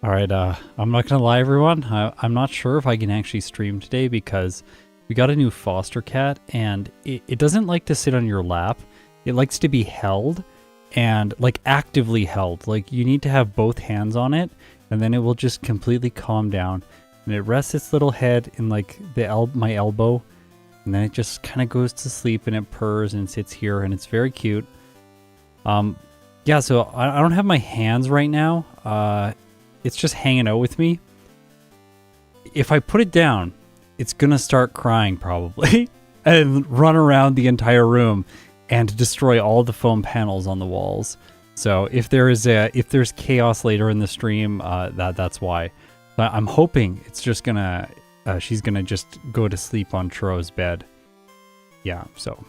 All right, I'm not gonna lie, everyone. I'm not sure if I can actually stream today because we got a new foster cat, and it doesn't like to sit on your lap. It likes to be held, and like actively held. Like you need to have both hands on it, and then it will just completely calm down. And it rests its little head in like my elbow, and then it just kind of goes to sleep, and it purrs and sits here, and it's very cute. Yeah, so I don't have my hands right now. It's just hanging out with me. If I put it down, it's gonna start crying probably and run around the entire room and destroy all the foam panels on the walls. So if there's chaos later in the stream, that's why. But I'm hoping it's just gonna she's gonna just go to sleep on Churo's bed. Yeah, so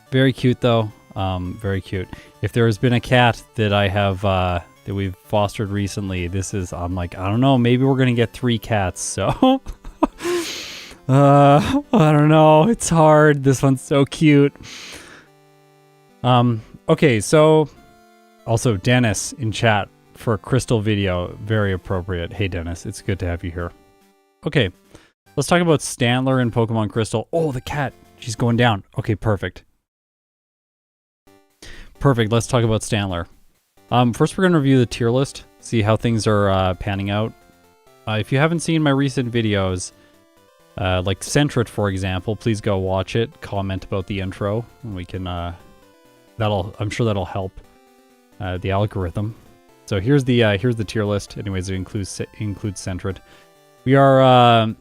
very cute though. Very cute. If there has been a cat that I have that we've fostered recently, I'm like, I don't know, maybe we're gonna get 3 cats, so I don't know, it's hard. This one's so cute. Okay, so also Dennis in chat for a crystal video, very appropriate. Hey Dennis, it's good to have you here. Okay, let's talk about Stantler and Pokemon Crystal. Oh, the cat, she's going down. Okay, perfect. Perfect, let's talk about Stantler. First we're going to review the tier list, see how things are panning out. If you haven't seen my recent videos, like Centrit for example, please go watch it, comment about the intro, and we can, I'm sure that'll help the algorithm. So here's the tier list. Anyways, it includes Centrit. We are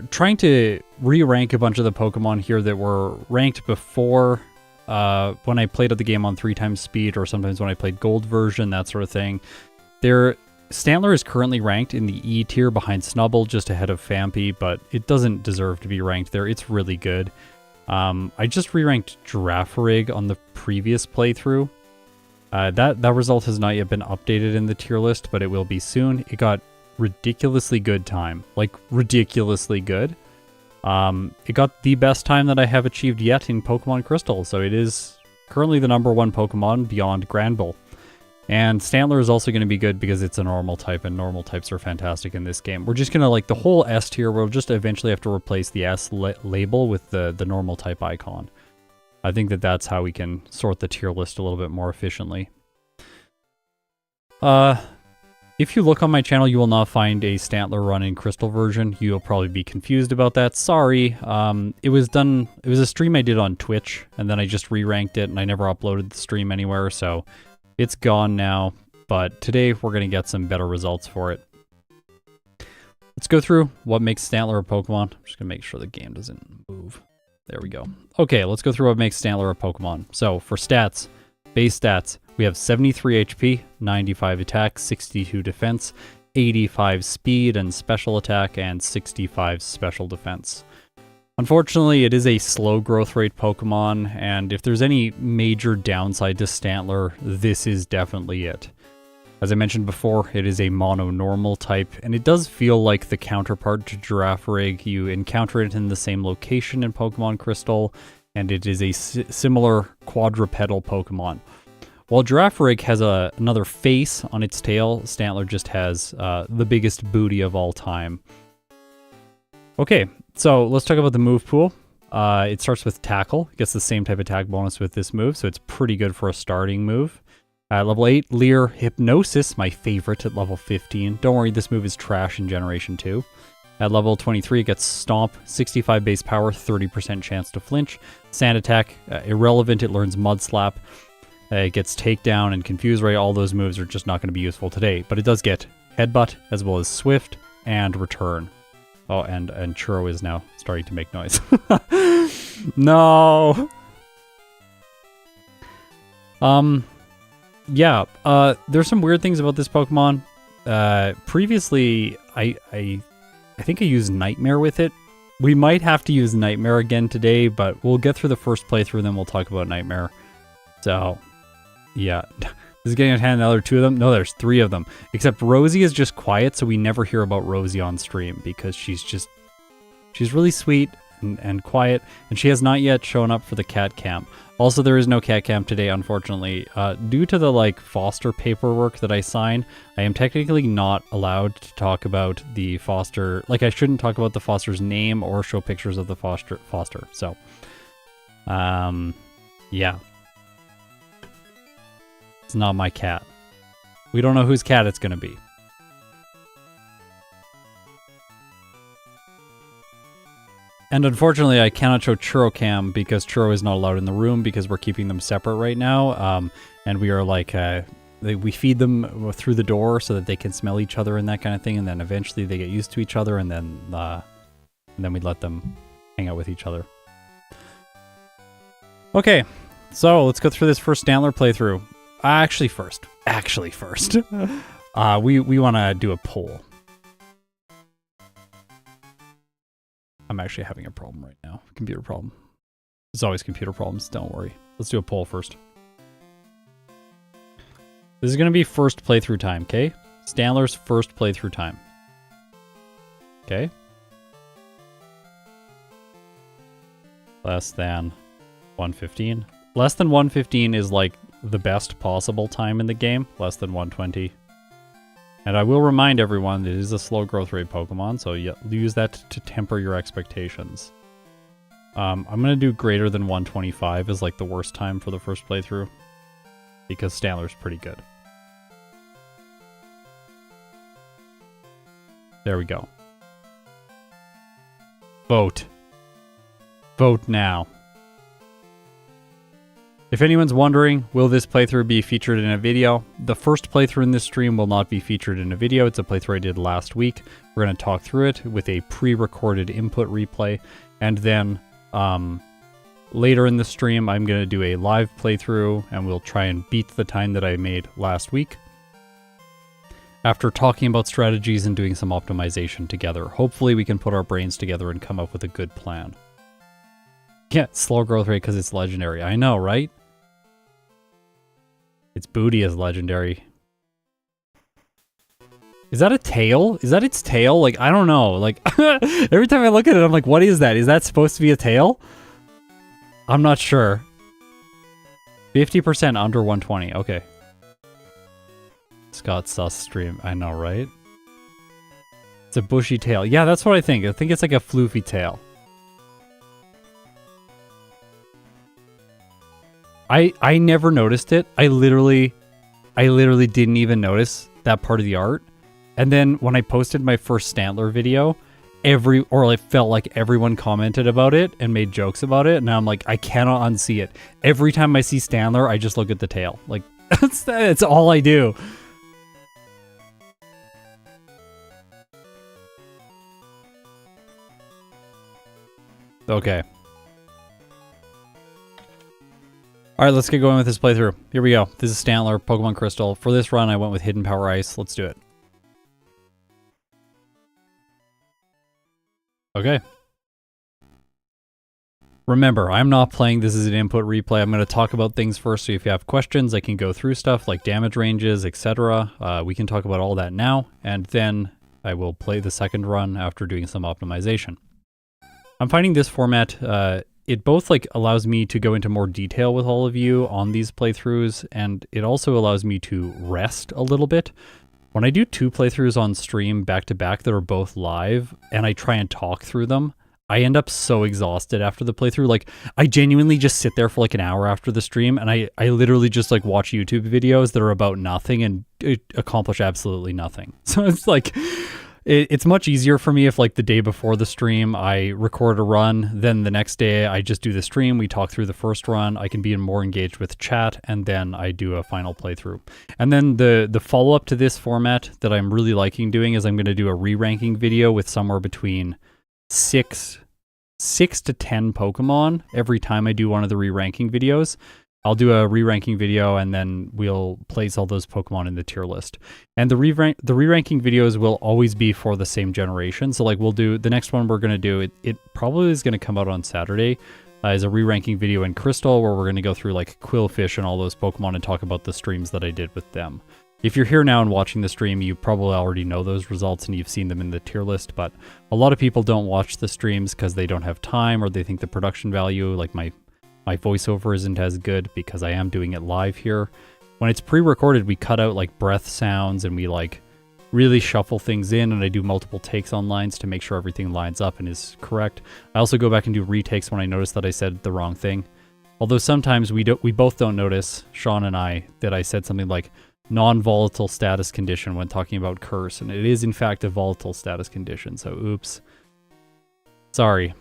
trying to re-rank a bunch of the Pokemon here that were ranked before when I played the game on 3x speed, or sometimes when I played gold version, that sort of thing. Stantler is currently ranked in the E tier behind Snubbull, just ahead of Phanpy, but it doesn't deserve to be ranked there. It's really good. I just re-ranked Girafarig on the previous playthrough. That result has not yet been updated in the tier list, but it will be soon. It got ridiculously good time, like ridiculously good. It got the best time that I have achieved yet in Pokemon Crystal, so it is currently the #1 Pokemon beyond Granbull. And Stantler is also going to be good because it's a normal type, and normal types are fantastic in this game. We're just going to, like, the whole S tier, we'll just eventually have to replace the S label with the normal type icon. I think that's how we can sort the tier list a little bit more efficiently. If you look on my channel, you will not find a Stantler run in Crystal version. You'll probably be confused about that. Sorry. It was a stream I did on Twitch, and then I just re-ranked it, and I never uploaded the stream anywhere, so it's gone now. But today, we're going to get some better results for it. Let's go through what makes Stantler a Pokemon. I'm just going to make sure the game doesn't move. There we go. Okay, let's go through what makes Stantler a Pokemon. So, for stats, base stats, we have 73 HP, 95 attack, 62 defense, 85 speed and special attack, and 65 special defense. Unfortunately, it is a slow growth rate Pokemon, and if there's any major downside to Stantler, this is definitely it. As I mentioned before, it is a mono-normal type, and it does feel like the counterpart to Girafarig. You encounter it in the same location in Pokemon Crystal, and it is a similar quadrupedal Pokemon. While Girafarig has another face on its tail, Stantler just has the biggest booty of all time. Okay, so let's talk about the move pool. It starts with Tackle. It gets the same type of attack bonus with this move, so it's pretty good for a starting move. Level 8, Leer Hypnosis, my favorite at level 15. Don't worry, this move is trash in Generation 2. At level 23, it gets Stomp, 65 base power, 30% chance to flinch. Sand Attack, irrelevant, it learns Mud Slap. It gets Takedown and Confuse Ray. All those moves are just not going to be useful today, but it does get Headbutt, as well as Swift and Return. Oh, and Churro is now starting to make noise. No! Yeah, there's some weird things about this Pokemon. Previously, I think I used Nightmare with it. We might have to use Nightmare again today, but we'll get through the first playthrough, then we'll talk about Nightmare. So, yeah. This is getting out of hand. Now there are 2 of them. No, there's 3 of them. Except Rosie is just quiet, so we never hear about Rosie on stream because she's really sweet and quiet, and she has not yet shown up for the cat camp. Also, there is no cat camp today, unfortunately. Due to the like foster paperwork that I sign, I am technically not allowed to talk about the foster. Like, I shouldn't talk about the foster's name or show pictures of the foster. So, yeah. It's not my cat. We don't know whose cat it's gonna be. And unfortunately, I cannot show Churro Cam because Churro is not allowed in the room because we're keeping them separate right now. And we are like, we feed them through the door so that they can smell each other and that kind of thing. And then eventually they get used to each other, and then we let them hang out with each other. Okay, so let's go through this first Stantler playthrough. Actually first, we want to do a poll. I'm actually having a problem right now. Computer problem. There's always computer problems, don't worry. Let's do a poll first. This is going to be first playthrough time, okay? Stantler's first playthrough time. Okay? Less than 115. Less than 115 is like the best possible time in the game. Less than 120. And I will remind everyone, it is a slow growth rate Pokemon, so use that to temper your expectations. I'm going to do greater than 125 as like the worst time for the first playthrough, because Stantler's pretty good. There we go. Vote. Vote now. If anyone's wondering, will this playthrough be featured in a video? The first playthrough in this stream will not be featured in a video. It's a playthrough I did last week. We're going to talk through it with a pre-recorded input replay. And then later in the stream, I'm going to do a live playthrough, and we'll try and beat the time that I made last week. After talking about strategies and doing some optimization together, hopefully we can put our brains together and come up with a good plan. Yeah, slow growth rate because it's legendary. I know, right? Its booty is legendary. Is that a tail? Is that its tail? Like, I don't know. Like, every time I look at it, I'm like, what is that? Is that supposed to be a tail? I'm not sure. 50% under 120. Okay. Scott Sus stream. I know, right? It's a bushy tail. Yeah, that's what I think. I think it's like a floofy tail. I never noticed it. I literally didn't even notice that part of the art. And then when I posted my first Stantler video, I felt like everyone commented about it and made jokes about it. And now I'm like, I cannot unsee it. Every time I see Stantler, I just look at the tail. Like, that's all I do. Okay. Alright, let's get going with this playthrough. Here we go. This is Stantler, Pokemon Crystal. For this run, I went with Hidden Power Ice. Let's do it. Okay. Remember, I'm not playing this as an input replay. I'm going to talk about things first, so if you have questions, I can go through stuff like damage ranges, etc. We can talk about all that now, and then I will play the second run after doing some optimization. I'm finding this format... it both like allows me to go into more detail with all of you on these playthroughs, and it also allows me to rest a little bit. When I do 2 playthroughs on stream back to back that are both live, and I try and talk through them, I end up so exhausted after the playthrough. Like, I genuinely just sit there for like an hour after the stream, and I literally just like watch YouTube videos that are about nothing and accomplish absolutely nothing. So it's like... It's much easier for me if, like, the day before the stream, I record a run, then the next day I just do the stream, we talk through the first run, I can be more engaged with chat, and then I do a final playthrough. And then the follow-up to this format that I'm really liking doing is I'm going to do a re-ranking video with somewhere between 6 to 10 Pokemon every time I do one of the re-ranking videos. I'll do a re-ranking video, and then we'll place all those Pokemon in the tier list. And the re-ranking videos will always be for the same generation. So like we'll do, the next one we're going to do, it probably is going to come out on Saturday, is a re-ranking video in Crystal where we're going to go through like Quillfish and all those Pokemon and talk about the streams that I did with them. If you're here now and watching the stream, you probably already know those results and you've seen them in the tier list, but a lot of people don't watch the streams because they don't have time or they think the production value, like my My voiceover isn't as good because I am doing it live here. When it's pre-recorded, we cut out like breath sounds and we like really shuffle things in, and I do multiple takes on lines to make sure everything lines up and is correct. I also go back and do retakes when I notice that I said the wrong thing. Although sometimes we both don't notice, Sean and I, that I said something like non-volatile status condition when talking about curse, and it is in fact a volatile status condition, so oops. Sorry.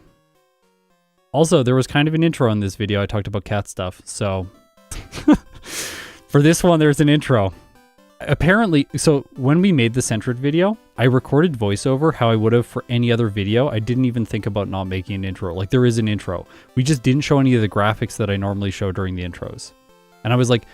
Also, there was kind of an intro in this video. I talked about cat stuff, so for this one, there's an intro. Apparently, so when we made the Centred video, I recorded voiceover how I would have for any other video. I didn't even think about not making an intro. Like, there is an intro. We just didn't show any of the graphics that I normally show during the intros. And I was like,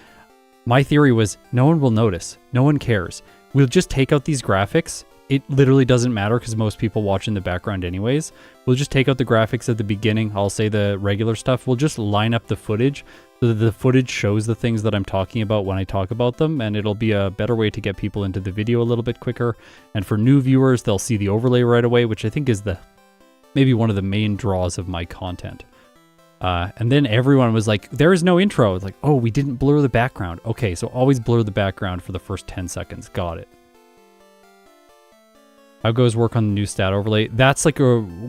my theory was, no one will notice. No one cares. We'll just take out these graphics. It literally doesn't matter because most people watch in the background anyways. We'll just take out the graphics at the beginning. I'll say the regular stuff. We'll just line up the footage so that the footage shows the things that I'm talking about when I talk about them, and it'll be a better way to get people into the video a little bit quicker. And for new viewers, they'll see the overlay right away, which I think is maybe one of the main draws of my content. And then everyone was like, there is no intro. It's like, oh, we didn't blur the background. Okay, so always blur the background for the first 10 seconds. Got it. How goes work on the new stat overlay? That's like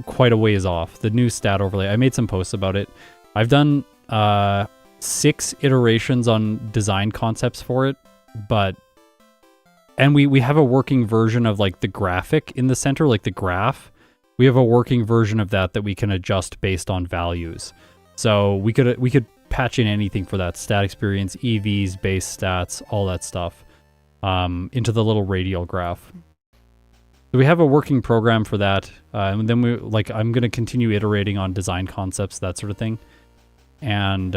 quite a ways off. The new stat overlay. I made some posts about it. I've done 6 iterations on design concepts for it, and we have a working version of like the graphic in the center, like the graph. We have a working version of that we can adjust based on values. So we could patch in anything for that: stat experience, EVs, base stats, all that stuff into the little radial graph. So we have a working program for that, and then I'm going to continue iterating on design concepts, that sort of thing. And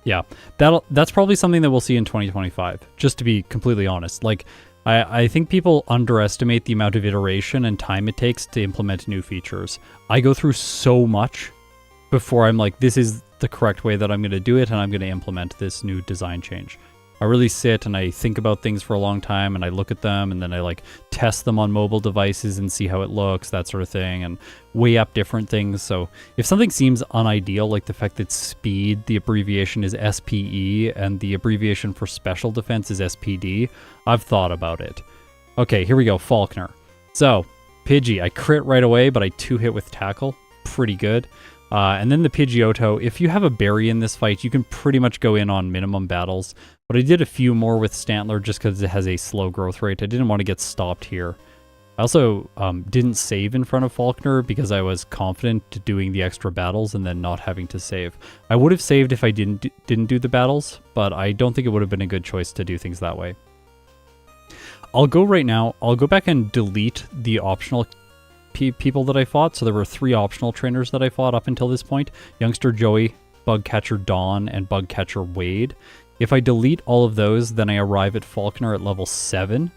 yeah, that's probably something that we'll see in 2025, just to be completely honest. Like, I think people underestimate the amount of iteration and time it takes to implement new features. I go through so much before I'm like, this is the correct way that I'm going to do it, and I'm going to implement this new design change. I really sit and I think about things for a long time, and I look at them, and then I like test them on mobile devices and see how it looks, that sort of thing, and weigh up different things. So if something seems unideal, like the fact that speed, the abbreviation is SPE, and the abbreviation for special defense is SPD, I've thought about it. Okay, here we go, Faulkner. So, Pidgey, I crit right away, but I 2-hit with tackle. Pretty good. And then the Pidgeotto, if you have a berry in this fight, you can pretty much go in on minimum battles. But I did a few more with Stantler just because it has a slow growth rate. I didn't want to get stopped here. I also didn't save in front of Faulkner because I was confident doing the extra battles and then not having to save. I would have saved if I didn't do the battles, but I don't think it would have been a good choice to do things that way. I'll go right now. I'll go back and delete the optional people that I fought. So there were 3 optional trainers that I fought up until this point: Youngster Joey, Bugcatcher Dawn, and Bugcatcher Wade. If I delete all of those, then I arrive at Faulkner at level 7.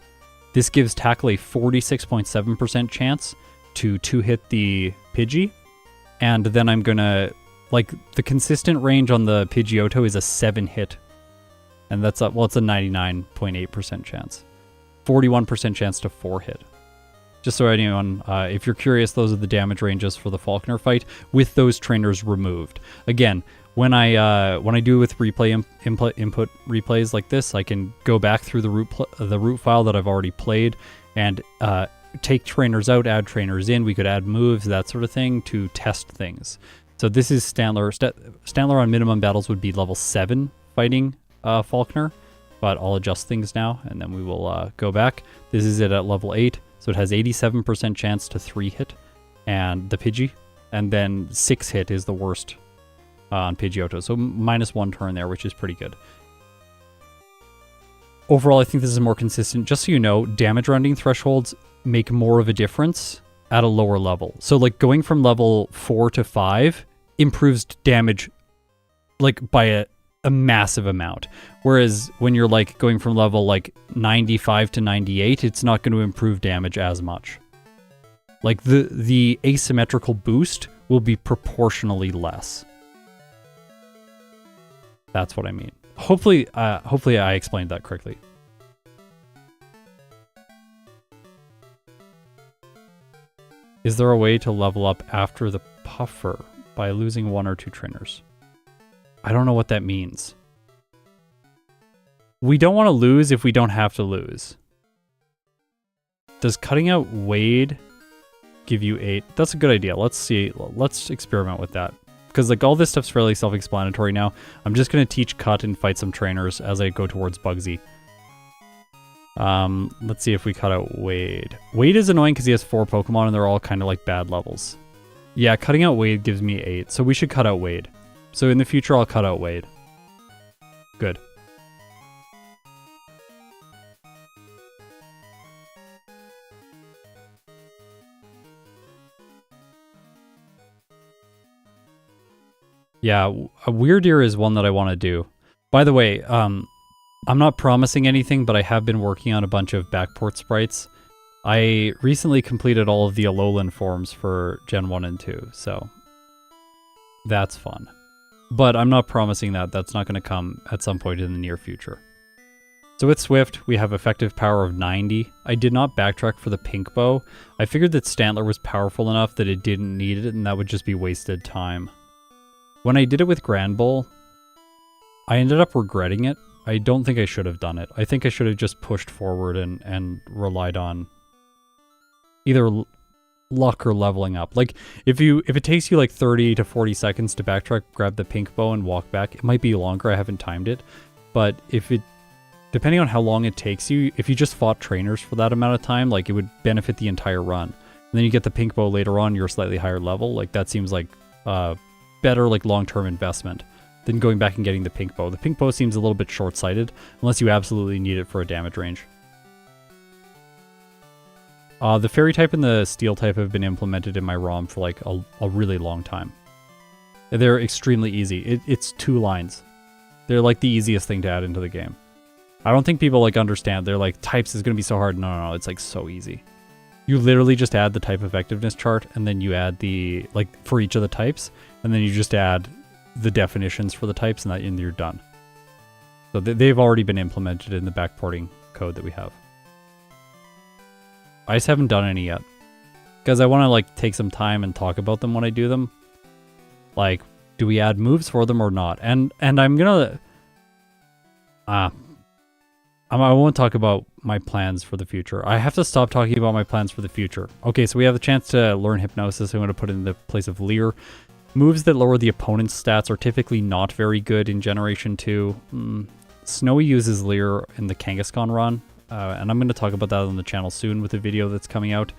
This gives Tackle a 46.7% chance to 2-hit the Pidgey, and then I'm gonna, like, the consistent range on the Pidgeotto is a 7-hit, and that's a, well, it's a 99.8% chance. 41% chance to 4-hit. Just so anyone, if you're curious, those are the damage ranges for the Faulkner fight with those trainers removed. Again, when I do with replay input replays like this, I can go back through the root file that I've already played and take trainers out, add trainers in. We could add moves, that sort of thing, to test things. So this is Stantler. Stantler on minimum battles would be level 7 fighting Faulkner, but I'll adjust things now, and then we will go back. This is it at level 8. So it has 87% chance to 3-hit and the Pidgey, and then 6-hit is the worst on Pidgeotto. So -1 turn there, which is pretty good. Overall, I think this is more consistent. Just so you know, damage rounding thresholds make more of a difference at a lower level. So like going from level 4 to 5 improves damage like by a massive amount. Whereas when you're like going from level like 95 to 98, it's not going to improve damage as much. Like the asymmetrical boost will be proportionally less. That's what I mean. Hopefully I explained that correctly. Is there a way to level up after the puffer? by losing 1 or 2 trainers. I don't know what that means. We don't want to lose if we don't have to lose. Does cutting out Wade give you 8? That's a good idea. Let's see. Let's experiment with that. Because like all this stuff's fairly self-explanatory now. I'm just going to teach Cut and fight some trainers as I go towards Bugsy. Let's see if we cut out Wade. Wade is annoying because he has 4 Pokemon and they're all kind of like bad levels. Yeah, cutting out Wade gives me 8, so we should cut out Wade. So in the future, I'll cut out Wade. Good. Yeah, a Weird Ear is one that I want to do. By the way, I'm not promising anything, but I have been working on a bunch of backport sprites. I recently completed all of the Alolan forms for Gen 1 and 2, so that's fun. But I'm not promising that. That's not going to come at some point in the near future. So with Swift, we have effective power of 90. I did not backtrack for the pink bow. I figured that Stantler was powerful enough that it didn't need it, and that would just be wasted time. When I did it with Grand Bull, I ended up regretting it. I don't think I should have done it. I think I should have just pushed forward and relied on either luck or leveling up. Like, if it takes you like 30 to 40 seconds to backtrack, grab the pink bow and walk back, it might be longer. I haven't timed it. But depending on how long it takes you, if you just fought trainers for that amount of time, like it would benefit the entire run. And then you get the pink bow later on, you're a slightly higher level. Like that seems like better like long-term investment than going back and getting the pink bow. The pink bow seems a little bit short-sighted unless you absolutely need it for a damage range. The fairy type and the steel type have been implemented in my ROM for like a really long time. They're extremely easy. It's 2 lines. They're like the easiest thing to add into the game. I don't think people like understand. They're like, types is going to be so hard. No, it's like so easy. You literally just add the type effectiveness chart and then you add the, like for each of the types, and then you just add the definitions for the types and you're done. So they've already been implemented in the backporting code that we have. I just haven't done any yet because I want to like take some time and talk about them when I do them. Like, do we add moves for them or not? And I'm gonna I won't talk about my plans for the future. I have to stop talking about my plans for the future. Okay, so we have the chance to learn Hypnosis. I'm going to put it in the place of Leer. Moves that lower the opponent's stats are typically not very good in Generation 2. Snowy uses Leer in the Kangaskhan run, and I'm going to talk about that on the channel soon with a video that's coming out.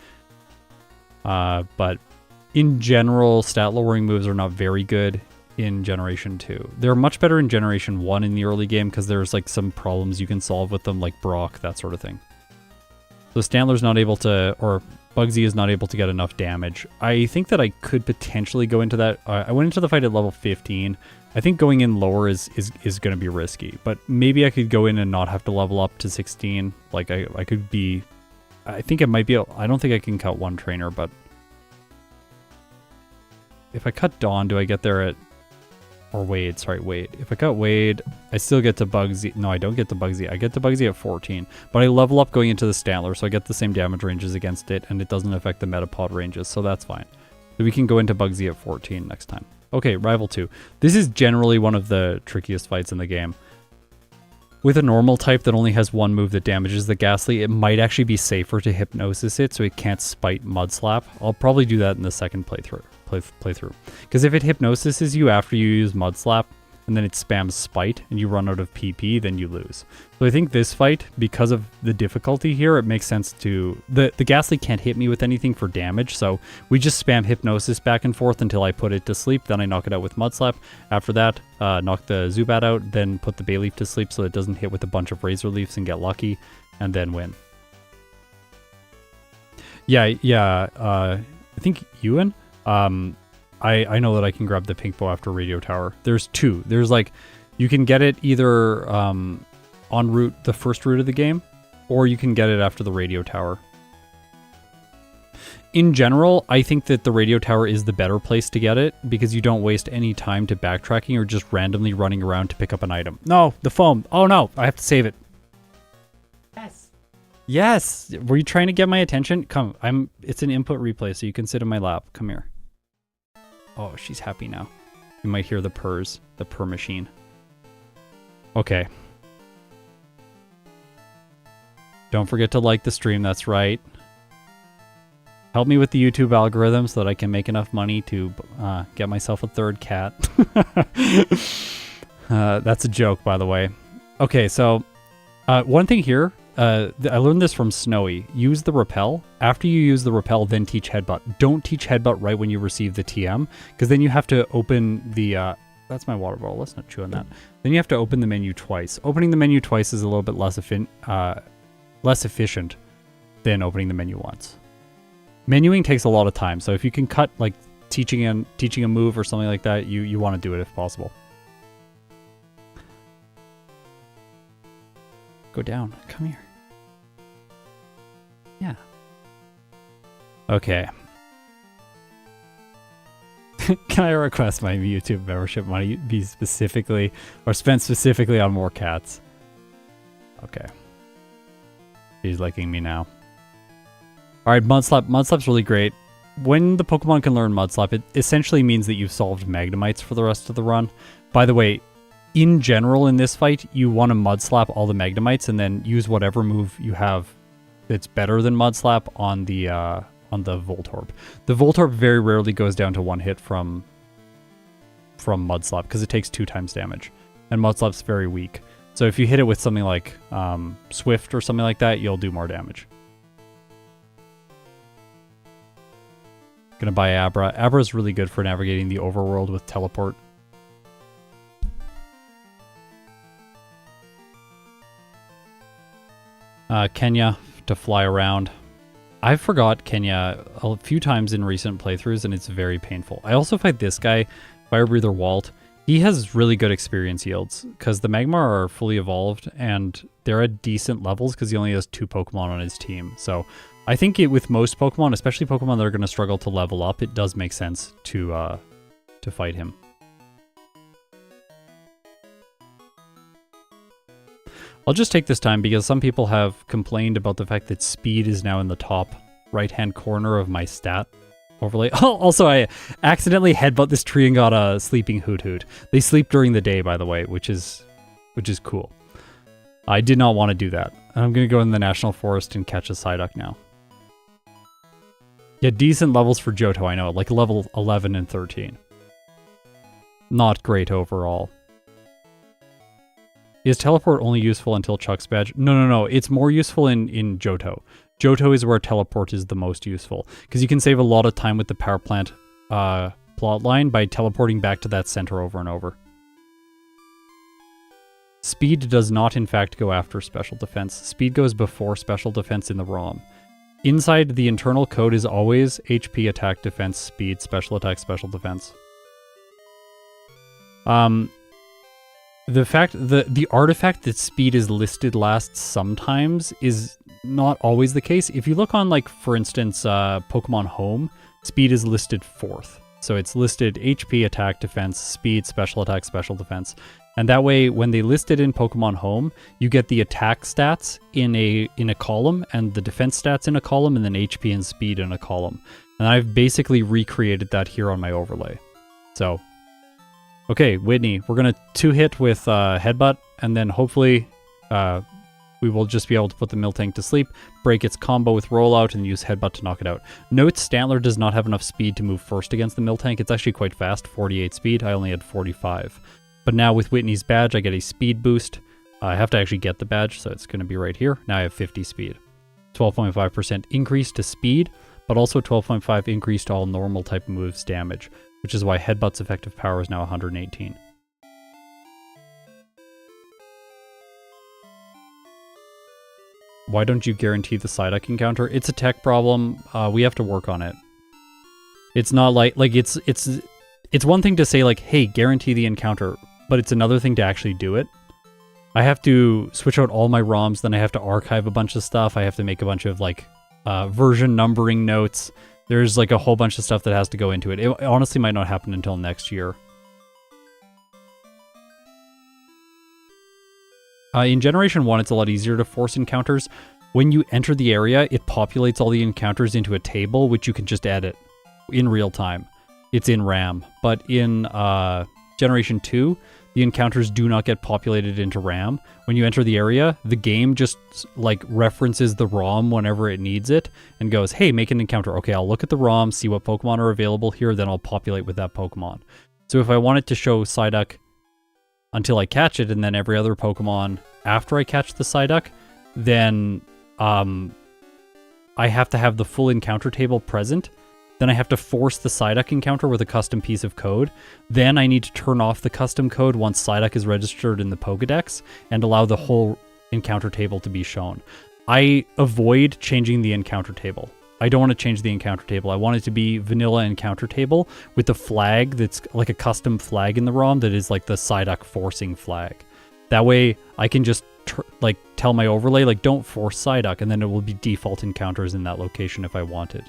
But in general, stat lowering moves are not very good in Generation 2. They're much better in Generation 1 in the early game because there's like some problems you can solve with them, like Brock, that sort of thing. So Stantler's not able to, or Bugsy is not able to get enough damage. I think that I could potentially go into that. I went into the fight at level 15. I think going in lower is going to be risky, but maybe I could go in and not have to level up to 16. Like I could be, I think it might be, I don't think I can cut 1 trainer, but if I cut Dawn, do I get there at, or Wade, sorry, Wade. If I cut Wade, I still get to Bugsy. No, I don't get to Bugsy. I get to Bugsy at 14. But I level up going into the Stantler, so I get the same damage ranges against it, and it doesn't affect the Metapod ranges, so that's fine. So we can go into Bugsy at 14 next time. Okay, Rival 2. This is generally one of the trickiest fights in the game. With a normal type that only has 1 move that damages the Ghastly, it might actually be safer to Hypnosis it so it can't spite Mud Slap. I'll probably do that in the second playthrough. Because if it hypnosises you after you use Mud Slap and then it spams Spite and you run out of PP, then you lose. So I think this fight, because of the difficulty here, it makes sense to... The Ghastly can't hit me with anything for damage, so we just spam Hypnosis back and forth until I put it to sleep, then I knock it out with Mud Slap. After that, knock the Zubat out, then put the Bayleaf to sleep so it doesn't hit with a bunch of Razor Leafs and get lucky, and then win. I think Ewan... I know that I can grab the pink bow after Radio Tower. There's 2. There's like, you can get it either en route, the first route of the game, or you can get it after the Radio Tower. In general, I think that the Radio Tower is the better place to get it because you don't waste any time to backtracking or just randomly running around to pick up an item. No, the foam. Oh no, I have to save it. Yes. Were you trying to get my attention? Come, it's an input replay, so you can sit in my lap. Come here. Oh, she's happy now. You might hear the purrs, the purr machine. Okay. Don't forget to like the stream, that's right. Help me with the YouTube algorithm so that I can make enough money to get myself a third cat. That's a joke, by the way. Okay, so one thing here, I learned this from Snowy. Use the repel. After you use the repel, then teach headbutt. Don't teach headbutt right when you receive the TM, because then you have to open the... that's my water bottle. Let's not chew on that. Then you have to open the menu twice. Opening the menu twice is a little bit less efficient than opening the menu once. Menuing takes a lot of time, so if you can cut like teaching a move or something like that, you want to do it if possible. Go down. Come here. Yeah. Okay. Can I request my YouTube membership money be specifically or spent specifically on more cats? Okay. She's liking me now. Alright, Mudslap. Mudslap's really great. When the Pokemon can learn Mudslap, it essentially means that you've solved Magnemites for the rest of the run. By the way, in general in this fight, you want to Mudslap all the Magnemites and then use whatever move you have that's better than Mudslap on the Voltorb. The Voltorb very rarely goes down to one hit from Mudslap because it takes 2 times damage. And Mudslap's very weak. So if you hit it with something like Swift or something like that, you'll do more damage. Gonna buy Abra. Abra is really good for navigating the overworld with teleport. Kenya to fly around. I've forgot Kenya a few times in recent playthroughs and it's very painful. I also fight this guy, Fire Breather Walt. He has really good experience yields because the Magmar are fully evolved and they're at decent levels because he only has 2 Pokemon on his team. So I think with most Pokemon, especially Pokemon that are going to struggle to level up, it does make sense to fight him. I'll just take this time because some people have complained about the fact that speed is now in the top right-hand corner of my stat overlay. Oh, also, I accidentally headbutt this tree and got a sleeping Hoot Hoot. They sleep during the day, by the way, which is cool. I did not want to do that. I'm going to go in the National Forest and catch a Psyduck now. Yeah, decent levels for Johto, I know, like level 11 and 13. Not great overall. Is teleport only useful until Chuck's badge? No. It's more useful in Johto. Johto is where teleport is the most useful. Because you can save a lot of time with the power plant plotline by teleporting back to that center over and over. Speed does not in fact go after special defense. Speed goes before special defense in the ROM. Inside the internal code is always HP, attack, defense, speed, special attack, special defense. The artifact that speed is listed last sometimes is not always the case. If you look on, like, for instance, Pokemon Home, speed is listed 4th. So it's listed HP, attack, defense, speed, special attack, special defense. And that way, when they list it in Pokemon Home, you get the attack stats in a column, and the defense stats in a column, and then HP and speed in a column. And I've basically recreated that here on my overlay. So, okay, Whitney, we're going to 2-hit with Headbutt, and then hopefully we will just be able to put the Miltank to sleep, break its combo with Rollout, and use Headbutt to knock it out. Note, Stantler does not have enough speed to move first against the Miltank. It's actually quite fast, 48 speed. I only had 45. But now with Whitney's badge, I get a speed boost. I have to actually get the badge, so it's going to be right here. Now I have 50 speed. 12.5% increase to speed, but also 12.5 increase to all normal type moves damage, which is why Headbutt's effective power is now 118. Why don't you guarantee the Psyduck encounter? It's a tech problem. We have to work on it. It's not like it's one thing to say like, hey, guarantee the encounter, but it's another thing to actually do it. I have to switch out all my ROMs, then I have to archive a bunch of stuff. I have to make a bunch of like version numbering notes. There's like a whole bunch of stuff that has to go into it. It honestly might not happen until next year. In Generation 1, it's a lot easier to force encounters. When you enter the area, it populates all the encounters into a table, which you can just edit in real time. it's in RAM. But in Generation 2, the encounters do not get populated into RAM. When you enter the area, the game just like references the ROM whenever it needs it and goes, hey, make an encounter. Okay, I'll look at the ROM, see what Pokemon are available here, then I'll populate with that Pokemon. So if I wanted to show Psyduck until I catch it, and then every other Pokemon after I catch the Psyduck, then I have to have the full encounter table present. Then I have to force the Psyduck encounter with a custom piece of code. Then I need to turn off the custom code once Psyduck is registered in the Pokedex and allow the whole encounter table to be shown. I avoid changing the encounter table. I don't want to change the encounter table. I want it to be vanilla encounter table with the flag that's like a custom flag in the ROM that is like the Psyduck forcing flag. That way I can just like tell my overlay, like, don't force Psyduck, and then it will be default encounters in that location if I wanted.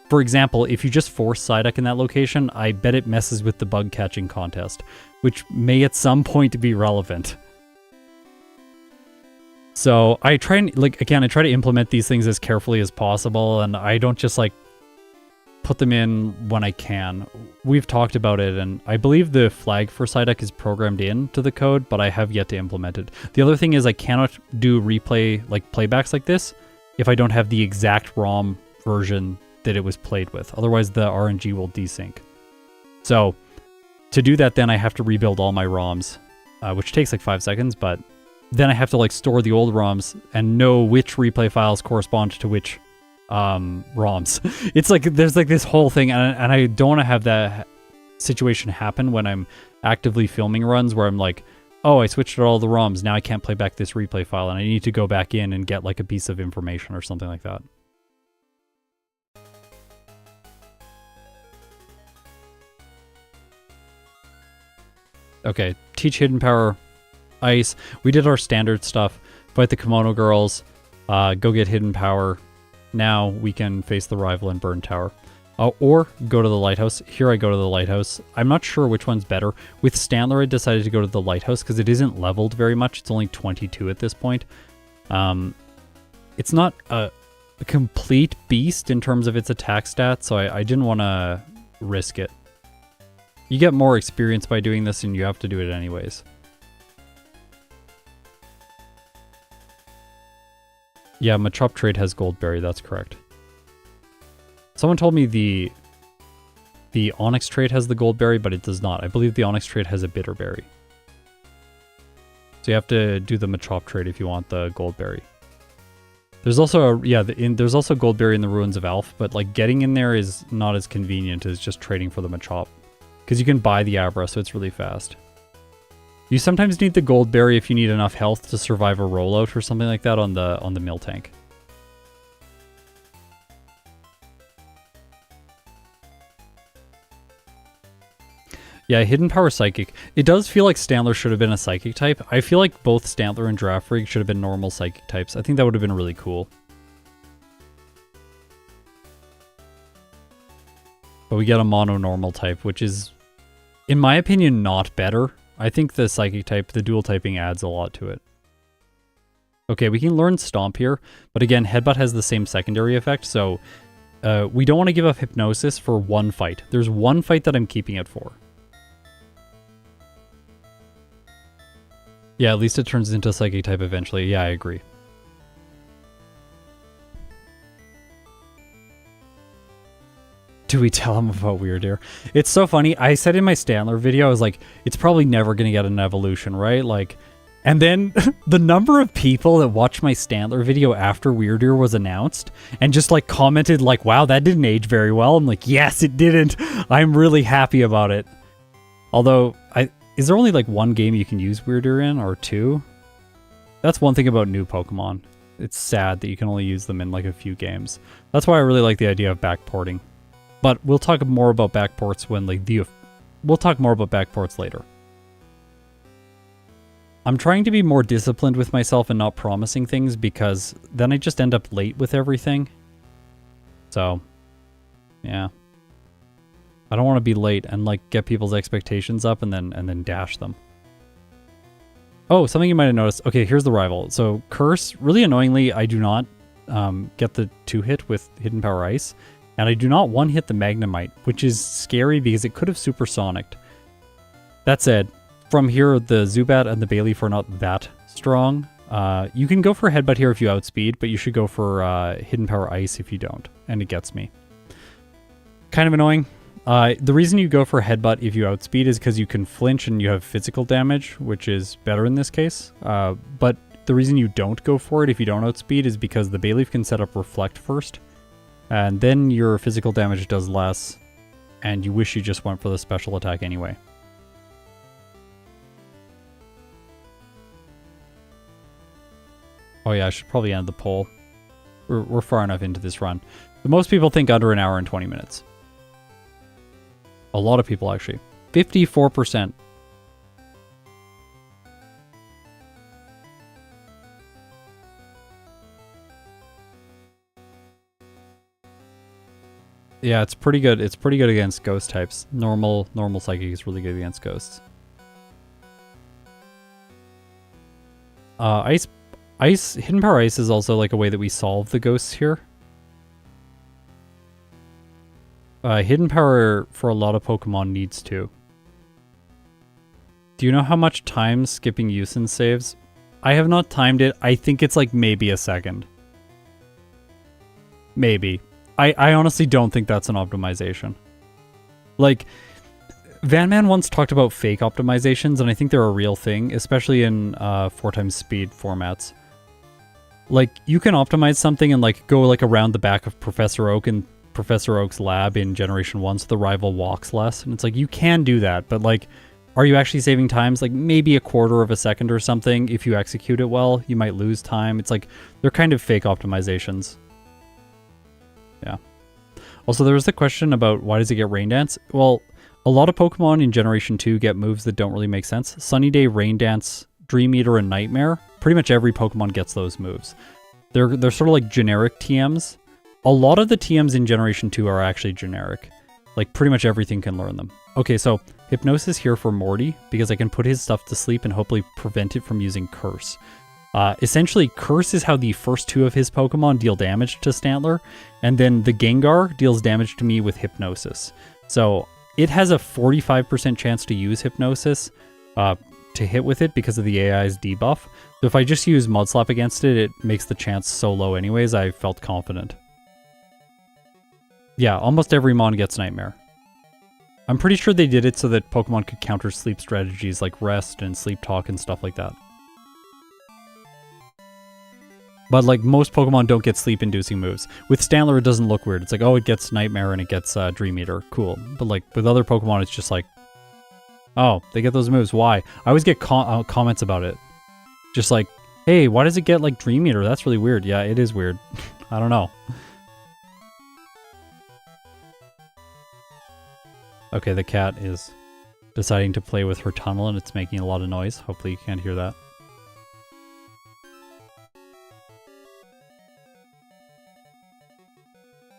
For example, if you just force Psyduck in that location, I bet it messes with the bug catching contest, which may at some point be relevant. So I try and, like, again, I try to implement these things as carefully as possible, and I don't just, like, put them in when I can. We've talked about it, and I believe the flag for Psyduck is programmed into the code, but I have yet to implement it. The other thing is I cannot do replay, like, playbacks like this if I don't have the exact ROM version that it was played with. Otherwise, the RNG will desync. So to do that, then I have to rebuild all my ROMs, which takes like 5 seconds, but then I have to like store the old ROMs and know which replay files correspond to which ROMs. It's like there's like this whole thing, and I don't want to have that situation happen when I'm actively filming runs where I'm like, oh, I switched out all the ROMs, now I can't play back this replay file, and I need to go back in and get like a piece of information or something like that. Okay, teach Hidden Power Ice. We did our standard stuff. Fight the Kimono Girls. Go get Hidden Power. Now we can face the rival in Burn Tower. Or go to the Lighthouse. Here I go to the Lighthouse. I'm not sure which one's better. With Stantler, I decided to go to the Lighthouse because it isn't leveled very much. It's only 22 at this point. It's not a complete beast in terms of its attack stats, so I didn't want to risk it. You get more experience by doing this, and you have to do it anyways. Yeah, Machop Trade has Goldberry, that's correct. Someone told me the Onyx Trade has the Goldberry, but it does not. I believe the Onyx Trade has a Bitterberry. So you have to do the Machop Trade if you want the Goldberry. There's also there's also Goldberry in the Ruins of Alph, but like getting in there is not as convenient as just trading for the Machop. Because you can buy the Abra, so it's really fast. You sometimes need the Goldberry if you need enough health to survive a rollout or something like that on the mill tank. Yeah, Hidden Power Psychic. It does feel like Stantler should have been a Psychic type. I feel like both Stantler and Girafarig should have been normal Psychic types. I think that would have been really cool. But we get a mono normal type, which is, in my opinion, not better. I think the Psychic type, the dual typing adds a lot to it. Okay, we can learn Stomp here, but again, Headbutt has the same secondary effect, so we don't want to give up Hypnosis for one fight. There's one fight that I'm keeping it for. Yeah, at least it turns into a Psychic type eventually. Yeah, I agree. Do we tell him about Weirdeer? It's so funny. I said in my Stantler video, I was like, it's probably never going to get an evolution, right? Like, and then the number of people that watched my Stantler video after Weirdeer was announced and just like commented like, wow, that didn't age very well. I'm like, yes, it didn't. I'm really happy about it. Although, is there only like one game you can use Weirdeer in, or two? That's one thing about new Pokemon. It's sad that you can only use them in like a few games. That's why I really like the idea of backporting. But we'll talk more about backports when like we'll talk more about backports later. I'm trying to be more disciplined with myself and not promising things, because then I just end up late with everything. So, yeah. I don't want to be late and like get people's expectations up and then dash them. Oh, something you might have noticed. Okay, here's the rival. So Curse, really annoyingly, I do not get the 2-hit with Hidden Power Ice. And I do not one-hit the Magnemite, which is scary because it could have supersonicked. That said, from here, the Zubat and the Bayleaf are not that strong. You can go for Headbutt here if you outspeed, but you should go for Hidden Power Ice if you don't, and it gets me. Kind of annoying. The reason you go for Headbutt if you outspeed is because you can flinch and you have physical damage, which is better in this case. But the reason you don't go for it if you don't outspeed is because the Bayleaf can set up Reflect first, and then your physical damage does less, and you wish you just went for the special attack anyway. Oh yeah, I should probably end the poll. We're far enough into this run. But most people think under an hour and 20 minutes. A lot of people, actually. 54%. Yeah, it's pretty good. It's pretty good against ghost types. Normal Psychic is really good against ghosts. Hidden Power Ice is also like a way that we solve the ghosts here. Hidden Power for a lot of Pokemon needs to. Do you know how much time skipping Usin saves? I have not timed it. I think it's like maybe a second. Maybe. I honestly don't think that's an optimization. Like, Vanman once talked about fake optimizations, and I think they're a real thing, especially in 4x speed formats. Like, you can optimize something and like go like around the back of Professor Oak and Professor Oak's lab in Generation 1 so the rival walks less. And it's like, you can do that, but like, are you actually saving times? Like maybe a quarter of a second or something. If you execute it well, you might lose time. It's like, they're kind of fake optimizations. Yeah. Also, there was the question about why does it get Rain Dance? Well, a lot of Pokemon in Generation 2 get moves that don't really make sense. Sunny Day, Rain Dance, Dream Eater, and Nightmare. Pretty much every Pokemon gets those moves. They're sort of like generic TMs. A lot of the TMs in Generation 2 are actually generic. Like, pretty much everything can learn them. Okay, so Hypnosis here for Morty, because I can put his stuff to sleep and hopefully prevent it from using Curse. Essentially, Curse is how the first two of his Pokemon deal damage to Stantler, and then the Gengar deals damage to me with Hypnosis. So it has a 45% chance to use Hypnosis to hit with it because of the AI's debuff. So if I just use Mud Slap against it, it makes the chance so low anyways, I felt confident. Yeah, almost every Mon gets Nightmare. I'm pretty sure they did it so that Pokemon could counter sleep strategies like Rest and Sleep Talk and stuff like that. But like most Pokemon don't get sleep-inducing moves. With Stantler, it doesn't look weird. It's like, oh, it gets Nightmare and it gets Dream Eater. Cool. But like with other Pokemon, it's just like, oh, they get those moves. Why? I always get comments about it. Just like, hey, why does it get like Dream Eater? That's really weird. Yeah, it is weird. I don't know. Okay, the cat is deciding to play with her tunnel and it's making a lot of noise. Hopefully you can't hear that.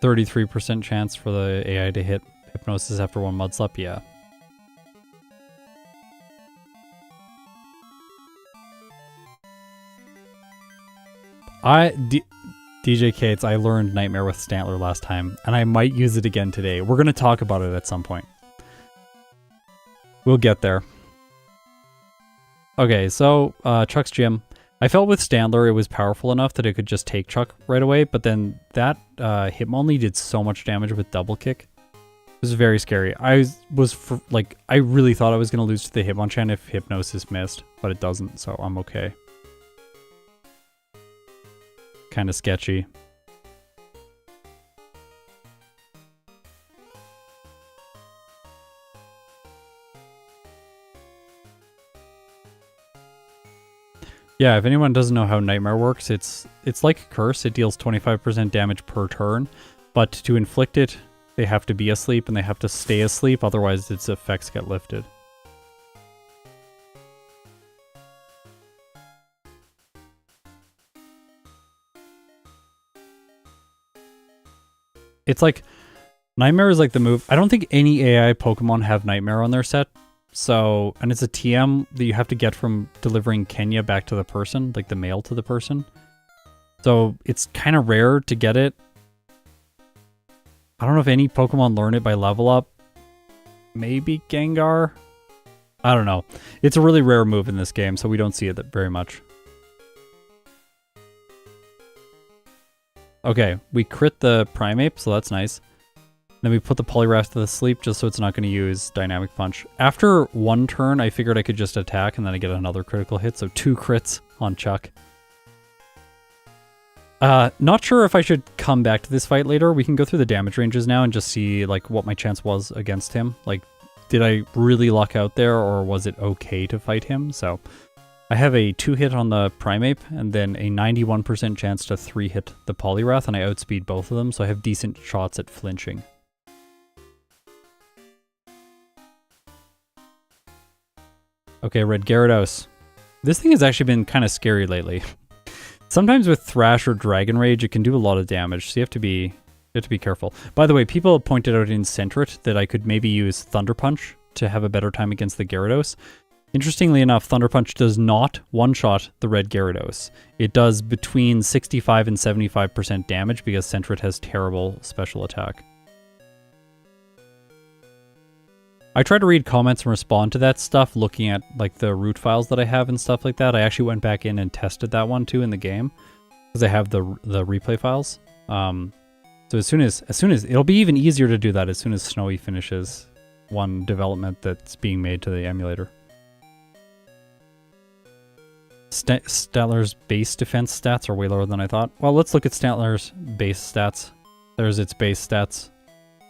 %33% chance for the AI to hit Hypnosis after one Mud Slap, yeah. DJ Cates, I learned Nightmare with Stantler last time, and I might use it again today. We're going to talk about it at some point. We'll get there. Okay, so Chuck's Gym. I felt with Stantler it was powerful enough that it could just take Chuck right away, but then that Hitmonlee did so much damage with Double Kick. It was very scary. I really thought I was going to lose to the Hitmonchan if Hypnosis missed, but it doesn't, so I'm okay. Kind of sketchy. Yeah, if anyone doesn't know how Nightmare works, it's like Curse. It deals 25% damage per turn, but to inflict it, they have to be asleep and they have to stay asleep, otherwise its effects get lifted. It's like, Nightmare is like the move. I don't think any AI Pokemon have Nightmare on their set. So, and it's a TM that you have to get from delivering Kenya back to the person, like the mail to the person. So it's kind of rare to get it. I don't know if any Pokemon learn it by level up. Maybe Gengar? I don't know. It's a really rare move in this game, so we don't see it very much. Okay, we crit the Primeape, so that's nice. Then we put the Poliwrath to the sleep just so it's not going to use Dynamic Punch. After one turn, I figured I could just attack and then I get another critical hit, so 2 crits on Chuck. Not sure if I should come back to this fight later. We can go through the damage ranges now and just see like what my chance was against him. Like, did I really luck out there or was it okay to fight him? So I have a 2-hit on the Primeape and then a 91% chance to 3-hit the Poliwrath, and I outspeed both of them, so I have decent shots at flinching. Okay, Red Gyarados. This thing has actually been kind of scary lately. Sometimes with Thrash or Dragon Rage, it can do a lot of damage, so you have to be careful. By the way, people pointed out in Sentret that I could maybe use Thunder Punch to have a better time against the Gyarados. Interestingly enough, Thunder Punch does not one-shot the Red Gyarados. It does between 65 and 75% damage because Sentret has terrible special attack. I try to read comments and respond to that stuff, looking at like the root files that I have and stuff like that. I actually went back in and tested that one too in the game because I have the replay files. So as soon as it'll be even easier to do that as soon as Snowy finishes one development that's being made to the emulator. Stantler's base defense stats are way lower than I thought. Well, let's look at Stantler's base stats. There's its base stats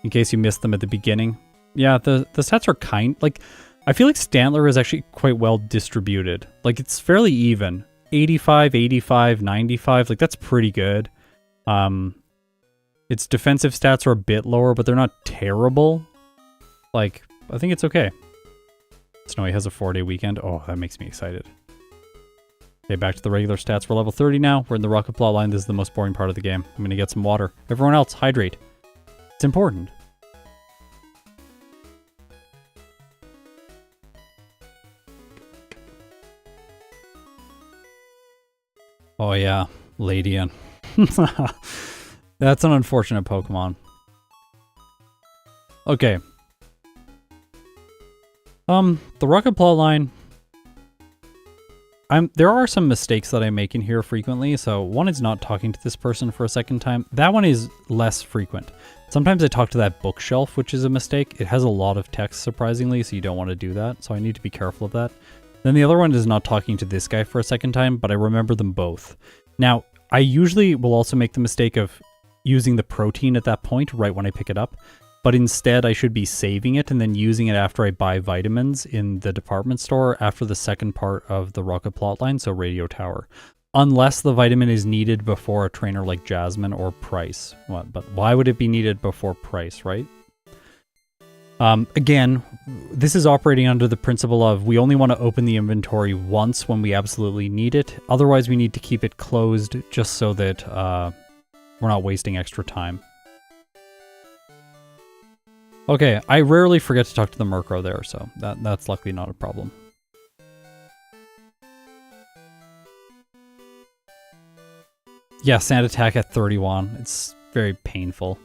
in case you missed them at the beginning. Yeah, the stats are like, I feel like Stantler is actually quite well distributed. Like, it's fairly even. 85, 85, 95, like, that's pretty good. Its defensive stats are a bit lower, but they're not terrible. Like, I think it's okay. Snowy has a 4-day weekend. Oh, that makes me excited. Okay, back to the regular stats. We're level 30 now. We're in the rocket plot line. This is the most boring part of the game. I'm gonna get some water. Everyone else, hydrate. It's important. Oh yeah, Ladian. That's an unfortunate Pokemon. Okay. The rocket plotline. There are some mistakes that I make in here frequently. So one is not talking to this person for a second time. That one is less frequent. Sometimes I talk to that bookshelf, which is a mistake. It has a lot of text, surprisingly, so you don't want to do that. So I need to be careful of that. Then the other one is not talking to this guy for a second time, but I remember them both. Now, I usually will also make the mistake of using the protein at that point, right when I pick it up. But instead, I should be saving it and then using it after I buy vitamins in the department store after the second part of the rocket plotline, so Radio Tower. Unless the vitamin is needed before a trainer like Jasmine or Price. But why would it be needed before Price, right? Again, this is operating under the principle of we only want to open the inventory once when we absolutely need it. Otherwise, we need to keep it closed just so that we're not wasting extra time. Okay, I rarely forget to talk to the Murkrow there, so that's luckily not a problem. Yeah, Sand Attack at 31. It's very painful.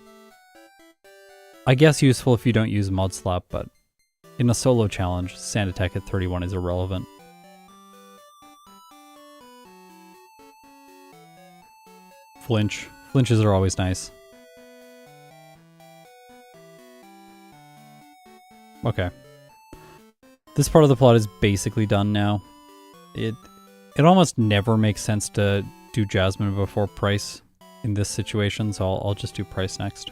I guess useful if you don't use Mud Slap, but in a solo challenge, Sand Attack at 31 is irrelevant. Flinch. Flinches are always nice. Okay. This part of the plot is basically done now. It almost never makes sense to do Jasmine before Price in this situation, so I'll just do Price next.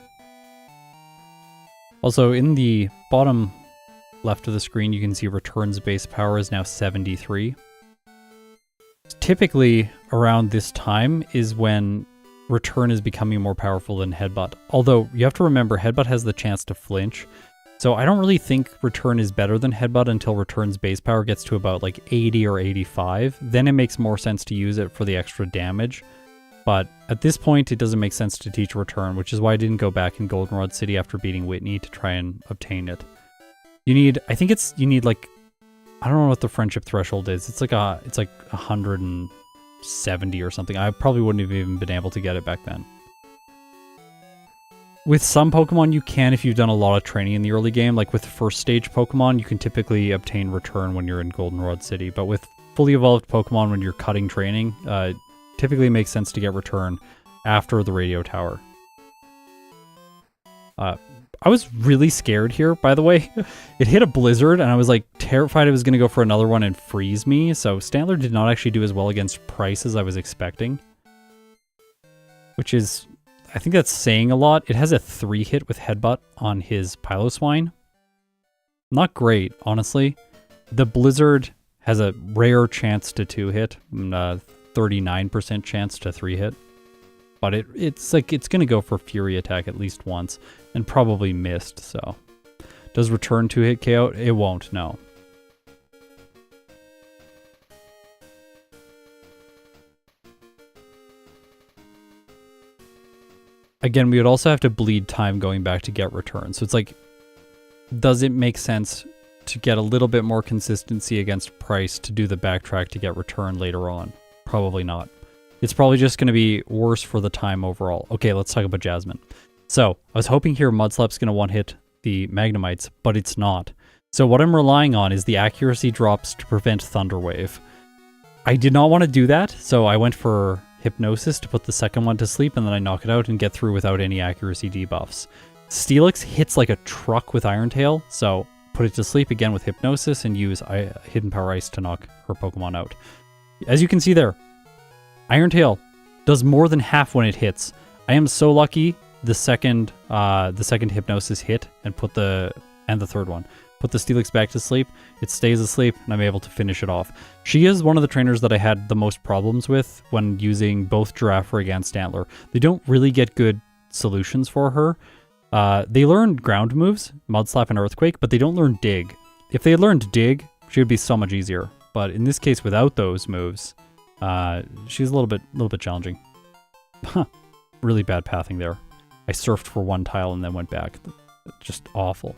Also, in the bottom left of the screen, you can see Return's base power is now 73. Typically, around this time is when Return is becoming more powerful than Headbutt. Although, you have to remember, Headbutt has the chance to flinch. So I don't really think Return is better than Headbutt until Return's base power gets to about like 80 or 85. Then it makes more sense to use it for the extra damage. But at this point, it doesn't make sense to teach Return, which is why I didn't go back in Goldenrod City after beating Whitney to try and obtain it. You need, I think you need like, I don't know what the friendship threshold is. It's like 170 or something. I probably wouldn't have even been able to get it back then. With some Pokemon you can if you've done a lot of training in the early game. Like with first stage Pokemon, you can typically obtain return when you're in Goldenrod City. But with fully evolved Pokemon, when you're cutting training, typically makes sense to get return after the radio tower. I was really scared here, by the way. It hit a blizzard, and I was like terrified it was going to go for another one and freeze me. So Stantler did not actually do as well against Price as I was expecting. Which is, I think that's saying a lot. It has a 3-hit with Headbutt on his Piloswine. Not great, honestly. The blizzard has a rare chance to 2-hit, 39% chance to 3-hit. But it's like it's going to go for Fury Attack at least once, and probably missed, so. Does return 2-hit KO? It won't, no. Again, we would also have to bleed time going back to get return. So it's like, does it make sense to get a little bit more consistency against Price to do the backtrack to get return later on? Probably not. It's probably just going to be worse for the time overall. Okay, let's talk about Jasmine. So, I was hoping here Mudslap's going to one-hit the Magnemites, but it's not. So what I'm relying on is the accuracy drops to prevent Thunder Wave. I did not want to do that, so I went for Hypnosis to put the second one to sleep, and then I knock it out and get through without any accuracy debuffs. Steelix hits like a truck with Iron Tail, so put it to sleep again with Hypnosis and use Hidden Power Ice to knock her Pokemon out. As you can see there, Iron Tail does more than half when it hits. I am so lucky the second Hypnosis hit and the third one. Put the Steelix back to sleep, it stays asleep, and I'm able to finish it off. She is one of the trainers that I had the most problems with when using both Girafarig and Stantler. They don't really get good solutions for her. They learn ground moves, Mudslap and Earthquake, but they don't learn Dig. If they had learned Dig, she would be so much easier. But in this case, without those moves, she's a little bit challenging. Really bad pathing there. I surfed for one tile and then went back. Just awful.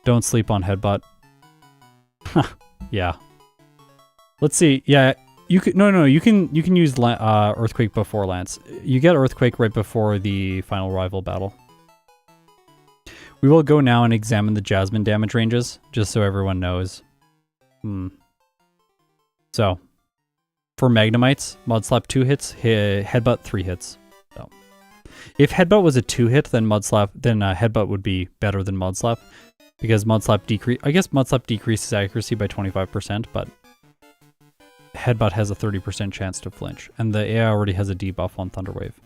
Don't sleep on Headbutt. Yeah. Let's see. Yeah, you could you can use Earthquake before Lance. You get Earthquake right before the final rival battle. We will go now and examine the Jasmine damage ranges, just so everyone knows. So, for Magnemites, Mudslap 2 hits, Headbutt 3 hits. So, if Headbutt was a 2-hit, then Headbutt would be better than Mudslap, because Mudslap decreases accuracy by 25%, but Headbutt has a 30% chance to flinch, and the AI already has a debuff on Thunder Wave.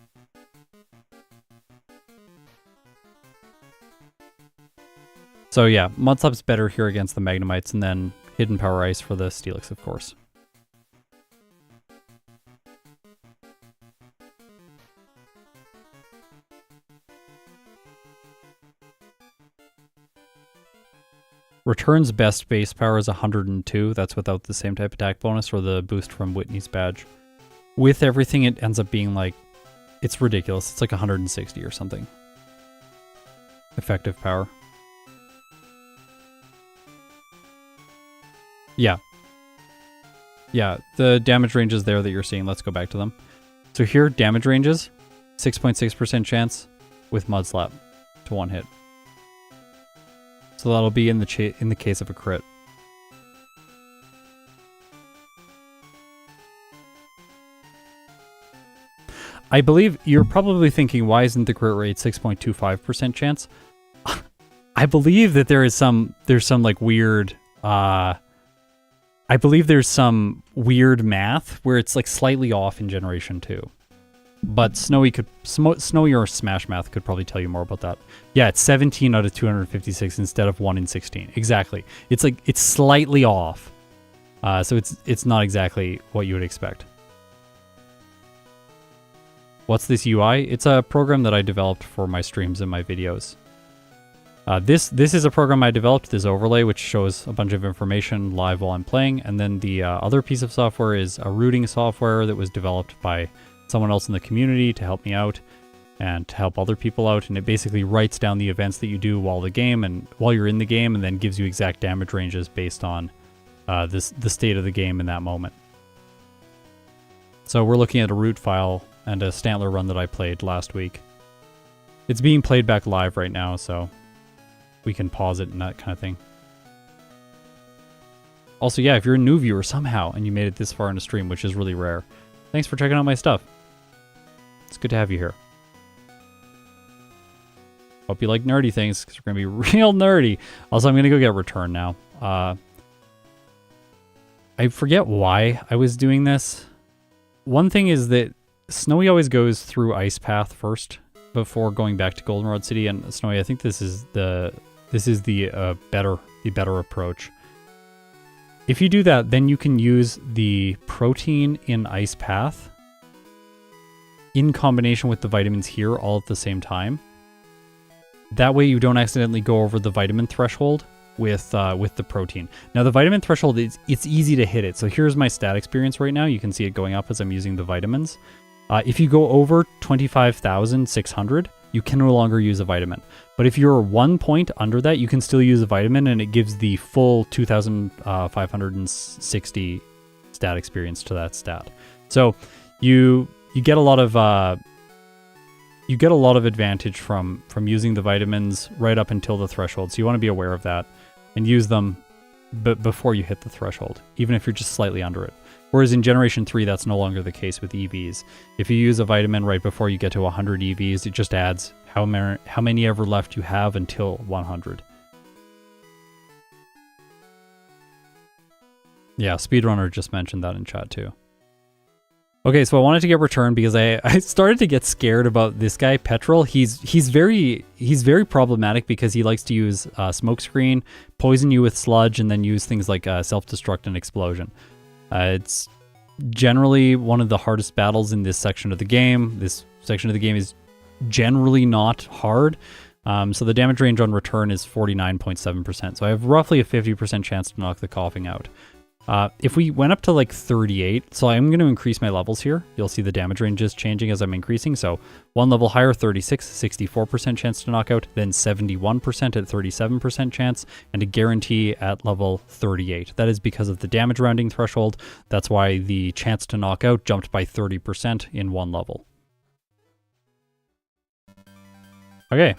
So yeah, Mudslap's better here against the Magnemites, and then Hidden Power Ice for the Steelix, of course. Return's best base power is 102. That's without the same type attack bonus or the boost from Whitney's badge. With everything, it ends up being like, it's ridiculous. It's like 160 or something. Effective power. Yeah. Yeah, the damage ranges there that you're seeing, let's go back to them. So here, damage ranges, 6.6% chance with Mudslap to one hit. So that'll be in the case of a crit. I believe you're probably thinking, why isn't the crit rate 6.25% chance? I believe that there's some like weird I believe there's some weird math where it's like slightly off in Generation 2. But Snowy or Smash Math could probably tell you more about that. Yeah, it's 17 out of 256 instead of 1 in 16. Exactly. It's like, it's slightly off. So it's not exactly what you would expect. What's this UI? It's a program that I developed for my streams and my videos. This is a program I developed, this overlay, which shows a bunch of information live while I'm playing. And then the other piece of software is a routing software that was developed by someone else in the community to help me out and to help other people out, and it basically writes down the events that you do while you're in the game, and then gives you exact damage ranges based on the state of the game in that moment. So we're looking at a root file and a Stantler run that I played last week. It's being played back live right now, so we can pause it and that kind of thing. Also, yeah, if you're a new viewer somehow and you made it this far in a stream, which is really rare, thanks for checking out my stuff. It's good to have you here. Hope you like nerdy things, because we're going to be real nerdy. Also, I'm going to go get Return now. I forget why I was doing this. One thing is that Snowy always goes through Ice Path first before going back to Goldenrod City, and Snowy, I think this is the better approach. If you do that, then you can use the protein in Ice Path in combination with the vitamins here all at the same time. That way you don't accidentally go over the vitamin threshold with the protein. Now the vitamin threshold, it's easy to hit it. So here's my stat experience right now. You can see it going up as I'm using the vitamins. If you go over 25,600, you can no longer use a vitamin. But if you're 1 point under that, you can still use a vitamin, and it gives the full 2,560 stat experience to that stat. So you get a lot of advantage from using the vitamins right up until the threshold. So you want to be aware of that and use them before you hit the threshold, even if you're just slightly under it. Whereas in Generation 3, that's no longer the case with EVs. If you use a vitamin right before you get to 100 EVs, it just adds how many ever left you have until 100. Yeah, Speedrunner just mentioned that in chat too. Okay, so I wanted to get Return because I started to get scared about this guy, Petrol. He's very problematic because he likes to use Smokescreen, poison you with Sludge, and then use things like Self-Destruct and Explosion. It's generally one of the hardest battles in this section of the game. This section of the game is generally not hard. So the damage range on Return is 49.7%. So I have roughly a 50% chance to knock the Coughing out. If we went up to like 38, so I'm going to increase my levels here. You'll see the damage range is changing as I'm increasing. So one level higher, 36, 64% chance to knock out, then 71% at 37% chance, and a guarantee at level 38. That is because of the damage rounding threshold. That's why the chance to knock out jumped by 30% in one level. Okay,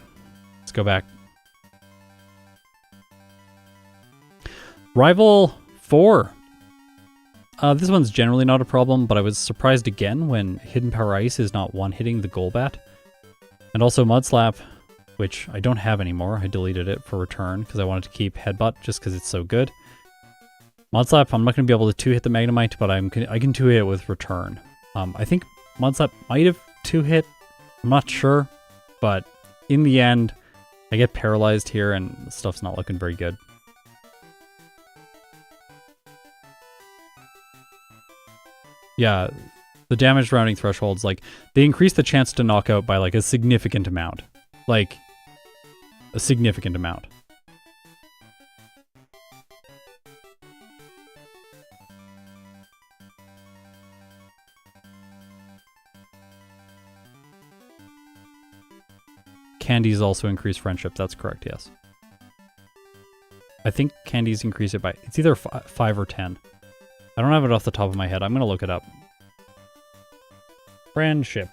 let's go back. Rival 4. This one's generally not a problem, but I was surprised again when Hidden Power Ice is not one-hitting the Golbat. And also Mudslap, which I don't have anymore. I deleted it for Return because I wanted to keep Headbutt just because it's so good. Mudslap, I'm not going to be able to two-hit the Magnemite, but I can two-hit it with Return. I think Mudslap might have two-hit. I'm not sure, but in the end, I get paralyzed here and the stuff's not looking very good. Yeah, the damage rounding thresholds, like, they increase the chance to knock out by, like, a significant amount. Like, a significant amount. Candies also increase friendship, that's correct, yes. I think candies increase it by, it's either 5 or 10. I don't have it off the top of my head. I'm going to look it up. Friendship.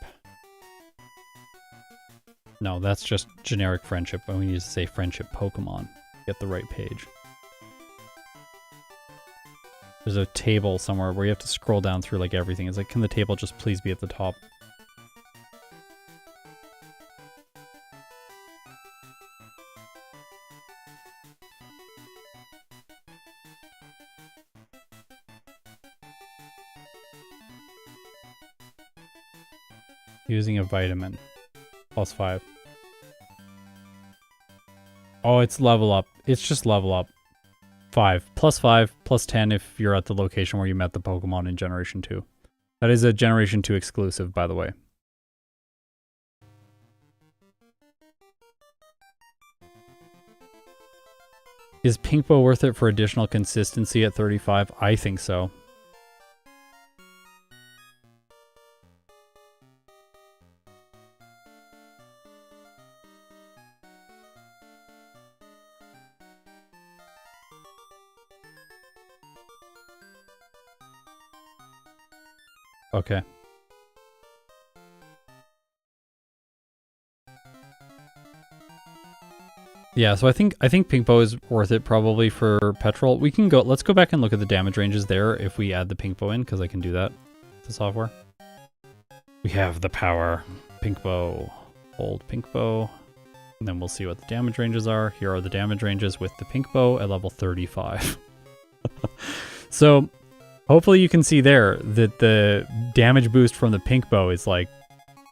No, that's just generic friendship. We need to say friendship Pokemon. Get the right page. There's a table somewhere where you have to scroll down through like everything. It's like, can the table just please be at the top? Using a vitamin. +5. Oh, it's level up. It's just level up. 5. +5, +10 if you're at the location where you met the Pokemon in Generation 2. That is a Generation 2 exclusive, by the way. Is Pinkbo worth it for additional consistency at 35? I think so. Okay. Yeah, so I think Pinkbow is worth it probably for petrol. We can go, let's go back and look at the damage ranges there if we add the Pinkbow in, because I can do that with the software. We have the power. Pinkbow, hold Pinkbow, and then we'll see what the damage ranges are. Here are the damage ranges with the Pinkbow at level 35. So hopefully you can see there that the damage boost from the Pinkbow is like,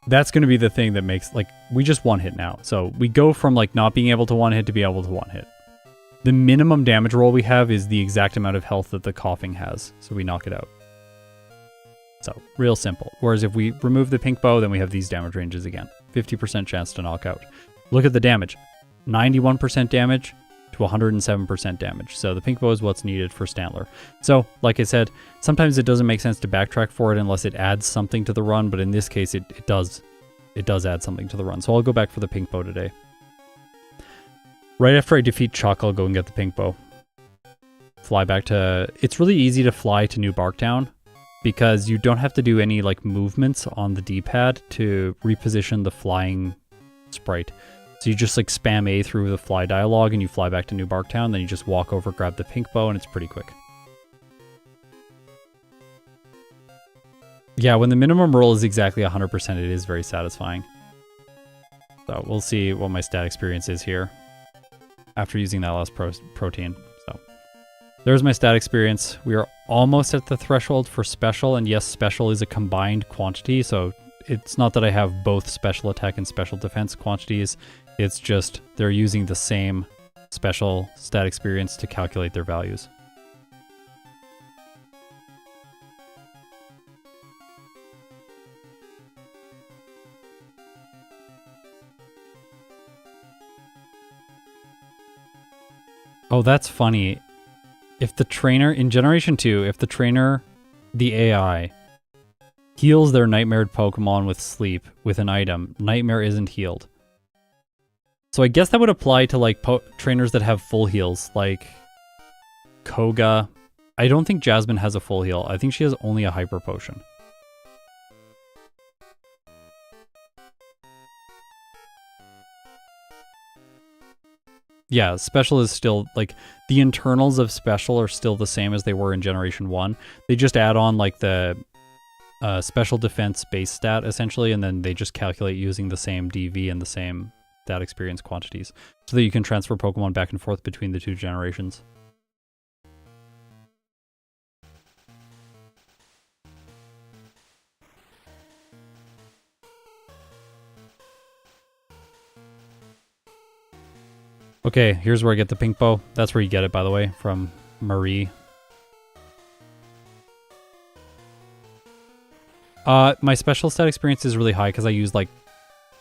that's going to be the thing that makes, like, we just one hit now. So we go from like not being able to one hit to be able to one hit. The minimum damage roll we have is the exact amount of health that the coughing has. So we knock it out. So real simple. Whereas if we remove the Pinkbow, then we have these damage ranges again. 50% chance to knock out. Look at the damage. 91% damage to 107% damage. So the Pinkbow is what's needed for Stantler. So, like I said, sometimes it doesn't make sense to backtrack for it unless it adds something to the run, but in this case it does add something to the run. So I'll go back for the Pinkbow today. Right after I defeat Chuck, I'll go and get the Pinkbow. Fly back to... It's really easy to fly to New Barktown because you don't have to do any like movements on the D-pad to reposition the flying sprite. So you just like spam A through the fly dialogue and you fly back to New Barktown, then you just walk over, grab the Pinkbow, and it's pretty quick. Yeah, when the minimum roll is exactly 100%, it is very satisfying. So we'll see what my stat experience is here after using that last protein. So there's my stat experience. We are almost at the threshold for special, and yes, special is a combined quantity, so it's not that I have both special attack and special defense quantities. It's just they're using the same special stat experience to calculate their values. Oh, that's funny. If the trainer, in Generation 2, if the trainer, the AI, heals their nightmared Pokemon with sleep with an item, Nightmare isn't healed. So I guess that would apply to like trainers that have full heals, like Koga. I don't think Jasmine has a full heal. I think she has only a Hyper Potion. Yeah, special is still, like, the internals of special are still the same as they were in Generation 1. They just add on, like, the special defense base stat, essentially, and then they just calculate using the same DV and the same stat experience quantities, so that you can transfer Pokemon back and forth between the two generations. Okay, here's where I get the Pinkbow. That's where you get it, by the way, from Marie. My special stat experience is really high because I use like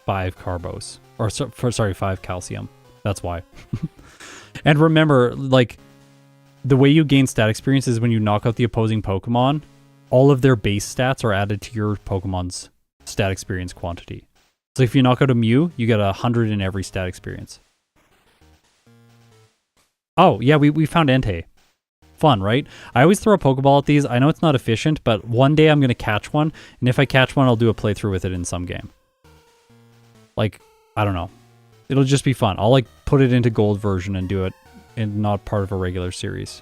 5 carbos. Or, sorry, 5 calcium. That's why. And remember, like, the way you gain stat experience is when you knock out the opposing Pokemon, all of their base stats are added to your Pokemon's stat experience quantity. So if you knock out a Mew, you get 100 in every stat experience. Oh, yeah, we found Entei. Fun, right? I always throw a Pokeball at these. I know it's not efficient, but one day I'm going to catch one, and if I catch one, I'll do a playthrough with it in some game. Like, I don't know. It'll just be fun. I'll, like, put it into gold version and do it in not part of a regular series.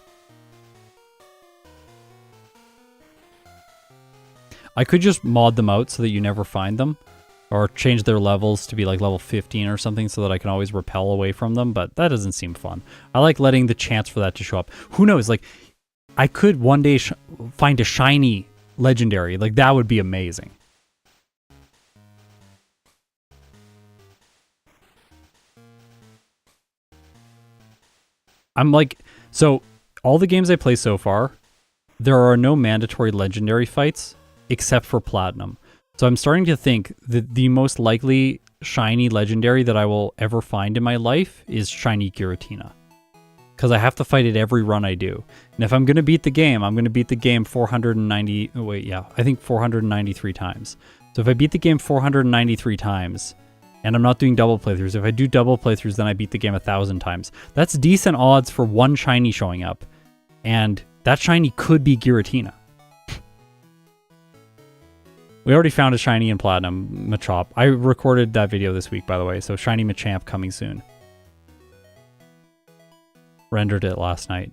I could just mod them out so that you never find them, or change their levels to be like level 15 or something so that I can always repel away from them, but that doesn't seem fun. I like letting the chance for that to show up. Who knows, like, I could one day find a shiny legendary. Like, that would be amazing. I'm like, so all the games I play so far, there are no mandatory legendary fights except for Platinum. So I'm starting to think that the most likely shiny legendary that I will ever find in my life is shiny Giratina. Because I have to fight it every run I do. And if I'm going to beat the game, I'm going to beat the game 490... Oh, wait, yeah. I think 493 times. So if I beat the game 493 times, and I'm not doing double playthroughs, if I do double playthroughs, then I beat the game 1,000 times. That's decent odds for one shiny showing up. And that shiny could be Giratina. We already found a shiny in Platinum, Machop. I recorded that video this week, by the way, so shiny Machamp coming soon. Rendered it last night.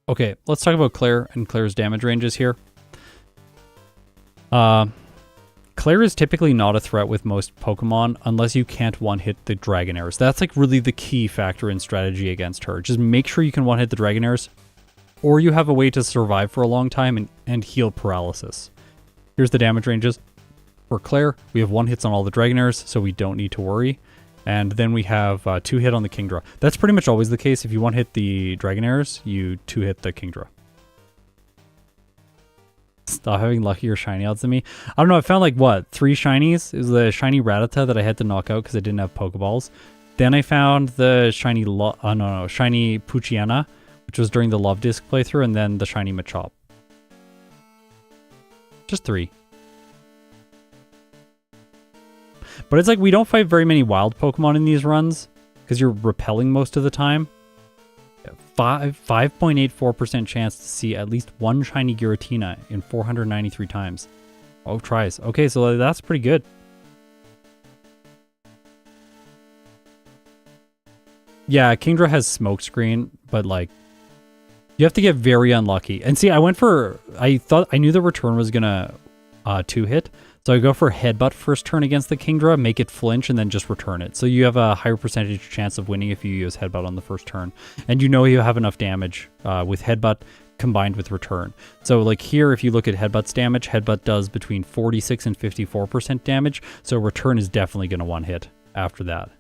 Okay, let's talk about Claire and Claire's damage ranges here. Claire is typically not a threat with most Pokemon unless you can't one-hit the Dragonairs. That's like really the key factor in strategy against her. Just make sure you can one-hit the Dragonairs, or you have a way to survive for a long time and heal paralysis. Here's the damage ranges. For Claire, we have 1 hits on all the Dragonairs, so we don't need to worry. And then we have 2 hit on the Kingdra. That's pretty much always the case. If you 1-hit the Dragonairs, you 2-hit the Kingdra. Stop having luckier shiny outs than me. I don't know, I found like, what, 3 shinies? It was the shiny Rattata that I had to knock out because I didn't have Pokeballs. Then I found the shiny, shiny Poochyena, which was during the Love Disc playthrough, and then the shiny Machop. Just 3. But it's like we don't fight very many wild Pokemon in these runs because you're repelling most of the time. 5.84% chance to see at least 1 shiny Giratina in 493 times. Oh, tries. Okay, so that's pretty good. Yeah, Kingdra has Smokescreen, but like you have to get very unlucky. And see, I knew the return was gonna 2-hit. So I go for Headbutt first turn against the Kingdra, make it flinch, and then just return it. So you have a higher percentage chance of winning if you use Headbutt on the first turn. And you know you have enough damage with Headbutt combined with return. So like here, if you look at Headbutt's damage, Headbutt does between 46 and 54% damage. So return is definitely going to 1-hit after that.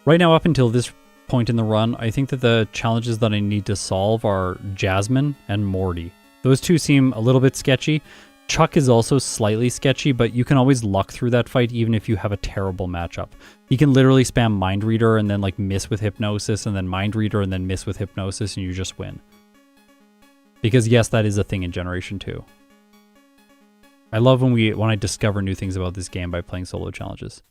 Right now, up until this point in the run, I think that the challenges that I need to solve are Jasmine and Morty. Those two seem a little bit sketchy. Chuck is also slightly sketchy, but you can always luck through that fight even if you have a terrible matchup. He can literally spam Mind Reader and then like miss with Hypnosis and then Mind Reader and then miss with Hypnosis and you just win. Because yes, that is a thing in Generation 2. I love when I discover new things about this game by playing solo challenges.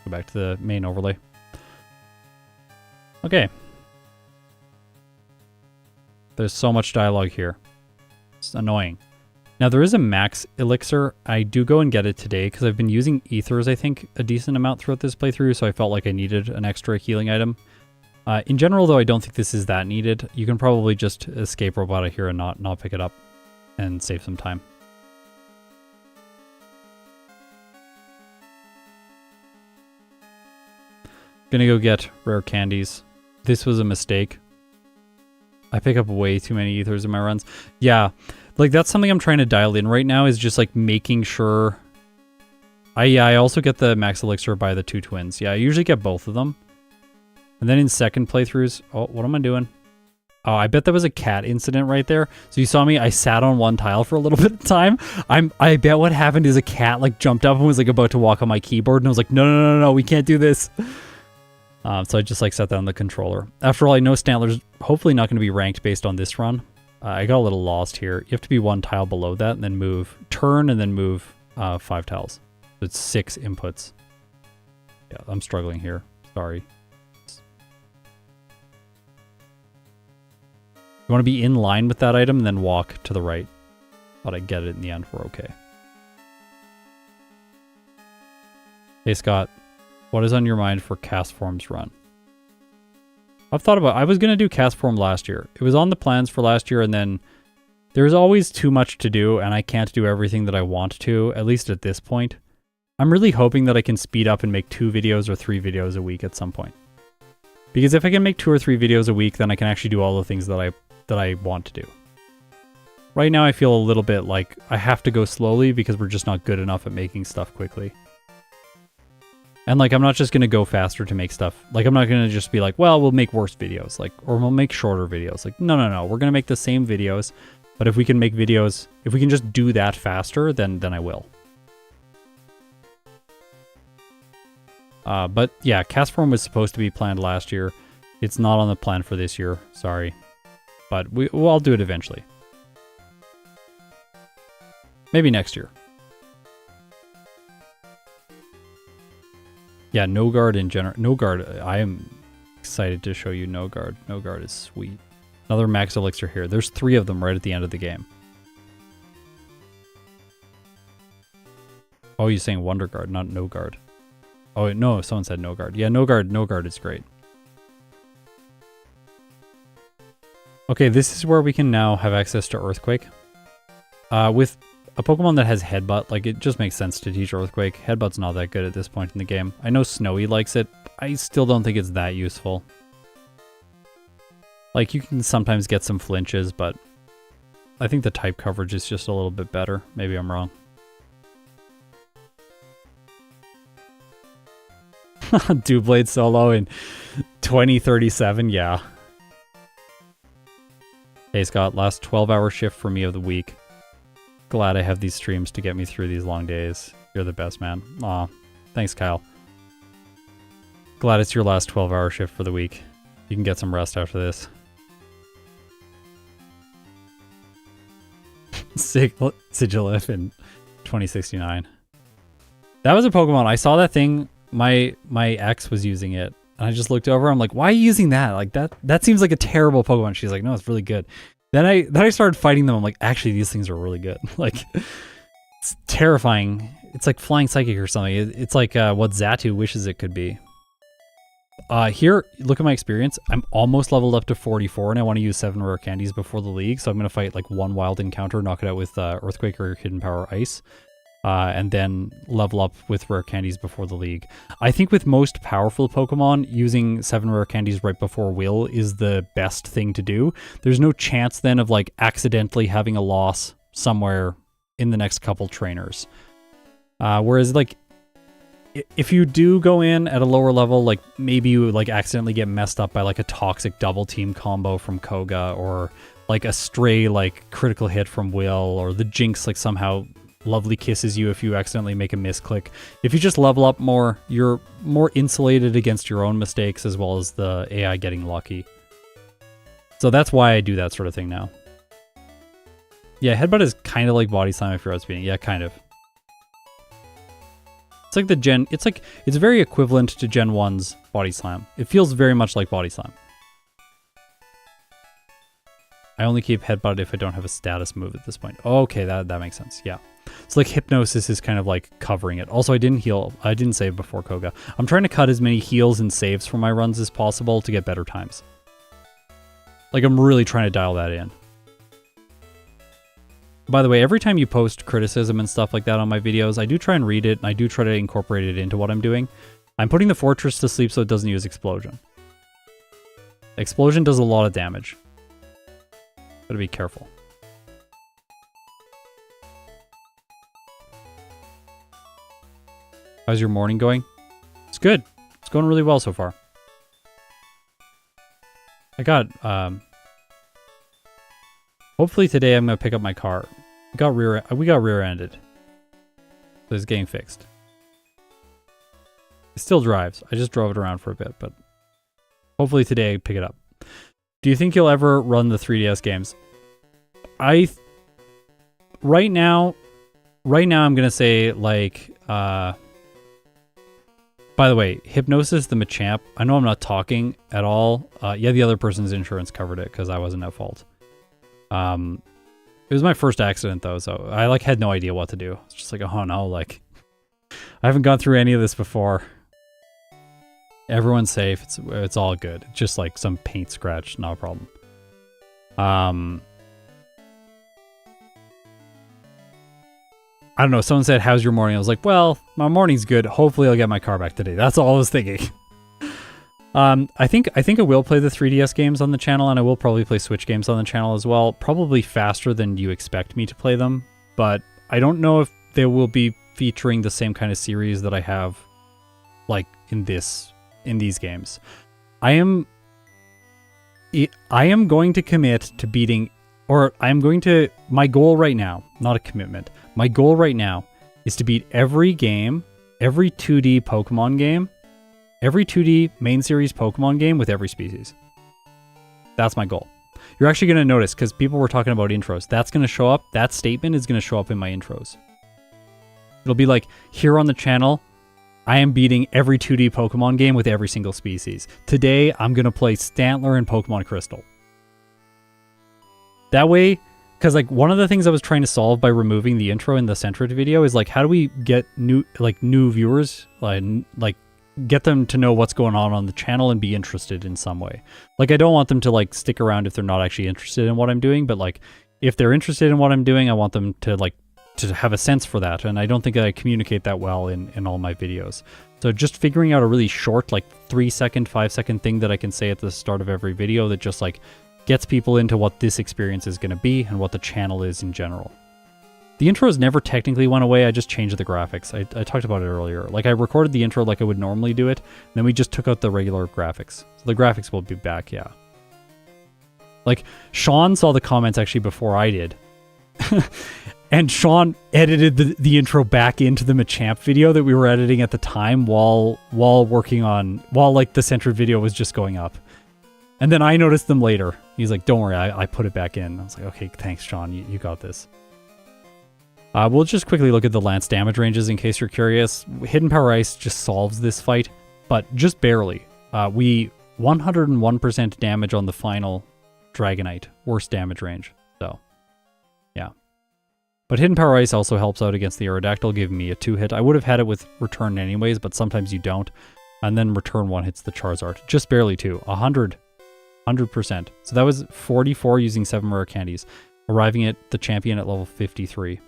Go back to the main overlay. Okay. There's so much dialogue here. It's annoying. Now there is a max elixir. I do go and get it today because I've been using ethers, I think, a decent amount throughout this playthrough, so I felt like I needed an extra healing item. In general, though, I don't think this is that needed. You can probably just escape Robota here and not pick it up and save some time. Gonna go get rare candies. This was a mistake. I pick up way too many ethers in my runs. Yeah, like that's something I'm trying to dial in right now is just like making sure. I also get the max elixir by the 2 twins. Yeah, I usually get both of them. And then in second playthroughs, oh, what am I doing? Oh, I bet that was a cat incident right there. So you saw me, I sat on one tile for a little bit of time. I bet what happened is a cat like jumped up and was like about to walk on my keyboard and I was like, no, we can't do this. So I just like set down the controller. After all, I know Stantler's hopefully not going to be ranked based on this run. I got a little lost here. You have to be 1 tile below that and then move, turn and then move 5 tiles. So it's 6 inputs. Yeah, I'm struggling here. Sorry. You want to be in line with that item and then walk to the right. Thought I'd get it in the end. We're okay. Hey, Scott. What is on your mind for Cast Form's run? I've thought about I was going to do Cast Form last year. It was on the plans for last year, and then there's always too much to do, and I can't do everything that I want to, at least at this point. I'm really hoping that I can speed up and make 2 videos or 3 videos a week at some point. Because if I can make 2 or 3 videos a week, then I can actually do all the things that I want to do. Right now I feel a little bit like I have to go slowly because we're just not good enough at making stuff quickly. And like, I'm not just going to go faster to make stuff. Like, I'm not going to just be like, well, we'll make worse videos, like, or we'll make shorter videos. Like, no. We're going to make the same videos. But if we can make videos, if we can just do that faster, then I will. But yeah, Cast Form was supposed to be planned last year. It's not on the plan for this year. Sorry. But I'll do it eventually. Maybe next year. Yeah, no guard in general. No guard. I am excited to show you No Guard. No Guard is sweet. Another max elixir here. There's 3 of them right at the end of the game. Oh, you're saying Wonder Guard, not No Guard. Oh, no, someone said No Guard. Yeah, No Guard is great. Okay, this is where we can now have access to Earthquake. With a Pokemon that has Headbutt, like, it just makes sense to teach Earthquake. Headbutt's not that good at this point in the game. I know Snowy likes it. I still don't think it's that useful. Like, you can sometimes get some flinches, but I think the type coverage is just a little bit better. Maybe I'm wrong. Doublade solo in 2037, yeah. Hey Scott, last 12-hour shift for me of the week. Glad I have these streams to get me through these long days. You're the best, man. Aw, thanks, Kyle. Glad it's your last 12-hour shift for the week. You can get some rest after this. Sigilif in 2069. That was a Pokemon. I saw that thing. My ex was using it. And I just looked over. I'm like, why are you using that? Like that seems like a terrible Pokemon. She's like, no, it's really good. Then I started fighting them. I'm like, actually, these things are really good. Like, it's terrifying. It's like Flying Psychic or something. It's like what Xatu wishes it could be. Here, look at my experience. I'm almost leveled up to 44, and I want to use 7 rare candies before the league. So I'm going to fight like 1 wild encounter, knock it out with Earthquake or Hidden Power Ice. And then level up with rare candies before the league. I think with most powerful Pokemon, using 7 rare candies right before Will is the best thing to do. There's no chance then of like accidentally having a loss somewhere in the next couple trainers. Whereas like if you do go in at a lower level, like maybe you like accidentally get messed up by like a toxic double team combo from Koga, or like a stray like critical hit from Will, or the Jinx like somehow lovely kisses you if you accidentally make a misclick. If you just level up more, you're more insulated against your own mistakes as well as the AI getting lucky. So that's why I do that sort of thing now. Yeah, Headbutt is kind of like Body Slam if you're outspeeding. Yeah, kind of. It's like the Gen... It's very equivalent to Gen 1's Body Slam. It feels very much like Body Slam. I only keep Headbutt if I don't have a status move at this point. Okay, that makes sense. Yeah. It's like Hypnosis is kind of like covering it. Also, I didn't save before Koga. I'm trying to cut as many heals and saves from my runs as possible to get better times. Like, I'm really trying to dial that in. By the way, every time you post criticism and stuff like that on my videos, I do try and read it, and I do try to incorporate it into what I'm doing. I'm putting the Fortress to sleep so it doesn't use Explosion. Explosion does a lot of damage. Gotta be careful. How's your morning going? It's good. It's going really well so far. I got, hopefully today I'm going to pick up my car. We got rear-ended. So it's getting fixed. It still drives. I just drove it around for a bit, but hopefully today I pick it up. Do you think you'll ever run the 3DS games? Right now I'm going to say like, by the way, Hypnosis the Machamp, I know I'm not talking at all. Yeah, the other person's insurance covered it because I wasn't at fault. It was my first accident though, so I like had no idea what to do. It's just like, oh no, like I haven't gone through any of this before. Everyone's safe. It's all good. It's just like some paint scratch, not a problem. I don't know, someone said, how's your morning? I was like, well, my morning's good. Hopefully I'll get my car back today. That's all I was thinking. I think I will play the 3DS games on the channel, and I will probably play Switch games on the channel as well. Probably faster than you expect me to play them, but I don't know if they will be featuring the same kind of series that I have like in these games. I am going to commit to beating, or my goal right now, not a commitment. My goal right now is to beat every game, every 2D Pokemon game, every 2D main series Pokemon game with every species. That's my goal. You're actually going to notice, because people were talking about intros, that's going to show up, that statement is going to show up in my intros. It'll be like, here on the channel, I am beating every 2D Pokemon game with every single species. Today, I'm going to play Stantler and Pokemon Crystal. That way, because like one of the things I was trying to solve by removing the intro in the Sentret video is like, how do we get new viewers, like get them to know what's going on the channel and be interested in some way. Like I don't want them to like stick around if they're not actually interested in what I'm doing, but like if they're interested in what I'm doing, I want them to like to have a sense for that, and I don't think I communicate that well in all my videos. So just figuring out a really short, like 3-second, 5-second thing that I can say at the start of every video that just like gets people into what this experience is going to be and what the channel is in general. The intros never technically went away, I just changed the graphics. I talked about it earlier. Like I recorded the intro like I would normally do it, and then we just took out the regular graphics. So the graphics will be back, yeah. Like Sean saw the comments actually before I did. And Sean edited the intro back into the Machamp video that we were editing at the time while working on, while like the Sentret video was just going up. And then I noticed them later. He's like, don't worry, I put it back in. I was like, okay, thanks, Sean, you got this. We'll just quickly look at the Lance damage ranges in case you're curious. Hidden Power Ice just solves this fight, but just barely. We 101% damage on the final Dragonite, worst damage range, so yeah. But Hidden Power Ice also helps out against the Aerodactyl, giving me a 2-hit. I would have had it with Return anyways, but sometimes you don't. And then Return 1 hits the Charizard. Just barely too. 100%. So that was 44 using 7 rare candies, arriving at the champion at level 53.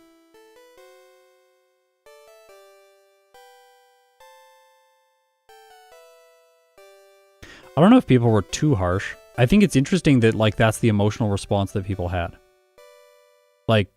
I don't know if people were too harsh. I think it's interesting that like that's the emotional response that people had. Like,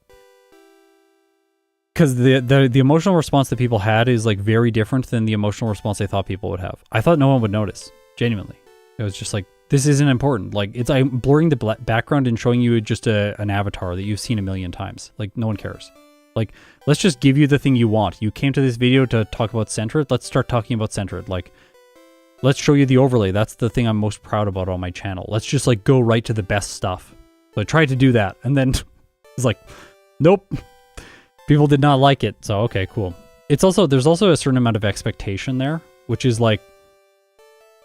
because the emotional response that people had is like very different than the emotional response I thought people would have. I thought no one would notice, genuinely. It was just like, this isn't important. Like, I'm blurring the background and showing you just an avatar that you've seen a million times. Like, no one cares. Like, let's just give you the thing you want. You came to this video to talk about Sentret. Let's start talking about Sentret. Like, let's show you the overlay. That's the thing I'm most proud about on my channel. Let's just like go right to the best stuff. So I tried to do that, and then it's like, nope. People did not like it, so okay, cool. It's also, there's also a certain amount of expectation there, which is like,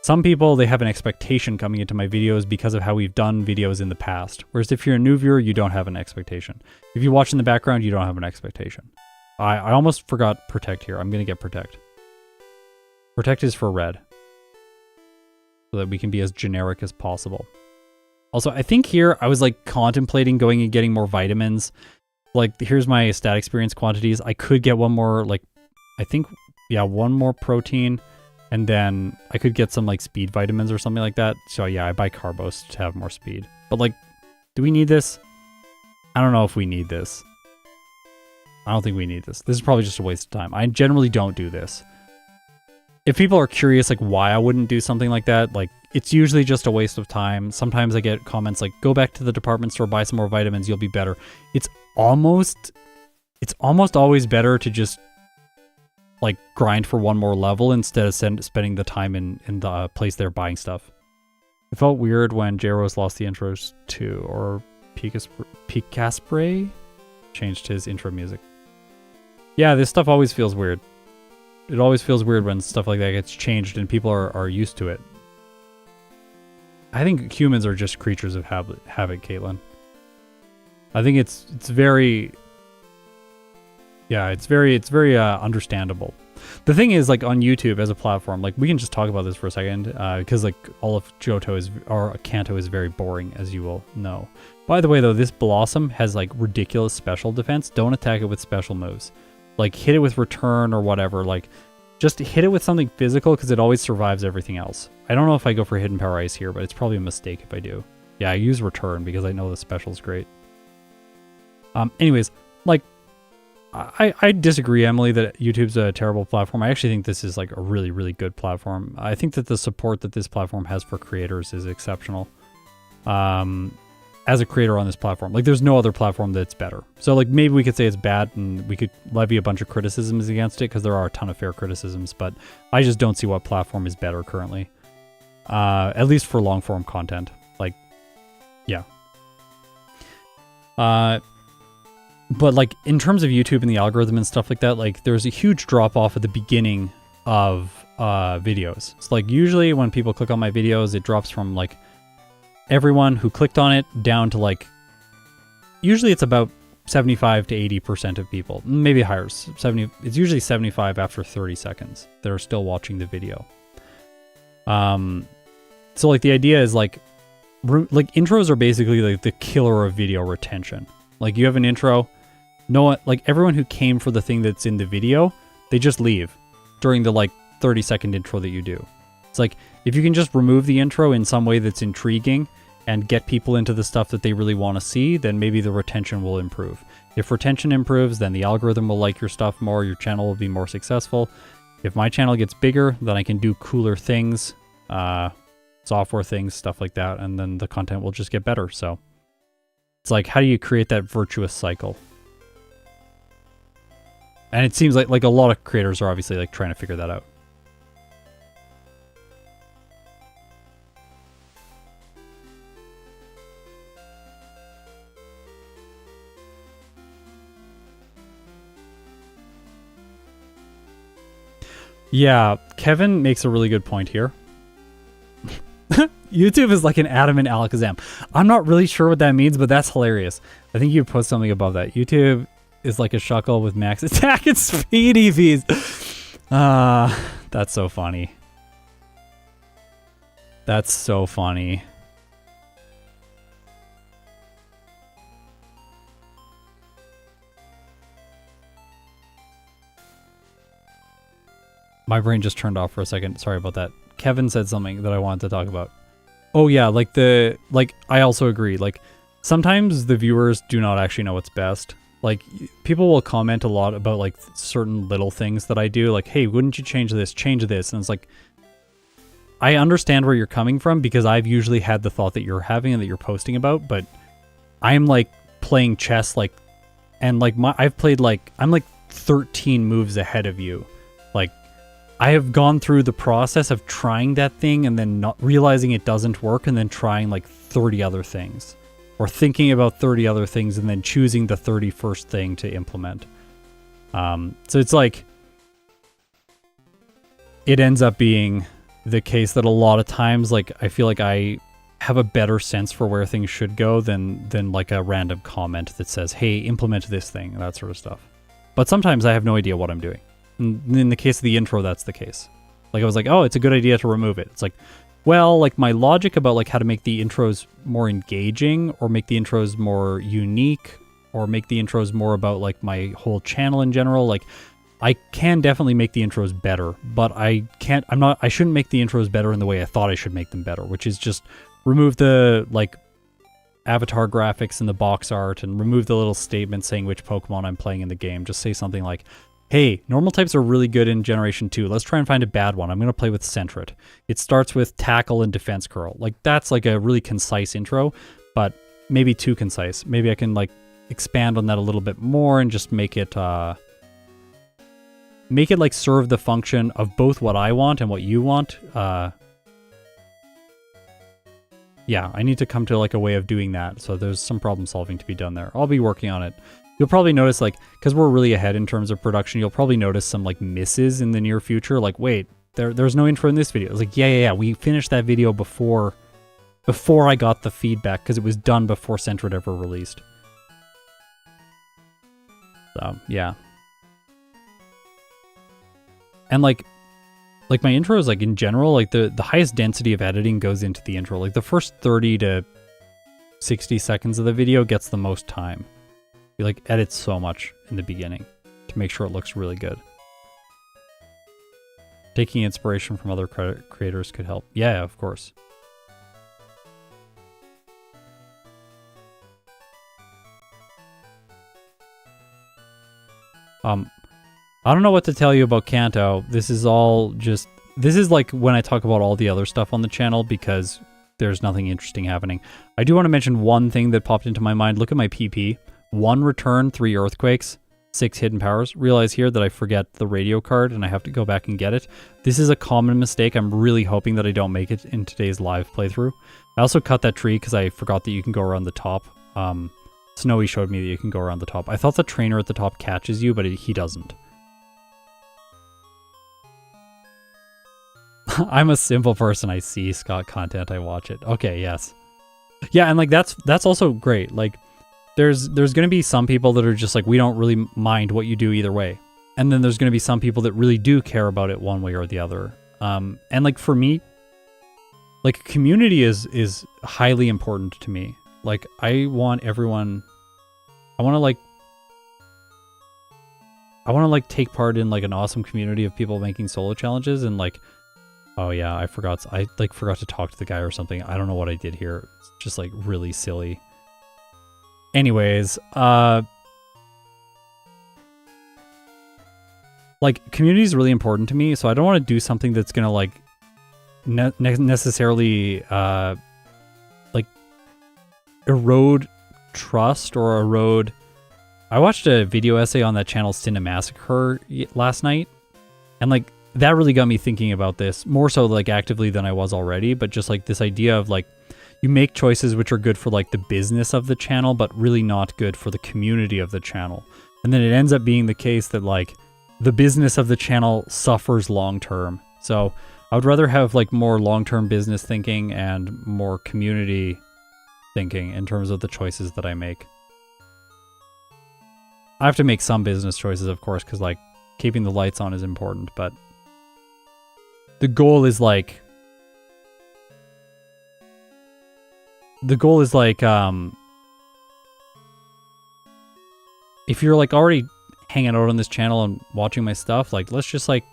some people, they have an expectation coming into my videos because of how we've done videos in the past. Whereas if you're a new viewer, you don't have an expectation. If you watch in the background, you don't have an expectation. I almost forgot Protect here. I'm going to get Protect. Protect is for red, so that we can be as generic as possible. Also, I think here, I was like contemplating going and getting more vitamins. Like, here's my stat experience quantities. I could get one more, like, I think, yeah, one more protein, and then I could get some, like, speed vitamins or something like that. So, yeah, I buy Carbos to have more speed. But, like, do we need this? I don't know if we need this. I don't think we need this. This is probably just a waste of time. I generally don't do this. If people are curious, like, why I wouldn't do something like that, like, it's usually just a waste of time. Sometimes I get comments like, go back to the department store, buy some more vitamins, you'll be better. It's almost always better to just like grind for one more level instead of spending the time in the place there buying stuff. It felt weird when Jaros lost the intros too, or Picaspray changed his intro music. Yeah, this stuff always feels weird. It always feels weird when stuff like that gets changed and people are used to it. I think humans are just creatures of habit, Caitlin. I think it's very, yeah, it's very understandable. The thing is, like, on YouTube as a platform, like, we can just talk about this for a second, because like all of Kanto is very boring, as you will know. By the way, though, this Blossom has like ridiculous special defense. Don't attack it with special moves. Like, hit it with Return or whatever. Like, just hit it with something physical because it always survives everything else. I don't know if I go for Hidden Power Ice here, but it's probably a mistake if I do. Yeah, I use Return because I know the special's great. Anyways, like, I disagree, Emily, that YouTube's a terrible platform. I actually think this is like a really, really good platform. I think that the support that this platform has for creators is exceptional. As a creator on this platform, like, there's no other platform that's better. So like, maybe we could say it's bad and we could levy a bunch of criticisms against it because there are a ton of fair criticisms, but I just don't see what platform is better currently. At least for long form content. Like, yeah. But like, in terms of YouTube and the algorithm and stuff like that, like, there's a huge drop off at the beginning of videos. It's like usually when people click on my videos, it drops from like everyone who clicked on it down to like, usually it's about 75 to 80% of people, maybe higher. 70. It's usually 75 after 30 seconds that are still watching the video. So like the idea is like intros are basically like the killer of video retention. Like you have an intro, no one, like everyone who came for the thing that's in the video, they just leave during the like 30-second intro that you do. It's like if you can just remove the intro in some way that's intriguing and get people into the stuff that they really want to see, then maybe the retention will improve. If retention improves, then the algorithm will like your stuff more, your channel will be more successful. If my channel gets bigger, then I can do cooler things, software things, stuff like that, and then the content will just get better. So it's like, how do you create that virtuous cycle? And it seems like a lot of creators are obviously like trying to figure that out. Yeah, Kevin makes a really good point here. YouTube is like an Adam and Alakazam. I'm not really sure what that means, but that's hilarious. I think you post something above that. YouTube is like a Shuckle with max attack and speed EVs. That's so funny. That's so funny. My brain just turned off for a second. Sorry about that. Kevin said something that I wanted to talk about. Oh yeah, I also agree. Like sometimes the viewers do not actually know what's best. Like people will comment a lot about like certain little things that I do. Like, hey, wouldn't you change this? Change this. And it's like, I understand where you're coming from because I've usually had the thought that you're having and that you're posting about, but I'm like playing chess, like, and like I'm like 13 moves ahead of you. Like, I have gone through the process of trying that thing and then not realizing it doesn't work and then trying like 30 other things. Or thinking about 30 other things and then choosing the 31st thing to implement. So it's like, it ends up being the case that a lot of times, like, I feel like I have a better sense for where things should go than like a random comment that says, hey, implement this thing, and that sort of stuff. But sometimes I have no idea what I'm doing. And in the case of the intro, that's the case. Like, I was like, oh, it's a good idea to remove it. It's like, well, like my logic about like how to make the intros more engaging or make the intros more unique or make the intros more about like my whole channel in general, like I can definitely make the intros better, but I shouldn't make the intros better in the way I thought I should make them better, which is just remove the like avatar graphics and the box art and remove the little statement saying which Pokemon I'm playing in the game. Just say something like, hey, normal types are really good in Generation 2. Let's try and find a bad one. I'm going to play with Sentret. It starts with Tackle and Defense Curl. Like, that's like a really concise intro, but maybe too concise. Maybe I can, like, expand on that a little bit more and just make it, like, serve the function of both what I want and what you want. Yeah, I need to come to, like, a way of doing that, so there's some problem solving to be done there. I'll be working on it. You'll probably notice, like, because we're really ahead in terms of production, you'll probably notice some, like, misses in the near future. Like, wait, there's no intro in this video. It's like, yeah, we finished that video before I got the feedback, because it was done before Sentret ever released. So, yeah. And, like my intros, like, in general, like, the highest density of editing goes into the intro. Like, the first 30 to 60 seconds of the video gets the most time. You like edit so much in the beginning to make sure it looks really good. Taking inspiration from other creators could help. Yeah, of course. I don't know what to tell you about Kanto. This is like when I talk about all the other stuff on the channel because there's nothing interesting happening. I do want to mention one thing that popped into my mind. Look at my PP. 1 return, 3 earthquakes, 6 hidden powers. Realize here that I forget the radio card and I have to go back and get it. This is a common mistake. I'm really hoping that I don't make it in today's live playthrough. I also cut that tree because I forgot that you can go around the top. Snowy showed me that you can go around the top. I thought the trainer at the top catches you, but he doesn't. I'm a simple person. I see Scott content. I watch it. Okay, yes. Yeah, and like that's also great. Like there's going to be some people that are just like, we don't really mind what you do either way. And then there's going to be some people that really do care about it one way or the other. And like for me, like community is highly important to me. Like I want everyone, I want to like take part in like an awesome community of people making solo challenges. And like, oh yeah, I forgot to talk to the guy or something. I don't know what I did here. It's just like really silly. Anyways, like community is really important to me, so I don't want to do something that's gonna like necessarily like erode trust or erode. I watched a video essay on that channel Cinemassacre last night, and like that really got me thinking about this more so like actively than I was already, but just like this idea of like you make choices which are good for like the business of the channel, but really not good for the community of the channel. And then it ends up being the case that like the business of the channel suffers long term. So I would rather have like more long-term business thinking and more community thinking in terms of the choices that I make. I have to make some business choices, of course, because like keeping the lights on is important, but the goal is like if you're like already hanging out on this channel and watching my stuff, like let's just like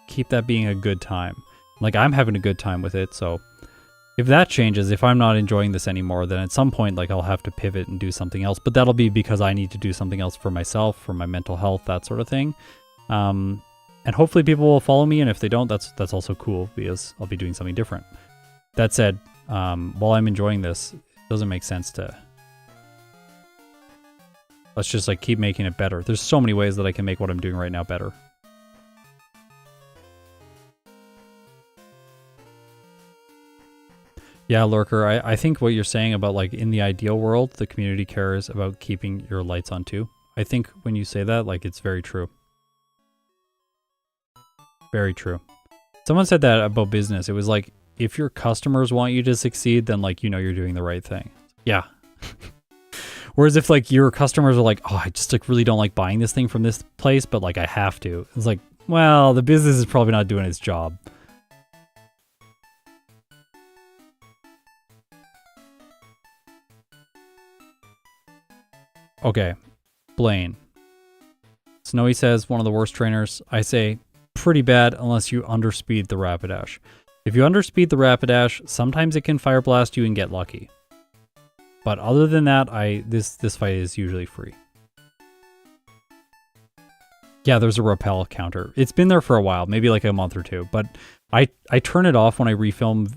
keep that being a good time. Like I'm having a good time with it, so if that changes, if I'm not enjoying this anymore, then at some point like I'll have to pivot and do something else, but that'll be because I need to do something else for myself, for my mental health, that sort of thing. And hopefully people will follow me, and if they don't, that's also cool because I'll be doing something different. That said, while I'm enjoying this, it doesn't make sense to... Let's just like keep making it better. There's so many ways that I can make what I'm doing right now better. Yeah, Lurker, I think what you're saying about like in the ideal world, the community cares about keeping your lights on too. I think when you say that, like it's very true. Very true. Someone said that about business. It was like, if your customers want you to succeed, then like, you know, you're doing the right thing. Yeah. Whereas if like your customers are like, oh, I just like really don't like buying this thing from this place, but like I have to. It's like, well, the business is probably not doing its job. Okay, Blaine. Snowy says, one of the worst trainers. I say, pretty bad unless you underspeed the Rapidash. If you underspeed the Rapidash, sometimes it can fire blast you and get lucky. But other than that, this fight is usually free. Yeah, there's a repel counter. It's been there for a while, maybe like a month or two, but I turn it off when I refilm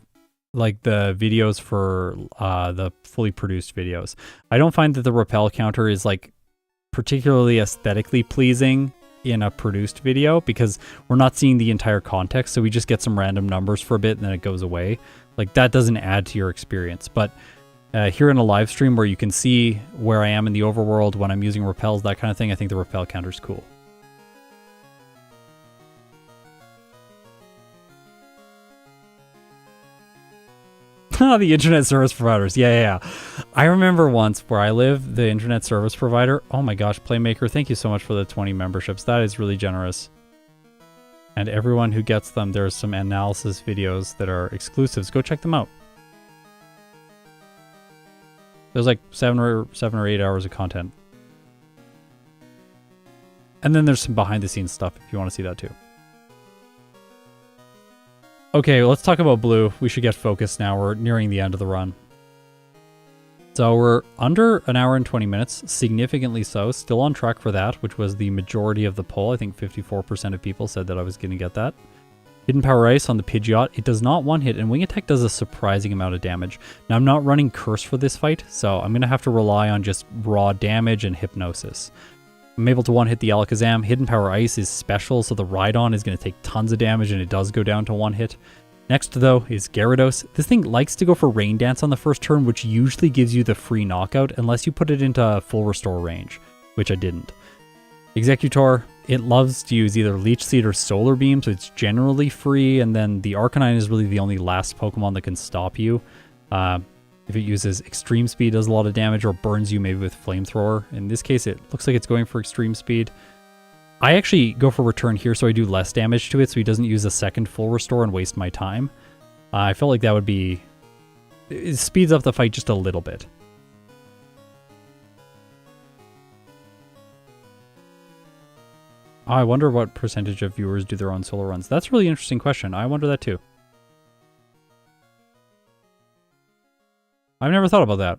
like the videos for the fully produced videos. I don't find that the repel counter is like particularly aesthetically pleasing in a produced video because we're not seeing the entire context, so we just get some random numbers for a bit and then it goes away. Like that doesn't add to your experience. But here in a live stream where you can see where I am in the overworld when I'm using repels, that kind of thing, I think the repel counter is cool. The internet service providers. Yeah. I remember once where I live, the internet service provider. Oh my gosh, Playmaker, thank you so much for the 20 memberships. That is really generous. And everyone who gets them, there's some analysis videos that are exclusives. Go check them out. There's like 7 or 8 hours of content. And then there's some behind the scenes stuff if you want to see that too. Okay, let's talk about blue. We should get focused now. We're nearing the end of the run. So we're under an hour and 20 minutes, significantly so. Still on track for that, which was the majority of the poll. I think 54% of people said that I was going to get that. Hidden Power Ice on the Pidgeot. It does not one hit, and Wing Attack does a surprising amount of damage. Now, I'm not running Curse for this fight, so I'm going to have to rely on just raw damage and Hypnosis. I'm able to one-hit the Alakazam. Hidden Power Ice is special, so the Rhydon is going to take tons of damage, and it does go down to one hit. Next, though, is Gyarados. This thing likes to go for Rain Dance on the first turn, which usually gives you the free knockout, unless you put it into full restore range, which I didn't. Executor it loves to use either Leech Seed or Solar Beam, so it's generally free, and then the Arcanine is really the only last Pokemon that can stop you. If it uses Extreme Speed, does a lot of damage, or burns you maybe with Flamethrower. In this case, it looks like it's going for Extreme Speed. I actually go for Return here, so I do less damage to it, so he doesn't use a second full restore and waste my time. I felt like that would be... It speeds up the fight just a little bit. I wonder what percentage of viewers do their own solo runs. That's a really interesting question. I wonder that too. I've never thought about that.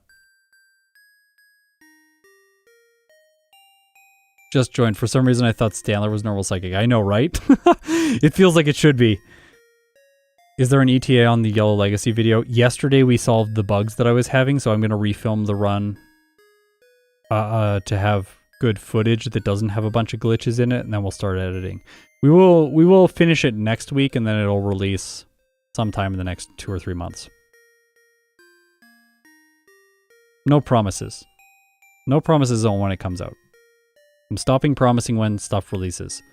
Just joined. For some reason, I thought Stantler was normal psychic. I know, right? It feels like it should be. Is there an ETA on the Yellow Legacy video? Yesterday, we solved the bugs that I was having, so I'm going to refilm the run to have good footage that doesn't have a bunch of glitches in it, and then we'll start editing. We will finish it next week, and then it'll release sometime in the next 2 or 3 months. No promises. No promises on when it comes out. I'm stopping promising when stuff releases.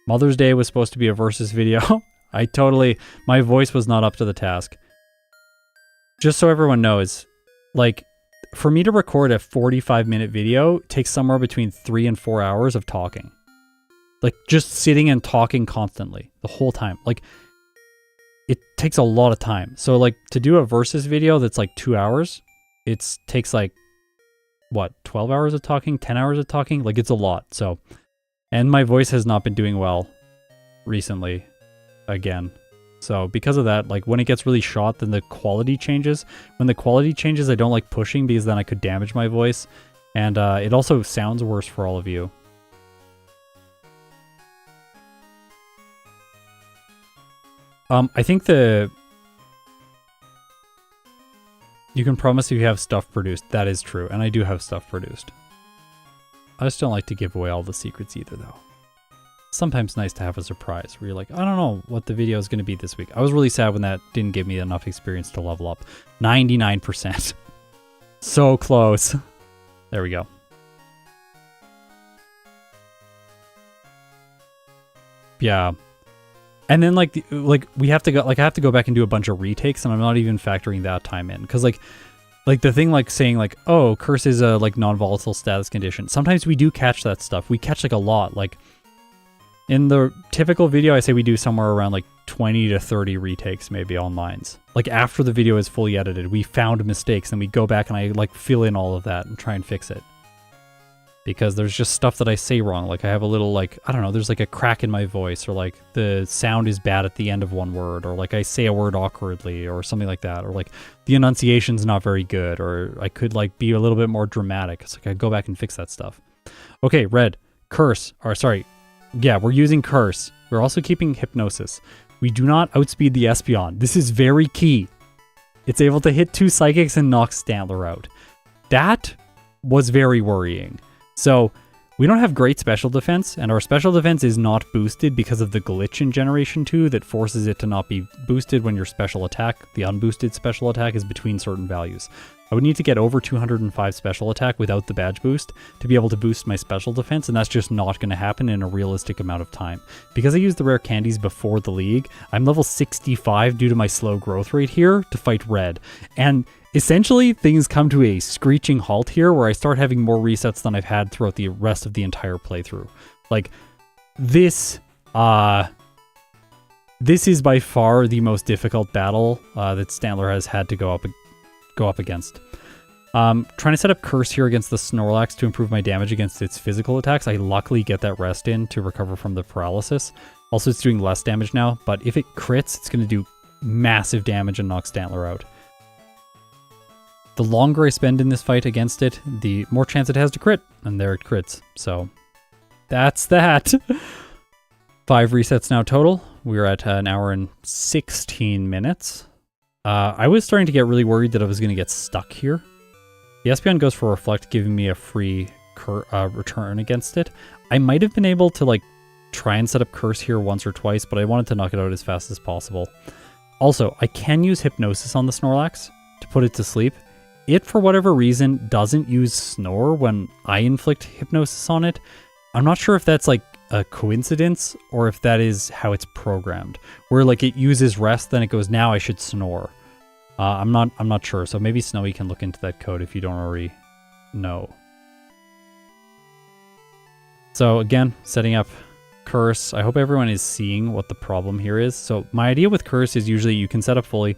Mother's Day was supposed to be a versus video. My voice was not up to the task. Just so everyone knows, like, for me to record a 45-minute video takes somewhere between 3 and 4 hours of talking. Like, just sitting and talking constantly, the whole time. Like, it takes a lot of time. So, like, to do a versus video that's like 2 hours, it takes like, what, 12 hours of talking, 10 hours of talking? Like, it's a lot. So, and my voice has not been doing well recently again. So because of that, like, when it gets really shot, then the quality changes. When the quality changes, I don't like pushing because then I could damage my voice. And it also sounds worse for all of you. I think you can promise if you have stuff produced. That is true, and I do have stuff produced. I just don't like to give away all the secrets either, though. Sometimes nice to have a surprise where you're like, I don't know what the video is going to be this week. I was really sad when that didn't give me enough experience to level up. 99%. So close. There we go. Yeah. And then like we have to go, like, I have to go back and do a bunch of retakes, and I'm not even factoring that time in, because like the thing, like, saying like, oh, curse is a like non-volatile status condition. Sometimes we do catch that stuff. We catch like a lot. Like in the typical video, I say we do somewhere around like 20 to 30 retakes maybe on lines. Like after the video is fully edited, we found mistakes, and we go back and I like fill in all of that and try and fix it. Because there's just stuff that I say wrong. Like I have a little, like, I don't know, there's like a crack in my voice, or like the sound is bad at the end of one word, or like I say a word awkwardly or something like that, or like the enunciation's not very good, or I could like be a little bit more dramatic. It's like I go back and fix that stuff. Okay, Red, curse, or sorry, yeah, we're using curse. We're also keeping hypnosis. We do not outspeed the Espeon. This is very key. It's able to hit 2 psychics and knock Stantler out. That was very worrying. So we don't have great special defense, and our special defense is not boosted because of the glitch in Generation 2 that forces it to not be boosted when your special attack, the unboosted special attack, is between certain values. I would need to get over 205 special attack without the badge boost to be able to boost my special defense, and that's just not going to happen in a realistic amount of time. Because I used the rare candies before the league, I'm level 65 due to my slow growth rate here to fight Red. And essentially, things come to a screeching halt here where I start having more resets than I've had throughout the rest of the entire playthrough. Like, this is by far the most difficult battle that Stantler has had to go up against. Trying to set up Curse here against the Snorlax to improve my damage against its physical attacks. I luckily get that rest in to recover from the paralysis. Also, it's doing less damage now, but if it crits, it's going to do massive damage and knock Stantler out. The longer I spend in this fight against it, the more chance it has to crit, and there it crits. So that's that. 5 resets now total. We're at an hour and 16 minutes. I was starting to get really worried that I was going to get stuck here. The Espeon goes for Reflect, giving me a free return against it. I might have been able to like try and set up Curse here once or twice, but I wanted to knock it out as fast as possible. Also, I can use Hypnosis on the Snorlax to put it to sleep. It, for whatever reason, doesn't use Snore when I inflict Hypnosis on it. I'm not sure if that's like a coincidence or if that is how it's programmed. Where like it uses rest, then it goes, now I should snore. I'm not sure. So maybe Snowy can look into that code if you don't already know. So again, setting up Curse. I hope everyone is seeing what the problem here is. So my idea with Curse is usually you can set up fully,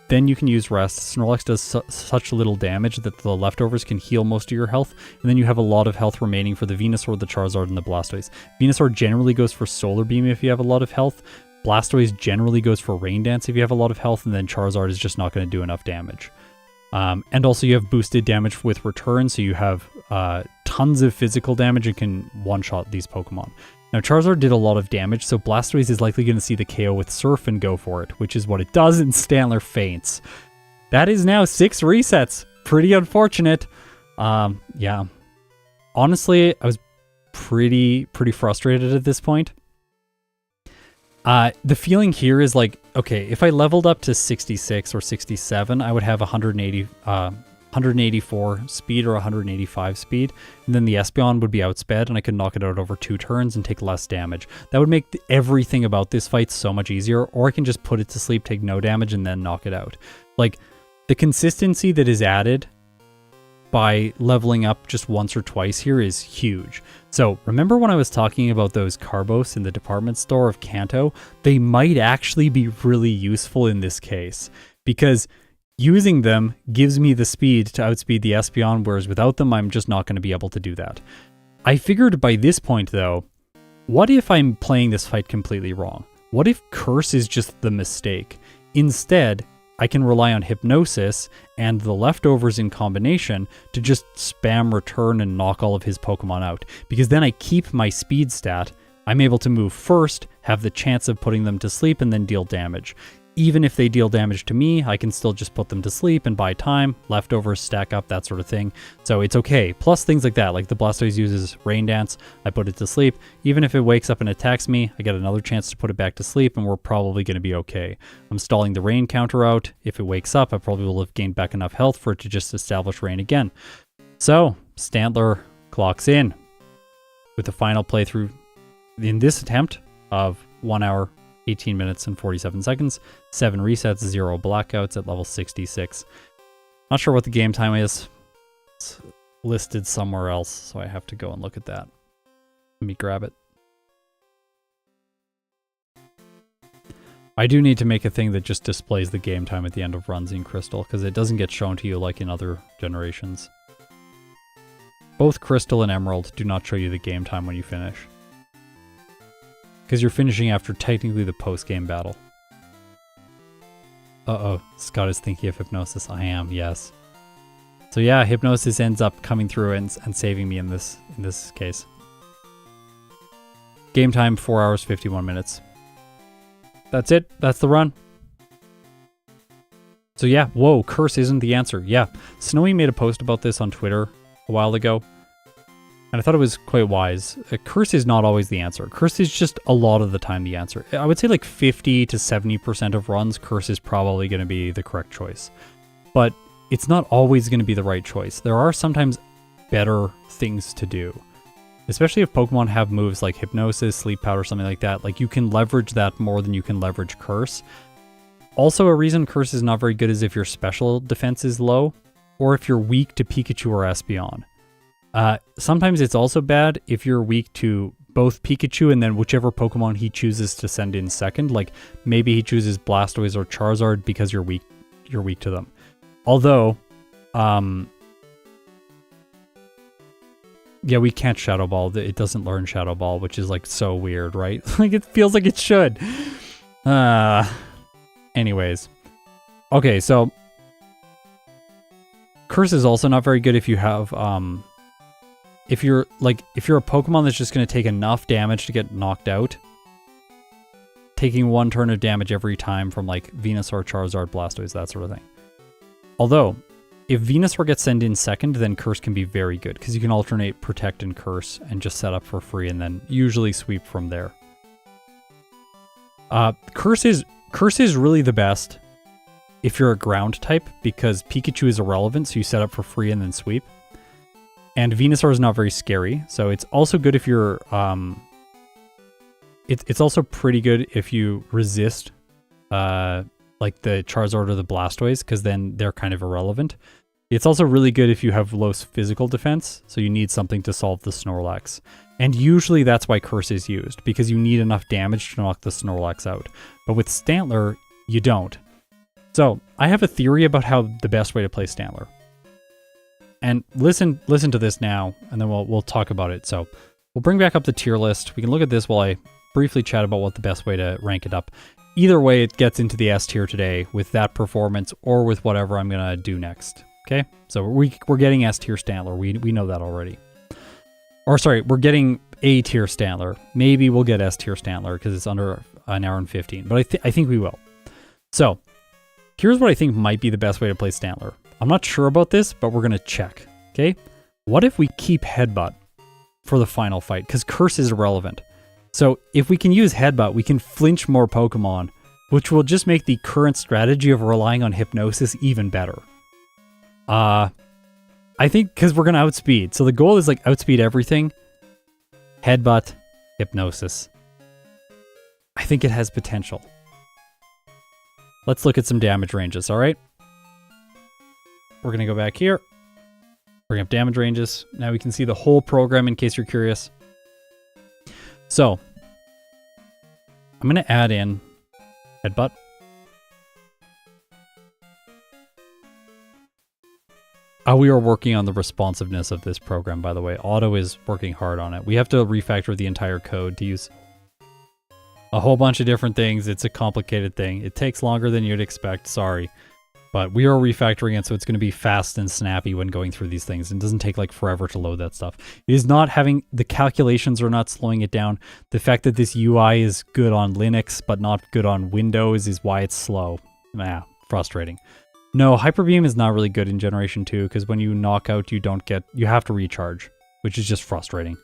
then you can use rest. Snorlax does such little damage that the leftovers can heal most of your health, and then you have a lot of health remaining for the Venusaur, the Charizard, and the Blastoise. Venusaur generally goes for Solar Beam if you have a lot of health. Blastoise generally goes for Rain Dance if you have a lot of health, and then Charizard is just not going to do enough damage. And also you have boosted damage with Return, so you have tons of physical damage and can one-shot these Pokemon. Now, Charizard did a lot of damage, so Blastoise is likely going to see the KO with Surf and go for it, which is what it does, and Stantler faints. That is now 6 resets. Pretty unfortunate. Yeah. Honestly, I was pretty frustrated at this point. The feeling here is like, okay, if I leveled up to 66 or 67, I would have 184 speed or 185 speed, and then the Espeon would be outsped and I could knock it out over 2 turns and take less damage. That would make everything about this fight so much easier, or I can just put it to sleep, take no damage, and then knock it out. Like, the consistency that is added by leveling up just once or twice here is huge. So remember when I was talking about those Carbos in the department store of Kanto? They might actually be really useful in this case, because using them gives me the speed to outspeed the Espeon, whereas without them, I'm just not going to be able to do that. I figured by this point, though, what if I'm playing this fight completely wrong? What if Curse is just the mistake? Instead, I can rely on Hypnosis and the leftovers in combination to just spam Return and knock all of his Pokemon out, because then I keep my speed stat. I'm able to move first, have the chance of putting them to sleep, and then deal damage. Even if they deal damage to me, I can still just put them to sleep and buy time, leftovers stack up, that sort of thing. So it's okay. Plus things like that, like the Blastoise uses Rain Dance, I put it to sleep. Even if it wakes up and attacks me, I get another chance to put it back to sleep, and we're probably going to be okay. I'm stalling the Rain counter out. If it wakes up, I probably will have gained back enough health for it to just establish Rain again. So Stantler clocks in with the final playthrough in this attempt of 1 hour, 18 minutes and 47 seconds, 7 resets, 0 blackouts at level 66. Not sure what the game time is. It's listed somewhere else, so I have to go and look at that. Let me grab it. I do need to make a thing that just displays the game time at the end of runs in Crystal, because it doesn't get shown to you like in other generations. Both Crystal and Emerald do not show you the game time when you finish, because you're finishing after technically the post-game battle. Uh-oh, Scott is thinking of Hypnosis. I am, yes. So yeah, Hypnosis ends up coming through and saving me in this case. Game time, 4 hours, 51 minutes. That's it. That's the run. So yeah, whoa, Curse isn't the answer. Yeah, Snowy made a post about this on Twitter a while ago, and I thought it was quite wise. Curse is not always the answer. Curse is just a lot of the time the answer. I would say like 50 to 70% of runs, Curse is probably going to be the correct choice. But it's not always going to be the right choice. There are sometimes better things to do. Especially if Pokemon have moves like Hypnosis, Sleep Powder, something like that. Like, you can leverage that more than you can leverage Curse. Also, a reason Curse is not very good is if your special defense is low, or if you're weak to Pikachu or Espeon. Sometimes it's also bad if you're weak to both Pikachu and then whichever Pokemon he chooses to send in second. Like, maybe he chooses Blastoise or Charizard because you're weak to them. Although, yeah, we can't Shadow Ball. It doesn't learn Shadow Ball, which is like so weird, right? Like, it feels like it should. Anyways. Okay, so Curse is also not very good if you have, if you're a Pokemon that's just going to take enough damage to get knocked out, taking 1 turn of damage every time from like Venusaur, Charizard, Blastoise, that sort of thing. Although, if Venusaur gets sent in second, then Curse can be very good, because you can alternate Protect and Curse and just set up for free and then usually sweep from there. Curse is really the best if you're a ground type, because Pikachu is irrelevant, so you set up for free and then sweep. And Venusaur is not very scary, so it's also good if you're It's also pretty good if you resist like the Charizard or the Blastoise, because then they're kind of irrelevant. It's also really good if you have low physical defense, so you need something to solve the Snorlax. And usually that's why Curse is used, because you need enough damage to knock the Snorlax out. But with Stantler, you don't. So, I have a theory about how the best way to play Stantler. And listen to this now, and then we'll talk about it. So, we'll bring back up the tier list. We can look at this while I briefly chat about what the best way to rank it up. Either way, it gets into the S tier today with that performance or with whatever I'm going to do next. Okay? So we're getting S tier Stantler. We know that already. Or sorry, we're getting A tier Stantler. Maybe we'll get S tier Stantler because it's under an hour and 15. But I think we will. So here's what I think might be the best way to play Stantler. I'm not sure about this, but we're going to check. Okay? What if we keep Headbutt for the final fight? Because Curse is irrelevant. So if we can use Headbutt, we can flinch more Pokemon, which will just make the current strategy of relying on Hypnosis even better. I think because we're going to outspeed. So the goal is like outspeed everything. Headbutt, Hypnosis. I think it has potential. Let's look at some damage ranges, all right? We're going to go back here. Bring up damage ranges. Now we can see the whole program in case you're curious. So, I'm going to add in Headbutt. We are working on the responsiveness of this program, by the way. Auto is working hard on it. We have to refactor the entire code to use a whole bunch of different things. It's a complicated thing. It takes longer than you'd expect. Sorry. But we are refactoring it, so it's going to be fast and snappy when going through these things. It doesn't take like forever to load that stuff. It is not having, the calculations are not slowing it down. The fact that this UI is good on Linux, but not good on Windows is why it's slow. Frustrating. No, Hyper Beam is not really good in Generation 2, because when you knock out, you have to recharge, which is just frustrating.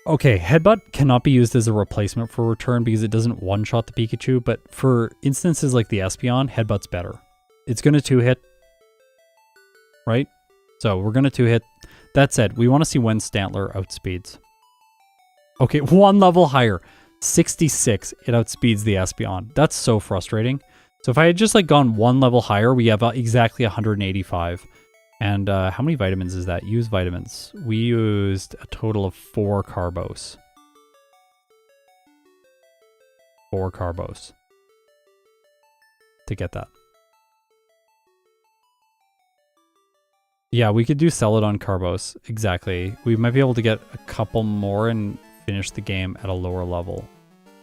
Okay, Headbutt cannot be used as a replacement for Return because it doesn't one-shot the Pikachu, but for instances like the Espeon, Headbutt's better. It's going to 2-hit, right? So we're going to 2-hit. That said, we want to see when Stantler outspeeds. Okay, one level higher. 66, it outspeeds the Espeon. That's so frustrating. So if I had just like gone one level higher, we have exactly 185. And how many vitamins is that? Use vitamins. We used a total of 4 Carbos. 4 Carbos. To get that. Yeah, we could do Celadon Carbos. Exactly. We might be able to get a couple more and finish the game at a lower level.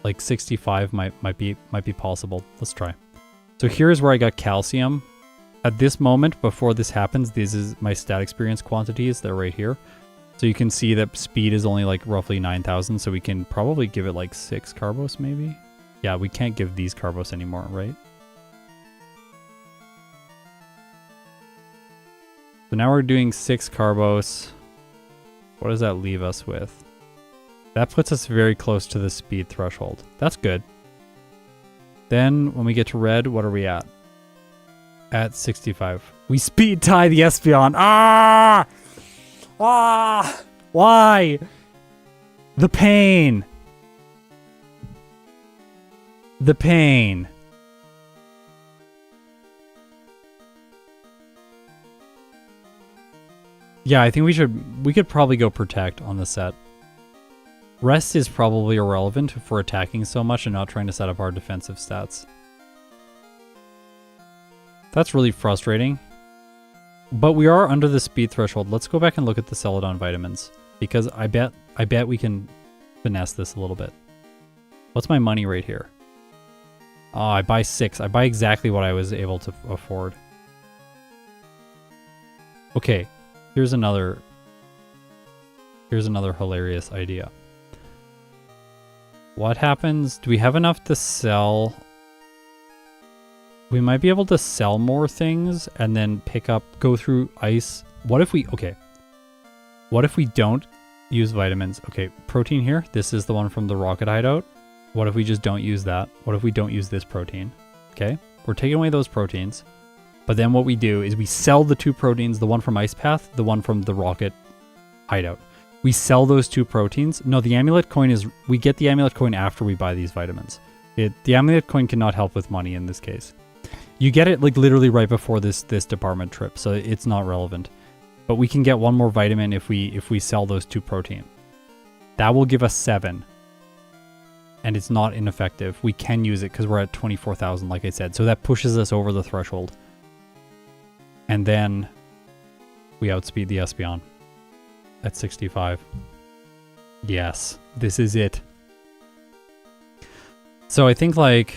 Like 65 might be possible. Let's try. So here's where I got calcium. At this moment, before this happens, this is my stat experience quantities. They're right here. So you can see that speed is only like roughly 9,000. So we can probably give it like 6 Carbos maybe. Yeah, we can't give these Carbos anymore, right? So now we're doing 6 Carbos. What does that leave us with? That puts us very close to the speed threshold. That's good. Then when we get to red, what are we at? At 65. We speed tie the Espeon. Ah! Ah! Why? The pain. The pain. Yeah, I think we could probably go protect on the set. Rest is probably irrelevant if we're attacking so much and not trying to set up our defensive stats. That's really frustrating. But we are under the speed threshold. Let's go back and look at the Celadon vitamins. Because I bet we can finesse this a little bit. What's my money rate here? Oh, I buy 6. I buy exactly what I was able to afford. Okay, here's another hilarious idea. What happens? Do we have enough to sell? We might be able to sell more things and then go through ice. What if we don't use vitamins? Okay, protein here. This is the one from the Rocket Hideout. What if we just don't use that? What if we don't use this protein? Okay, we're taking away those proteins. But then what we do is we sell the 2 proteins, the one from Ice Path, the one from the Rocket Hideout. We sell those 2 proteins. No, the amulet coin is, we get the amulet coin after we buy these vitamins. The amulet coin cannot help with money in this case. You get it like literally right before this department trip, so it's not relevant. But we can get 1 more vitamin if we sell those 2 protein. That will give us 7. And it's not ineffective. We can use it because we're at 24,000, like I said. So that pushes us over the threshold. And then we outspeed the Espeon at 65. Yes, this is it. So I think like,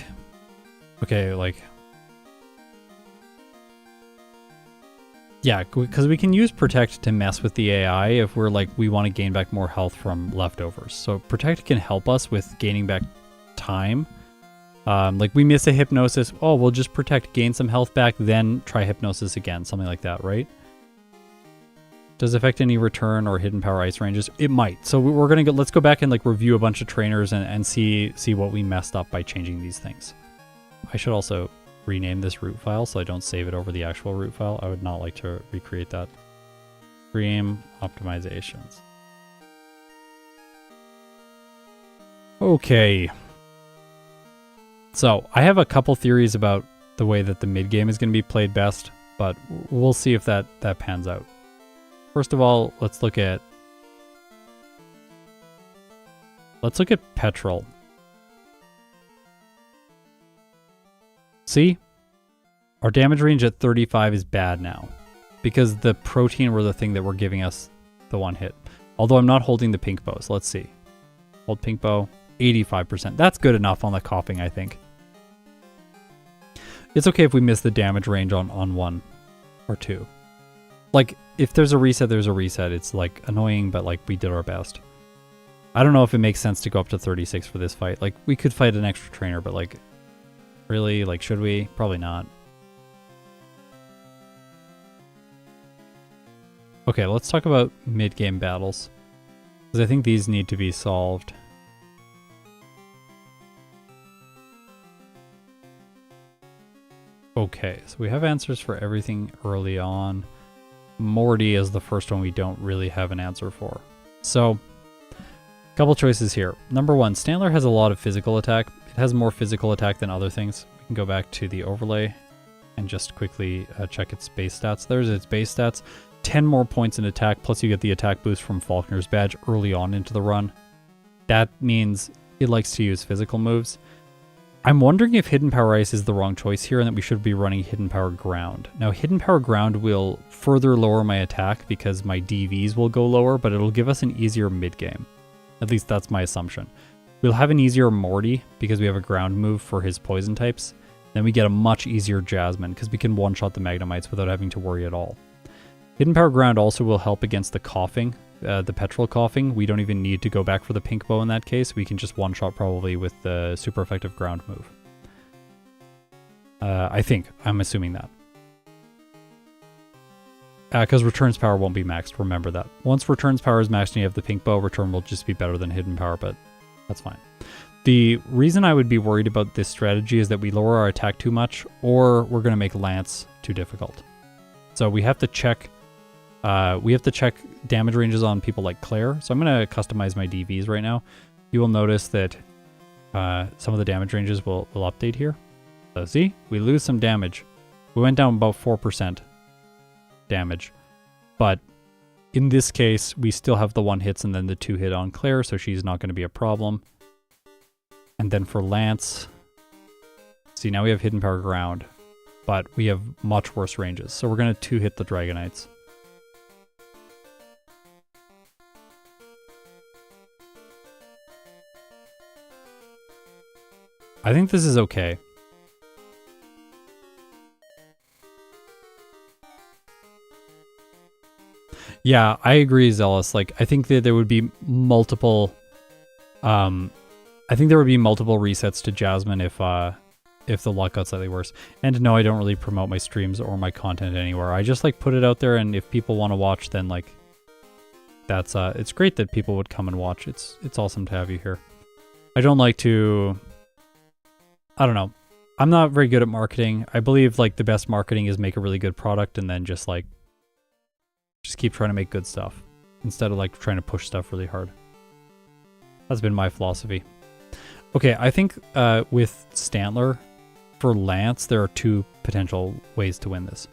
okay, like, yeah, because we can use Protect to mess with the AI if we're like, we want to gain back more health from leftovers. So Protect can help us with gaining back time. Like we miss a Hypnosis. Oh, we'll just Protect, gain some health back, then try Hypnosis again. Something like that, right? Does it affect any return or hidden power ice ranges? It might. So we're going to go, let's go back and like review a bunch of trainers and see what we messed up by changing these things. I should also rename this root file so I don't save it over the actual root file. I would not like to recreate that. Stream optimizations. Okay. So I have a couple theories about the way that the mid game is going to be played best, but we'll see if that pans out. First of all, let's look at petrol. See? Our damage range at 35 is bad now because the protein were the thing that were giving us the 1 hit. Although I'm not holding the pink bow, so let's see. Hold pink bow, 85%. That's good enough on the coughing, I think. It's okay if we miss the damage range on 1 or 2. Like, if there's a reset, there's a reset. It's, like, annoying, but, like, we did our best. I don't know if it makes sense to go up to 36 for this fight. Like, we could fight an extra trainer, but, like, really? Like, should we? Probably not. Okay, let's talk about mid-game battles. Because I think these need to be solved. Okay, so we have answers for everything early on. Morty is the first one we don't really have an answer for. So, a couple choices here. Number 1, Stantler has a lot of physical attack. It has more physical attack than other things. We can go back to the overlay and just quickly check its base stats. There's its base stats. 10 more points in attack, plus you get the attack boost from Falconer's Badge early on into the run. That means it likes to use physical moves. I'm wondering if Hidden Power Ice is the wrong choice here and that we should be running Hidden Power Ground. Now, Hidden Power Ground will further lower my attack because my DVs will go lower, but it'll give us an easier mid-game. At least that's my assumption. We'll have an easier Morty because we have a ground move for his poison types. Then we get a much easier Jasmine because we can one-shot the Magnemites without having to worry at all. Hidden Power Ground also will help against the coughing, the petrol coughing. We don't even need to go back for the pink bow in that case. We can just one-shot probably with the super effective ground move. I think. I'm assuming that. Because Return's power won't be maxed, remember that. Once Return's power is maxed and you have the pink bow, Return will just be better than Hidden Power, but that's fine. The reason I would be worried about this strategy is that we lower our attack too much, or we're going to make Lance too difficult. So we have to check damage ranges on people like Claire. So I'm going to customize my DVs right now. You will notice that some of the damage ranges will update here. So see, we lose some damage. We went down about 4% damage. But in this case, we still have the 1 hits and then the 2 hit on Claire, so she's not going to be a problem. And then for Lance, see, now we have Hidden Power Ground, but we have much worse ranges. So we're going to 2 hit the Dragonites. I think this is okay. Yeah, I agree, Zealous. Like, I think that there would be multiple resets to Jasmine if the luck got slightly worse. And no, I don't really promote my streams or my content anywhere. I just like put it out there, and if people want to watch, then like that's it's great that people would come and watch. It's awesome to have you here. I don't like to, I don't know. I'm not very good at marketing. I believe like the best marketing is make a really good product and then just keep trying to make good stuff. instead of like trying to push stuff really hard. That's been my philosophy. Okay, I think with Stantler, for Lance, there are 2 potential ways to win this.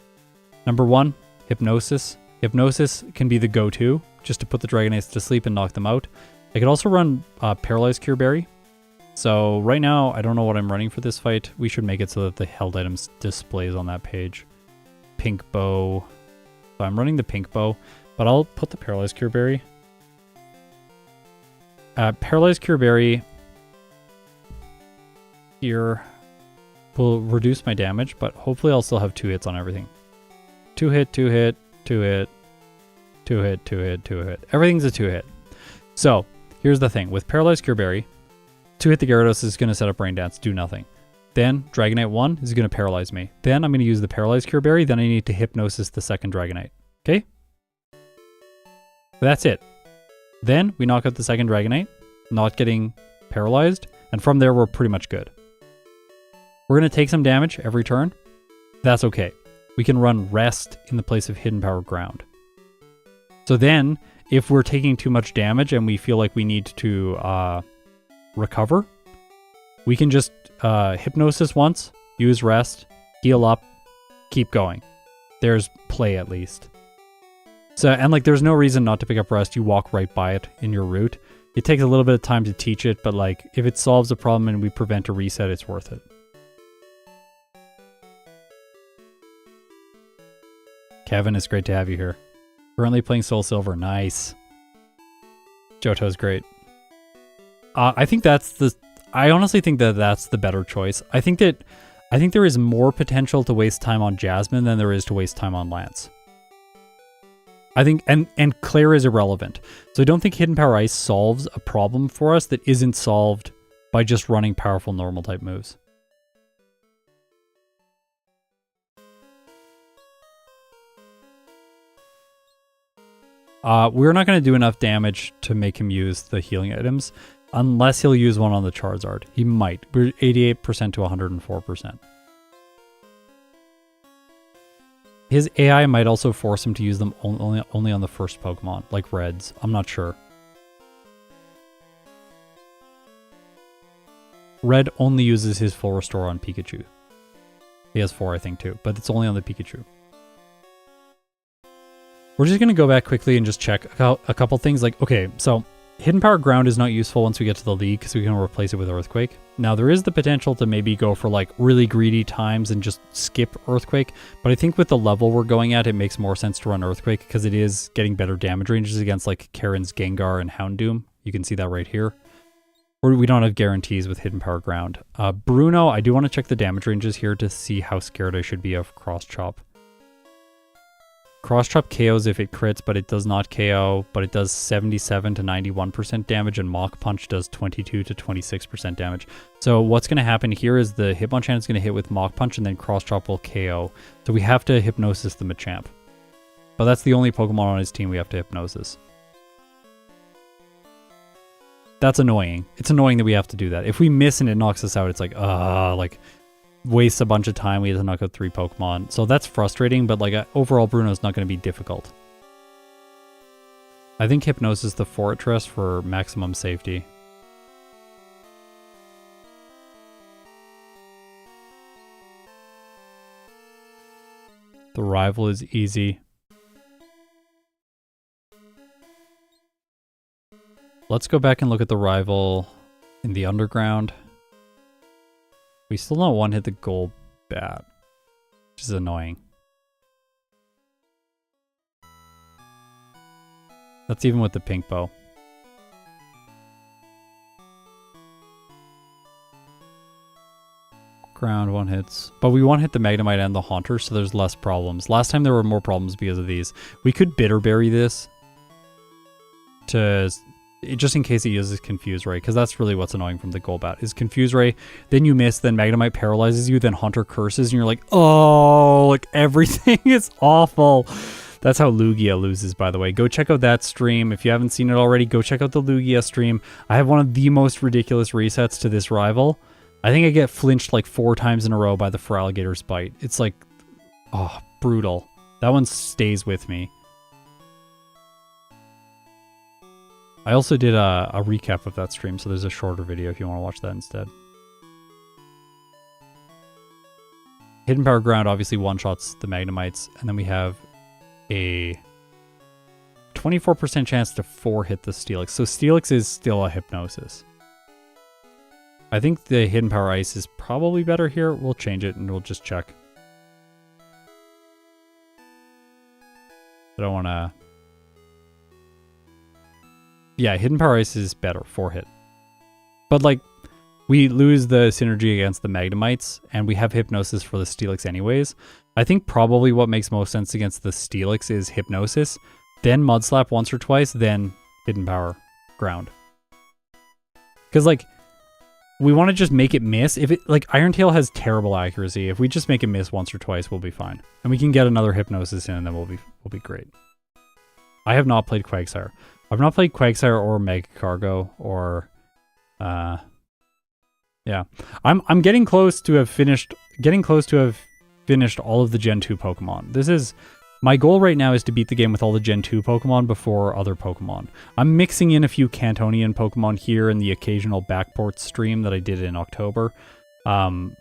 Number 1, Hypnosis. Hypnosis can be the go-to, just to put the Dragonites to sleep and knock them out. I could also run Paralyzed Cure Berry. So right now, I don't know what I'm running for this fight. We should make it so that the held items displays on that page. Pink Bow. So I'm running the Pink Bow, but I'll put the Paralyzed Cure Berry. Paralyzed Cure Berry here will reduce my damage, but hopefully I'll still have 2 hits on everything. 2 hit, 2 hit, 2 hit, 2 hit, 2 hit, 2 hit. Everything's a 2 hit. So here's the thing. With Paralyzed Cure Berry, 2 hit the Gyarados is going to set up Rain Dance, do nothing. Then Dragonite 1 is going to paralyze me. Then I'm going to use the Paralyzed Cure Berry. Then I need to Hypnosis the second Dragonite. Okay? That's it. Then we knock out the second Dragonite, not getting paralyzed. And from there, we're pretty much good. We're going to take some damage every turn. That's okay. We can run Rest in the place of Hidden Power Ground. So then, if we're taking too much damage and we feel like we need to recover, we can just Hypnosis once, use Rest, heal up, keep going. There's play at least. So, and like there's no reason not to pick up Rest. You walk right by it in your route. It takes a little bit of time to teach it, but like if it solves a problem and we prevent a reset, it's worth it. Kevin, it's great to have you here. Currently playing Soul Silver. Nice. Johto's great. I think that's the... I honestly think that that's the better choice. I think there is more potential to waste time on Jasmine than there is to waste time on Lance. I think... And Claire is irrelevant. So I don't think Hidden Power Ice solves a problem for us that isn't solved by just running powerful normal type moves. We're not going to do enough damage to make him use the healing items, unless he'll use one on the Charizard. He might. We're 88% to 104%. His AI might also force him to use them only on the first Pokemon, like Reds. I'm not sure. Red only uses his full restore on Pikachu. He has 4, I think, too, but it's only on the Pikachu. We're just going to go back quickly and just check a couple things. Like, okay, so Hidden Power Ground is not useful once we get to the league because we can replace it with Earthquake. Now, there is the potential to maybe go for like really greedy times and just skip Earthquake. But I think with the level we're going at, it makes more sense to run Earthquake because it is getting better damage ranges against like Karen's Gengar and Houndoom. You can see that right here. Or we don't have guarantees with Hidden Power Ground. Bruno, I do want to check the damage ranges here to see how scared I should be of Cross Chop. Cross Chop KOs if it crits, but it does not KO, but it does 77 to 91% damage, and Mach Punch does 22 to 26% damage. So what's going to happen here is the Hitmonchan is going to hit with Mach Punch, and then Cross Chop will KO. So we have to Hypnosis the Machamp. But that's the only Pokemon on his team we have to Hypnosis. That's annoying. It's annoying that we have to do that. If we miss and it knocks us out, it's like, wastes a bunch of time. We have to knock out 3 Pokemon. So that's frustrating, but like overall Bruno's not going to be difficult. I think Hypnosis the Fortress for maximum safety. The rival is easy. Let's go back and look at the rival in the underground. We still don't one-hit the Golbat, which is annoying. That's even with the Pink Bow. Ground one hits. But we one-hit the Magnemite and the Haunter, so there's less problems. Last time there were more problems because of these. We could Bitter Berry this to... just in case he uses Confuse Ray, because that's really what's annoying from the Golbat, is Confuse Ray, then you miss, then Magnemite paralyzes you, then Haunter curses, and you're like, oh, like everything is awful. That's how Lugia loses, by the way. Go check out that stream. If you haven't seen it already, go check out the Lugia stream. I have one of the most ridiculous resets to this rival. I think I get flinched like 4 times in a row by the Feraligator's Bite. It's like, oh, brutal. That one stays with me. I also did a recap of that stream, so there's a shorter video if you want to watch that instead. Hidden Power Ground obviously one-shots the Magnemites, and then we have a 24% chance to 4-hit the Steelix. So Steelix is still a Hypnosis. I think the Hidden Power Ice is probably better here. We'll change it and we'll just check. I don't want to... Yeah, Hidden Power Ice is better, 4-hit. But like, we lose the synergy against the Magnemites, and we have Hypnosis for the Steelix anyways. I think probably what makes most sense against the Steelix is Hypnosis, then Mudslap once or twice, then Hidden Power Ground. Because like, we want to just make it miss. If it, like, Iron Tail has terrible accuracy. If we just make it miss once or twice, we'll be fine. And we can get another Hypnosis in, and then we'll be great. I have not played Quagsire. I've not played Quagsire or Mega Cargo or yeah. I'm getting close to have finished all of the Gen 2 Pokemon. This is my goal right now, is to beat the game with all the Gen 2 Pokemon before other Pokemon. I'm mixing in a few Cantonian Pokemon here in the occasional Backport stream that I did in October. But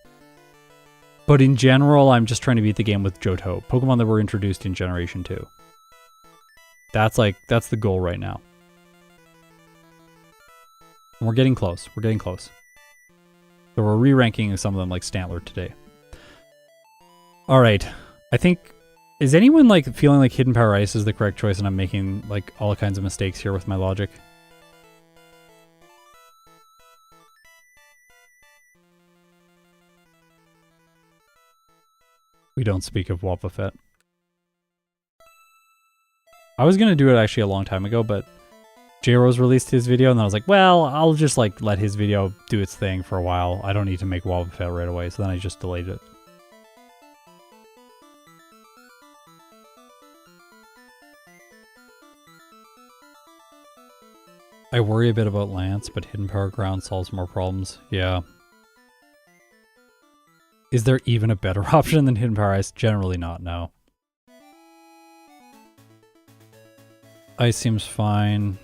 in general, I'm just trying to beat the game with Johto, Pokemon that were introduced in Generation 2. That's the goal right now. And we're getting close. We're getting close. So we're re-ranking some of them like Stantler today. All right. I think, is anyone like feeling like Hidden Power Ice is the correct choice and I'm making like all kinds of mistakes here with my logic? We don't speak of Wobbuffet. I was going to do it actually a long time ago, but J-Rose released his video and then I was like, well, I'll just like let his video do its thing for a while. I don't need to make Wobbuffet right away, so then I just delayed it. I worry a bit about Lance, but Hidden Power Ground solves more problems. Yeah. Is there even a better option than Hidden Power Ice? Generally not, no. Ice seems fine.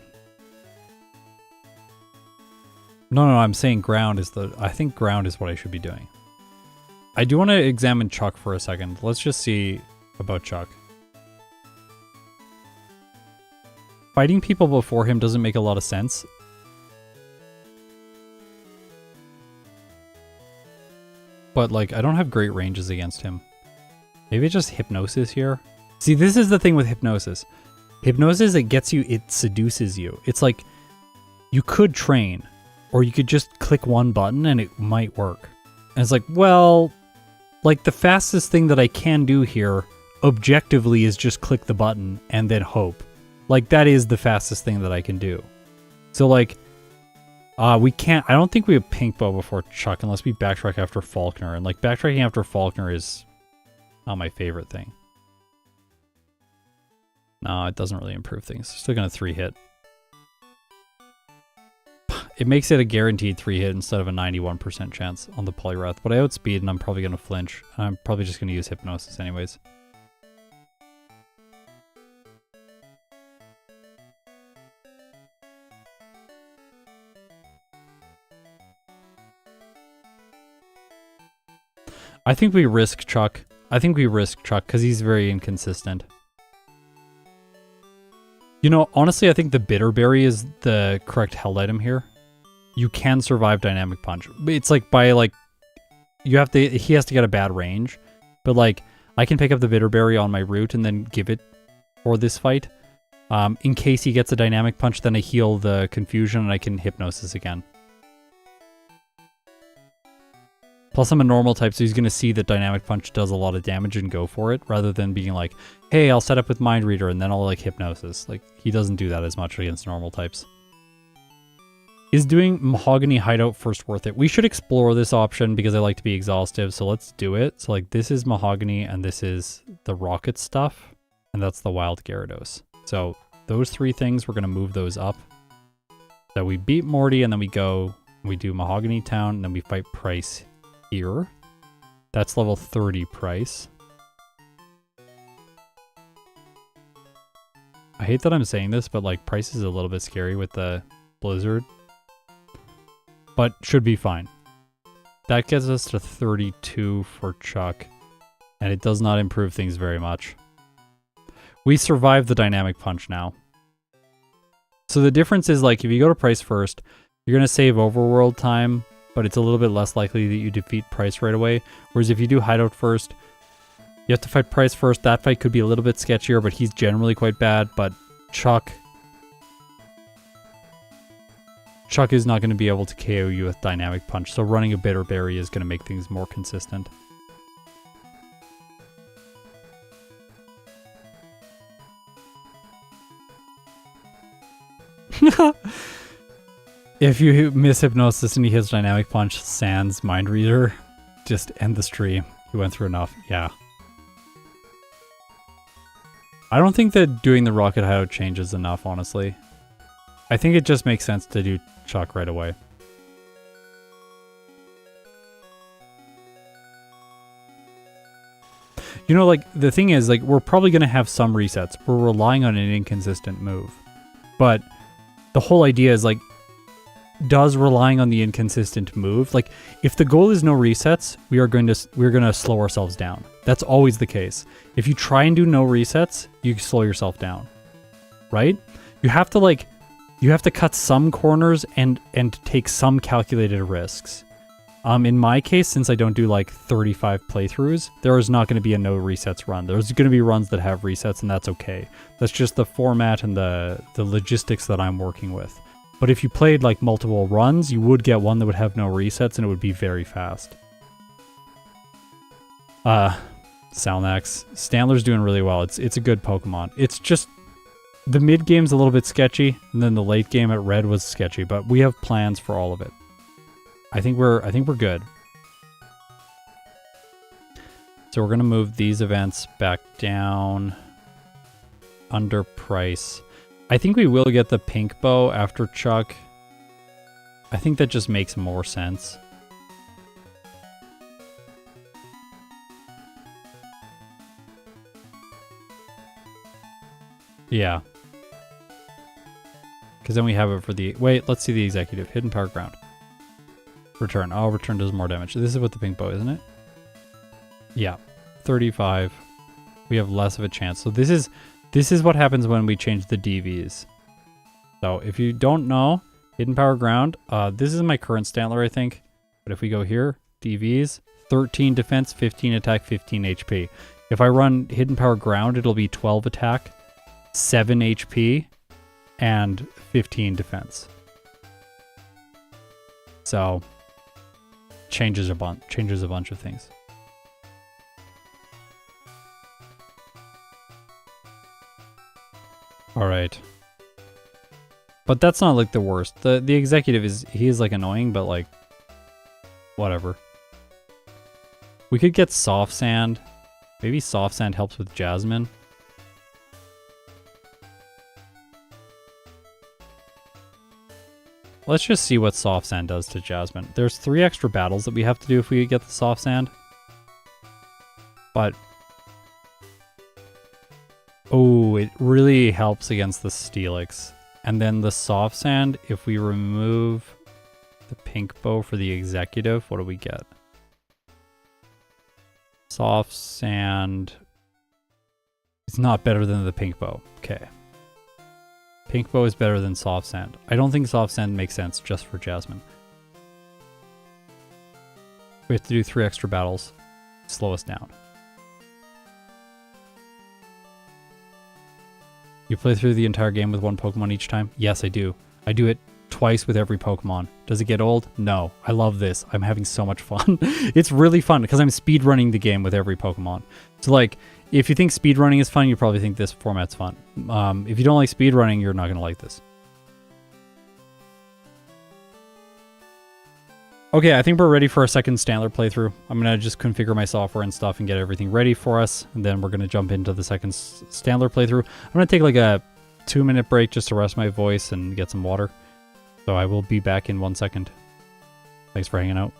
No, I'm saying ground is I think ground is what I should be doing. I do want to examine Chuck for a second. Let's just see about Chuck. Fighting people before him doesn't make a lot of sense. But like, I don't have great ranges against him. Maybe just Hypnosis here. See, this is the thing with Hypnosis. Hypnosis, it gets you, it seduces you. It's like, you could train, or you could just click one button and it might work. And it's like, well, like the fastest thing that I can do here, objectively, is just click the button and then hope. Like, that is the fastest thing that I can do. So like, we can't, I don't think we have Pink Bow before Chuck unless we backtrack after Faulkner. And like, backtracking after Faulkner is not my favorite thing. No, it doesn't really improve things. Still gonna 3-hit. It makes it a guaranteed 3-hit instead of a 91% chance on the Poliwrath, but I outspeed and I'm probably gonna flinch. I'm probably just gonna use Hypnosis anyways. I think we risk Chuck. I think we risk Chuck because he's very inconsistent. You know, honestly, I think the Bitterberry is the correct held item here. You can survive Dynamic Punch. It's like by like, he has to get a bad range. But like, I can pick up the Bitterberry on my route and then give it for this fight. In case he gets a Dynamic Punch, then I heal the confusion and I can Hypnosis again. Plus, I'm a normal type, so he's going to see that Dynamic Punch does a lot of damage and go for it, rather than being like, hey, I'll set up with Mind Reader and then I'll like Hypnosis. Like, he doesn't do that as much against normal types. Is doing Mahogany Hideout first worth it? We should explore this option because I like to be exhaustive, so let's do it. So like, this is Mahogany and this is the Rocket stuff, and that's the Wild Gyarados. So those three things, we're going to move those up. So we beat Morty and then we do Mahogany Town and then we fight Price here. That's level 30 Price. I hate that I'm saying this, but like price is a little bit scary with the blizzard. But should be fine. That gets us to 32 for Chuck. And it does not improve things very much. We survived the dynamic punch now. So the difference is like if you go to price first, you're going to save overworld time, but it's a little bit less likely that you defeat price right away. Whereas if you do hideout first, you have to fight price first. That fight could be a little bit sketchier, but he's generally quite bad. But Chuck is not going to be able to KO you with dynamic punch. So running a bitter berry is going to make things more consistent. If you miss Hypnosis and he hits Dynamic Punch, sans Mind Reader, just end the stream. He went through enough. Yeah. I don't think that doing the Rocket Hideout changes enough, honestly. I think it just makes sense to do Chuck right away. You know, like, the thing is, like, we're probably going to have some resets. We're relying on an inconsistent move. But the whole idea is, like, does relying on the inconsistent move, like, if the goal is no resets, we're going to slow ourselves down. That's always the case. If you try and do no resets, you slow yourself down. Right? You have to, like, you have to cut some corners and take some calculated risks. In my case, since I don't do like 35 playthroughs, there is not going to be a no resets run. There's going to be runs that have resets, and that's okay. That's just the format and the logistics that I'm working with. But if you played like multiple runs, you would get one that would have no resets, and it would be very fast. Salnax. Stantler's doing really well. It's a good Pokemon. It's just the mid game's a little bit sketchy, and then the late game at Red was sketchy, but we have plans for all of it. I think we're good. So we're gonna move these events back down under price. I think we will get the pink bow after Chuck. I think that just makes more sense. Yeah. Because then we have it for the... Wait, let's see the executive. Hidden Power Ground. Return. Oh, return does more damage. This is with the pink bow, isn't it? Yeah. 35. We have less of a chance. So this is what happens when we change the DVs. So if you don't know, Hidden Power Ground, this is my current Stantler, I think. But if we go here, DVs, 13 defense, 15 attack, 15 HP. If I run Hidden Power Ground, it'll be 12 attack, 7 HP, and 15 defense. So changes a bunch of things. All right. But that's not like the worst. The executive he is like annoying, but like whatever. We could get Soft Sand. Maybe Soft Sand helps with Jasmine. Let's just see what Soft Sand does to Jasmine. There's 3 extra battles that we have to do if we get the Soft Sand. But... oh, it really helps against the Steelix. And then the Soft Sand, if we remove the pink bow for the executive, what do we get? Soft Sand... it's not better than the pink bow. Okay. Pink bow is better than Soft Sand. I don't think Soft Sand makes sense just for Jasmine. We have to do 3 extra battles. Slow us down. You play through the entire game with 1 Pokemon each time? Yes, I do. I do it twice with every Pokemon. Does it get old? No. I love this. I'm having so much fun. It's really fun because I'm speedrunning the game with every Pokemon. So like, if you think speedrunning is fun, you probably think this format's fun. If you don't like speedrunning, you're not going to like this. Okay, I think we're ready for a second Stantler playthrough. I'm going to just configure my software and stuff and get everything ready for us. And then we're going to jump into the second Stantler playthrough. I'm going to take like a 2-minute break just to rest my voice and get some water. So I will be back in 1 second. Thanks for hanging out.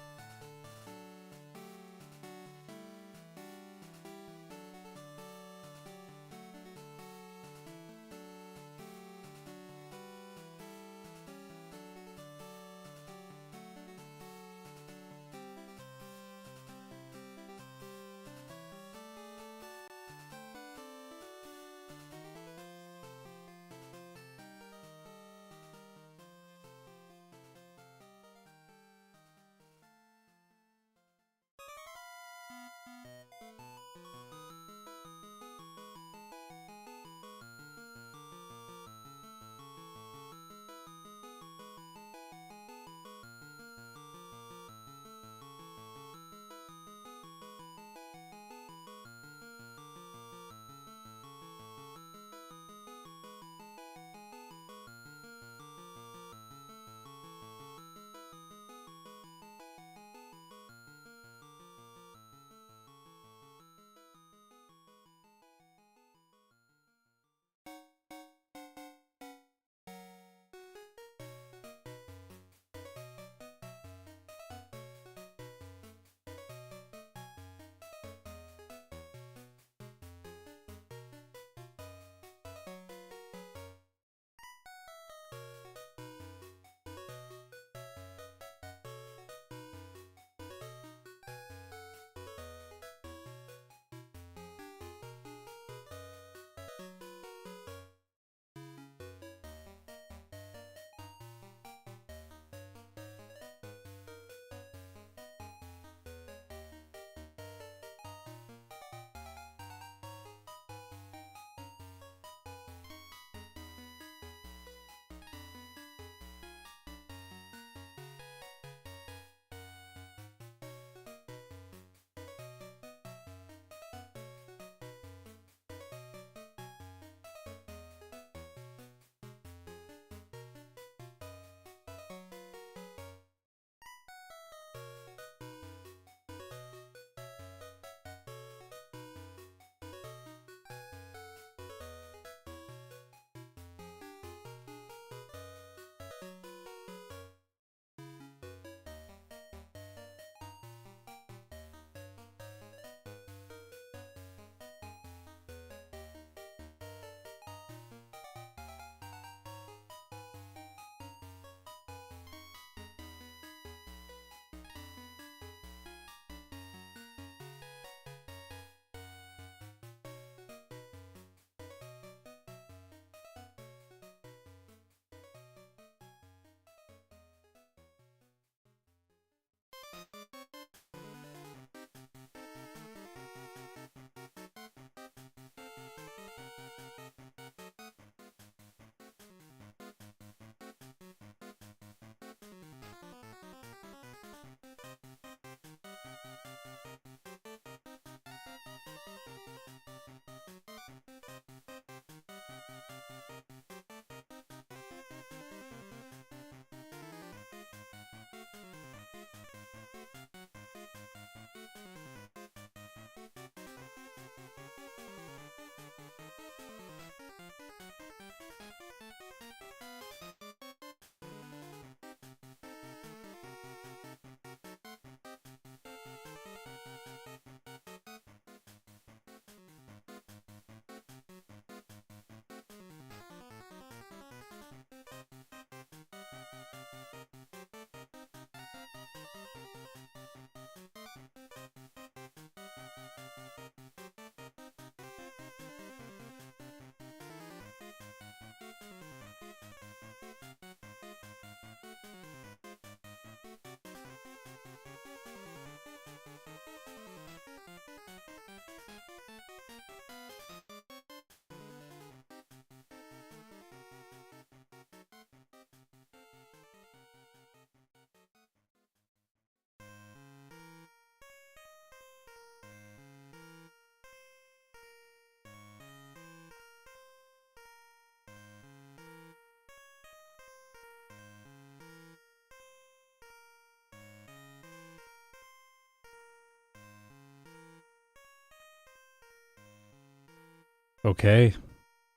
Okay.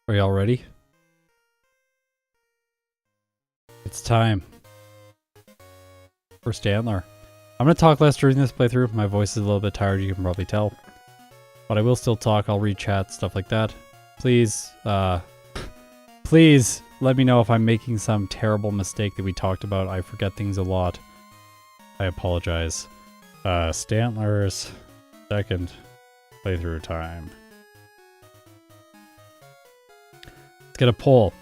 Are y'all ready? It's time. For Stantler. I'm going to talk less during this playthrough. My voice is a little bit tired, you can probably tell. But I will still talk, I'll read chat, stuff like that. Please, please let me know if I'm making some terrible mistake that we talked about. I forget things a lot. I apologize. Stantler's second playthrough time. Let's get a poll.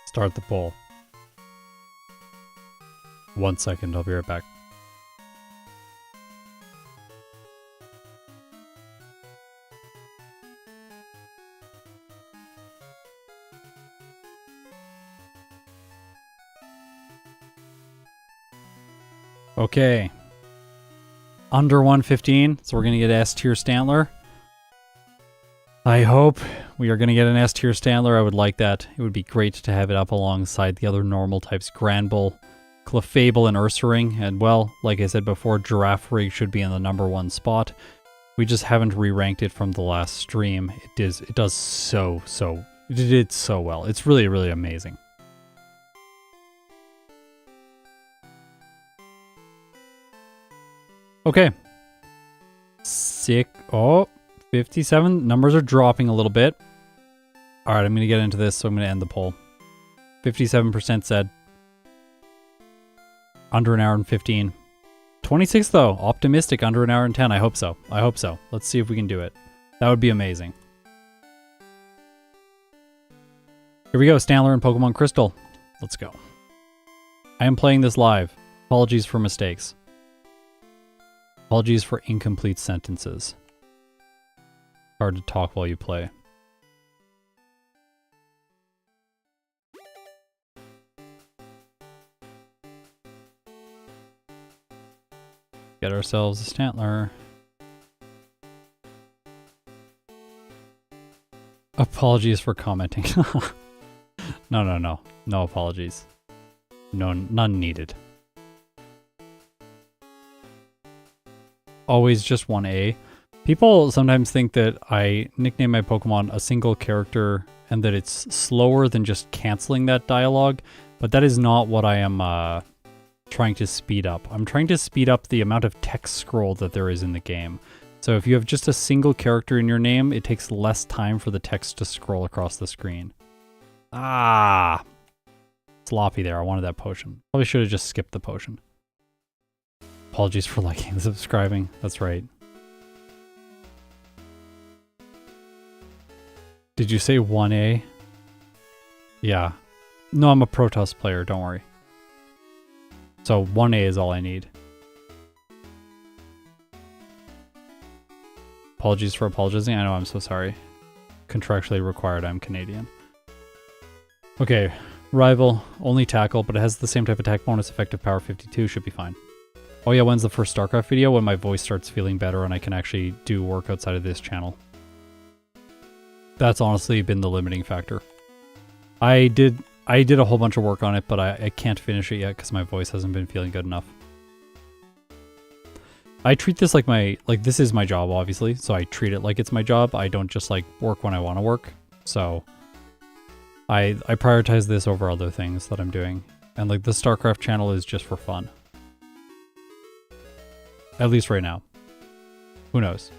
Start the poll. 1 second, I'll be right back. Okay. Under 115, so we're going to get S tier Stantler. I hope we are going to get an S tier Stantler. I would like that. It would be great to have it up alongside the other normal types, Granbull, Clefable, and Ursaring. And well, like I said before, Girafarig should be in the #1 spot. We just haven't re-ranked it from the last stream. It did so well. It's really, really amazing. Okay. Sick. Oh, 57. Numbers are dropping a little bit. All right, I'm going to get into this, so I'm going to end the poll. 57% said under an hour and 15. 26 though, optimistic, under an hour and 10. I hope so. I hope so. Let's see if we can do it. That would be amazing. Here we go, Stantler and Pokemon Crystal. Let's go. I am playing this live. Apologies for mistakes. Apologies for incomplete sentences. Hard to talk while you play. Get ourselves a Stantler. Apologies for commenting. No. No apologies. No, none needed. Always just 1A. People sometimes think that I nickname my Pokemon a single character and that it's slower than just canceling that dialogue, but that is not what I am trying to speed up. I'm trying to speed up the amount of text scroll that there is in the game. So if you have just a single character in your name, it takes less time for the text to scroll across the screen. Ah! Sloppy there, I wanted that potion. Probably should have just skipped the potion. Apologies for liking and subscribing, that's right. Did you say 1A? Yeah. No, I'm a Protoss player, don't worry. So 1A is all I need. Apologies for apologizing. I know, I'm so sorry. Contractually required, I'm Canadian. Okay, Rival, only tackle, but it has the same type of attack bonus, effective power 52, should be fine. Oh yeah, when's the first StarCraft video? When my voice starts feeling better and I can actually do work outside of this channel. That's honestly been the limiting factor. I did a whole bunch of work on it, but I can't finish it yet because my voice hasn't been feeling good enough. I treat this like this is my job, obviously, so I treat it like it's my job. I don't just like work when I want to work. So I prioritize this over other things that I'm doing. And like the StarCraft channel is just for fun. At least right now. Who knows?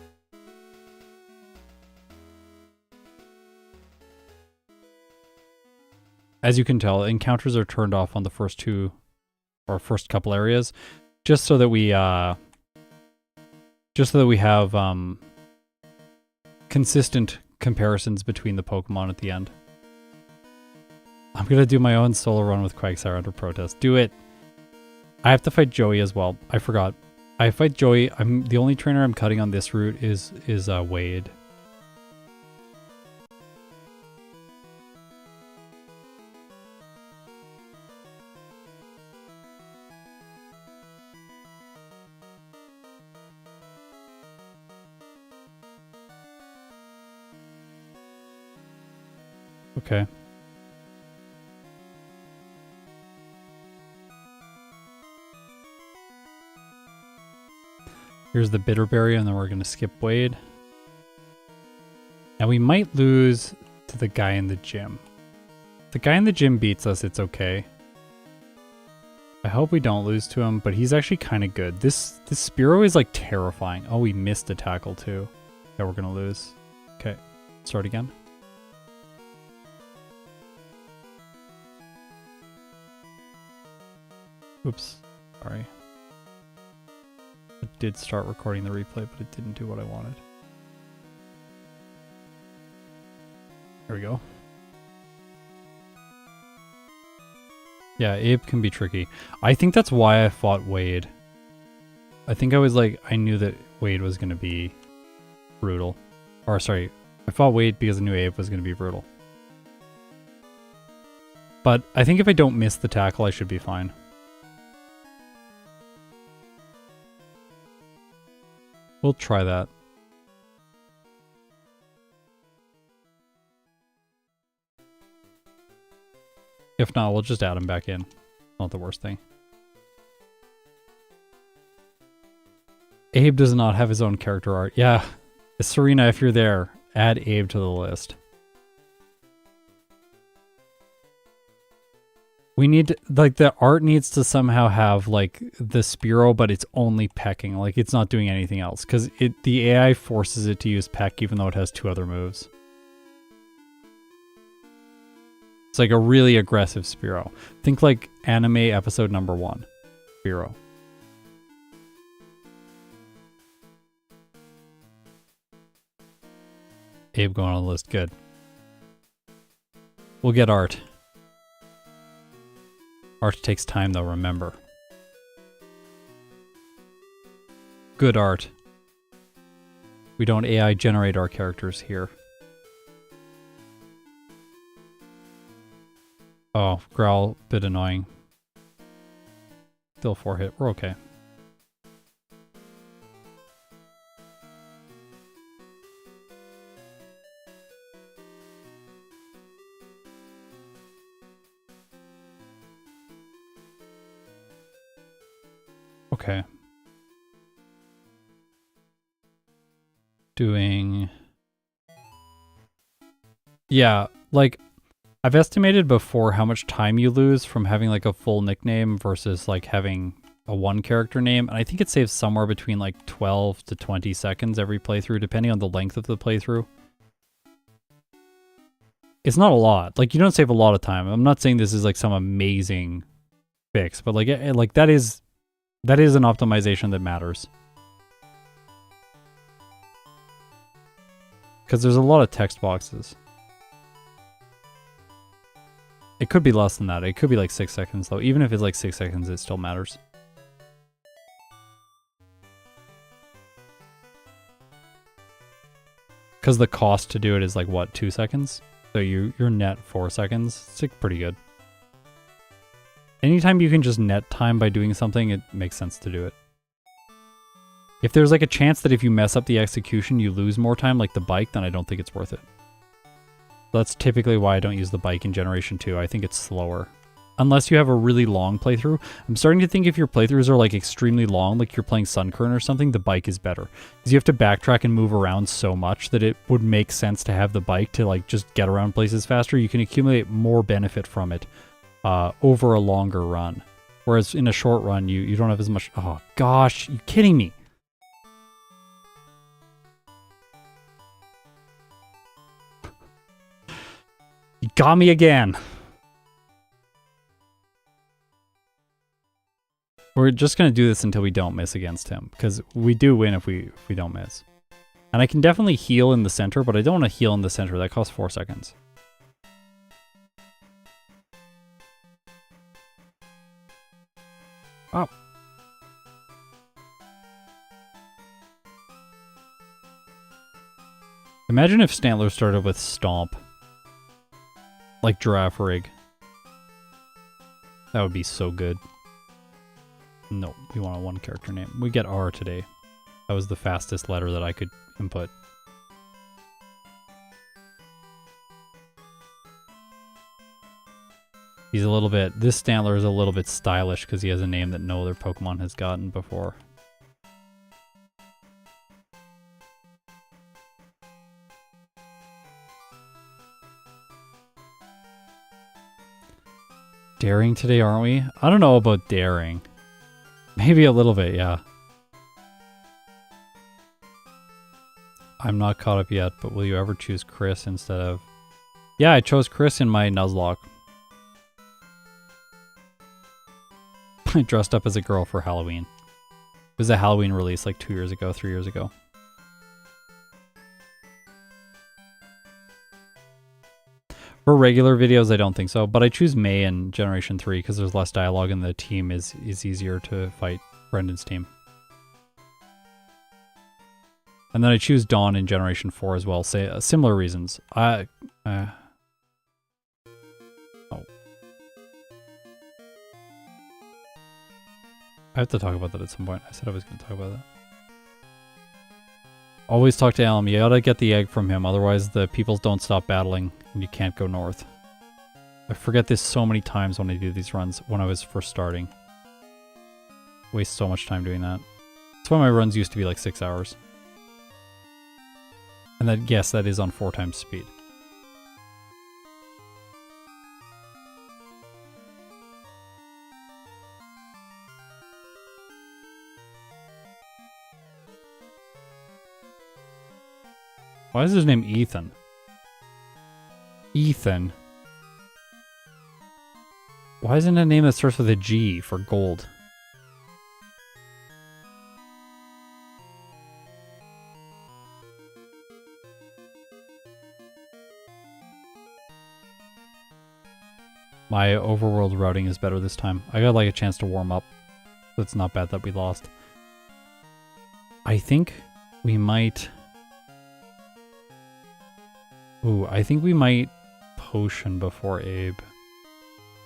As you can tell, encounters are turned off on the first first couple areas, just so that we have consistent comparisons between the Pokemon at the end. I'm gonna do my own solo run with Quagsire under protest. Do it. I have to fight Joey as well. I forgot. I fight Joey. I'm the only trainer I'm cutting on this route is Wade. Okay. Here's the Bitterberry, and then we're going to skip Wade. Now we might lose to the guy in the gym. If the guy in the gym beats us, it's okay. I hope we don't lose to him, but he's actually kind of good. This Spearow is like terrifying. Oh, we missed a tackle too. Yeah, we're going to lose. Okay, start again. Oops, sorry. I did start recording the replay, but it didn't do what I wanted. There we go. Yeah, Abe can be tricky. I think that's why I fought Wade. I think I was like, I knew that Wade was going to be brutal. Or sorry, I fought Wade because I knew Abe was going to be brutal. But I think if I don't miss the tackle, I should be fine. We'll try that. If not, we'll just add him back in. Not the worst thing. Abe does not have his own character art. Yeah, Serena, if you're there, add Abe to the list. We need, like, the art needs to somehow have, like, the Spearow, but it's only pecking. Like, it's not doing anything else. Because the AI forces it to use peck, even though it has 2 other moves. It's like a really aggressive Spearow. Think like anime episode number 1. Spearow. Abe going on the list. Good. We'll get art. Art takes time though, remember. Good art. We don't AI generate our characters here. Oh, Growl, bit annoying. Still 4 hit, we're okay. Okay. Doing... Yeah, like, I've estimated before how much time you lose from having like a full nickname versus like having a 1 character name. And I think it saves somewhere between like 12 to 20 seconds every playthrough, depending on the length of the playthrough. It's not a lot. Like, you don't save a lot of time. I'm not saying this is like some amazing fix, but like that is an optimization that matters. Because there's a lot of text boxes. It could be less than that. It could be like 6 seconds though. Even if it's like 6 seconds, it still matters. Because the cost to do it is like, what, 2 seconds? So you're net 4 seconds. It's like pretty good. Anytime you can just net time by doing something, it makes sense to do it. If there's like a chance that if you mess up the execution, you lose more time, like the bike, then I don't think it's worth it. That's typically why I don't use the bike in Generation 2. I think it's slower. Unless you have a really long playthrough. I'm starting to think if your playthroughs are like extremely long, like you're playing Sunkern or something, the bike is better. Because you have to backtrack and move around so much that it would make sense to have the bike to like just get around places faster. You can accumulate more benefit from it over a longer run. Whereas in a short run, you don't have as much... Oh gosh, you kidding me? You got me again. We're just going to do this until we don't miss against him, because we do win if we don't miss. And I can definitely heal in the center, but I don't want to heal in the center. That costs 4 seconds. Oh. Imagine if Stantler started with Stomp. Like Girafarig. That would be so good. No, we want a 1 character name. We get R today. That was the fastest letter that I could input. He's a little bit... This Stantler is a little bit stylish because he has a name that no other Pokemon has gotten before. Daring today, aren't we? I don't know about daring. Maybe a little bit, yeah. I'm not caught up yet, but will you ever choose Chris instead of... Yeah, I chose Chris in my Nuzlocke. I dressed up as a girl for Halloween. It was a Halloween release like 2 years ago, 3 years ago. For regular videos, I don't think so, but I choose May in Generation 3 because there's less dialogue and the team is easier to fight Brendan's team. And then I choose Dawn in Generation 4 as well, say similar reasons. Oh. I have to talk about that at some point. I said I was going to talk about that. Always talk to Alum. You gotta get the egg from him, otherwise the peoples don't stop battling and you can't go north. I forget this so many times when I do these runs when I was first starting. Waste so much time doing that. That's why my runs used to be like 6 hours. And that, yes, that is on 4 times speed. Why is his name Ethan? Ethan. Why isn't it a name that starts with a G for gold? My overworld routing is better this time. I got like a chance to warm up. So it's not bad that we lost. I think we might... Ooh, I think we might potion before Abe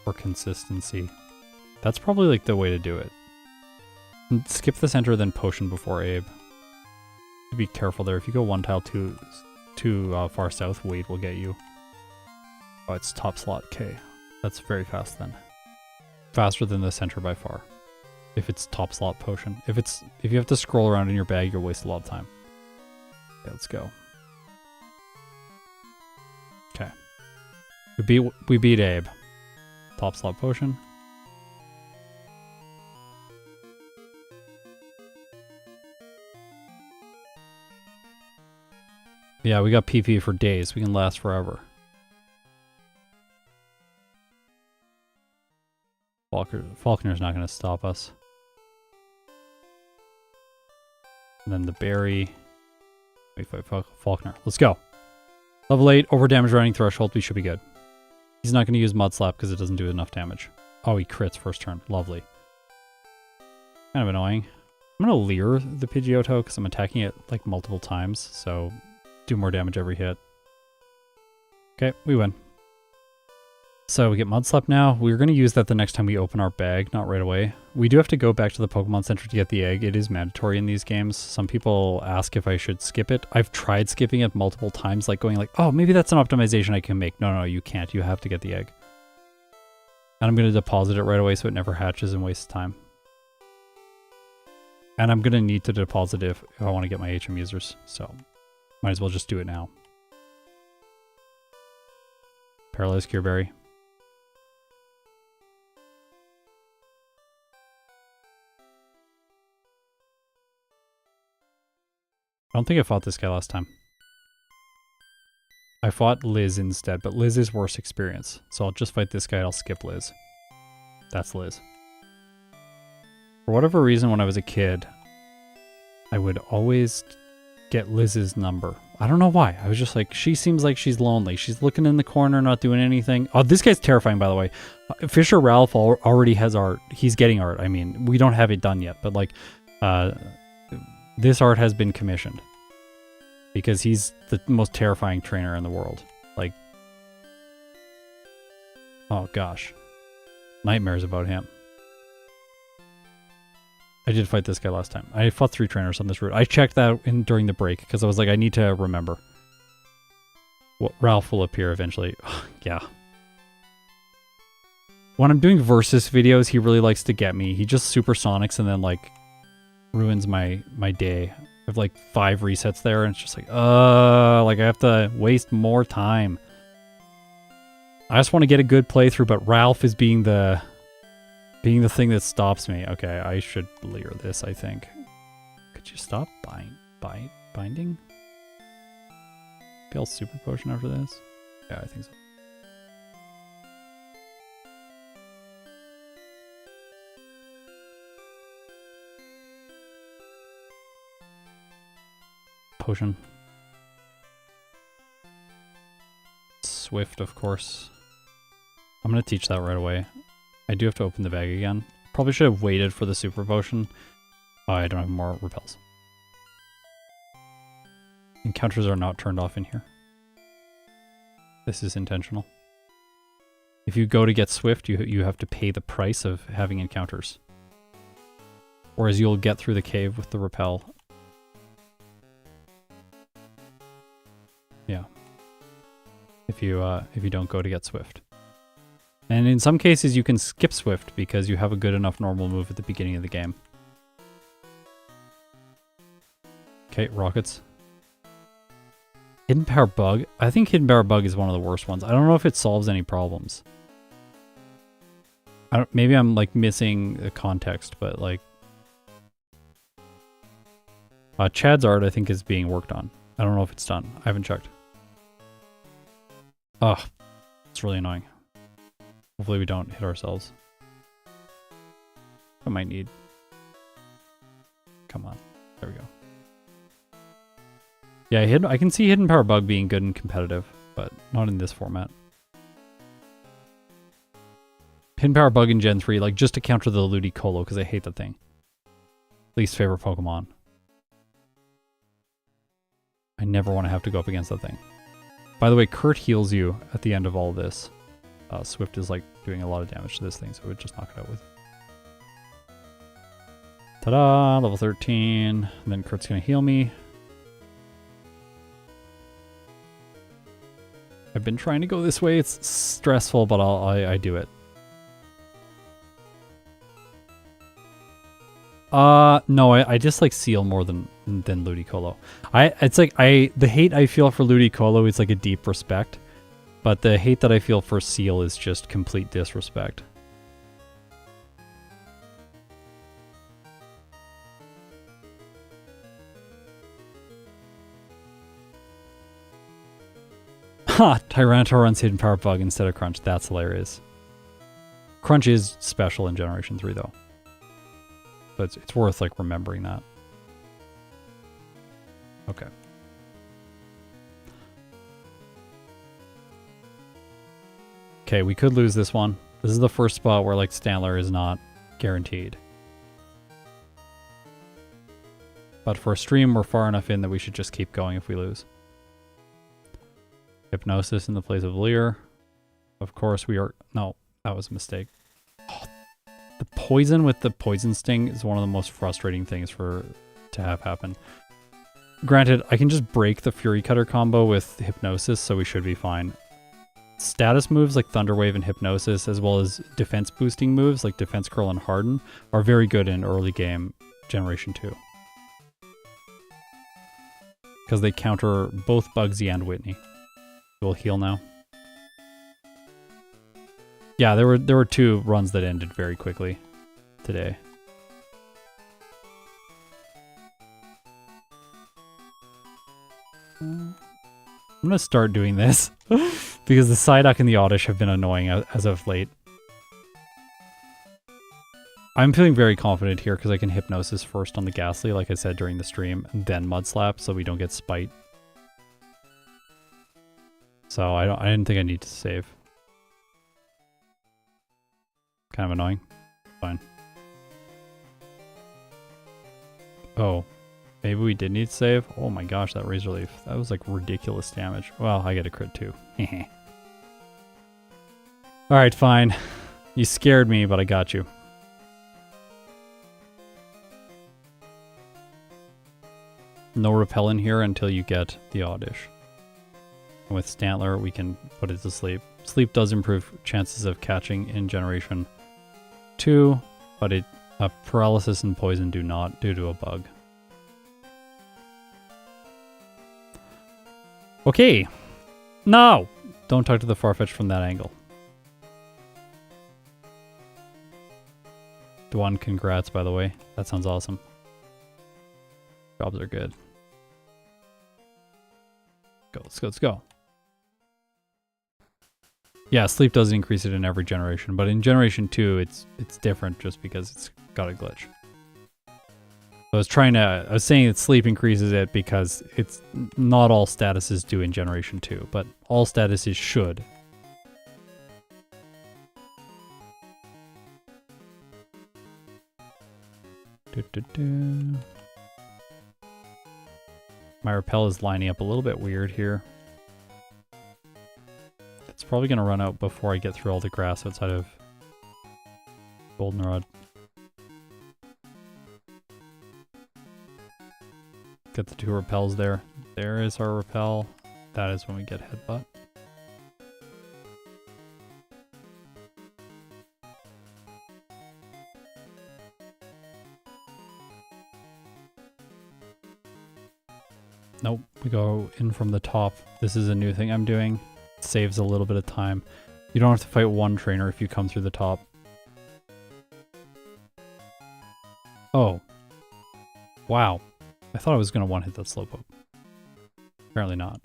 for consistency. That's probably like the way to do it. Skip the center, then potion before Abe. Be careful there. If you go one tile too far south, Wade will get you. Oh, it's top slot. Okay, that's very fast then. Faster than the center by far. If it's top slot potion. If you have to scroll around in your bag, you'll waste a lot of time. Okay, let's go. Okay. We beat Abe. Top slot potion. Yeah, we got PP for days. We can last forever. Falconer's not going to stop us. And then the berry. Wait, Falconer. Let's go. Level 8, over damage running threshold. We should be good. He's not going to use Mud Slap because it doesn't do enough damage. Oh, he crits first turn. Lovely. Kind of annoying. I'm going to Leer the Pidgeotto because I'm attacking it like multiple times. So do more damage every hit. Okay, we win. So we get Mud Slap now. We're going to use that the next time we open our bag, not right away. We do have to go back to the Pokemon Center to get the egg. It is mandatory in these games. Some people ask if I should skip it. I've tried skipping it multiple times, like going like, oh, maybe that's an optimization I can make. No, you can't. You have to get the egg. And I'm going to deposit it right away so it never hatches and wastes time. And I'm going to need to deposit it if I want to get my HM users. So might as well just do it now. Paralyzed Cure Berry. I don't think I fought this guy last time. I fought Liz instead, but Liz is worse experience. So I'll just fight this guy and I'll skip Liz. That's Liz. For whatever reason, when I was a kid, I would always get Liz's number. I don't know why. I was just like, she seems like she's lonely. She's looking in the corner, not doing anything. Oh, this guy's terrifying, by the way. Fisher Ralph already has art. He's getting art. I mean, we don't have it done yet, but like... this art has been commissioned because he's the most terrifying trainer in the world. Like, oh gosh, nightmares about him. I did fight this guy last time. I fought 3 trainers on this route. I checked that during the break because I was like, I need to remember. Well, Ralph will appear eventually. Yeah. When I'm doing versus videos, he really likes to get me. He just supersonics and then like ruins my day. I have like 5 resets there and it's just like I have to waste more time. I just want to get a good playthrough, but Ralph is being the thing that stops me. Okay, I should leer this, I think. Could you stop binding? Fail super potion after this? Yeah, I think so. Potion. Swift, of course. I'm gonna teach that right away. I do have to open the bag again. Probably should have waited for the super potion. Oh, I don't have more repels. Encounters are not turned off in here. This is intentional. If you go to get Swift, you have to pay the price of having encounters. Whereas you'll get through the cave with the repel. Yeah. If you don't go to get Swift. And in some cases you can skip Swift because you have a good enough normal move at the beginning of the game. Okay, rockets. Hidden Power Bug? I think Hidden Power Bug is one of the worst ones. I don't know if it solves any problems. Maybe I'm like missing the context, but like... Chad's art I think is being worked on. I don't know if it's done. I haven't checked. Ugh. It's really annoying. Hopefully we don't hit ourselves. I might need... Come on. There we go. Yeah, I can see Hidden Power Bug being good and competitive, but not in this format. Hidden Power Bug in Gen 3, like just to counter the Ludicolo, because I hate the thing. Least favorite Pokemon. I never want to have to go up against that thing. By the way, Kurt heals you at the end of all of this. Swift is like doing a lot of damage to this thing, so it would just knock it out with. Ta-da! Level 13. And then Kurt's gonna heal me. I've been trying to go this way. It's stressful, but I do it. No, I just like Seal more than Ludicolo. The hate I feel for Ludicolo is like a deep respect, but the hate that I feel for Seal is just complete disrespect. Ha! Tyranitar runs Hidden Power Bug instead of Crunch. That's hilarious. Crunch is special in Generation 3 though. But it's worth like remembering that. Okay. Okay, we could lose this one. This is the first spot where like Stantler is not guaranteed. But for a stream, we're far enough in that we should just keep going if we lose. Hypnosis in the place of Leer. Of course we are... No, that was a mistake. Oh, the poison with the Poison Sting is one of the most frustrating things to have happen. Granted, I can just break the Fury Cutter combo with Hypnosis, so we should be fine. Status moves like Thunder Wave and Hypnosis, as well as defense boosting moves like Defense Curl and Harden, are very good in early game Generation 2. Because they counter both Bugsy and Whitney. We'll heal now. Yeah, there were 2 runs that ended very quickly today. I'm gonna start doing this because the Psyduck and the Oddish have been annoying as of late. I'm feeling very confident here because I can Hypnosis first on the Ghastly, like I said during the stream, and then Mud Slap so we don't get Spite. So I didn't think I need to save. Kind of annoying. Fine. Oh. Maybe we did need to save? Oh my gosh, that Razor Leaf. That was like ridiculous damage. Well, I get a crit too. Alright, fine. You scared me, but I got you. No repel in here until you get the Oddish. And with Stantler, we can put it to sleep. Sleep does improve chances of catching in Generation 2, but paralysis and poison do not due to a bug. Okay. No! Don't talk to the Farfetch'd from that angle. Dwan, congrats, by the way. That sounds awesome. Jobs are good. Go, let's go, let's go. Yeah, sleep does increase it in every generation, but in Generation 2, it's different just because it's got a glitch. I was saying that sleep increases it because it's not all statuses do in Generation 2, but all statuses should. My repel is lining up a little bit weird here. It's probably going to run out before I get through all the grass outside of Goldenrod. Get the 2 repels there. There is our repel. That is when we get headbutt. Nope, we go in from the top. This is a new thing I'm doing. It saves a little bit of time. You don't have to fight one trainer if you come through the top. Oh. Wow. I thought I was going to one-hit that Slowpoke. Apparently not.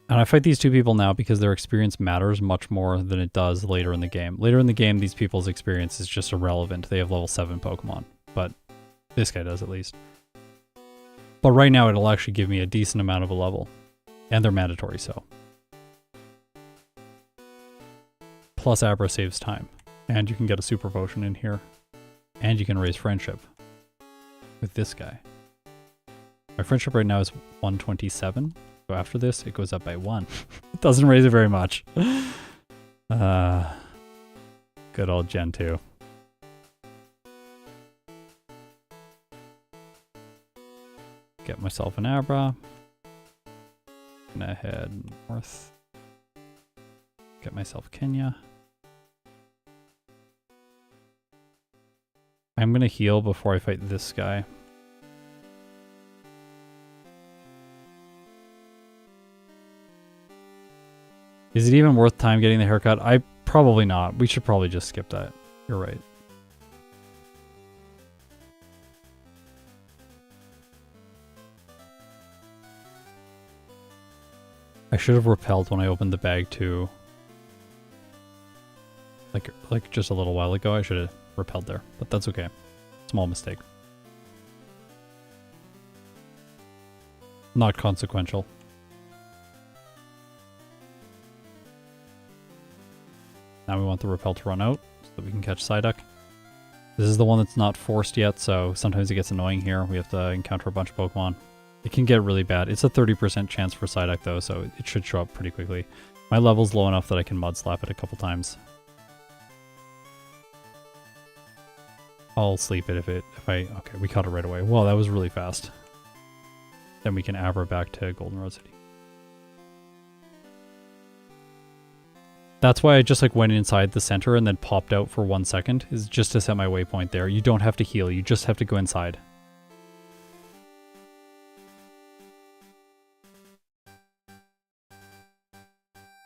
And I fight these 2 people now because their experience matters much more than it does later in the game. Later in the game, these people's experience is just irrelevant. They have level 7 Pokemon. But this guy does at least. But right now, it'll actually give me a decent amount of a level. And they're mandatory, so. Plus Abra saves time. And you can get a Super Potion in here. And you can raise friendship. With this guy. My friendship right now is 127. So after this, it goes up by 1. It doesn't raise it very much. Good old Gen 2. Get myself an Abra. Gonna head north. Get myself Kenya. I'm gonna heal before I fight this guy. Is it even worth time getting the haircut? Probably not. We should probably just skip that. You're right. I should have repelled when I opened the bag too. Like just a little while ago, I should have repelled there, but that's okay. Small mistake. Not consequential. Now we want the repel to run out so that we can catch Psyduck. This is the one that's not forced yet, so sometimes it gets annoying here. We have to encounter a bunch of Pokemon. It can get really bad. It's a 30% chance for Psyduck though, so it should show up pretty quickly. My level's low enough that I can mud slap it a couple times. I'll sleep it okay, we caught it right away. Whoa, that was really fast. Then we can Abra back to Goldenrod City. That's why I just went inside the center and then popped out for 1 second, is just to set my waypoint there. You don't have to heal, you just have to go inside.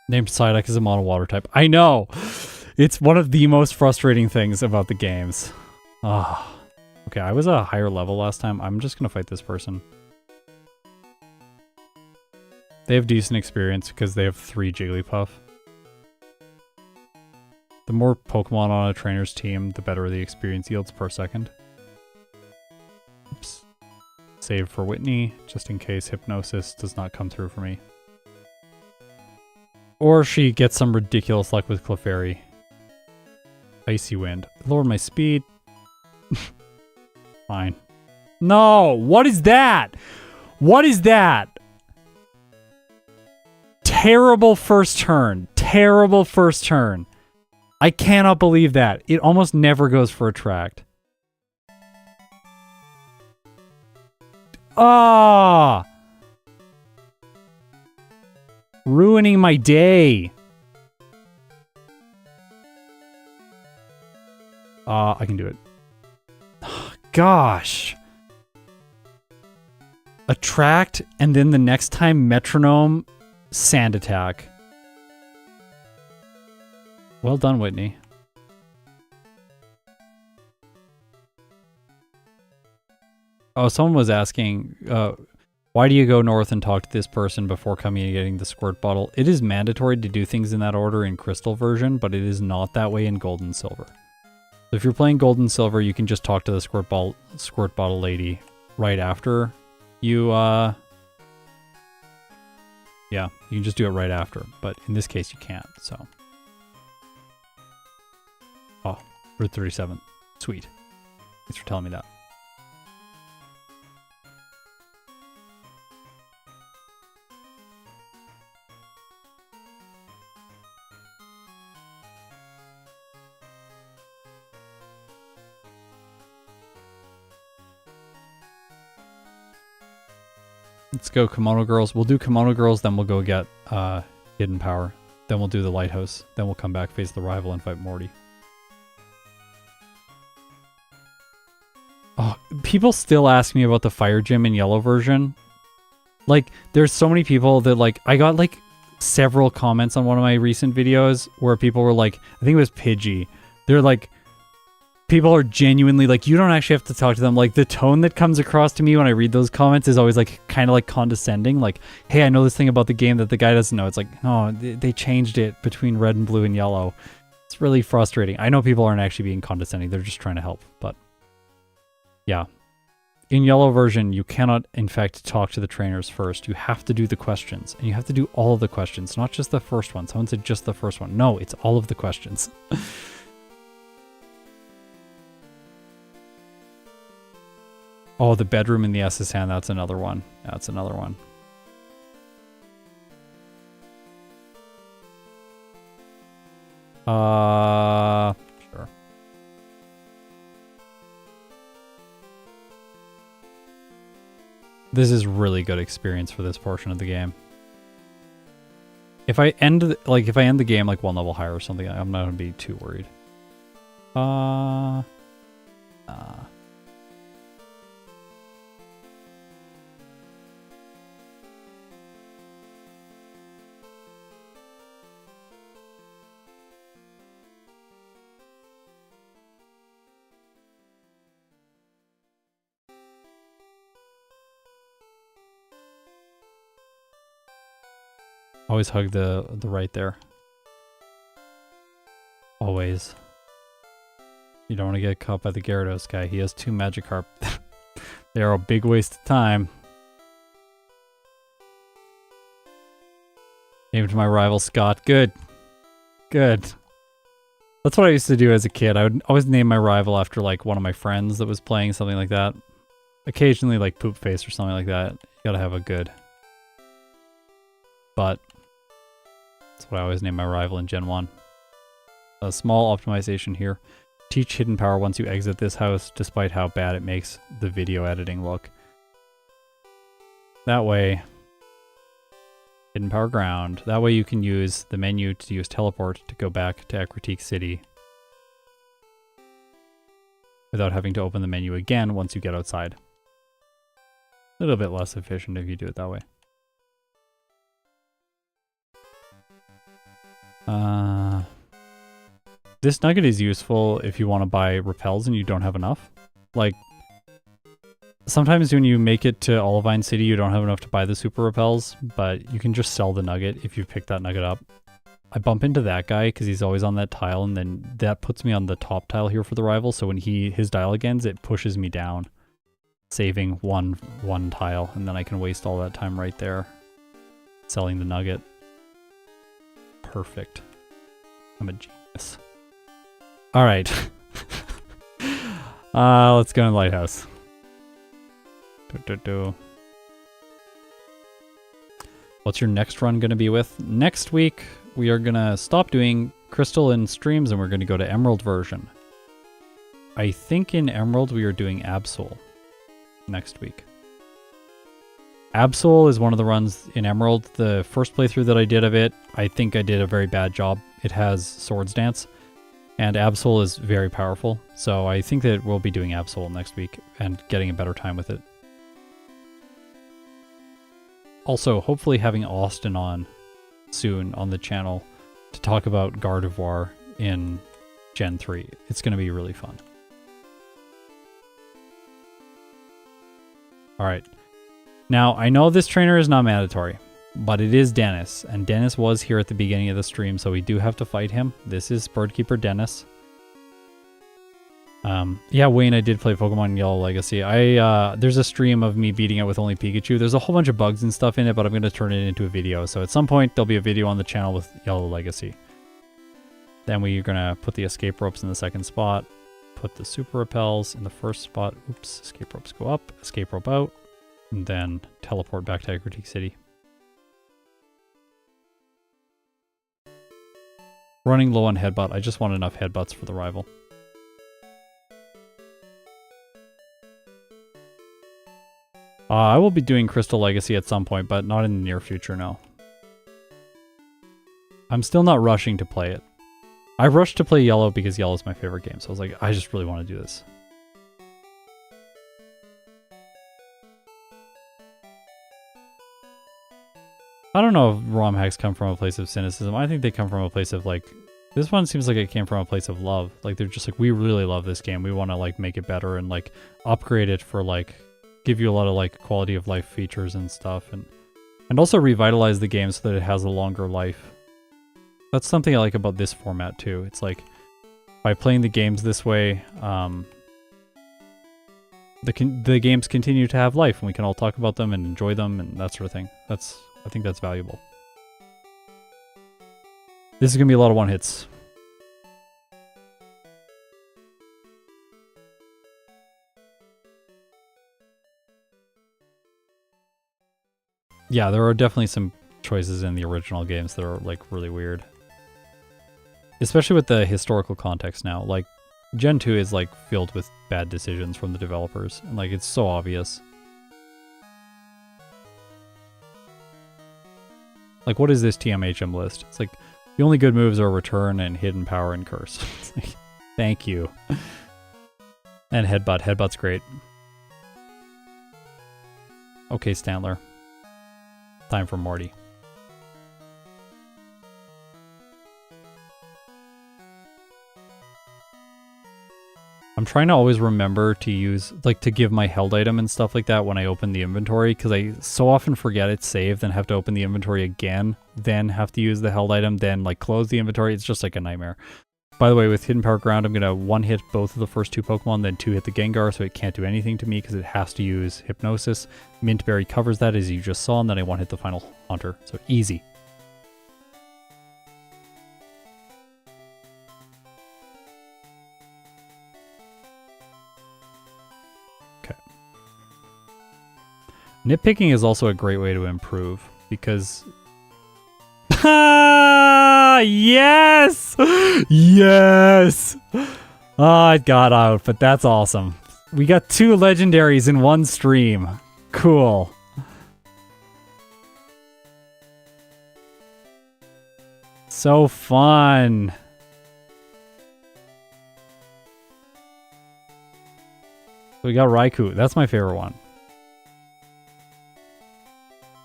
Named Psyduck is a mono water type. I know! It's one of the most frustrating things about the games. Ah. Okay, I was a higher level last time. I'm just gonna fight this person. They have decent experience because they have 3 Jigglypuff. The more Pokemon on a trainer's team, the better the experience yields per second. Oops. Save for Whitney, just in case Hypnosis does not come through for me. Or she gets some ridiculous luck with Clefairy. Icy Wind. Lower my speed. Fine. No! What is that? What is that? Terrible first turn. Terrible first turn. I cannot believe that. It almost never goes for Attract. Ah! Ruining my day. I can do it. Gosh. Attract, and then the next time metronome, sand attack. Well done, Whitney. Oh, someone was asking, why do you go north and talk to this person before coming and getting the squirt bottle? It is mandatory to do things in that order in Crystal version, but it is not that way in Gold and Silver. So if you're playing Gold and Silver, you can just talk to the squirt bottle lady right after you, yeah, you can just do it right after, but in this case you can't, so. Oh, Route 37. Sweet. Thanks for telling me that. Let's go Kimono Girls. We'll do Kimono Girls, then we'll go get Hidden Power. Then we'll do the Lighthouse. Then we'll come back, face the rival, and fight Morty. Oh, people still ask me about the Fire Gym in Yellow version. Like, there's so many people that, like, I got, like, several comments on one of my recent videos where people were like, I think it was Pidgey. They're like, people are genuinely like, you don't actually have to talk to them. Like, the tone that comes across to me when I read those comments is always like kind of like condescending. Like, hey, I know this thing about the game that the guy doesn't know. It's like, no, they changed it between red and blue and yellow. It's really frustrating. I know people aren't actually being condescending. They're just trying to help. But yeah, in Yellow version, you cannot, in fact, talk to the trainers first. You have to do the questions, and you have to do all of the questions, not just the first one. Someone said just the first one. No, it's all of the questions. Oh, the bedroom in the SS hand, that's another one. That's another one. Sure. This is really good experience for this portion of the game. If I end the game like one level higher or something, I'm not gonna be too worried. Always hug the right there. Always. You don't want to get caught by the Gyarados guy. He has 2 Magikarp. They are a big waste of time. Named my rival Scott. Good. Good. That's what I used to do as a kid. I would always name my rival after like one of my friends that was playing something like that. Occasionally like Poop Face or something like that. You gotta have a good. But that's what I always name my rival in Gen 1. A small optimization here. Teach Hidden Power once you exit this house, despite how bad it makes the video editing look. That way, Hidden Power Ground. That way you can use the menu to use Teleport to go back to Aquatique City without having to open the menu again once you get outside. A little bit less efficient if you do it that way. This nugget is useful if you want to buy repels and you don't have enough. Like, sometimes when you make it to Olivine City, you don't have enough to buy the super repels, but you can just sell the nugget if you pick that nugget up. I bump into that guy because he's always on that tile, and then that puts me on the top tile here for the rival, so when his dial ends, it pushes me down, saving one tile, and then I can waste all that time right there selling the nugget. Perfect. I'm a genius. All right. Let's go in the Lighthouse. What's your next run going to be with? Next week, we are going to stop doing Crystal and streams, and we're going to go to Emerald version. I think in Emerald, we are doing Absol next week. Absol is one of the runs in Emerald. The first playthrough that I did of it, I think I did a very bad job. It has Swords Dance, and Absol is very powerful. So I think that we'll be doing Absol next week and getting a better time with it. Also, hopefully having Austin on soon on the channel to talk about Gardevoir in Gen 3. It's going to be really fun. Alright. Now, I know this trainer is not mandatory, but it is Dennis, and Dennis was here at the beginning of the stream, so we do have to fight him. This is Birdkeeper Dennis. Yeah, Wayne, I did play Pokemon Yellow Legacy. There's a stream of me beating it with only Pikachu. There's a whole bunch of bugs and stuff in it, but I'm going to turn it into a video. So at some point, there'll be a video on the channel with Yellow Legacy. Then we're going to put the escape ropes in the second spot, put the super repels in the first spot. Oops, escape ropes go up, escape rope out, and then teleport back to Critique City. Running low on headbutt. I just want enough headbutts for the rival. I will be doing Crystal Legacy at some point, but not in the near future, no. I'm still not rushing to play it. I rushed to play Yellow because Yellow is my favorite game, so I was like, I just really want to do this. I don't know if ROM hacks come from a place of cynicism. I think they come from a place of like, this one seems like it came from a place of love. Like they're just like, we really love this game. We want to like make it better and like upgrade it for like, give you a lot of like quality of life features and stuff, and also revitalize the game so that it has a longer life. That's something I like about this format too. It's like by playing the games this way, the games continue to have life, and we can all talk about them and enjoy them and that sort of thing. I think that's valuable. This is gonna be a lot of one-hits. Yeah, there are definitely some choices in the original games that are like really weird. Especially with the historical context now. Like, Gen 2 is like filled with bad decisions from the developers, and like it's so obvious. Like, what is this TMHM list? It's like, the only good moves are Return and Hidden Power and Curse. It's like, thank you. And Headbutt. Headbutt's great. Okay, Stantler. Time for Morty. I'm trying to always remember to use, like, to give my held item and stuff like that when I open the inventory, because I so often forget it's saved and have to open the inventory again, then have to use the held item, then, like, close the inventory. It's just like a nightmare. By the way, with Hidden Power Ground, I'm going to one-hit both of the first two Pokemon, then two-hit the Gengar, so it can't do anything to me because it has to use Hypnosis. Mint Berry covers that, as you just saw, and then I one-hit the final Haunter. So easy. Okay. Nitpicking is also a great way to improve, because... Yes! Yes! Oh, it got out, but that's awesome. We got 2 legendaries in one stream. Cool. So fun. We got Raikou. That's my favorite one.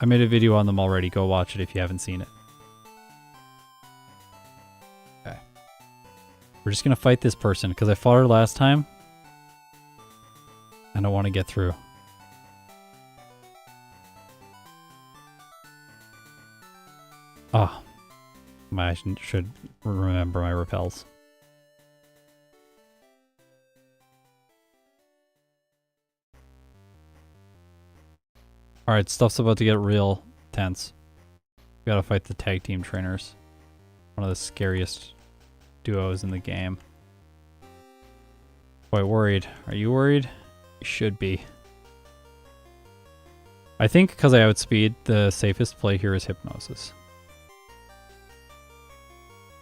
I made a video on them already. Go watch it if you haven't seen it. We're just gonna fight this person, because I fought her last time. And I want to get through. Oh. I should remember my repels. Alright, stuff's about to get real tense. We gotta fight the tag team trainers. One of the scariest duos in the game. Quite worried. Are you worried? You should be. I think because I outspeed, the safest play here is Hypnosis.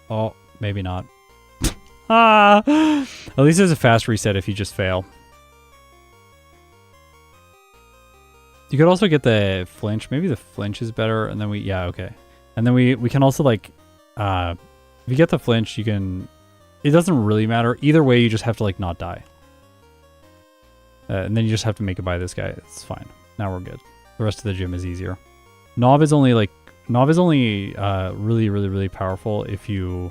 Oh, maybe not. Ah! At least there's a fast reset if you just fail. You could also get the flinch. Maybe the flinch is better. And then yeah, okay. And then we can also like, if you get the flinch, you can, it doesn't really matter. Either way, you just have to like not die. And then you just have to make it by this guy. It's fine. Now we're good. The rest of the gym is easier. Knob is only really, really, really powerful if you,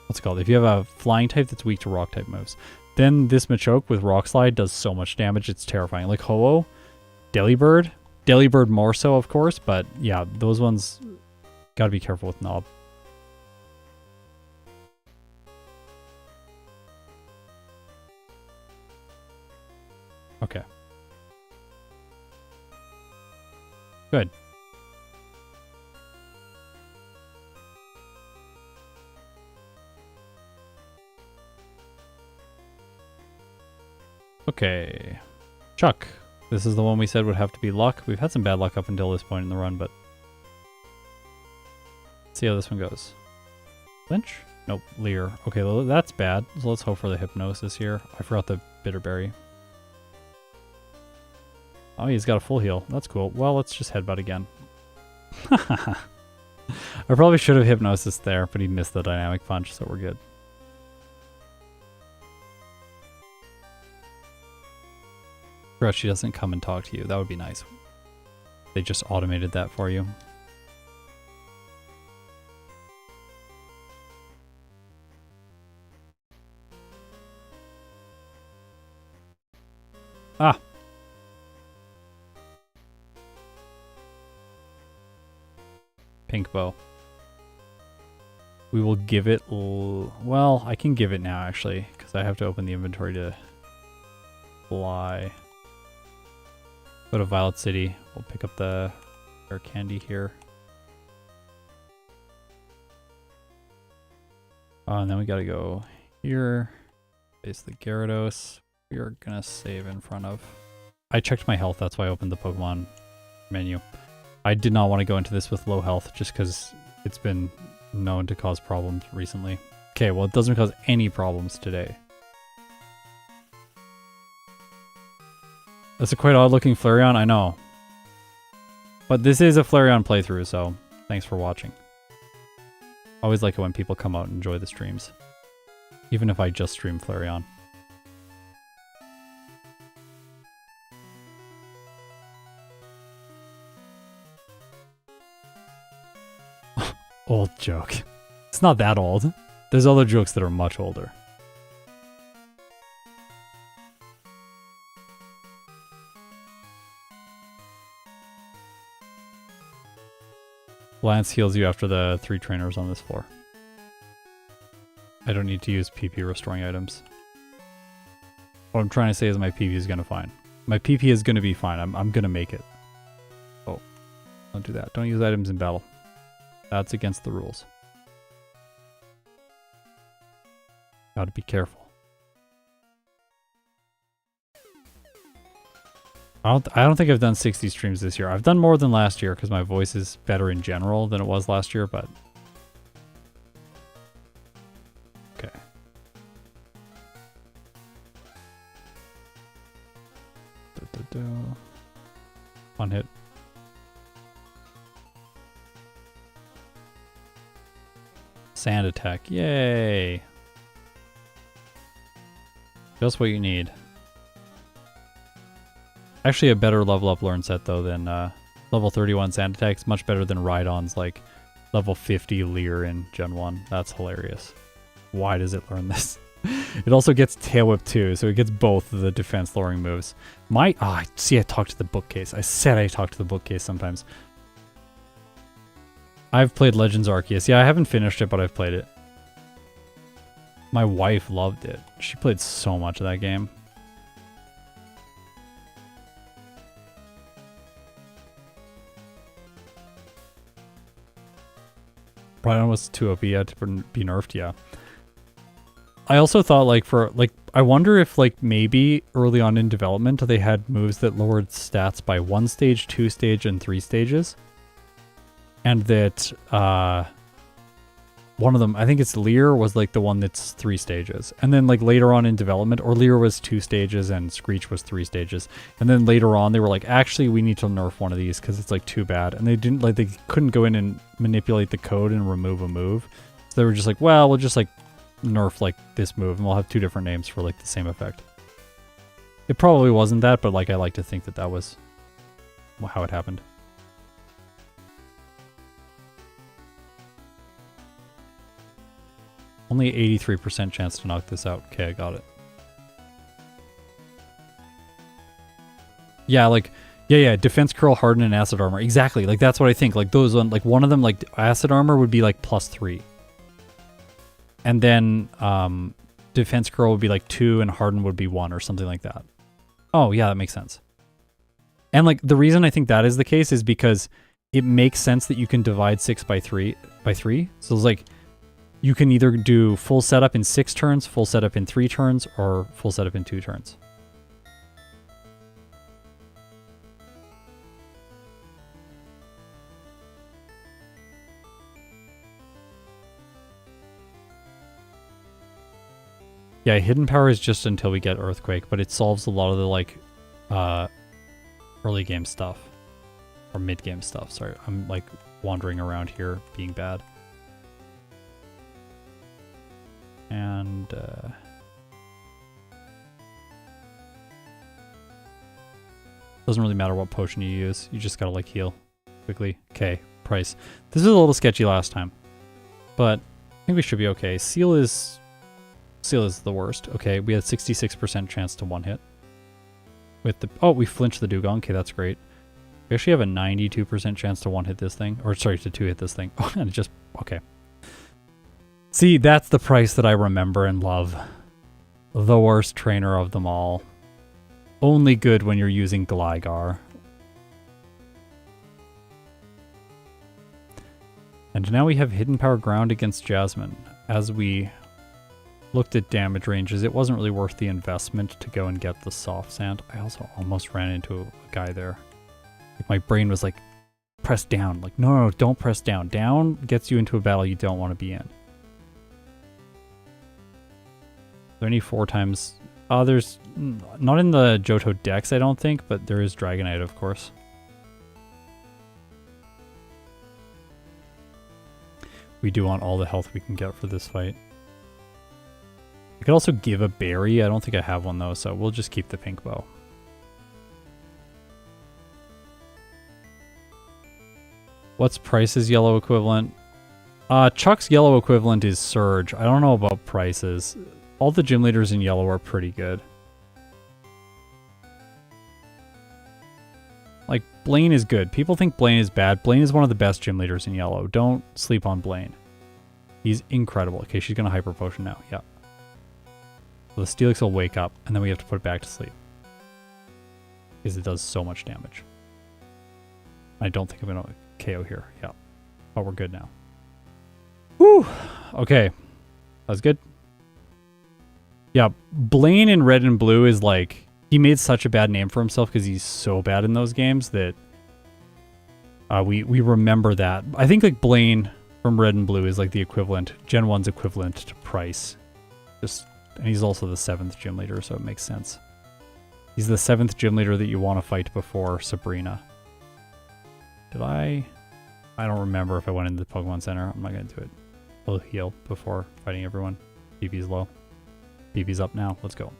what's it called? If you have a flying type that's weak to rock type moves. Then this Machoke with Rock Slide does so much damage. It's terrifying. Like Ho-Oh, Delibird more so, of course. But yeah, those ones, gotta be careful with Knob. Okay. Good. Okay. Chuck. This is the one we said would have to be luck. We've had some bad luck up until this point in the run, but let's see how this one goes. Flinch? Nope. Leer. Okay, well, that's bad. So let's hope for the Hypnosis here. I forgot the Bitterberry. Oh, he's got a full heal. That's cool. Well, let's just headbutt again. I probably should have Hypnosis there, but he missed the Dynamic Punch, so we're good. Regret she doesn't come and talk to you. That would be nice. They just automated that for you. Ah! Pink Bow. We will give it... Well, I can give it now, actually, because I have to open the inventory to fly. Go to Violet City. We'll pick up the rare candy here. Oh, and then we gotta go here. Face the Gyarados. We are gonna save in front of... I checked my health, that's why I opened the Pokemon menu. I did not want to go into this with low health, just because it's been known to cause problems recently. Okay, well, it doesn't cause any problems today. That's a quite odd-looking Flareon, I know. But this is a Flareon playthrough, so thanks for watching. Always like it when people come out and enjoy the streams. Even if I just stream Flareon. Old joke. It's not that old. There's other jokes that are much older. Lance heals you after the 3 trainers on this floor. I don't need to use PP restoring items. What I'm trying to say is my PP is gonna fine. My PP is gonna be fine. I'm gonna make it. Oh, don't do that. Don't use items in battle. That's against the rules. Gotta be careful. I don't think I've done 60 streams this year. I've done more than last year because my voice is better in general than it was last year, but... Okay. One hit. Sand attack. Yay! Just what you need. Actually a better level up learn set though than level 31 Sand Attack's much better than Rhydon's like level 50 Leer in Gen 1. That's hilarious. Why does it learn this? It also gets Tail Whip too, so it gets both of the defense lowering moves. See, I talked to the bookcase. I said I talked to the bookcase sometimes. I've played Legends Arceus. Yeah, I haven't finished it, but I've played it. My wife loved it. She played so much of that game. Rhydon was too OP yet to be nerfed, yeah. I also thought I wonder if maybe early on in development they had moves that lowered stats by 1 stage, 2 stage, and 3 stages. And that one of them, I think it's Lear, was like the one that's 3 stages. And then like later on in development, or Lear was 2 stages and Screech was 3 stages. And then later on they were like, actually we need to nerf one of these because it's like too bad. And they didn't like, they couldn't go in and manipulate the code and remove a move. So they were just like, well, we'll just like nerf like this move and we'll have 2 different names for like the same effect. It probably wasn't that, but like I like to think that that was how it happened. Only 83% chance to knock this out. Okay, I got it. Yeah, like, yeah, defense curl, harden, and acid armor. Exactly, like that's what I think. Like those, like one of them, like acid armor would be like +3. And then defense curl would be like 2 and harden would be 1 or something like that. Oh, yeah, that makes sense. And like the reason I think that is the case is because it makes sense that you can divide 6 by 3. So it's like, you can either do full setup in 6 turns, full setup in 3 turns, or full setup in 2 turns. Yeah, hidden power is just until we get Earthquake, but it solves a lot of the like early game stuff. Or mid game stuff, sorry. I'm like wandering around here being bad. And doesn't really matter what potion you use. You just gotta like heal quickly. Okay, price. This was a little sketchy last time, but I think we should be okay. Seal is the worst. Okay, we had 66% chance to 1-hit. With the we flinched the dugong. Okay, that's great. We actually have a 92% chance to 1-hit this thing, or sorry, to 2-hit this thing. And it just okay. See, that's the price that I remember and love. The worst trainer of them all. Only good when you're using Gligar. And now we have Hidden Power Ground against Jasmine. As we looked at damage ranges, it wasn't really worth the investment to go and get the soft sand. I also almost ran into a guy there. Like my brain was like, press down. Like, no, don't press down. Down gets you into a battle you don't want to be in. There any 4 times? There's not in the Johto Dex, I don't think, but there is Dragonite, of course. We do want all the health we can get for this fight. I could also give a berry. I don't think I have one though, so we'll just keep the pink bow. What's Price's yellow equivalent? Chuck's yellow equivalent is Surge. I don't know about Price's. All the gym leaders in yellow are pretty good. Like, Blaine is good. People think Blaine is bad. Blaine is one of the best gym leaders in yellow. Don't sleep on Blaine. He's incredible. Okay, she's going to Hyper Potion now. Yeah. So the Steelix will wake up, and then we have to put it back to sleep. Because it does so much damage. I don't think I'm going to KO here. Yeah. But we're good now. Whew. Okay. That was good. Yeah, Blaine in red and blue is like, he made such a bad name for himself because he's so bad in those games that we remember that. I think like Blaine from red and blue is like the equivalent, Gen 1's equivalent to Price. And he's also the 7th gym leader, so it makes sense. He's the 7th gym leader that you want to fight before Sabrina. Did I don't remember if I went into the Pokemon Center. I'm not going to do it. I'll heal before fighting everyone. BB's low. BB's up now. Let's go.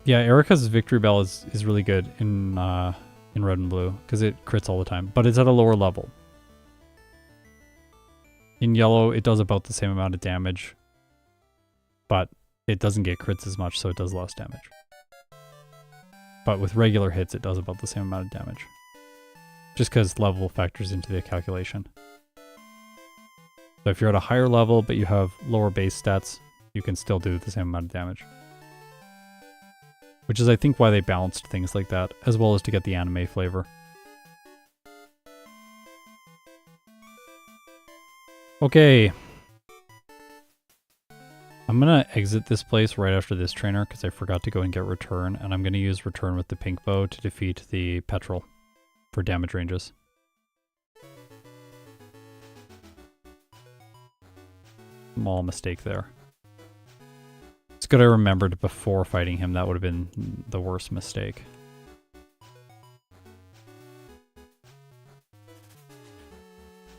Yeah, Erica's Victory Bell is really good in red and blue because it crits all the time, but it's at a lower level. In yellow, it does about the same amount of damage, but it doesn't get crits as much, so it does less damage. But with regular hits, it does about the same amount of damage. Just because level factors into the calculation. So if you're at a higher level, but you have lower base stats, you can still do the same amount of damage. Which is, I think, why they balanced things like that, as well as to get the anime flavor. Okay. I'm going to exit this place right after this trainer, because I forgot to go and get Return, and I'm going to use Return with the pink bow to defeat the Petrel for damage ranges. Small mistake there. It's good I remembered before fighting him. That would have been the worst mistake.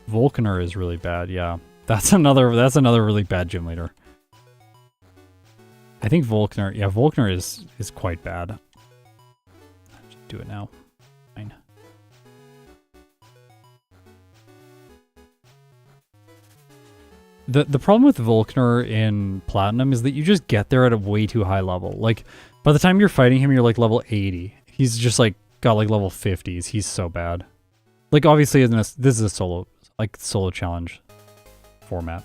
Vulcaner is really bad, yeah. That's another really bad gym leader. I think Vulcaner, yeah, Vulcaner is quite bad. Just do it now. Fine. The problem with Vulcaner in Platinum is that you just get there at a way too high level. Like, by the time you're fighting him, you're like level 80. He's just like got like level 50s. He's so bad. Like, obviously, this is a solo challenge format.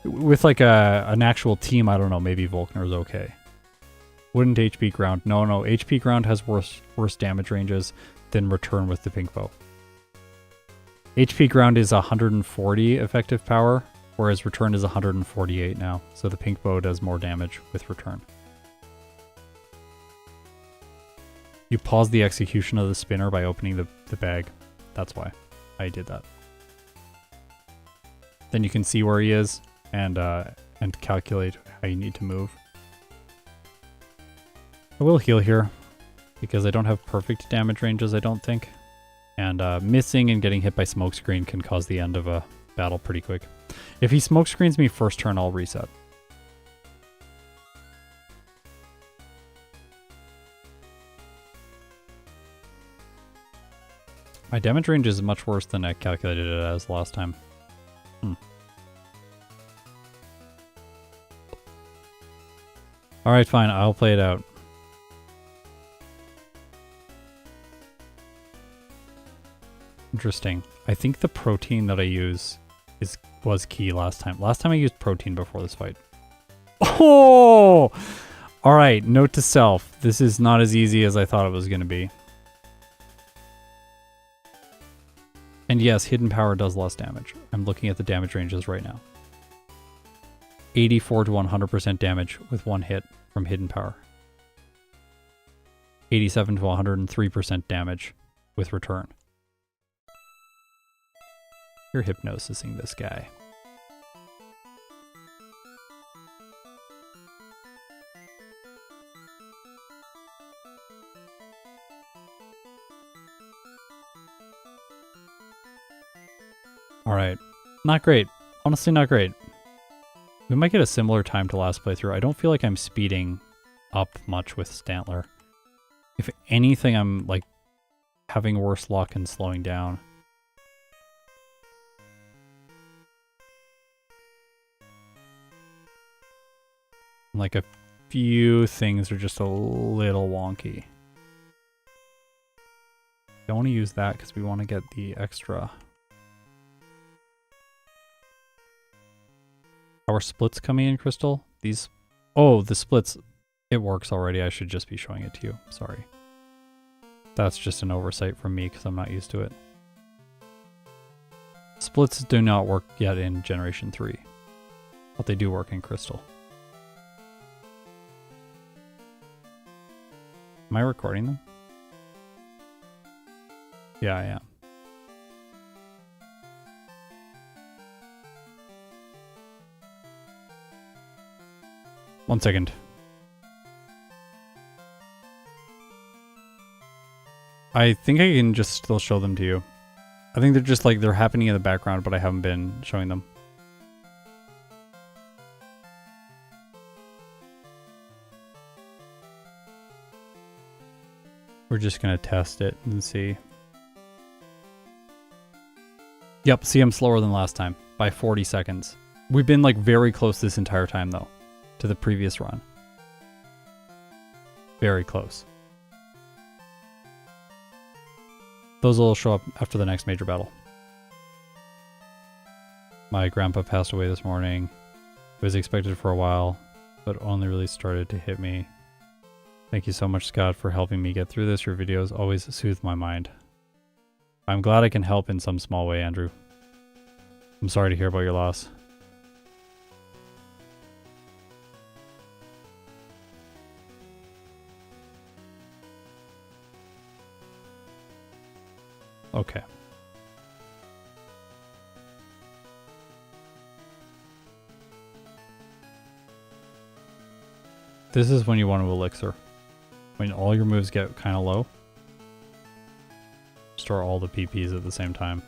With like an actual team, I don't know, maybe Vulcaner's okay. Wouldn't HP Ground. No, HP Ground has worse damage ranges than Return with the pink bow. HP Ground is 140 effective power, whereas Return is 148 now. So the pink bow does more damage with Return. You pause the execution of the spinner by opening the bag. That's why I did that. Then you can see where he is and calculate how you need to move. I will heal here because I don't have perfect damage ranges, I don't think. And missing and getting hit by smokescreen can cause the end of a battle pretty quick. If he smokescreens me first turn, I'll reset. My damage range is much worse than I calculated it as last time. Alright, fine. I'll play it out. Interesting. I think the protein that I use was key last time. Last time I used protein before this fight. Oh! Alright, note to self. This is not as easy as I thought it was going to be. And yes, hidden power does less damage. I'm looking at the damage ranges right now. 84 to 100% damage with one hit from hidden power. 87 to 103% damage with return. You're hypnosising this guy. Alright. Not great. Honestly, not great. We might get a similar time to last playthrough. I don't feel like I'm speeding up much with Stantler. If anything, I'm like having worse luck and slowing down. Like a few things are just a little wonky. Don't want to use that because we want to get the extra. Our splits coming in, Crystal. These, oh, the splits, it works already. I should just be showing it to you. Sorry. That's just an oversight from me because I'm not used to it. Splits do not work yet in Generation 3, but they do work in Crystal. Am I recording them? Yeah, I am. One second. I think I can just still show them to you. I think they're just like, they're happening in the background, but I haven't been showing them. We're just gonna test it and see. Yep, see, I'm slower than last time by 40 seconds. We've been like very close this entire time though, to the previous run. Very close. Those will show up after the next major battle. My grandpa passed away this morning. It was expected for a while, but only really started to hit me. Thank you so much, Scott, for helping me get through this. Your videos always soothe my mind. I'm glad I can help in some small way, Andrew. I'm sorry to hear about your loss. Okay. This is when you want to elixir. When all your moves get kind of low. Store all the PPs at the same time.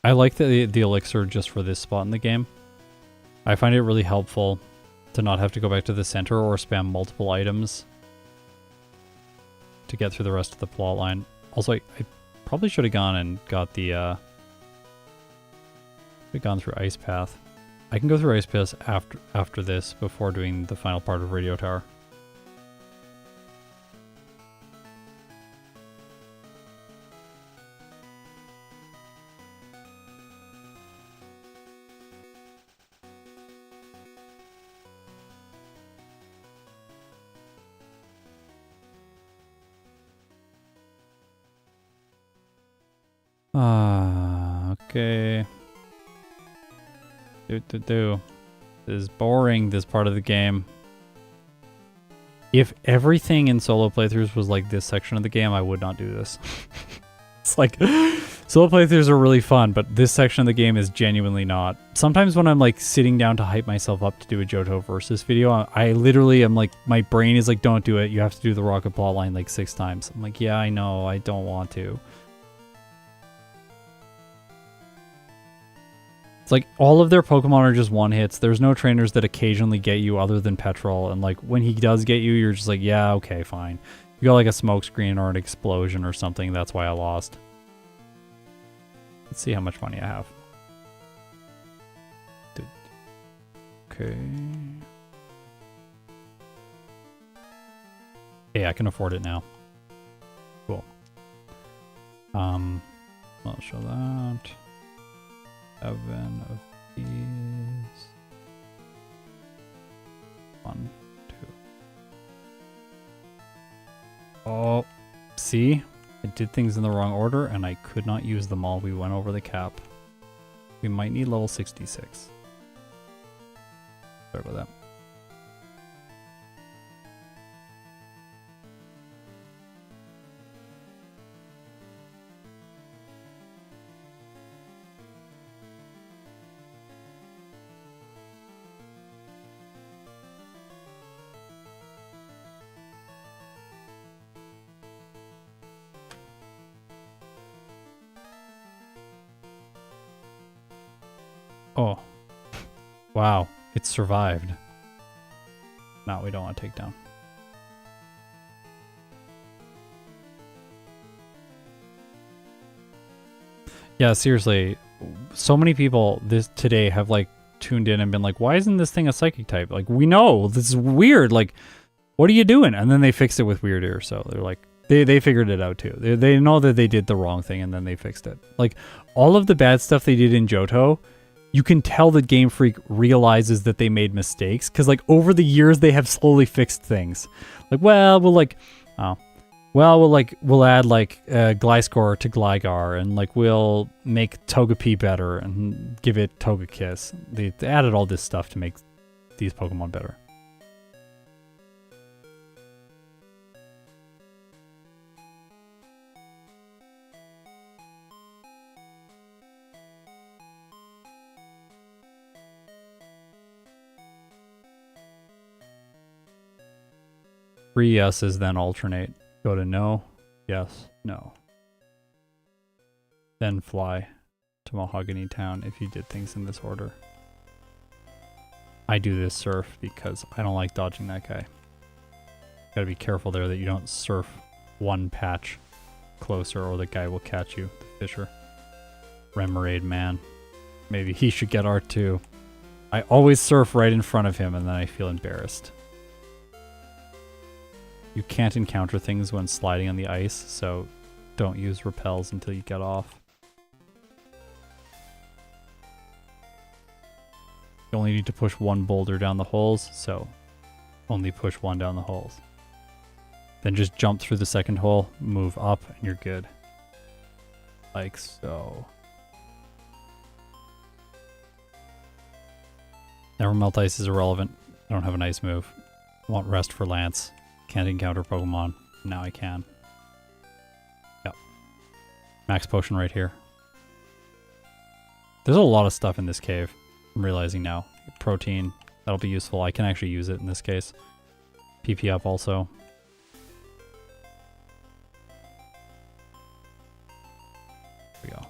I like the elixir just for this spot in the game. I find it really helpful to not have to go back to the center or spam multiple items to get through the rest of the plot line. Also, I probably should have gone and got the gone through Ice Path. I can go through Ice Path after this before doing the final part of Radio Tower. Okay. This is boring, this part of the game. If everything in solo playthroughs was like this section of the game, I would not do this. It's like, solo playthroughs are really fun, but this section of the game is genuinely not. Sometimes when I'm like sitting down to hype myself up to do a Johto Versus video, I literally am like, my brain is like, don't do it. You have to do the rocket plotline like 6 times. I'm like, yeah, I know, I don't want to. It's like all of their Pokemon are just one-hits. There's no trainers that occasionally get you other than Petrol. And like when he does get you, you're just like, yeah, okay, fine. You got like a smoke screen or an explosion or something. That's why I lost. Let's see how much money I have. Okay. Hey, I can afford it now. Cool. I'll show that. 7 of these. 1, 2. Oh, see? I did things in the wrong order and I could not use them all. We went over the cap. We might need level 66. Sorry about that. Oh, wow, it survived. No, we don't want to take down. Yeah, seriously, so many people today have like tuned in and been like, why isn't this thing a psychic type? Like, we know, this is weird, like, what are you doing? And then they fixed it with Weird Ear, so they're like, they figured it out too. They know that they did the wrong thing and then they fixed it. Like, all of the bad stuff they did in Johto, you can tell that Game Freak realizes that they made mistakes because, like, over the years they have slowly fixed things. Like, well, we'll add like Gliscor to Gligar, and like we'll make Togepi better and give it Togekiss. They added all this stuff to make these Pokemon better. Three yeses, then alternate. Go to no, yes, no. Then fly to Mahogany Town if you did things in this order. I do this surf because I don't like dodging that guy. Gotta be careful there that you don't surf one patch closer or the guy will catch you, the Fisher. Remoraid man. Maybe he should get art too. I always surf right in front of him and then I feel embarrassed. You can't encounter things when sliding on the ice, so don't use repels until you get off. You only need to push one boulder down the holes, so only push one down the holes. Then just jump through the second hole, move up, and you're good. Like so. Never Melt Ice is irrelevant. I don't have an ice move. I want Rest for Lance. Can't encounter Pokemon. Now I can. Yep. Max Potion right here. There's a lot of stuff in this cave. I'm realizing now. Protein. That'll be useful. I can actually use it in this case. PP up also. There we go.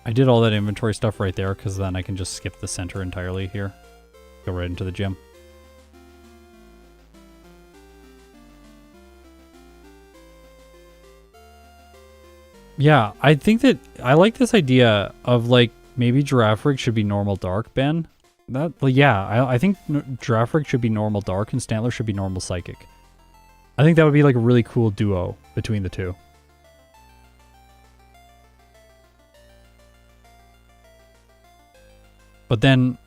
I did all that inventory stuff right there because then I can just skip the center entirely here. Go right into the gym. Yeah, I think that I like this idea of like maybe Girafarig should be normal dark, Ben. That, well, yeah, I think Girafarig should be normal dark and Stantler should be normal psychic. I think that would be like a really cool duo between the two. But then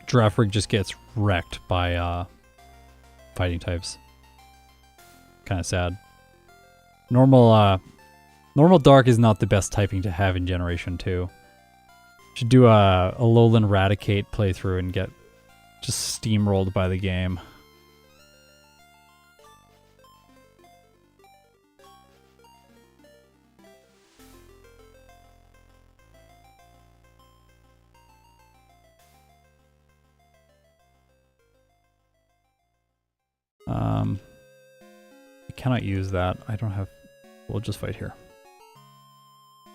Girafarig just gets wrecked by fighting types. Kind of sad. Normal dark is not the best typing to have in Generation 2. Should do a Alolan Raticate playthrough and get just steamrolled by the game. I cannot use that. I don't have... We'll just fight here.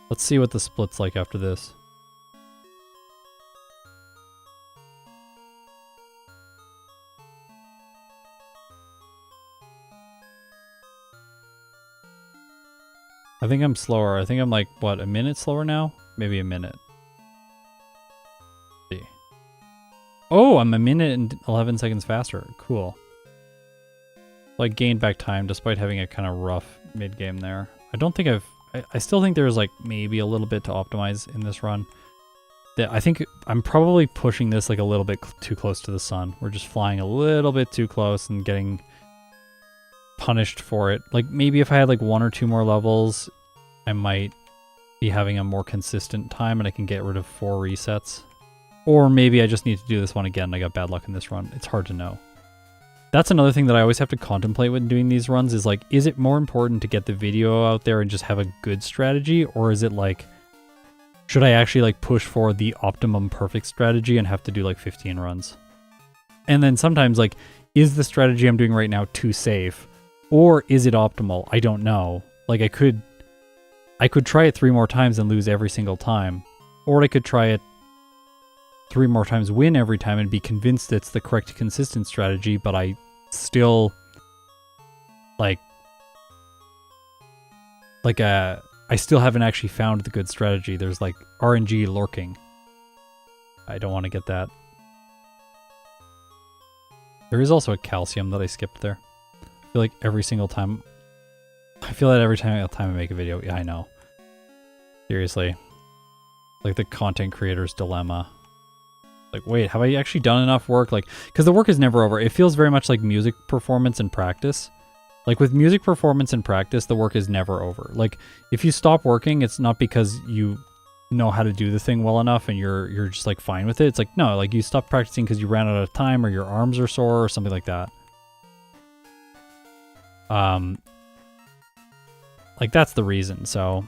Let's see what the split's like after this. I think I'm slower. I think I'm like, what, a minute slower now? Maybe a minute. Let's see. Oh, I'm a minute and 11 seconds faster. Cool. Like gained back time despite having a kind of rough mid-game there. I don't think I still think there's like maybe a little bit to optimize in this run. I think I'm probably pushing this like a little bit too close to the sun. We're just flying a little bit too close and getting punished for it. Like maybe if I had like 1 or 2 more levels, I might be having a more consistent time and I can get rid of 4 resets. Or maybe I just need to do this one again. I got bad luck in this run. It's hard to know. That's another thing that I always have to contemplate when doing these runs is like, is it more important to get the video out there and just have a good strategy? Or is it like, should I actually like push for the optimum perfect strategy and have to do like 15 runs? And then sometimes like, is the strategy I'm doing right now too safe? Or is it optimal? I don't know. Like I could try it 3 more times and lose every single time. Or I could try it 3 more times, win every time, and be convinced it's the correct consistent strategy, but I still I still haven't actually found the good strategy. There's like RNG lurking. I don't want to get that. There is also a calcium that I skipped there. I feel like every single time I make a video. Yeah, I know. Seriously. Like the content creator's dilemma. Like, wait, have I actually done enough work? Like, because the work is never over. It feels very much like music performance and practice. Like with music performance and practice, the work is never over. Like if you stop working, it's not because you know how to do the thing well enough and you're just like fine with it. It's like, no, like you stop practicing because you ran out of time or your arms are sore or something like that. Like that's the reason. So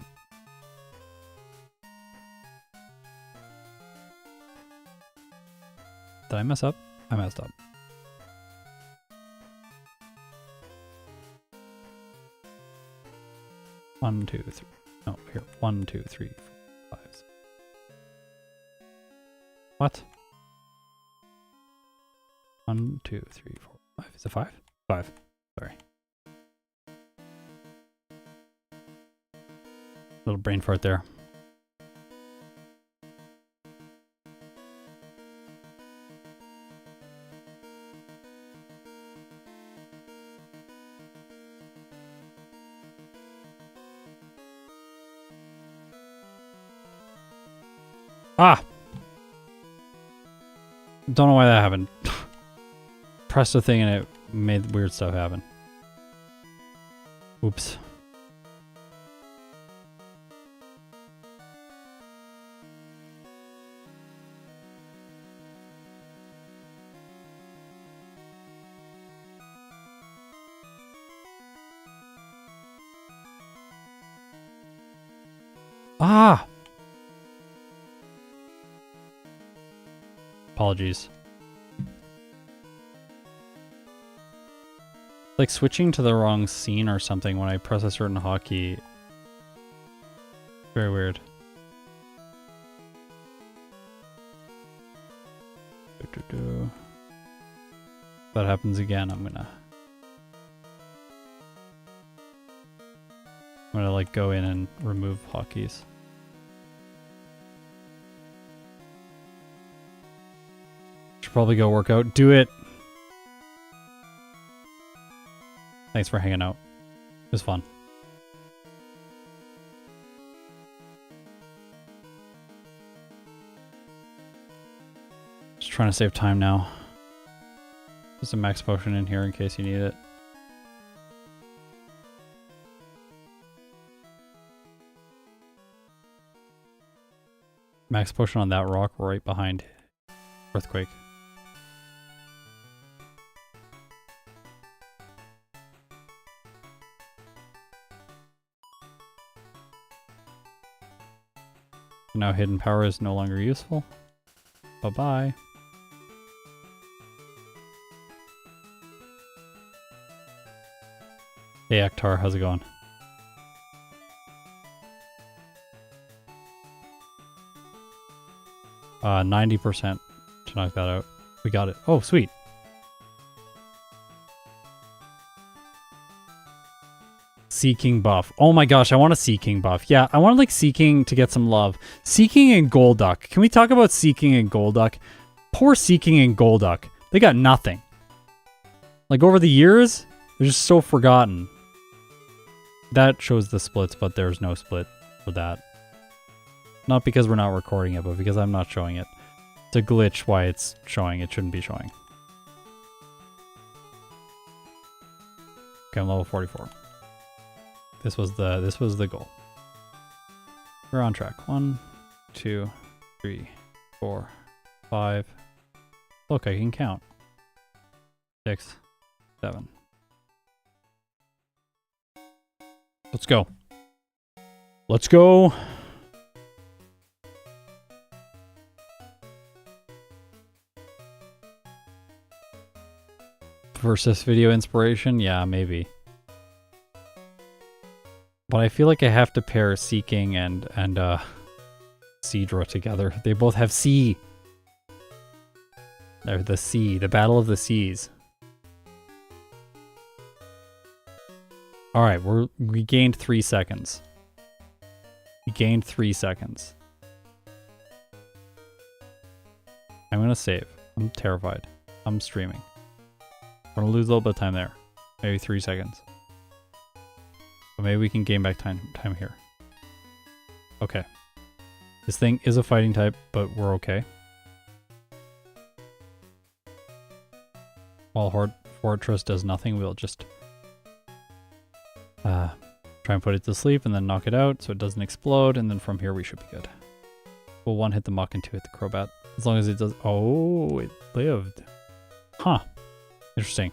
did I mess up? I messed up. One, two, three. No, here. 1, 2, 3, 4, 5. What? 1, 2, 3, 4, 5. Is it 5? 5. Sorry. Little brain fart there. Ah! Don't know why that happened. Pressed a thing and it made weird stuff happen. Oops. Ah! Apologies. Like switching to the wrong scene or something when I press a certain hotkey. Very weird. If that happens again, I'm gonna like go in and remove hotkeys. Should probably go work out. Do it! Thanks for hanging out. It was fun. Just trying to save time now. There's a max potion in here in case you need it. Max potion on that rock right behind Earthquake. Now hidden power is no longer useful. Bye-bye. Hey Akhtar, how's it going? Uh, 90% to knock that out. We got it. Oh, sweet. Seeking buff. Oh my gosh, I want a Seeking buff. Yeah, I want like Seeking to get some love. Seeking and Golduck. Can we talk about Seeking and Golduck? Poor Seeking and Golduck. They got nothing. Like over the years, they're just so forgotten. That shows the splits, but there's no split for that. Not because we're not recording it, but because I'm not showing it. It's a glitch why it's showing. It shouldn't be showing. Okay, I'm level 44. This was the goal. We're on track. 1, 2, 3, 4, 5. Look, I can count. 6, 7. Let's go. Let's go. Versus video inspiration? Yeah, maybe. But I feel like I have to pair Seeking and Seadra together. They both have sea. They're the sea, the battle of the seas. Alright, we gained 3 seconds. We gained 3 seconds. I'm gonna save. I'm terrified. I'm streaming. We're gonna lose a little bit of time there. Maybe 3 seconds. But maybe we can gain back time here. Okay. This thing is a fighting type, but we're okay. While Fortress does nothing, we'll just try and put it to sleep and then knock it out so it doesn't explode, and then from here we should be good. We'll 1 hit the Muck and 2 hit the Crobat. As long as it does... Oh, it lived. Huh. Interesting.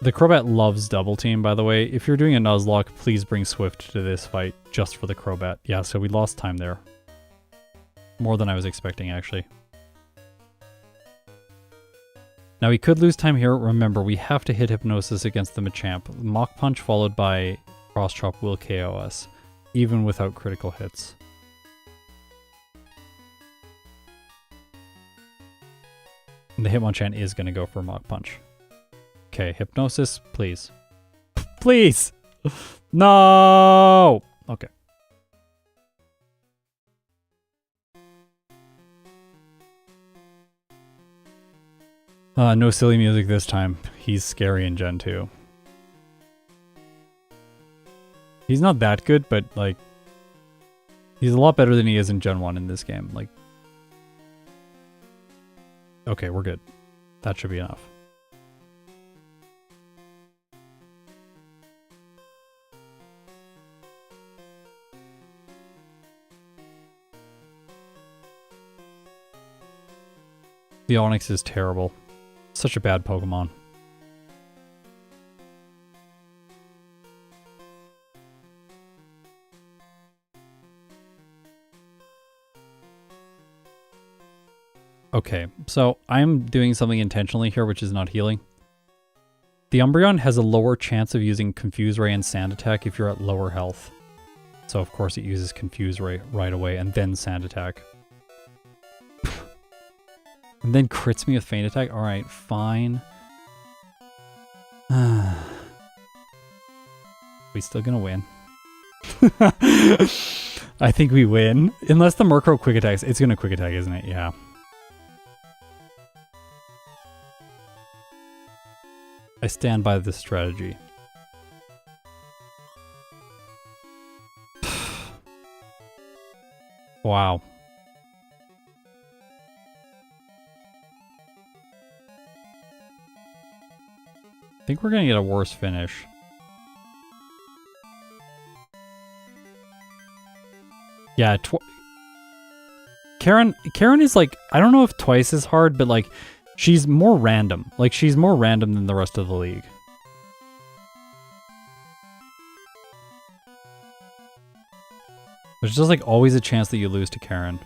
The Crobat loves double team, by the way. If you're doing a Nuzlocke, please bring Swift to this fight just for the Crobat. Yeah, so we lost time there. More than I was expecting, actually. Now, we could lose time here. Remember, we have to hit Hypnosis against the Machamp. Mach Punch followed by Cross Chop will KO us, even without critical hits. And the Hitmonchan is going to go for Mach Punch. Okay, Hypnosis, please. Please! No! Okay. No silly music this time. He's scary in Gen 2. He's not that good, but, like... He's a lot better than he is in Gen 1 in this game. Like... Okay, we're good. That should be enough. The Onix is terrible. Such a bad Pokemon. Okay, so I'm doing something intentionally here, which is not healing. The Umbreon has a lower chance of using Confuse Ray and Sand Attack if you're at lower health. So of course it uses Confuse Ray right away and then Sand Attack. And then crits me with Feint Attack? Alright, fine. We still gonna win? I think we win. Unless the Murkrow quick attacks. It's gonna quick attack, isn't it? Yeah. I stand by this strategy. Wow. I think we're gonna get a worse finish. Yeah, Karen is like, I don't know if twice as hard, but like, she's more random. Like, she's more random than the rest of the league. There's just like always a chance that you lose to Karen.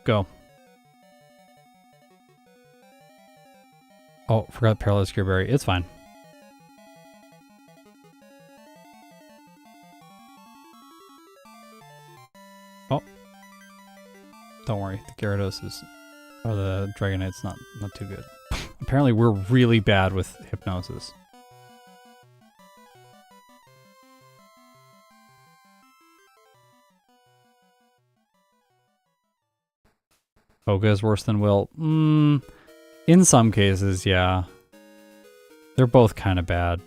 Go. Oh, forgot Paralyzed Gearberry. It's fine. Oh. Don't worry. The Gyarados is... or the Dragonite's not too good. Apparently we're really bad with Hypnosis. Koga is worse than Will. In some cases, yeah. They're both kind of bad.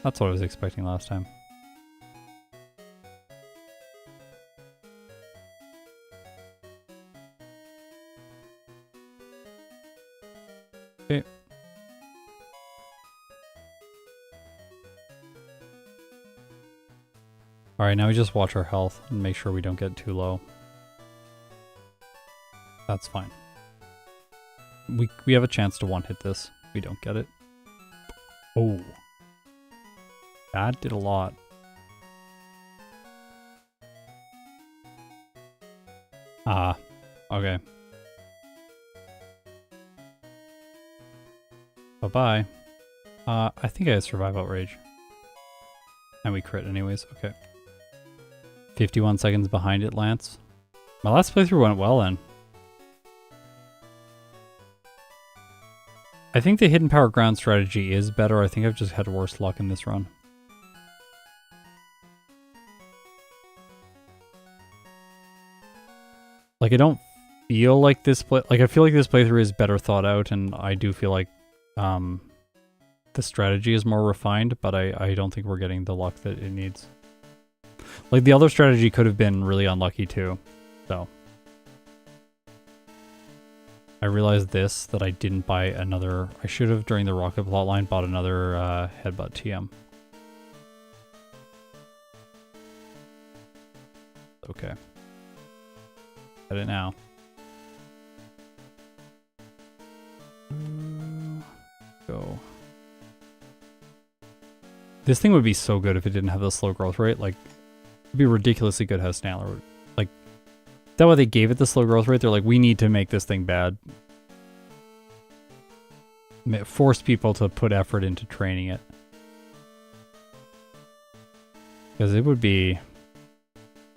That's what I was expecting last time. Okay. Alright, now we just watch our health and make sure we don't get too low. That's fine. We have a chance to one-hit this. We don't get it. Oh. That did a lot. Ah. Okay. Bye-bye. I think I survive Outrage. And we crit anyways. Okay. 51 seconds behind it, Lance. My last playthrough went well then. I think the Hidden Power Ground strategy is better. I think I've just had worse luck in this run. Like, I don't feel like this I feel like this playthrough is better thought out, and I do feel like the strategy is more refined, but I don't think we're getting the luck that it needs. Like, the other strategy could have been really unlucky too, so. I realized that I didn't buy another... I should have, during the Rocket plotline, bought another Headbutt TM. Okay. Get it now. Go. This thing would be so good if it didn't have the slow growth rate. Like, it'd be ridiculously good how Stantler... Like, that why they gave it the slow growth rate. They're like, we need to make this thing bad. Force people to put effort into training it. Because it would be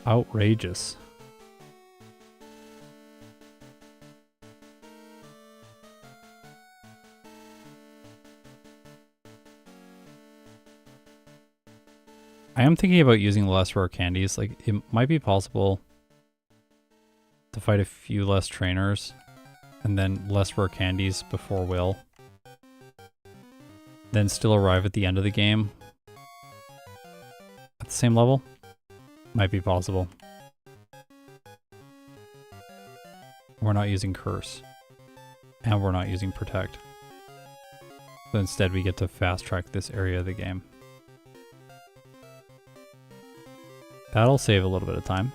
outrageous. I am thinking about using less rare candies. Like, it might be possible to fight a few less trainers and then less rare candies before Will. Then still arrive at the end of the game at the same level. Might be possible. We're not using Curse. And we're not using Protect. So instead we get to fast track this area of the game. That'll save a little bit of time.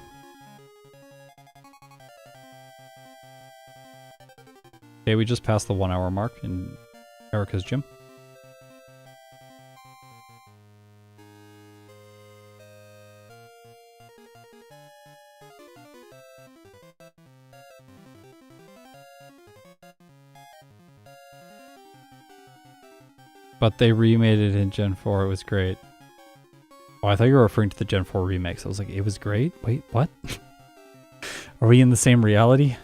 Okay, we just passed the 1 hour mark in Erica's gym. But they remade it in Gen 4. It was great. Oh, I thought you were referring to the Gen 4 remix. I was like, it was great? Wait, what? Are we in the same reality?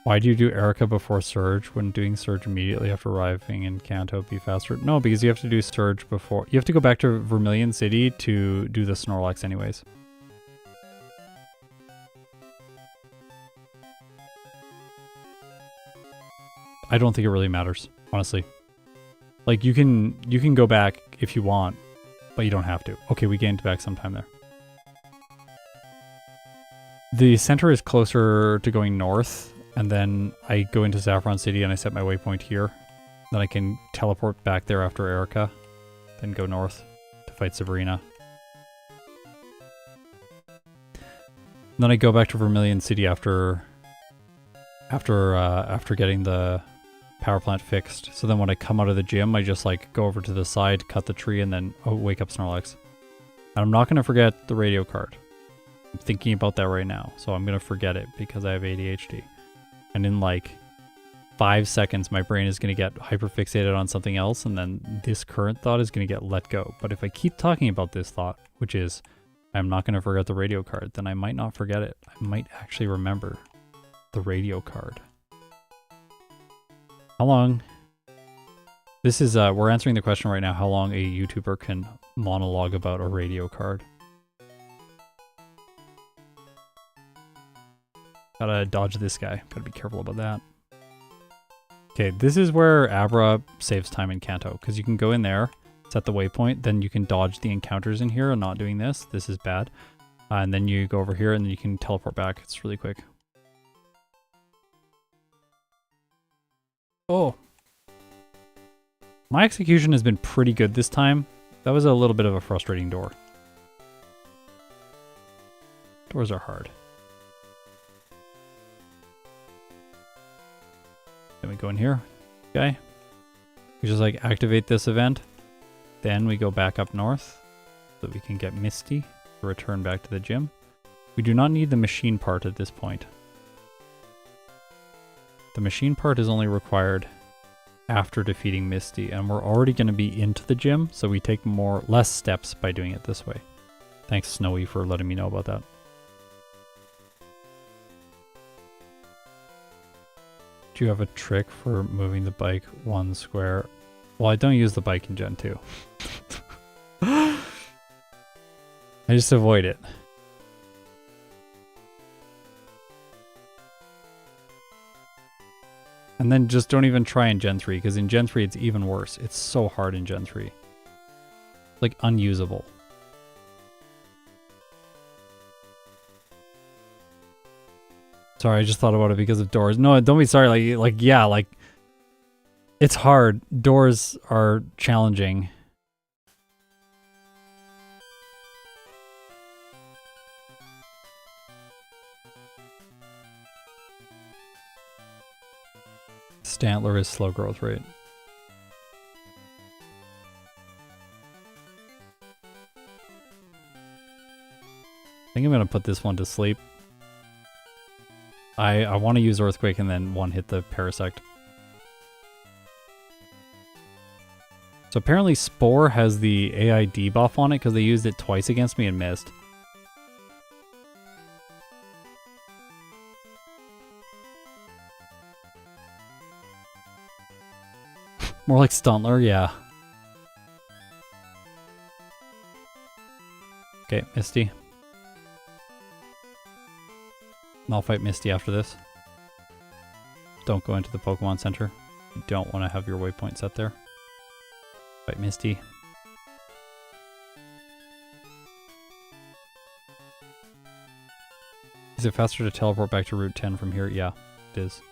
Why do you do Erica before Surge when doing Surge immediately after arriving in Kanto be faster? No, because you have to do Surge before. You have to go back to Vermilion City to do the Snorlax anyways. I don't think it really matters, honestly. Like, you can go back if you want, but you don't have to. Okay, we gained back some time there. The center is closer to going north, and then I go into Saffron City and I set my waypoint here. Then I can teleport back there after Erica, then go north to fight Sabrina. Then I go back to Vermilion City after getting the power plant fixed. So then when I come out of the gym, I just like go over to the side, cut the tree, and then wake up Snorlax. And I'm not going to forget the radio card. I'm thinking about that right now, so I'm going to forget it because I have ADHD. And in like 5 seconds, my brain is going to get hyperfixated on something else, and then this current thought is going to get let go. But if I keep talking about this thought, which is I'm not going to forget the radio card, then I might not forget it. I might actually remember the radio card. How long? This is, we're answering the question right now, how long a YouTuber can monologue about a radio card. Gotta dodge this guy. Gotta be careful about that. Okay, this is where Abra saves time in Kanto, because you can go in there, set the waypoint, then you can dodge the encounters in here. I'm not doing this. This is bad. And then you go over here, and then you can teleport back. It's really quick. Oh. My execution has been pretty good this time. That was a little bit of a frustrating door. Doors are hard. Then we go in here. Okay. We just like activate this event. Then we go back up north so that we can get Misty to return back to the gym. We do not need the machine part at this point. The machine part is only required after defeating Misty, and we're already going to be into the gym, so we take less steps by doing it this way. Thanks, Snowy, for letting me know about that. Do you have a trick for moving the bike 1 square? Well, I don't use the bike in Gen 2. I just avoid it. And then just don't even try in Gen 3, because in Gen 3 it's even worse. It's so hard in Gen 3. Like, unusable. Sorry, I just thought about it because of doors. No, don't be sorry. Yeah, it's hard. Doors are challenging. Stantler is slow growth rate. I think I'm going to put this one to sleep. I want to use Earthquake and then one hit the Parasect. So apparently Spore has the AI debuff on it because they used it twice against me and missed. More like Stantler, yeah. Okay, Misty. And I'll fight Misty after this. Don't go into the Pokemon Center. You don't want to have your waypoint set there. Fight Misty. Is it faster to teleport back to Route 10 from here? Yeah, it is.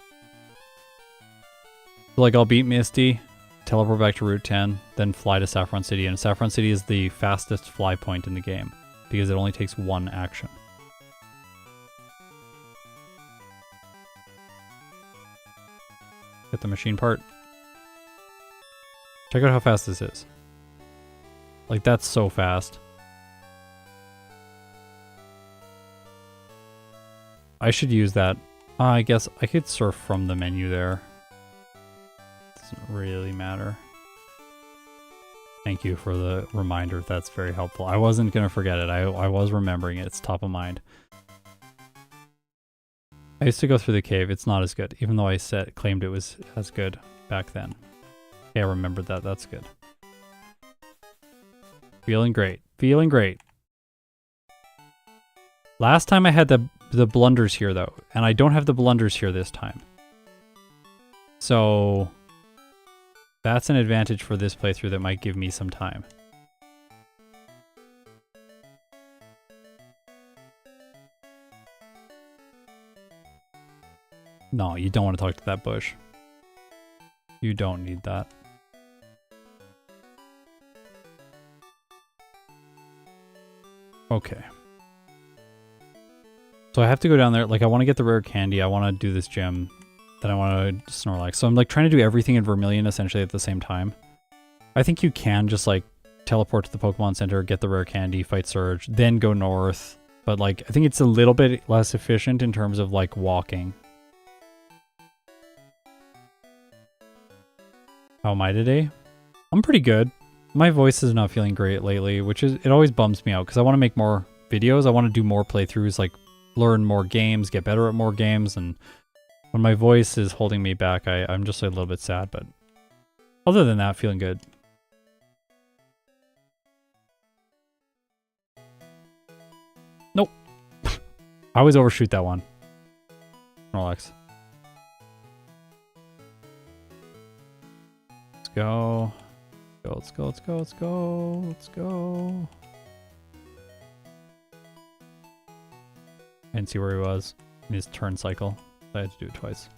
So like I'll beat Misty, teleport back to Route 10, then fly to Saffron City. And Saffron City is the fastest fly point in the game because it only takes 1 action. with the machine part. Check out how fast this is. Like, that's so fast. I should use that. I guess I could surf from the menu there. Doesn't really matter. Thank you for the reminder. That's very helpful. I wasn't going to forget it. I was remembering it. It's top of mind. I used to go through the cave. It's not as good, even though I claimed it was as good back then. Okay, I remembered that. That's good. Feeling great. Feeling great. Last time I had the blunders here, though, and I don't have the blunders here this time. So that's an advantage for this playthrough that might give me some time. No, you don't want to talk to that bush. You don't need that. Okay. So I have to go down there. Like, I want to get the rare candy. I want to do this gem. Then I want to Snorlax. So I'm like trying to do everything in Vermilion essentially at the same time. I think you can just like teleport to the Pokemon Center, get the rare candy, fight Surge, then go north. But like, I think it's a little bit less efficient in terms of like walking. How am I today? I'm pretty good. My voice is not feeling great lately, which is, it always bums me out because I want to make more videos. I want to do more playthroughs, like learn more games, get better at more games, and when my voice is holding me back, I'm just a little bit sad, but other than that, feeling good. Nope. I always overshoot that one. Snorlax. Let's go. Let's go, let's go, let's go, let's go. I didn't see where he was in his turn cycle. I had to do it twice.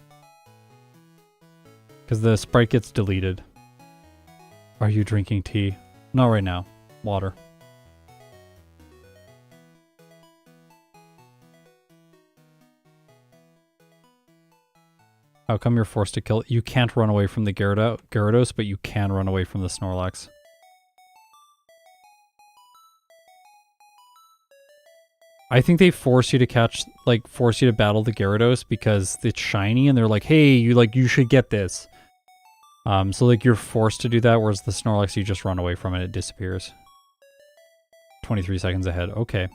Because the sprite gets deleted. Are you drinking tea? Not right now. Water. How come you're forced to kill? You can't run away from the Gyarados, but you can run away from the Snorlax. I think they force you to catch, like, force you to battle the Gyarados because it's shiny and they're like, hey, you should get this. So, like, you're forced to do that, whereas the Snorlax, you just run away from it, it disappears. 23 seconds ahead. Okay.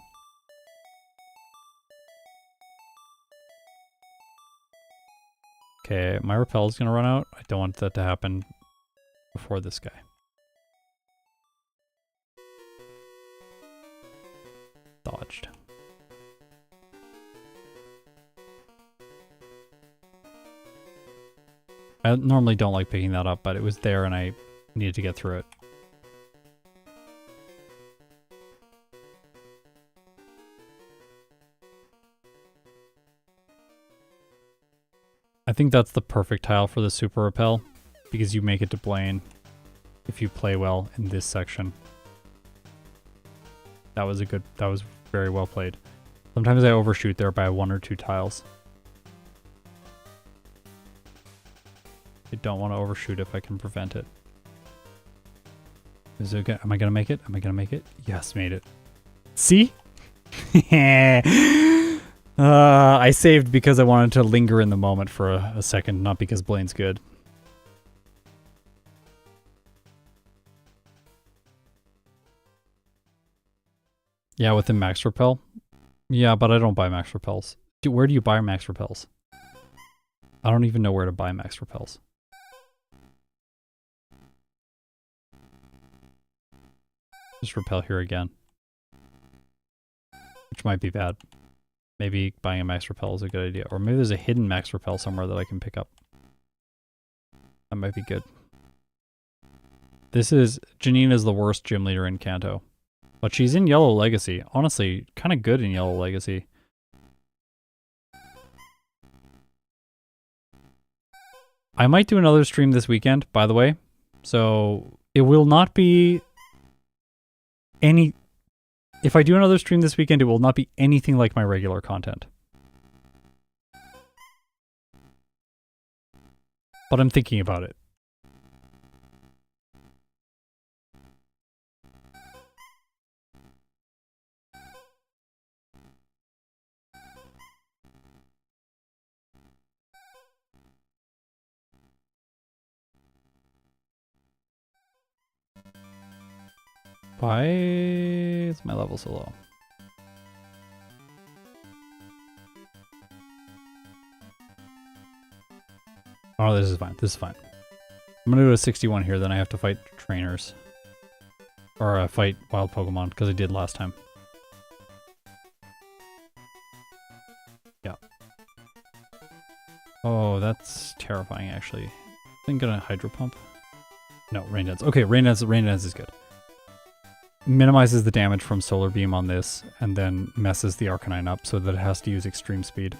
Okay, my repel is going to run out. I don't want that to happen before this guy. Dodged. I normally don't like picking that up, but it was there and I needed to get through it. I think that's the perfect tile for the Super Repel, because you make it to Blaine if you play well in this section. That was very well played. Sometimes I overshoot there by 1 or 2 tiles. I don't want to overshoot if I can prevent it. Is it okay? Am I gonna make it? Am I gonna make it? Yes, made it. See? I saved because I wanted to linger in the moment for a second, not because Blaine's good. Yeah, with the max repel. Yeah, but I don't buy max repels. Dude, where do you buy max repels? I don't even know where to buy max repels. Just repel here again. Which might be bad. Maybe buying a max repel is a good idea. Or maybe there's a hidden max repel somewhere that I can pick up. That might be good. Janine is the worst gym leader in Kanto. But she's in Yellow Legacy. Honestly, kind of good in Yellow Legacy. I might do another stream this weekend, by the way. So, it will not be any... If I do another stream this weekend, it will not be anything like my regular content. but I'm thinking about it. Why is my level so low? Oh, this is fine. This is fine. I'm gonna go to 61 here, then I have to fight trainers. Or fight wild Pokemon, because I did last time. Yeah. Oh, that's terrifying, actually. I think gonna Hydro Pump. No, Rain Dance. Okay, Rain Dance is good. Minimizes the damage from Solar Beam on this, and then messes the Arcanine up so that it has to use Extreme Speed.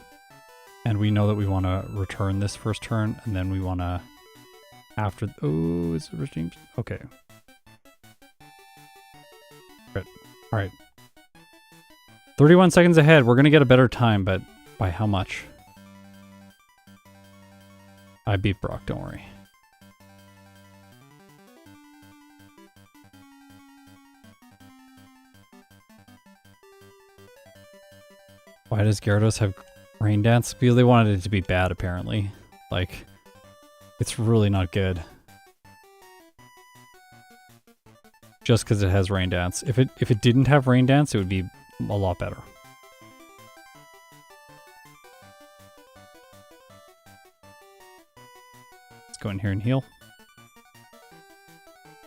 And we know that we want to return this first turn, and then we want to... After... Oh, is it regime? Okay. Good. Alright. 31 seconds ahead. We're going to get a better time, but by how much? I beat Brock, don't worry. Why does Gyarados have Rain Dance? Because they wanted it to be bad, apparently. Like, it's really not good. Just because it has Rain Dance. If it didn't have Rain Dance, it would be a lot better. Let's go in here and heal.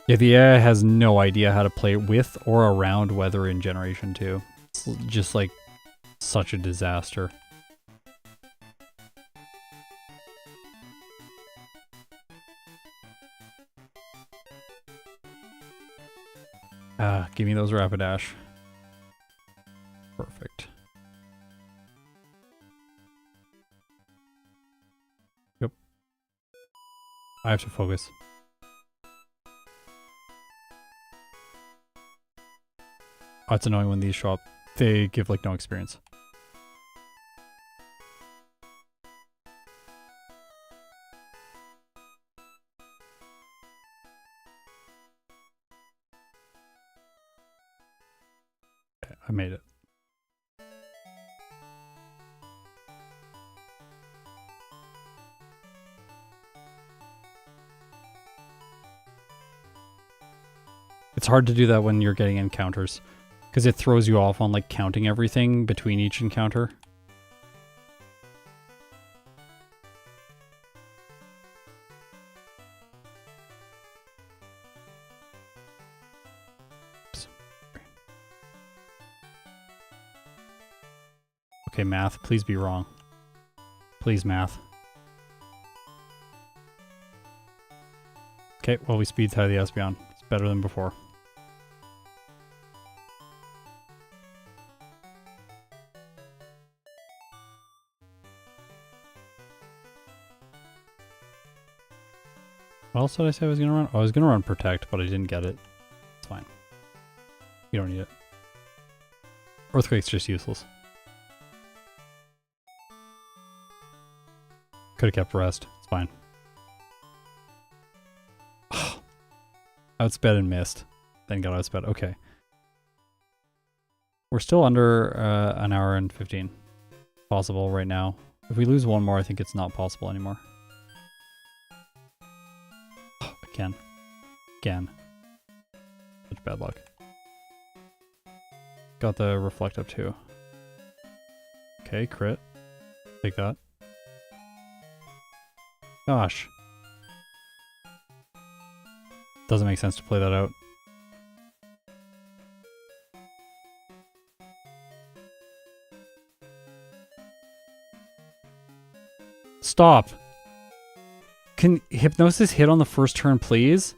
Yeah, the AI has no idea how to play with or around weather in Generation 2. It's just like such a disaster. Give me those Rapidash. Perfect. Yep. I have to focus. Oh, it's annoying when these show up. They give like no experience. Okay, I made it. It's hard to do that when you're getting encounters, because it throws you off on like counting everything between each encounter. Okay, math, please be wrong. Please, math. Okay, well, we speed through the Espeon. It's better than before. What else did I say I was going to run? Oh, I was going to run Protect, but I didn't get it. It's fine. You don't need it. Earthquake's just useless. Could have kept Rest. It's fine. Outsped and missed. Then got outsped. Okay. We're still under an hour and 15. Possible right now. If we lose one more, I think it's not possible anymore. Again. Again. Such bad luck. Got the Reflect up too. Okay, crit. Take that. Gosh. Doesn't make sense to play that out. Stop. Can Hypnosis hit on the first turn, please?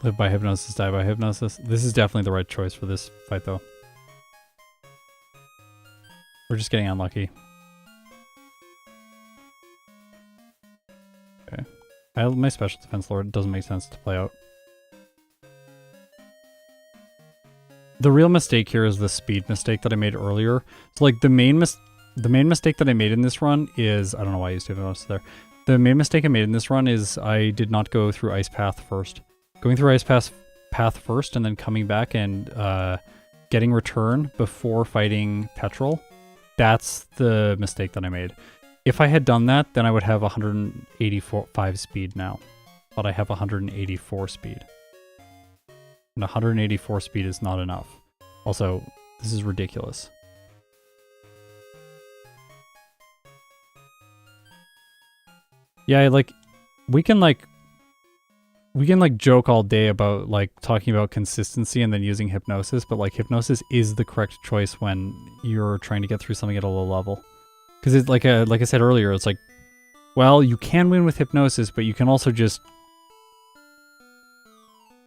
Live by Hypnosis, die by Hypnosis. This is definitely the right choice for this fight, though. We're just getting unlucky. Okay. My Special Defense Lord doesn't make sense to play out. the real mistake here is the speed mistake that I made earlier. So like the main mistake that I made in this run is, I don't know why I used to have noticed there. The main mistake I made in this run is I did not go through Ice Path first. Going through Ice Path first and then coming back and getting return before fighting Petrol, that's the mistake that I made. If I had done that, then I would have 185 speed now. But I have 184 speed. And 184 speed is not enough. Also, this is ridiculous. Yeah, like we can joke all day about like talking about consistency and then using hypnosis, but like hypnosis is the correct choice when you're trying to get through something at a low level. Because it's like I said earlier, it's like, well, you can win with hypnosis, but you can also just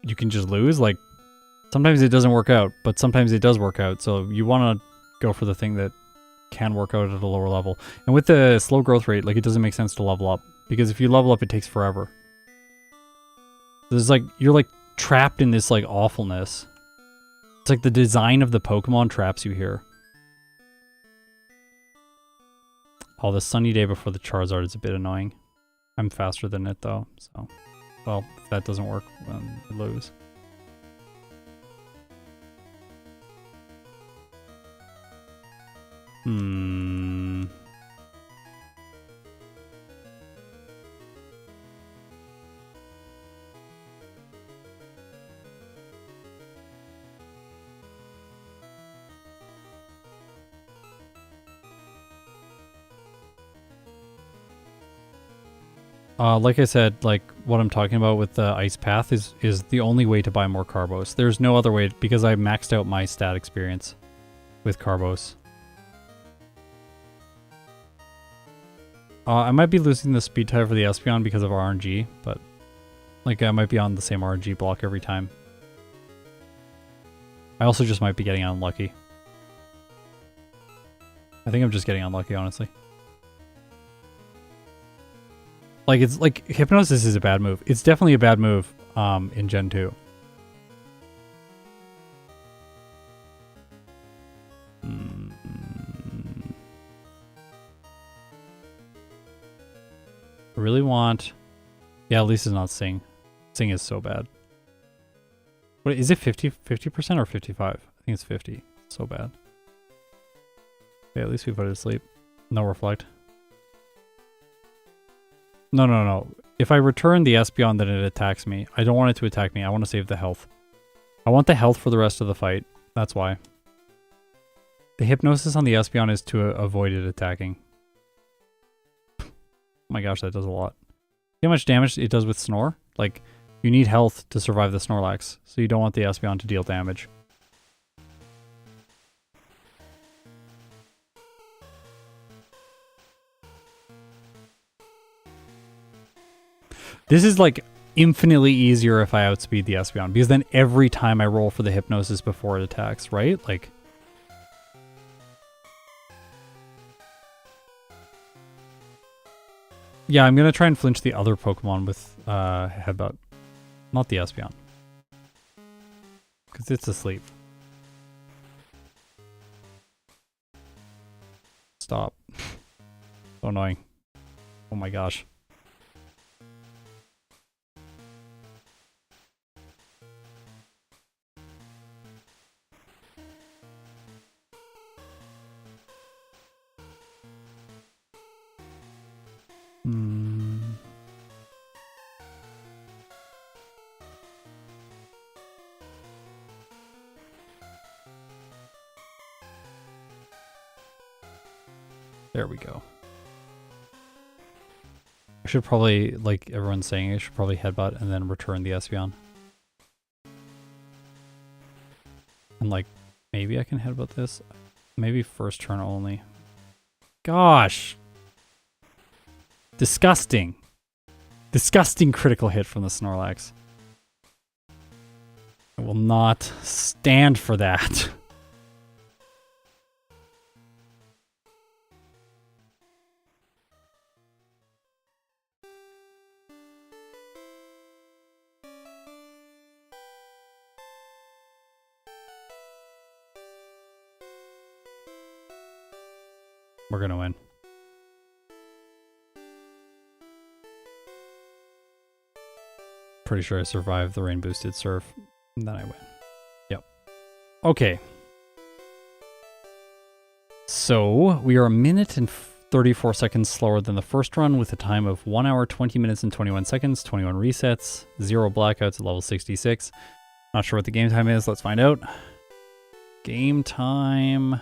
lose. Like sometimes it doesn't work out, but sometimes it does work out. So you want to go for the thing that can work out at a lower level. And with the slow growth rate, like it doesn't make sense to level up. Because if you level up, it takes forever. There's like, you're like trapped in this like awfulness. It's like the design of the Pokemon traps you here. Oh, the sunny day before the Charizard is a bit annoying. I'm faster than it though, so. Well, if that doesn't work, then we lose. Like I said, like what I'm talking about with the Ice Path is the only way to buy more Carbos. There's no other way because I maxed out my stat experience with Carbos. I might be losing the speed tie for the Espeon because of RNG, but like I might be on the same RNG block every time. I also just might be getting unlucky. I think I'm just getting unlucky, honestly. Like, it's like, Hypnosis is a bad move. It's definitely a bad move in Gen 2. I really want... Yeah, at least it's not Sing. Sing is so bad. What, is it 50% or 55? I think it's 50. It's so bad. Okay, at least we put it to sleep. No Reflect. No. If I return the Espeon, then it attacks me. I don't want it to attack me. I want to save the health. I want the health for the rest of the fight. That's why. The Hypnosis on the Espeon is to avoid it attacking. Oh my gosh, that does a lot. See how much damage it does with Snore? Like, you need health to survive the Snorlax, so you don't want the Espeon to deal damage. This is like infinitely easier if I outspeed the Espeon, because then every time I roll for the Hypnosis before it attacks, right? Like, yeah, I'm gonna try and flinch the other Pokemon with Headbutt, not the Espeon, because it's asleep. Stop. So annoying. Oh my gosh. There we go. I should probably, like everyone's saying, I should probably Headbutt and then return the Espeon. And like, maybe I can Headbutt this? Maybe first turn only. Gosh! Disgusting. Disgusting critical hit from the Snorlax. I will not stand for that. We're gonna win. Pretty sure I survived the rain boosted surf, and then I win. Yep. Okay. So we are a minute and 34 seconds slower than the first run with a time of 1 hour, 20 minutes and 21 seconds, 21 resets, 0 blackouts at level 66. Not sure what the game time is. Let's find out. Game time.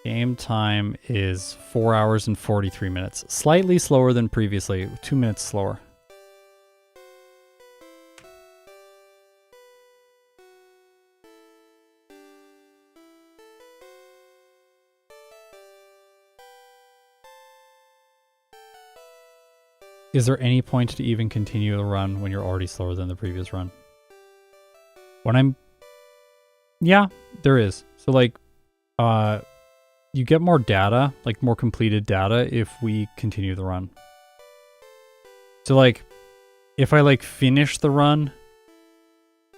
Game time is 4 hours and 43 minutes. Slightly slower than previously, 2 minutes slower. Is there any point to even continue the run when you're already slower than the previous run? Yeah, there is. So like, you get more data, like more completed data if we continue the run. So like, if I like finish the run,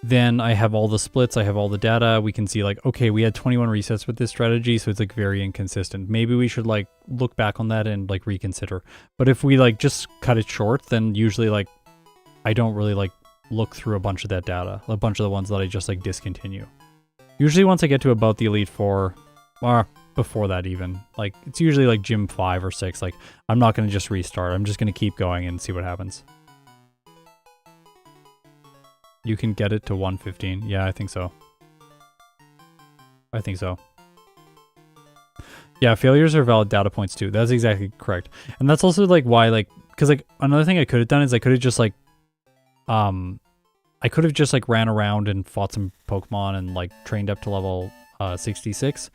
then I have all the splits, I have all the data, we can see like, okay, we had 21 resets with this strategy, so it's like very inconsistent. Maybe we should like look back on that and like reconsider. But if we like just cut it short, then usually like, I don't really like look through a bunch of that data, a bunch of the ones that I just like discontinue. Usually once I get to about the Elite 4, or before that even, like it's usually like gym 5 or 6, like I'm not going to just restart, I'm just going to keep going and see what happens. You can get it to 115. Yeah, I think so. I think so. Yeah, failures are valid data points too. That's exactly correct. And that's also like why, like, because like another thing I could have done is I could have just like, I could have just like ran around and fought some Pokemon and like trained up to level 66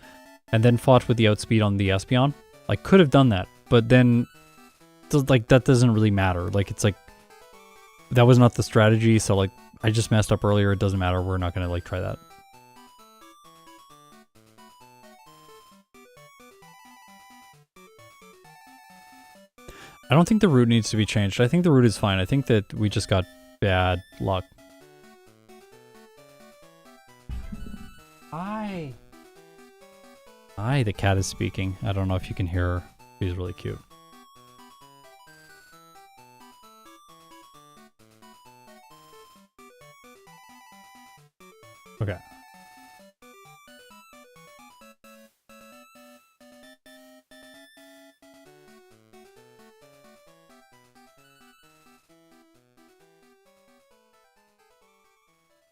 and then fought with the outspeed on the Espeon. Like could have done that, but then like that doesn't really matter. Like it's like, that was not the strategy. So like, I just messed up earlier. It doesn't matter. We're not going to like try that. I don't think the route needs to be changed. I think the route is fine. I think that we just got bad luck. Hi. Hi, the cat is speaking. I don't know if you can hear her. She's really cute. Okay.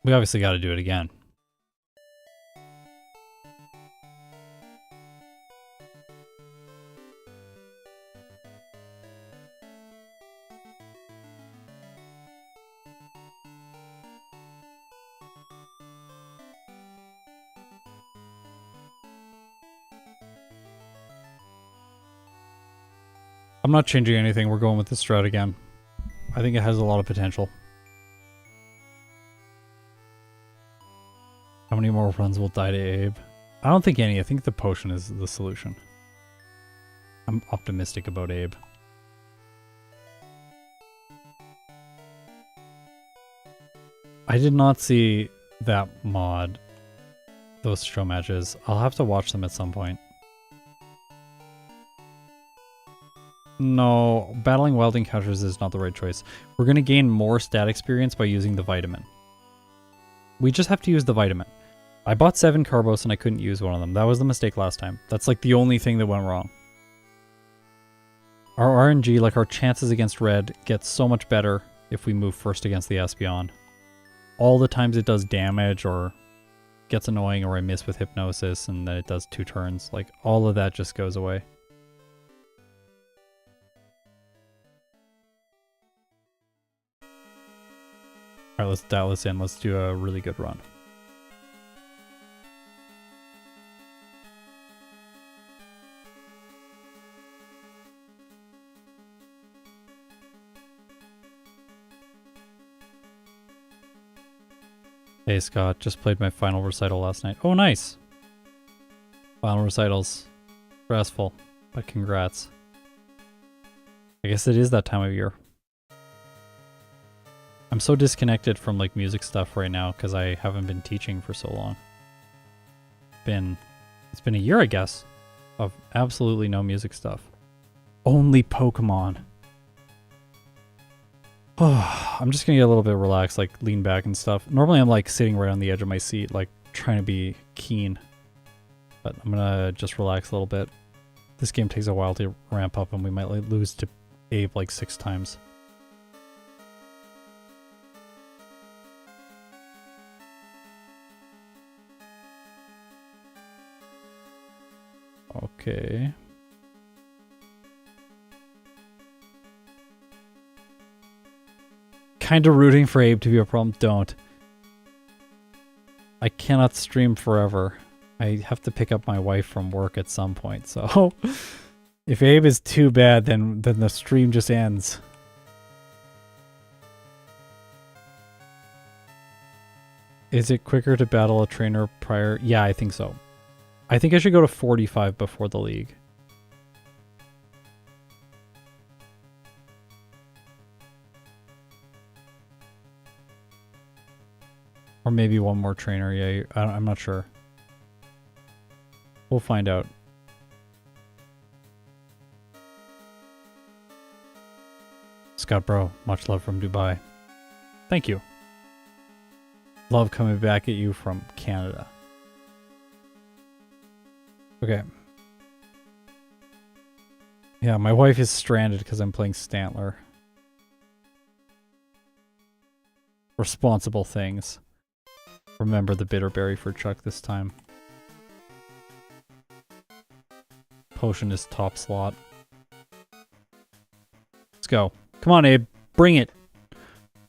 We obviously got to do it again. I'm not changing anything. We're going with this strat again. I think it has a lot of potential. How many more runs will die to Abe? I don't think any. I think the potion is the solution. I'm optimistic about Abe. I did not see that mod. Those show matches. I'll have to watch them at some point. No, battling wild encounters is not the right choice. We're going to gain more stat experience by using the vitamin. We just have to use the vitamin. I bought 7 Carbos and I couldn't use one of them. That was the mistake last time. That's like the only thing that went wrong. Our RNG, like our chances against red, get so much better if we move first against the Espeon. All the times it does damage or gets annoying or I miss with hypnosis and then it does 2 turns, like all of that just goes away. Alright, let's dial this in. Let's do a really good run. Hey Scott, just played my final recital last night. Oh nice! Final recitals. Stressful, but congrats. I guess it is that time of year. I'm so disconnected from like music stuff right now because I haven't been teaching for so long. Been It's been a year, I guess, of absolutely no music stuff. Only Pokemon. Oh, I'm just gonna get a little bit relaxed, like lean back and stuff. Normally I'm like sitting right on the edge of my seat, like trying to be keen. But I'm gonna just relax a little bit. This game takes a while to ramp up and we might like lose to Abe like 6 times. Okay. Kind of rooting for Abe to be a problem. Don't. I cannot stream forever. I have to pick up my wife from work at some point, so if Abe is too bad, then the stream just ends. Is it quicker to battle a trainer prior? Yeah, I think so. I think I should go to 45 before the league. Or maybe one more trainer, yeah, I'm not sure. We'll find out. Scott Bro, much love from Dubai. Thank you. Love coming back at you from Canada. Okay. Yeah, my wife is stranded because I'm playing Stantler. Responsible things. Remember the bitterberry for Chuck this time. Potion is top slot. Let's go. Come on, Abe. Bring it.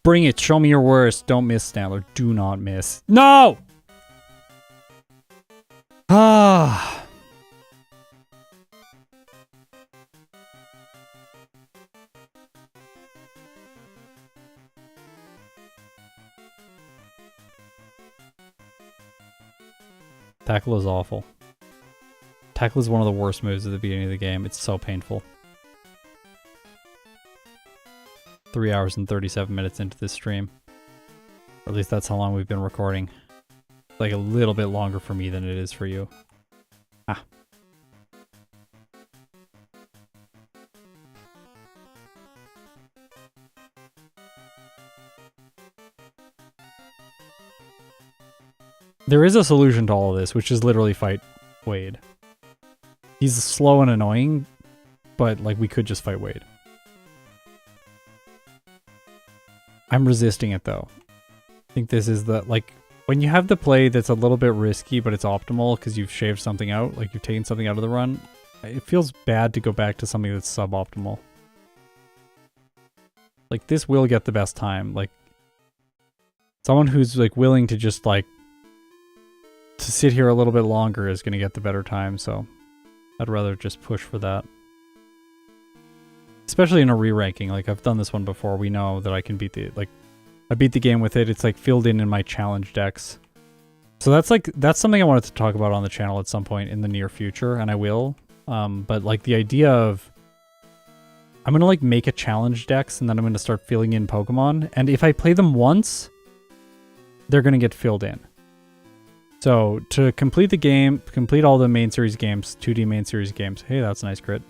Bring it. Show me your worst. Don't miss, Stantler. Do not miss. No! Ah. Tackle is awful. Tackle is one of the worst moves at the beginning of the game. It's so painful. 3 hours and 37 minutes into this stream. Or at least that's how long we've been recording. Like a little bit longer for me than it is for you. Ah. There is a solution to all of this, which is literally fight Wade. He's slow and annoying, but like we could just fight Wade. I'm resisting it though. I think this is the, like, when you have the play that's a little bit risky, but it's optimal because you've shaved something out, like you've taken something out of the run, it feels bad to go back to something that's suboptimal. Like, this will get the best time. Like, someone who's like willing to just like, to sit here a little bit longer is going to get the better time, so I'd rather just push for that. Especially in a re-ranking, like I've done this one before, we know that I can beat the, like, I beat the game with it, it's like filled in my challenge decks. So that's like, that's something I wanted to talk about on the channel at some point in the near future, and I will. But like the idea of, I'm going to like make a challenge decks and then I'm going to start filling in Pokemon, and if I play them once, they're going to get filled in. So to complete the game, complete all the main series games, 2D main series games, hey, that's a nice crit.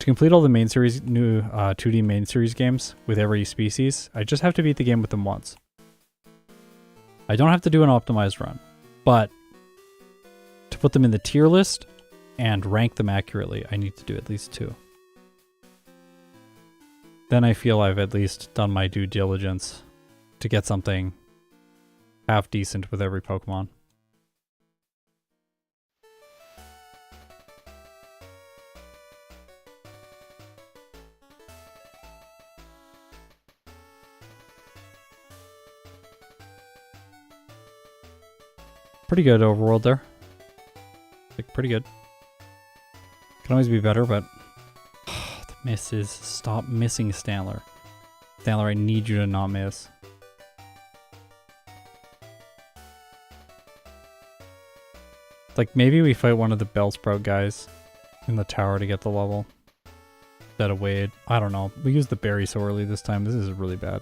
To complete all the main series, new 2D main series games with every species, I just have to beat the game with them once. I don't have to do an optimized run, but to put them in the tier list and rank them accurately, I need to do at least 2. Then I feel I've at least done my due diligence to get something half decent with every Pokemon. Pretty good overworld there. Like, pretty good. Can always be better, but the misses. Stop missing, Stantler. Stantler, I need you to not miss. Like, maybe we fight one of the Bellsprout guys in the tower to get the level. Instead of Wade. I don't know. We used the berry so early this time. This is really bad.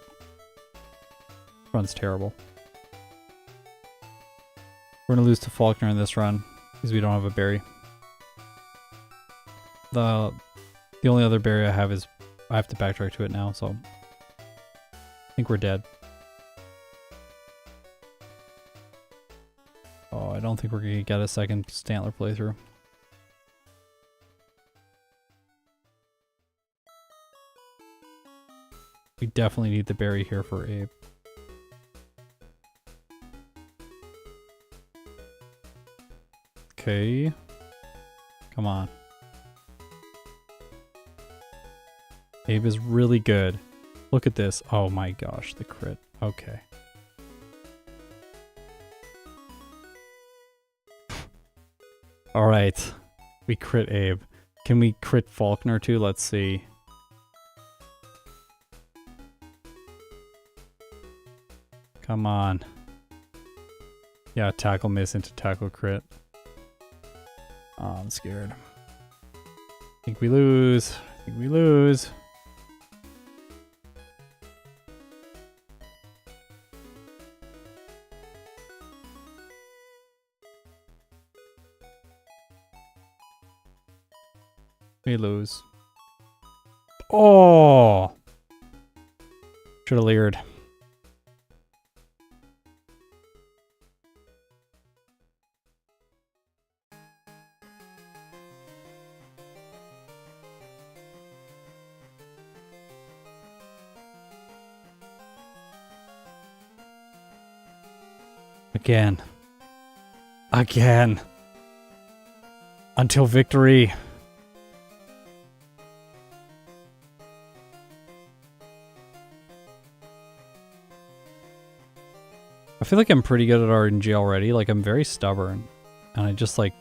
Run's terrible. We're gonna lose to Faulkner in this run. Because we don't have a berry. The only other berry I have is... I have to backtrack to it now, so... I think we're dead. Oh, I don't think we're gonna get a second Stantler playthrough. We definitely need the berry here for Abe. Okay. Come on. Abe is really good. Look at this. Oh my gosh, the crit. Okay. Alright. We crit Abe. Can we crit Faulkner too? Let's see. Come on. Yeah, tackle miss into tackle crit. Oh, I'm scared. I think we lose. I think we lose. We lose. Oh! Should have leered. Again. Again. Until victory. I feel like I'm pretty good at RNG already. Like, I'm very stubborn. And I just, like,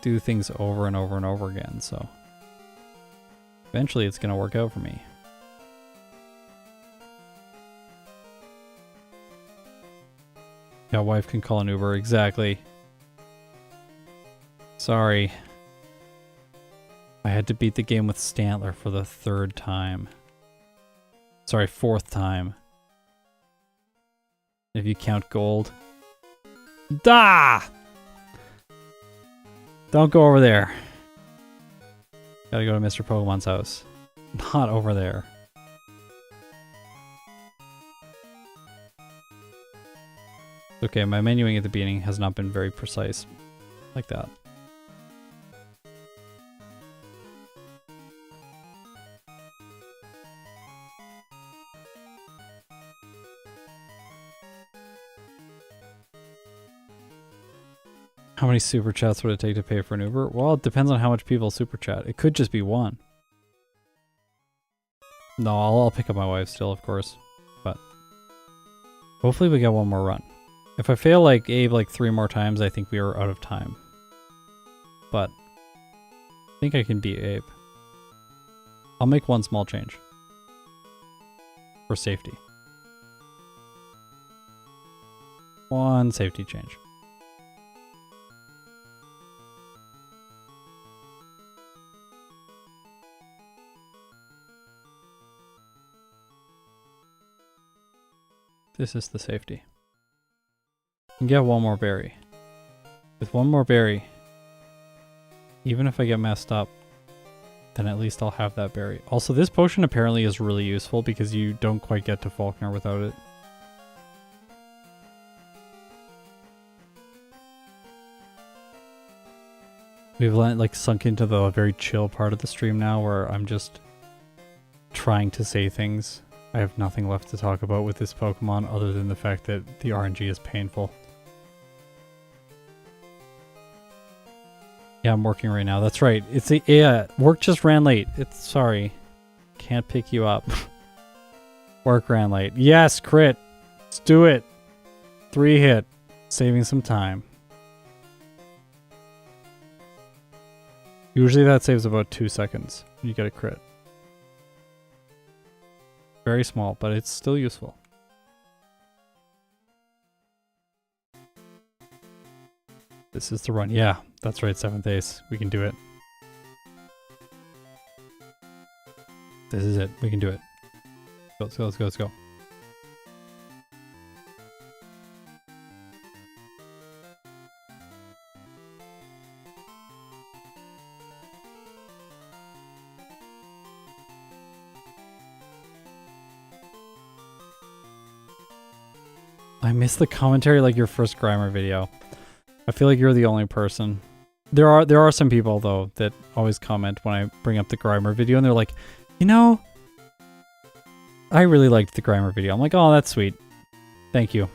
do things over and over and over again, so... Eventually it's gonna work out for me. Yeah, wife can call an Uber. Exactly. Sorry. I had to beat the game with Stantler for the 3rd time. Sorry, 4th time. If you count gold. Da! Don't go over there. Gotta go to Mr. Pokemon's house. Not over there. Okay, my menuing at the beginning has not been very precise. Like that. How many super chats would it take to pay for an Uber? Well, it depends on how much people super chat. It could just be one. No, I'll pick up my wife still, of course. But hopefully we get one more run. If I fail like Abe like 3 more times, I think we are out of time. But I think I can beat Abe. I'll make one small change. For safety. One safety change. This is the safety. And get one more berry. With one more berry, even if I get messed up, then at least I'll have that berry. Also, this potion apparently is really useful because you don't quite get to Faulkner without it. We've like sunk into the very chill part of the stream now where I'm just trying to say things. I have nothing left to talk about with this Pokemon other than the fact that the RNG is painful. Yeah, I'm working right now. That's right. It's a yeah. Work just ran late. It's sorry. Can't pick you up. Work ran late. Yes, crit. Let's do it. 3 hit. Saving some time. Usually that saves about 2 seconds when you get a crit. Very small, but it's still useful. This is the run. Yeah, that's right, 7th ace. We can do it. This is it. We can do it. Let's go, let's go, let's go. I missed the commentary like your first Grimer video. I feel like you're the only person. There are some people though that always comment when I bring up the Grimer video and they're like, you know, I really liked the Grimer video. I'm like, oh, that's sweet. Thank you.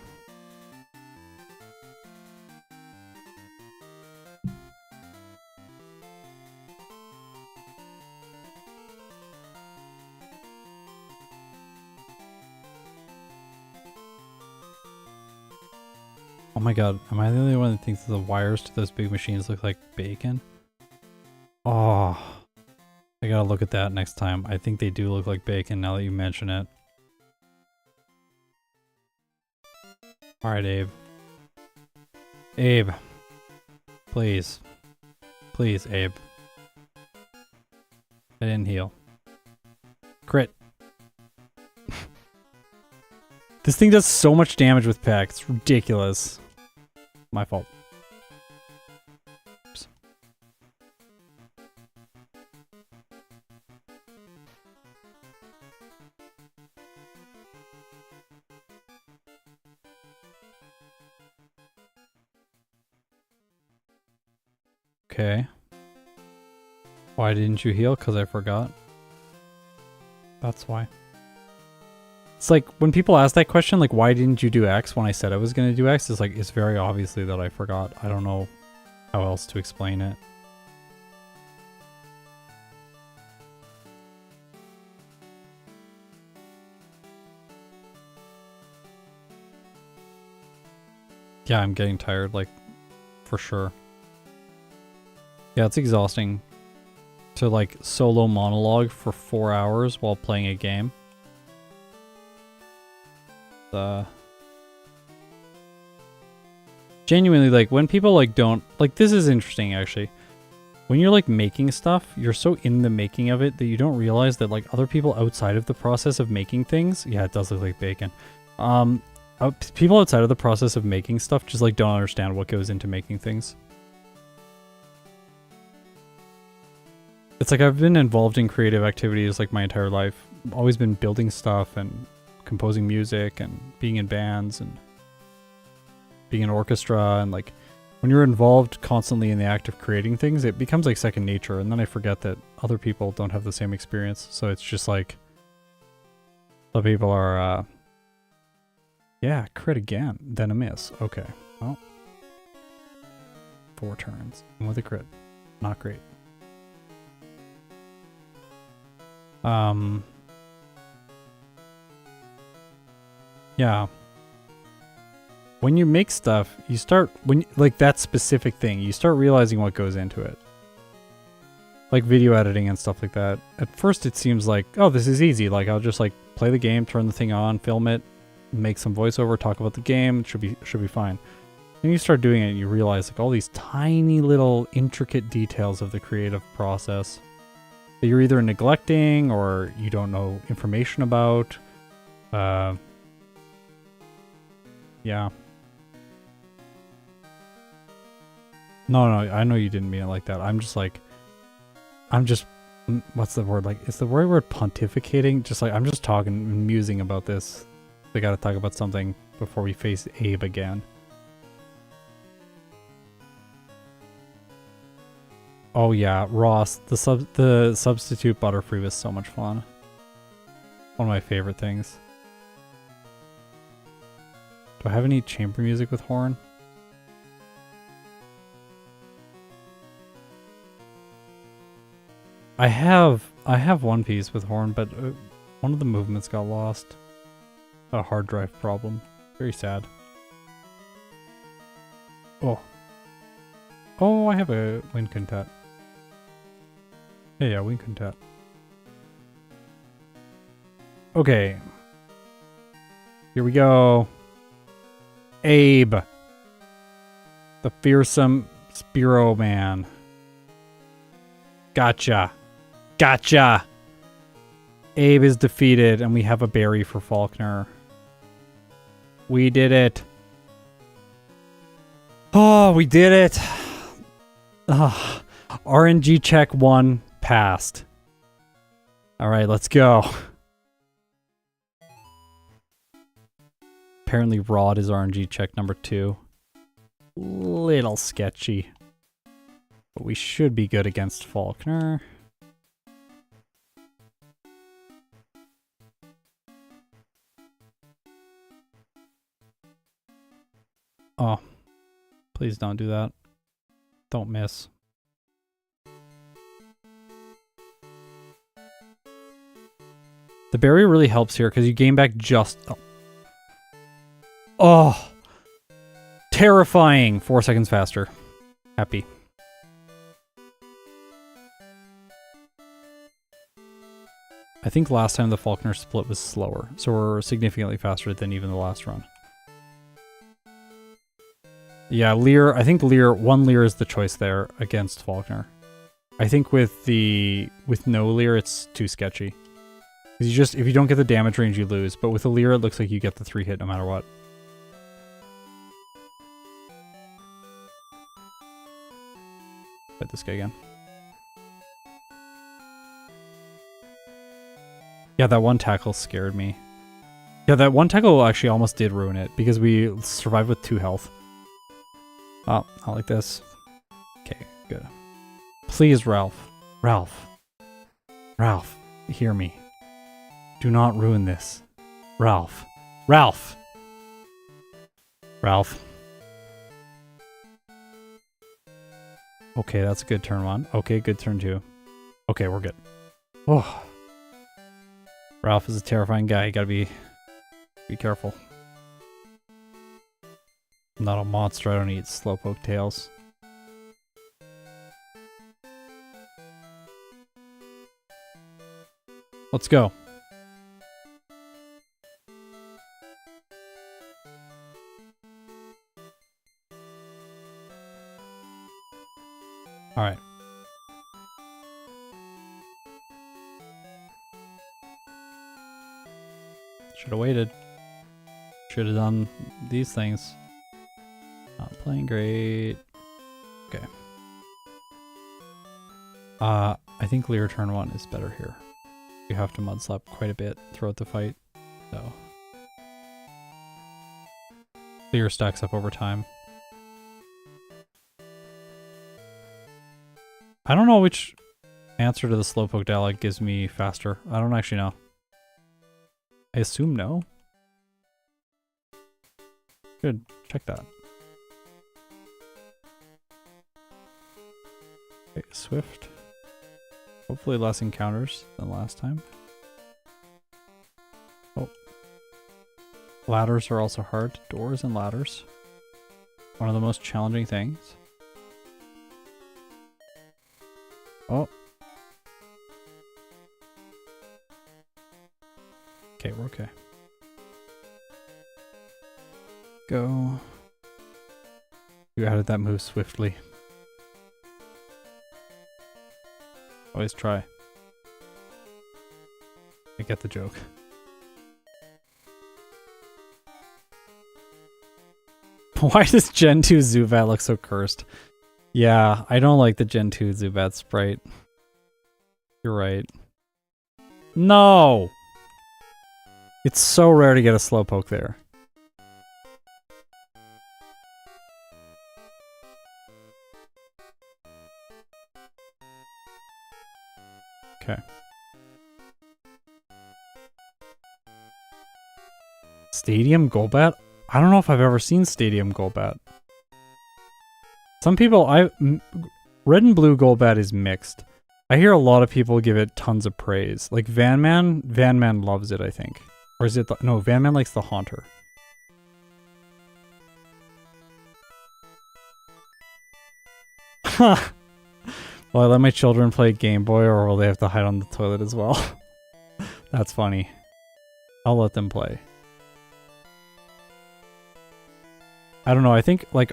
Oh my god, am I the only one that thinks the wires to those big machines look like bacon? Oh, I gotta look at that next time. I think they do look like bacon now that you mention it. Alright, Abe. Abe. Please. Please, Abe. I didn't heal. Crit. This thing does so much damage with Peck. It's ridiculous. My fault. Oops. Okay. Why didn't you heal? Because I forgot. That's why. It's like, when people ask that question, like, why didn't you do X when I said I was going to do X? It's like, it's very obviously that I forgot. I don't know how else to explain it. Yeah, I'm getting tired, like, for sure. Yeah, it's exhausting to, like, solo monologue for 4 hours while playing a game. Genuinely, like, when people, like, don't... Like, this is interesting, actually. When you're, like, making stuff, you're so in the making of it that you don't realize that, like, other people outside of the process of making things... Yeah, it does look like bacon. People outside of the process of making stuff just, like, don't understand what goes into making things. It's like I've been involved in creative activities, like, my entire life. I've always been building stuff and composing music and being in bands and being in orchestra, and like when you're involved constantly in the act of creating things, it becomes like second nature, and then I forget that other people don't have the same experience. So it's just like some people are yeah, crit again, then a miss. Okay, well, 4 turns and with a crit, not great. Yeah. When you make stuff, you start, like that specific thing, you start realizing what goes into it. Like video editing and stuff like that. At first it seems like, oh, this is easy. Like I'll just like play the game, turn the thing on, film it, make some voiceover, talk about the game, it should be fine. Then you start doing it and you realize like all these tiny little intricate details of the creative process that you're either neglecting or you don't know information about. Yeah. No, I know you didn't mean it like that. I'm just, what's the word? Like, is the right word pontificating? Just like, I'm just talking and musing about this. We gotta talk about something before we face Abe again. Oh yeah, Ross, the substitute Butterfree was so much fun. One of my favorite things. Do I have any chamber music with horn? I have one piece with horn, but one of the movements got lost. A hard drive problem. Very sad. Oh. Oh, I have a wind quintet. Yeah, wind quintet. Okay. Here we go. Abe. The fearsome Spearow man. Gotcha. Gotcha. Abe is defeated and we have a berry for Faulkner. We did it. Oh, we did it. RNG check 1 passed. All right, let's go. apparently Rod is RNG check number 2. Little sketchy. But we should be good against Faulkner. Oh, please don't do that. Don't miss. The berry really helps here because you gain back just... Oh! Terrifying! 4 seconds faster. Happy. I think last time the Faulkner split was slower, so we're significantly faster than even the last run. Yeah, Lear, I think one Lear is the choice there against Faulkner. I think with no Lear, it's too sketchy. Because if you don't get the damage range, you lose. But with a Lear, it looks like you get the 3 hit no matter what. Fight this guy again. Yeah, that one tackle scared me. Yeah, that one tackle actually almost did ruin it, because we survived with 2 health. Oh, not like this. Okay, good. Please, Ralph. Ralph. Ralph, hear me. Do not ruin this. Ralph. Ralph! Ralph. Okay, that's a good turn 1. Okay, good turn 2. Okay, we're good. Oh. Ralph is a terrifying guy. You gotta be careful. I'm not a monster. I don't eat slowpoke tails. Let's go. All right. Should have waited. Should have done these things. Not playing great. Okay. I think Lear turn 1 is better here. You have to mudslap quite a bit throughout the fight, so. Lear stacks up over time. I don't know which answer to the slowpoke dialogue gives me faster. I don't actually know. I assume no. Good, check that. Okay, Swift. Hopefully less encounters than last time. Oh. Ladders are also hard. Doors and ladders. One of the most challenging things. Oh. Okay, we're okay. Go. You added that move swiftly. Always try. I get the joke. Why does Gen 2 Zubat look so cursed? Yeah, I don't like the Gen 2 Zubat sprite. You're right. No! It's so rare to get a Slowpoke there. Okay. Stadium Golbat? I don't know if I've ever seen Stadium Golbat. Some people, Red and Blue Golbat is mixed. I hear a lot of people give it tons of praise. Like Van Man loves it, I think. Or is it no, Van Man likes the Haunter. Huh. Will I let my children play Game Boy, or will they have to hide on the toilet as well? That's funny. I'll let them play. I don't know, I think, like,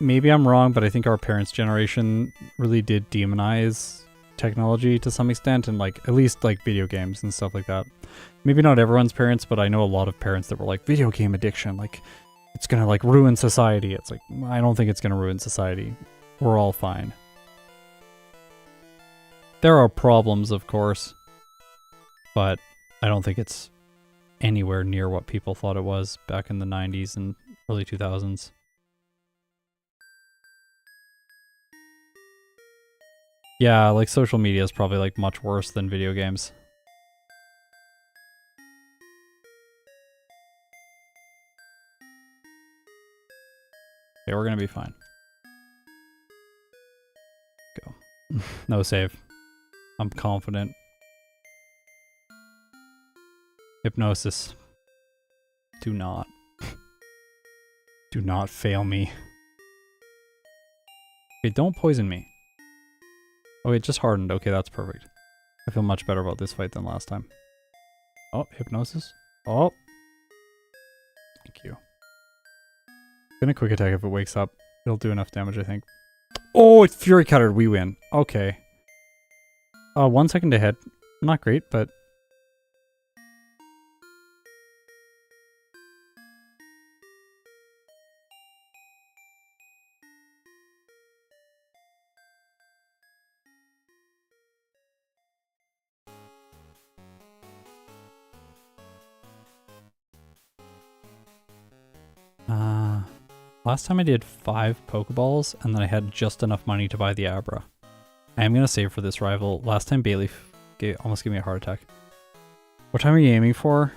maybe I'm wrong, but I think our parents' generation really did demonize technology to some extent, and, like, at least, like, video games and stuff like that. Maybe not everyone's parents, but I know a lot of parents that were like, video game addiction, like, it's gonna, like, ruin society. It's like, I don't think it's gonna ruin society. We're all fine. There are problems, of course, but I don't think it's anywhere near what people thought it was back in the 90s and early 2000s. Yeah, like social media is probably like much worse than video games. Okay, we're gonna be fine. Go. No save. I'm confident. Hypnosis. Do not. Do not fail me. Okay, don't poison me. Oh, it just hardened. Okay, that's perfect. I feel much better about this fight than last time. Oh, hypnosis. Oh. Thank you. Gonna quick attack if it wakes up. It'll do enough damage, I think. Oh, it's Fury Cutter. We win. Okay. 1 second ahead. Not great, but... last time I did 5 Pokeballs, and then I had just enough money to buy the Abra. I am gonna save for this rival. Last time Bayleaf almost gave me a heart attack. What time are you aiming for?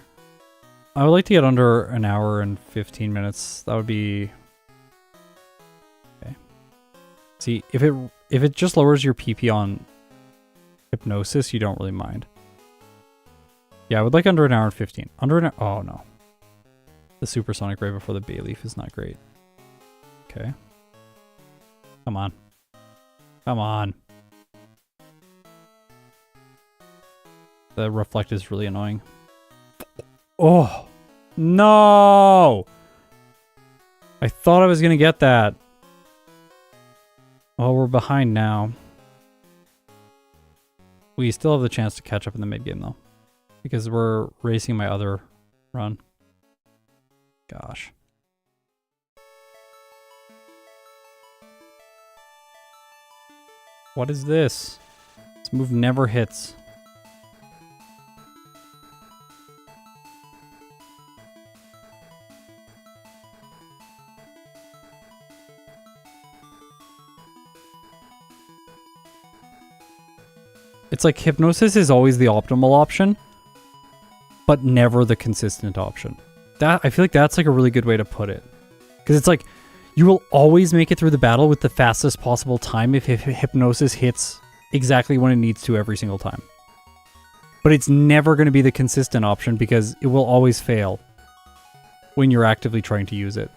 I would like to get under an hour and 15 minutes. That would be... Okay. See, if it just lowers your PP on Hypnosis, you don't really mind. Yeah, I would like under an hour and 15. Under an hour... Oh, no. The Supersonic right before the Bayleaf is not great. Okay. Come on. Come on. The Reflect is really annoying. Oh! No! I thought I was gonna get that. Well, we're behind now. We still have the chance to catch up in the mid-game, though. Because we're racing my other run. Gosh. What is this? This move never hits. It's like Hypnosis is always the optimal option, but never the consistent option. That I feel like that's like a really good way to put it. Because it's like, you will always make it through the battle with the fastest possible time if Hypnosis hits exactly when it needs to every single time. But it's never going to be the consistent option because it will always fail when you're actively trying to use it.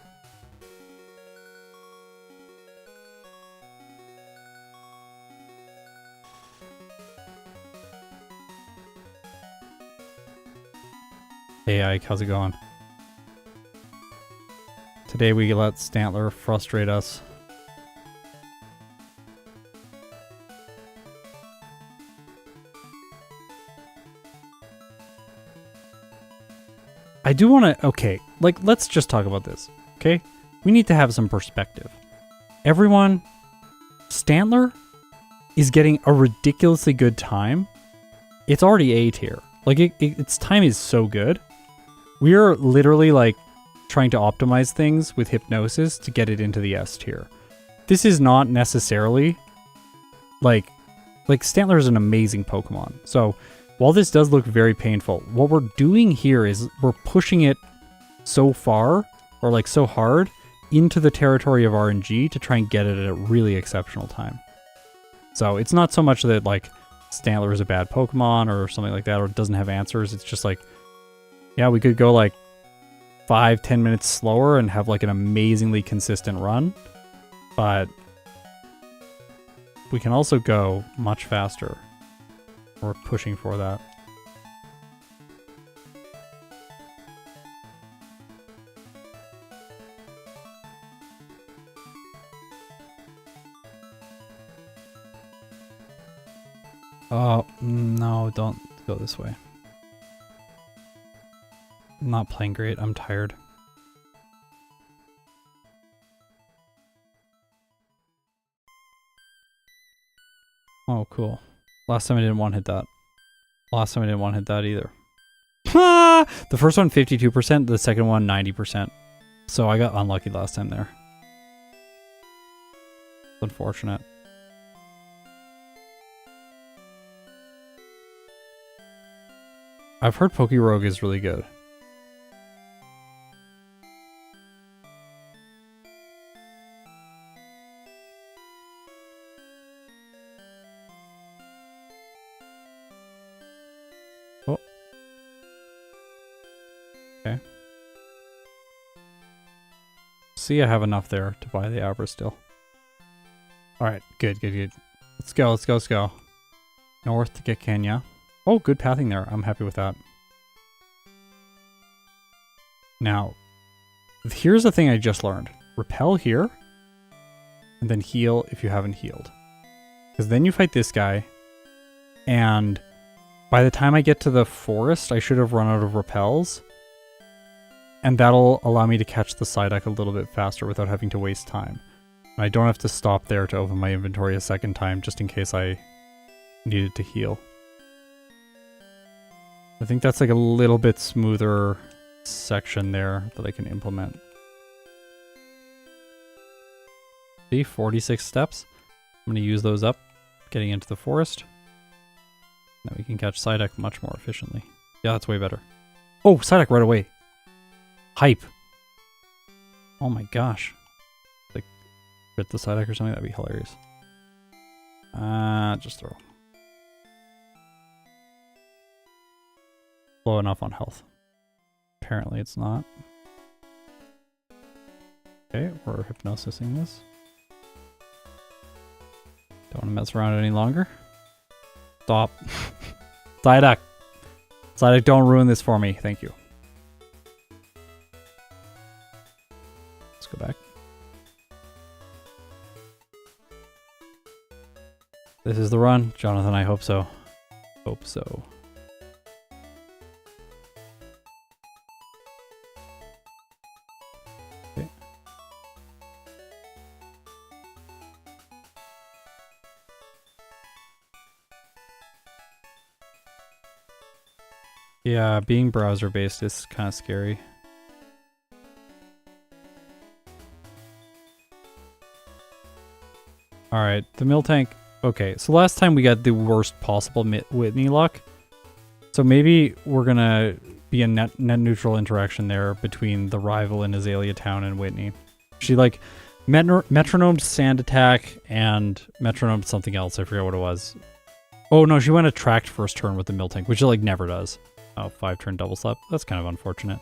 Hey Ike, how's it going? Today we let Stantler frustrate us. I do want to... Okay, like, let's just talk about this, okay? We need to have some perspective. Everyone, Stantler is getting a ridiculously good time. It's already A tier. Like, its time is so good. We are literally, like, trying to optimize things with Hypnosis to get it into the S tier. This is not necessarily, like Stantler is an amazing Pokemon. So, while this does look very painful, what we're doing here is we're pushing it so far, or like so hard, into the territory of RNG to try and get it at a really exceptional time. So, it's not so much that, like, Stantler is a bad Pokemon or something like that, or doesn't have answers. It's just like, yeah, we could go like 5-10 minutes slower and have like an amazingly consistent run, but we can also go much faster. We're pushing for that. Oh, no, don't go this way. I'm not playing great. I'm tired. Oh, cool. Last time I didn't one-hit that. Last time I didn't one-hit that either. The first one 52%, the second one 90%. So I got unlucky last time there. It's unfortunate. I've heard Poke Rogue is really good. Oh. Okay. See, I have enough there to buy the Abra still. Alright, good. Let's go. North to get Kenya. Oh, good pathing there. I'm happy with that. Now, here's the thing I just learned. Repel here, and then heal if you haven't healed. Because then you fight this guy, and by the time I get to the forest, I should have run out of repels. And that'll allow me to catch the Psyduck a little bit faster without having to waste time. And I don't have to stop there to open my inventory a second time, just in case I needed to heal. I think that's like a little bit smoother section there that I can implement. See, 46 steps. I'm going to use those up, getting into the forest. Now we can catch Psyduck much more efficiently. Yeah, that's way better. Oh, Psyduck right away. Hype. Oh my gosh. Like, crit the Psyduck or something, that'd be hilarious. Just throw. Low enough on health. Apparently it's not. Okay, we're hypnosising this. Don't want to mess around any longer. Stop. Psyduck. Psyduck, don't ruin this for me. Thank you. Let's go back. This is the run. Jonathan, I hope so. Hope so. Yeah, being browser-based is kind of scary. Alright, the Miltank. Okay, so last time we got the worst possible Whitney luck. So maybe we're gonna be a net neutral interaction there between the rival in Azalea Town and Whitney. She like metronomed Sand Attack and metronomed something else. I forget what it was. Oh no, she went attract first turn with the Miltank, which it like never does. Oh, 5-turn double slap. That's kind of unfortunate.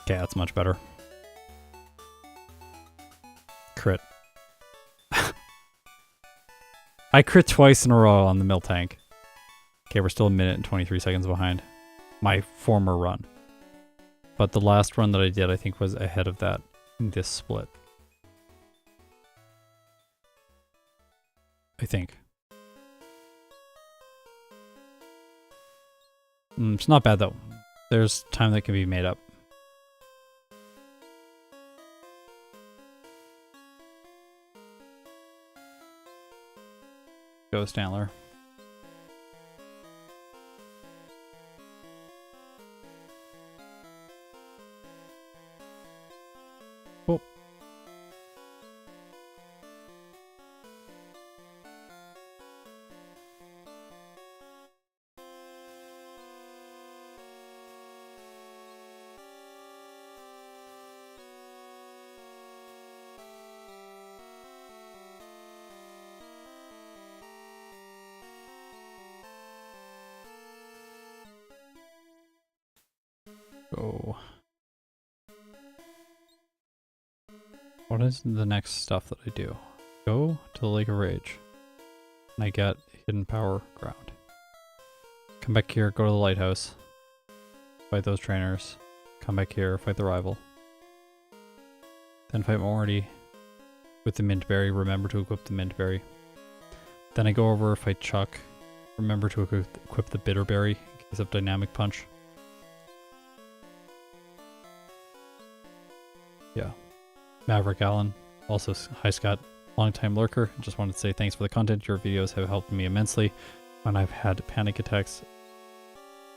Okay, that's much better. Crit. I crit twice in a row on the Miltank. Okay, we're still a minute and 23 seconds behind my former run. But the last run that I did, I think, was ahead of that in this split. I think. It's not bad though. There's time that can be made up. Go Stantler. Oh. Go. What is the next stuff that I do? Go to the Lake of Rage. And I get Hidden Power Ground. Come back here, go to the lighthouse. Fight those trainers. Come back here, fight the rival. Then fight Morty with the Mint Berry. Remember to equip the Mint Berry. Then I go over, fight Chuck. Remember to equip the Bitter Berry in case of Dynamic Punch. Yeah. Maverick Allen, also hi Scott, long-time lurker. Just wanted to say thanks for the content. Your videos have helped me immensely when I've had panic attacks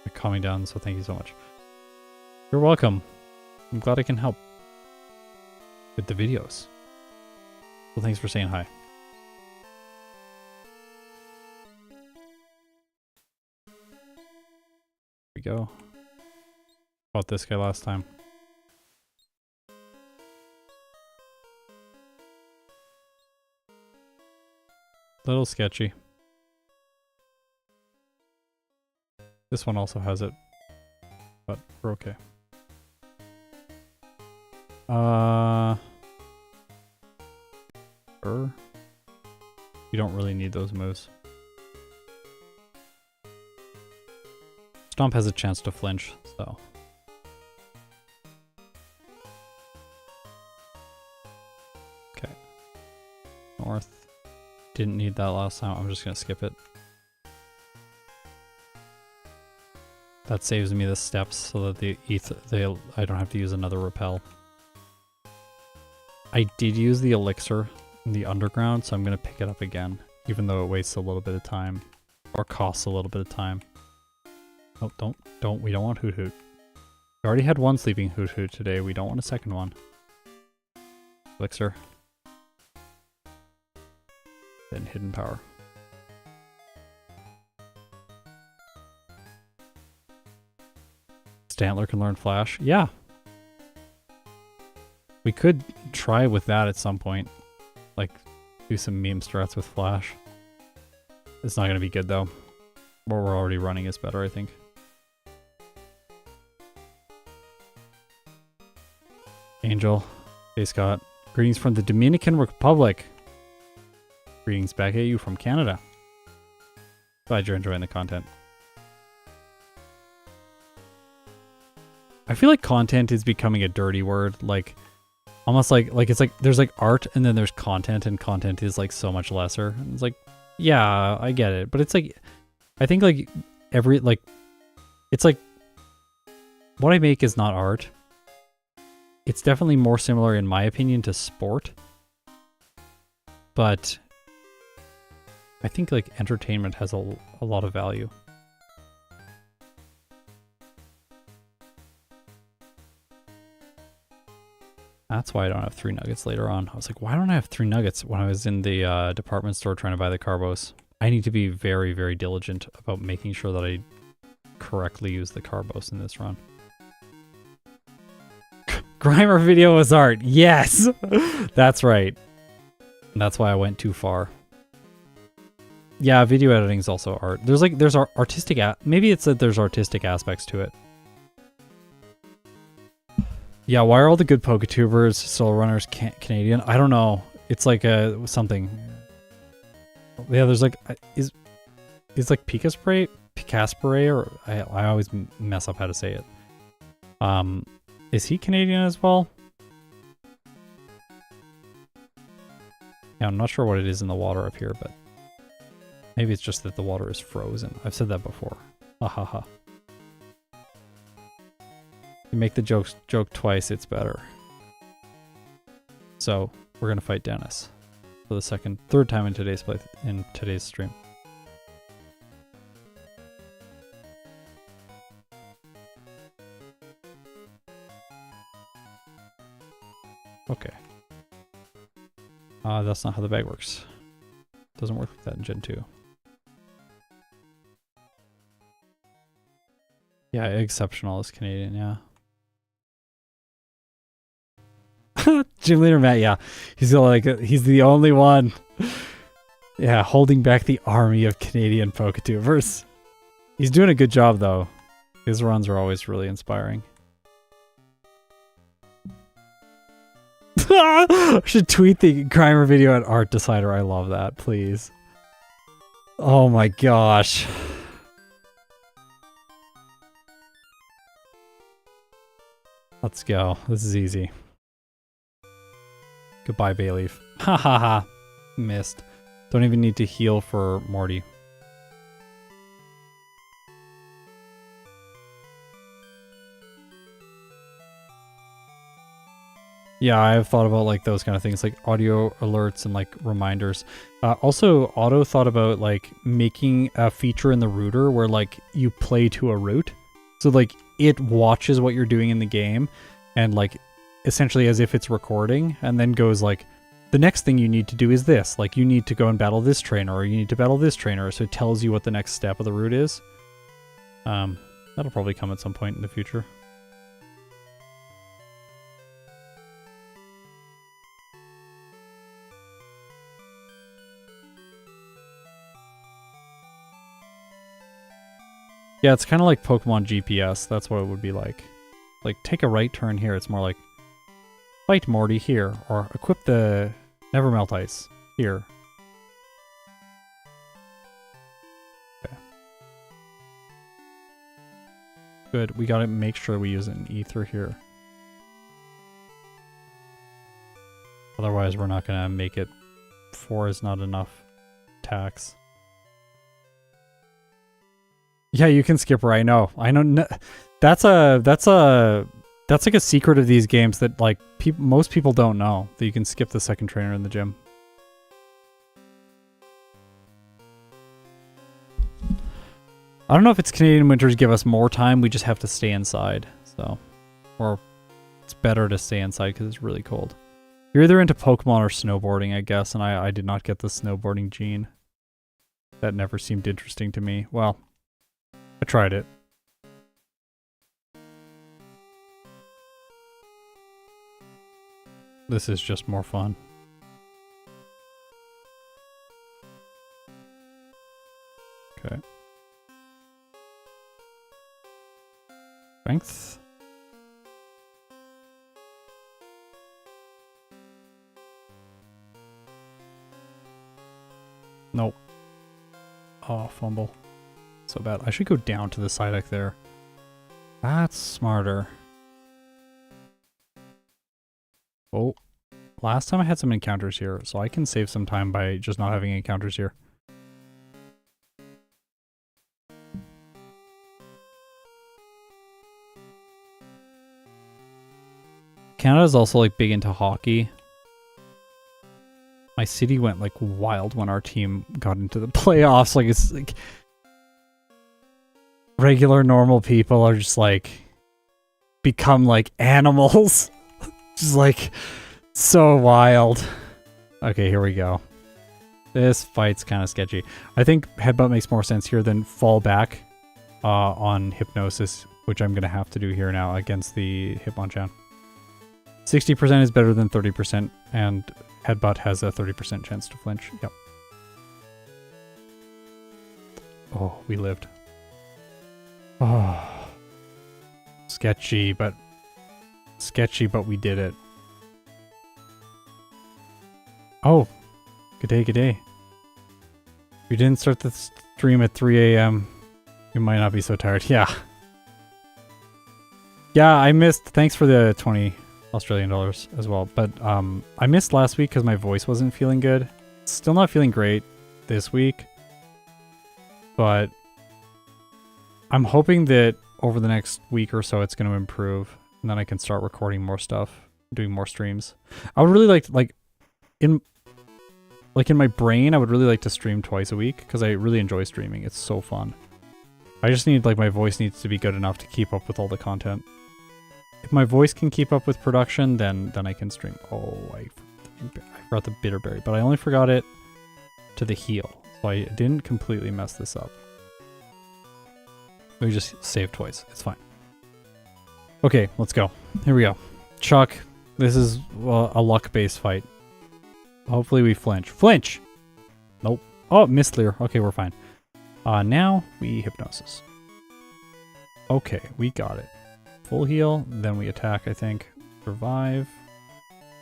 You're calming down, so thank you so much. You're welcome. I'm glad I can help with the videos. Well, thanks for saying hi. Here we go. Fought this guy last time. Little sketchy. This one also has it, but we're okay. Sure. You don't really need those moves. Stomp has a chance to flinch, so. Okay. North. Didn't need that last time. I'm just gonna skip it. That saves me the steps so that I don't have to use another repel. I did use the elixir in the underground, so I'm gonna pick it up again, even though it wastes a little bit of time or costs a little bit of time. Oh, don't. We don't want Hoot Hoot. We already had one sleeping Hoot Hoot today. We don't want a second one. Elixir. Then hidden power. Stantler can learn flash. Yeah. We could try with that at some point. Like, do some meme strats with flash. It's not going to be good though. What we're already running is better, I think. Angel. Hey Scott. Greetings from the Dominican Republic. Greetings back at you from Canada. Glad you're enjoying the content. I feel like content is becoming a dirty word, like almost like it's like there's like art and then there's content, and content is like so much lesser. And it's like, yeah, I get it, but it's like I think like it's like what I make is not art. It's definitely more similar in my opinion to sport. But I think like entertainment has a lot of value. That's why I don't have 3 nuggets later on. I was like, why don't I have 3 nuggets when I was in the department store trying to buy the carbos? I need to be very, very diligent about making sure that I correctly use the carbos in this run. Grimer video was art. Yes! That's right. That's why I went too far. Yeah, video editing is also art. There's artistic, maybe it's that there's artistic aspects to it. Yeah, why are all the good PokeTubers, solo runners, Canadian? I don't know. It's like something. Yeah, there's like is like Picaspray, or I always mess up how to say it. Is he Canadian as well? Yeah, I'm not sure what it is in the water up here, but maybe it's just that the water is frozen. I've said that before. Ha ha ha. You make the joke twice, it's better. So we're gonna fight Dennis for the third time in today's stream. Okay. That's not how the bag works. Doesn't work like that in Gen 2. Yeah, exceptional is Canadian, yeah. Gym leader Matt, yeah. He's the only one. Yeah, holding back the army of Canadian PokeTubers. He's doing a good job though. His runs are always really inspiring. I should tweet the Grimer video at Art Decider. I love that, please. Oh my gosh. Let's go. This is easy. Goodbye, Bayleaf. Ha ha ha. Missed. Don't even need to heal for Morty. Yeah, I've thought about like those kind of things, like audio alerts and like reminders. Also, Auto thought about like making a feature in the router where like you play to a route. So like it watches what you're doing in the game and like essentially as if it's recording and then goes like, the next thing you need to do is this. Like you need to go and battle this trainer or you need to battle this trainer. So it tells you what the next step of the route is. That'll probably come at some point in the future. Yeah, it's kind of like Pokemon GPS. That's what it would be like. Like, take a right turn here. It's more like, fight Morty here. Or equip the Never Melt Ice here. Okay. Good. We gotta make sure we use an Ether here. Otherwise, we're not gonna make it. 4 is not enough attacks. Yeah, you can skip right. I know. That's like a secret of these games that like most people don't know, that you can skip the second trainer in the gym. I don't know if it's Canadian winters give us more time. We just have to stay inside. So, or it's better to stay inside because it's really cold. You're either into Pokemon or snowboarding, I guess, and I did not get the snowboarding gene. That never seemed interesting to me. Well, I tried it. This is just more fun. Okay. Strength. Nope. Oh, fumble. So bad. I should go down to the Psyduck there. That's smarter. Oh. Last time I had some encounters here, so I can save some time by just not having encounters here. Canada's also like big into hockey. My city went like wild when our team got into the playoffs. Like it's like regular normal people are just like become like animals. Just like so wild. Okay, here we go. This fight's kind of sketchy. I think headbutt makes more sense here than fall back on hypnosis, which I'm gonna have to do here now against the Hitmonchan. 60% is better than 30%, and headbutt has a 30% chance to flinch. Yep. Oh, we lived. Oh. Sketchy, but we did it. Oh, good day, good day. If you didn't start the stream at 3 a.m., you might not be so tired. Yeah. Yeah, I missed. Thanks for the 20 Australian dollars as well. But I missed last week because my voice wasn't feeling good. Still not feeling great this week. But I'm hoping that over the next week or so it's going to improve. And then I can start recording more stuff, doing more streams. I would really like in my brain, I would really like to stream twice a week because I really enjoy streaming. It's so fun. I just need, like, my voice needs to be good enough to keep up with all the content. If my voice can keep up with production, then I can stream. Oh, I forgot the bitterberry, but I only forgot it to the heal, so I didn't completely mess this up. We just saved twice. It's fine. Okay, let's go. Here we go. Chuck, this is a luck-based fight. Hopefully we flinch. Flinch! Nope. Oh, Mistlier. Okay, we're fine. Now we hypnosis. Okay, we got it. Full heal, then we attack, I think. Survive.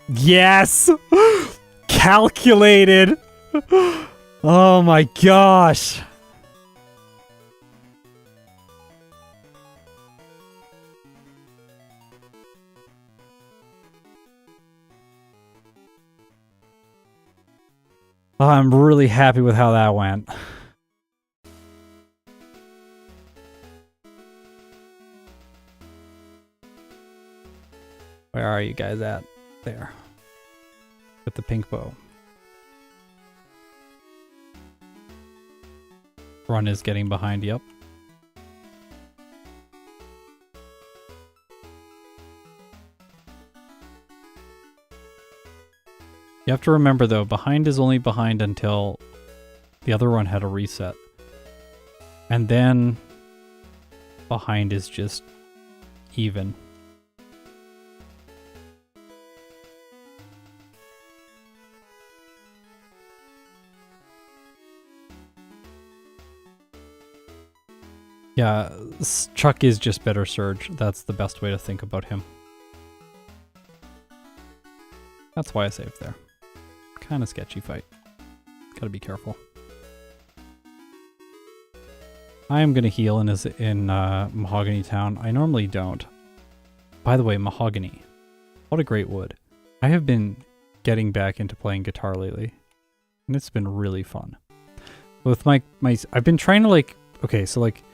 Yes! Calculated! Oh my gosh! I'm really happy with how that went. Where are you guys at? There. With the pink bow. Run is getting behind, yep. You have to remember though, behind is only behind until the other one had a reset. And then behind is just even. Yeah, Chuck is just better Surge. That's the best way to think about him. That's why I saved there. Kind of sketchy fight. Gotta be careful. I am gonna heal in Mahogany Town. I normally don't. By the way, mahogany. What a great wood. I have been getting back into playing guitar lately, and it's been really fun. With my I've been trying to like, okay, so like,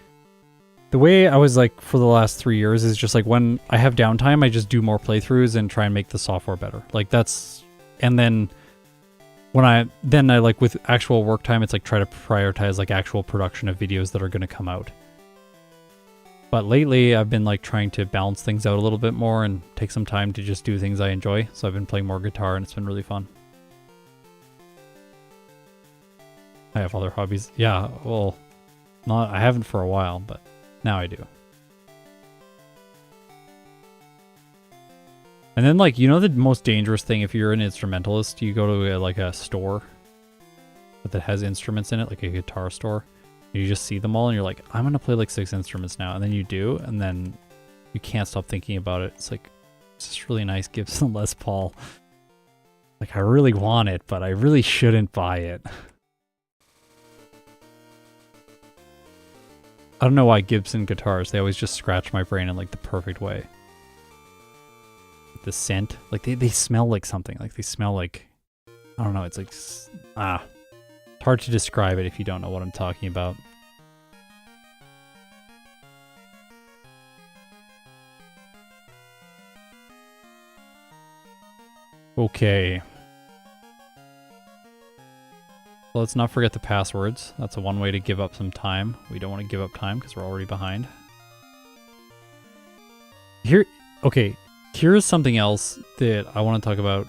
the way I was like for the last 3 years is just like when I have downtime, I just do more playthroughs and try and make the software better. Like that's, and then when I like with actual work time, it's like try to prioritize like actual production of videos that are going to come out. But lately I've been like trying to balance things out a little bit more and take some time to just do things I enjoy. So I've been playing more guitar and it's been really fun. I have other hobbies. Yeah, well, I haven't for a while, but now I do. And then like, you know, the most dangerous thing if you're an instrumentalist, you go to like a store that has instruments in it, like a guitar store. You just see them all and you're like, I'm going to play like 6 instruments now. And then you do, and then you can't stop thinking about it. It's like, it's just really nice Gibson Les Paul. Like, I really want it, but I really shouldn't buy it. I don't know why Gibson guitars, they always just scratch my brain in like the perfect way. The scent, like they smell like something. Like they smell like, I don't know, it's like, it's hard to describe it if you don't know what I'm talking about. Okay. So let's not forget the passwords. That's a one way to give up some time. We don't want to give up time because we're already behind. Okay, here's something else that I want to talk about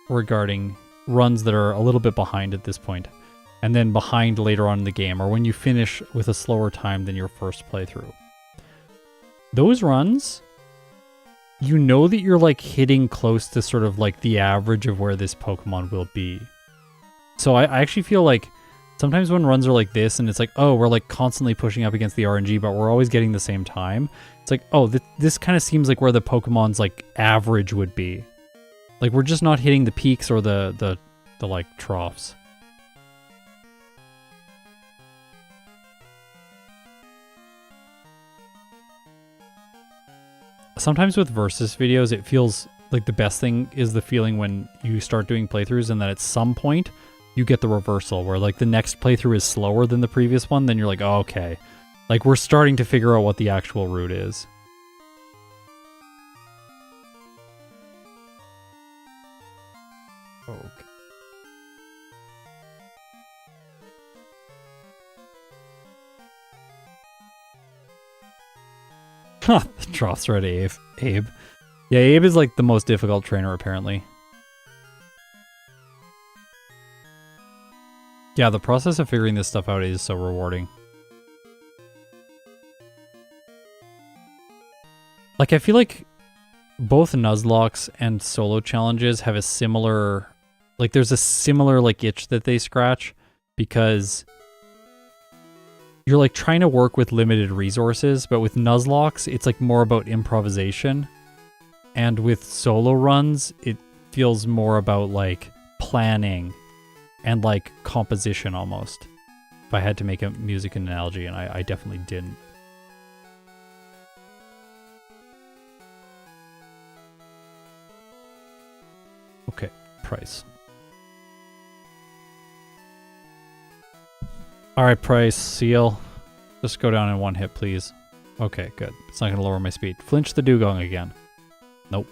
regarding runs that are a little bit behind at this point, and then behind later on in the game, or when you finish with a slower time than your first playthrough. Those runs, you know that you're like hitting close to sort of like the average of where this Pokemon will be. So I actually feel like sometimes when runs are like this and it's like, oh, we're like constantly pushing up against the RNG, but we're always getting the same time. It's like, oh, this kind of seems like where the Pokemon's like average would be. Like we're just not hitting the peaks or the like troughs. Sometimes with versus videos, it feels like the best thing is the feeling when you start doing playthroughs and then at some point you get the reversal where like the next playthrough is slower than the previous one. Then you're like, oh, okay, like we're starting to figure out what the actual route is. Okay. Huh, the trough's right, Abe. Yeah, Abe is like the most difficult trainer apparently. Yeah, the process of figuring this stuff out is so rewarding. Like, I feel like both Nuzlocke and solo challenges have a similar... Like, there's a similar, like, itch that they scratch, because you're, like, trying to work with limited resources, but with Nuzlocke, it's, like, more about improvisation. And with solo runs, it feels more about, like, planning and like composition almost. If I had to make a music analogy, and I definitely didn't. Okay, price. Alright, price, seal. Just go down in one hit, please. Okay, good. It's not going to lower my speed. Flinch the dugong again. Nope.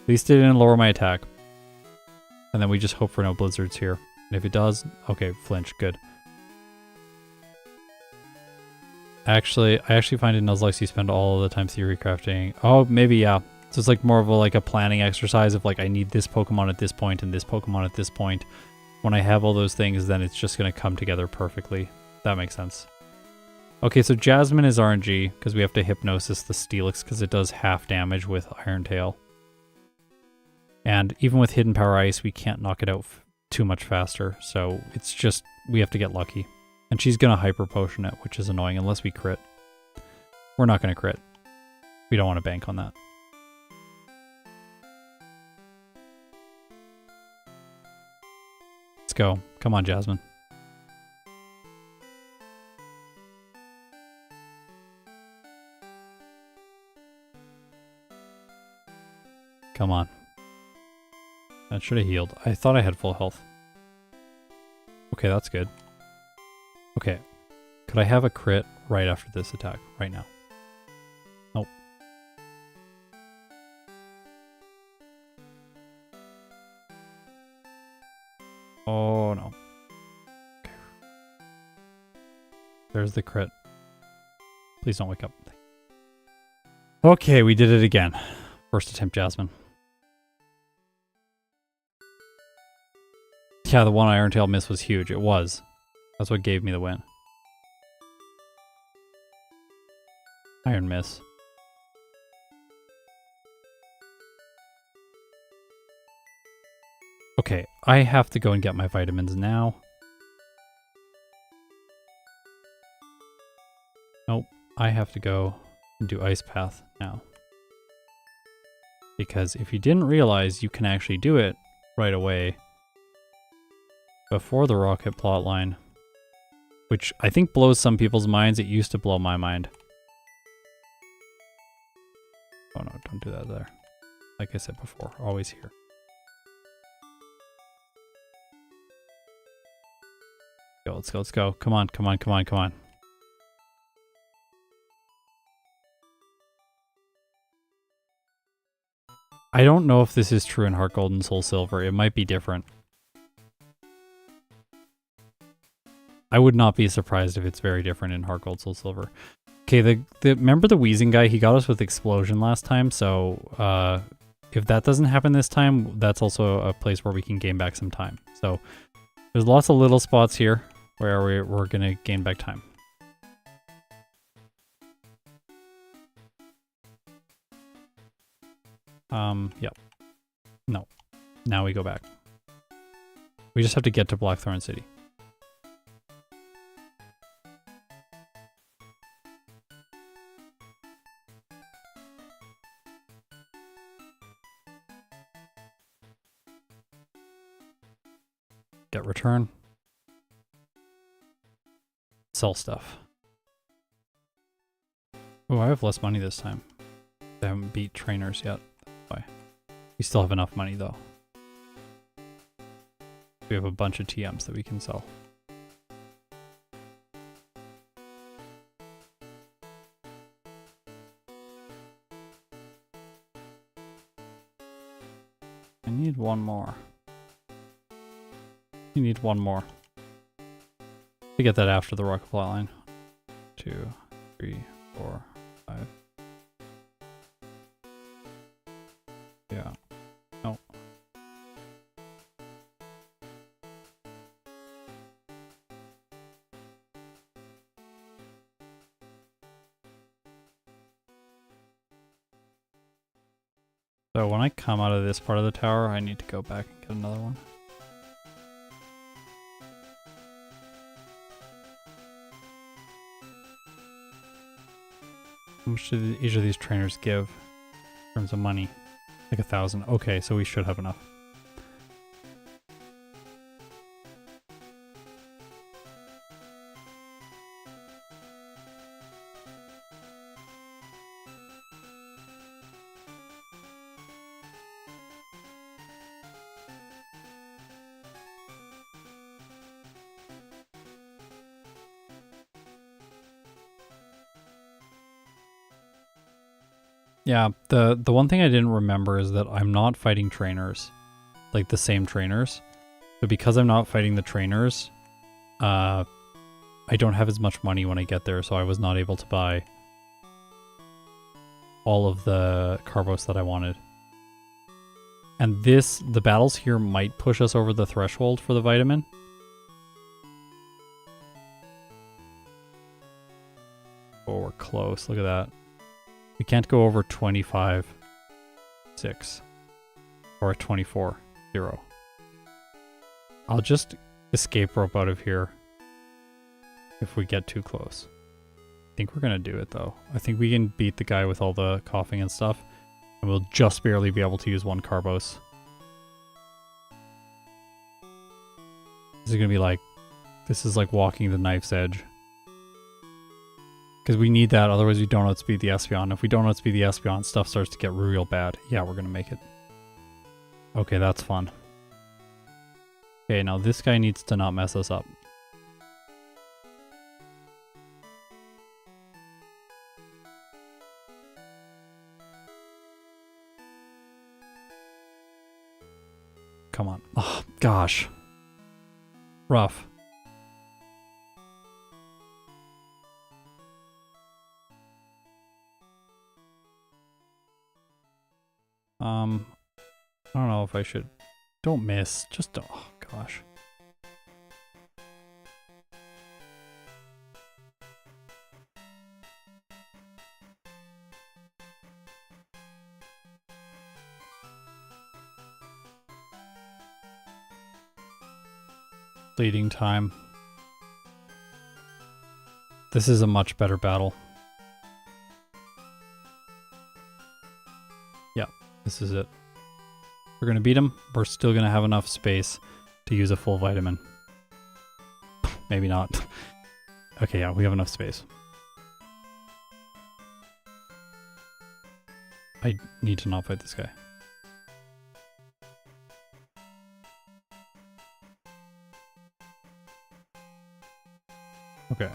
At least it didn't lower my attack. And then we just hope for no blizzards here. And if it does, okay, flinch, good. I actually find it Nuzlocke you spend all of the time theory crafting. Oh, maybe, yeah. So it's like more of a planning exercise of like, I need this Pokemon at this point and this Pokemon at this point. When I have all those things, then it's just going to come together perfectly. That makes sense. Okay, so Jasmine is RNG because we have to Hypnosis the Steelix because it does half damage with Iron Tail. And even with Hidden Power Ice, we can't knock it out too much faster. So it's just, we have to get lucky. And she's going to Hyper Potion it, which is annoying unless we crit. We're not going to crit. We don't want to bank on that. Let's go. Come on, Jasmine. Come on. That should have healed. I thought I had full health. Okay, that's good. Okay. Could I have a crit right after this attack? Right now. Nope. Oh, no. Okay. There's the crit. Please don't wake up. Okay, we did it again. First attempt, Jasmine. Yeah, the one Iron Tail miss was huge. It was. That's what gave me the win. Iron miss. Okay, I have to go and get my vitamins now. Nope, I have to go and do Ice Path now. Because if you didn't realize, you can actually do it right away before the rocket plotline, which I think blows some people's minds. It used to blow my mind. Oh no, don't do that there. Like I said before, always here. Go, let's go, let's go. Come on, come on, come on, come on. I don't know if this is true in Heart Gold and Soul Silver. It might be different. I would not be surprised if it's very different in Heart Gold, Soul Silver. Okay, remember the wheezing guy? He got us with Explosion last time, so if that doesn't happen this time, that's also a place where we can gain back some time. So there's lots of little spots here where we're going to gain back time. Yep. No. Now we go back. We just have to get to Blackthorn City. Get return. Sell stuff. Oh, I have less money this time. I haven't beat trainers yet. Why? We still have enough money though. We have a bunch of TMs that we can sell. I need one more. You need one more. To get that after the rocket plotline. 2, 3, 4, 5. Yeah. No. So when I come out of this part of the tower, I need to go back and get another one. How much did each of these trainers give in terms of money? Like 1,000. Okay, so we should have enough. Yeah, the one thing I didn't remember is that I'm not fighting trainers, like the same trainers. But because I'm not fighting the trainers, I don't have as much money when I get there, so I was not able to buy all of the carbos that I wanted. And the battles here might push us over the threshold for the vitamin. Oh, we're close. Look at that. We can't go over 25.6 or 24.0. I'll just escape rope out of here if we get too close. I think we're going to do it, though. I think we can beat the guy with all the coughing and stuff, and we'll just barely be able to use one carbos. This is going to be like... This is like walking the knife's edge. Because we need that, otherwise we don't outspeed the Espeon. If we don't outspeed the Espeon, stuff starts to get real bad. Yeah, we're going to make it. Okay, that's fun. Okay, now this guy needs to not mess us up. Come on. Oh, gosh. Rough. I don't know if I should... Don't miss. Just... Oh, gosh. Bleeding time. This is a much better battle. Yeah, this is it. We're going to beat him. We're still going to have enough space to use a full vitamin. Maybe not. Okay, yeah, we have enough space. I need to not fight this guy. Okay.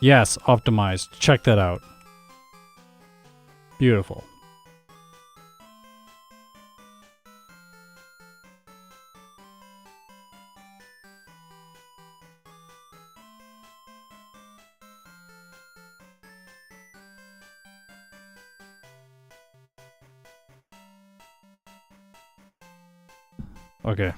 Yes, optimized. Check that out. Beautiful. Okay.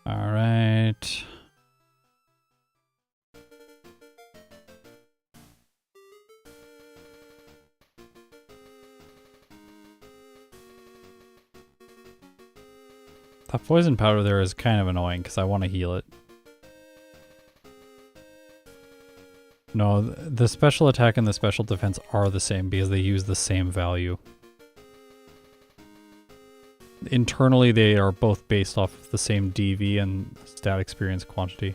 All right. That poison powder there is kind of annoying because I want to heal it. No, the special attack and the special defense are the same because they use the same value. Internally, they are both based off of the same DV and stat experience quantity.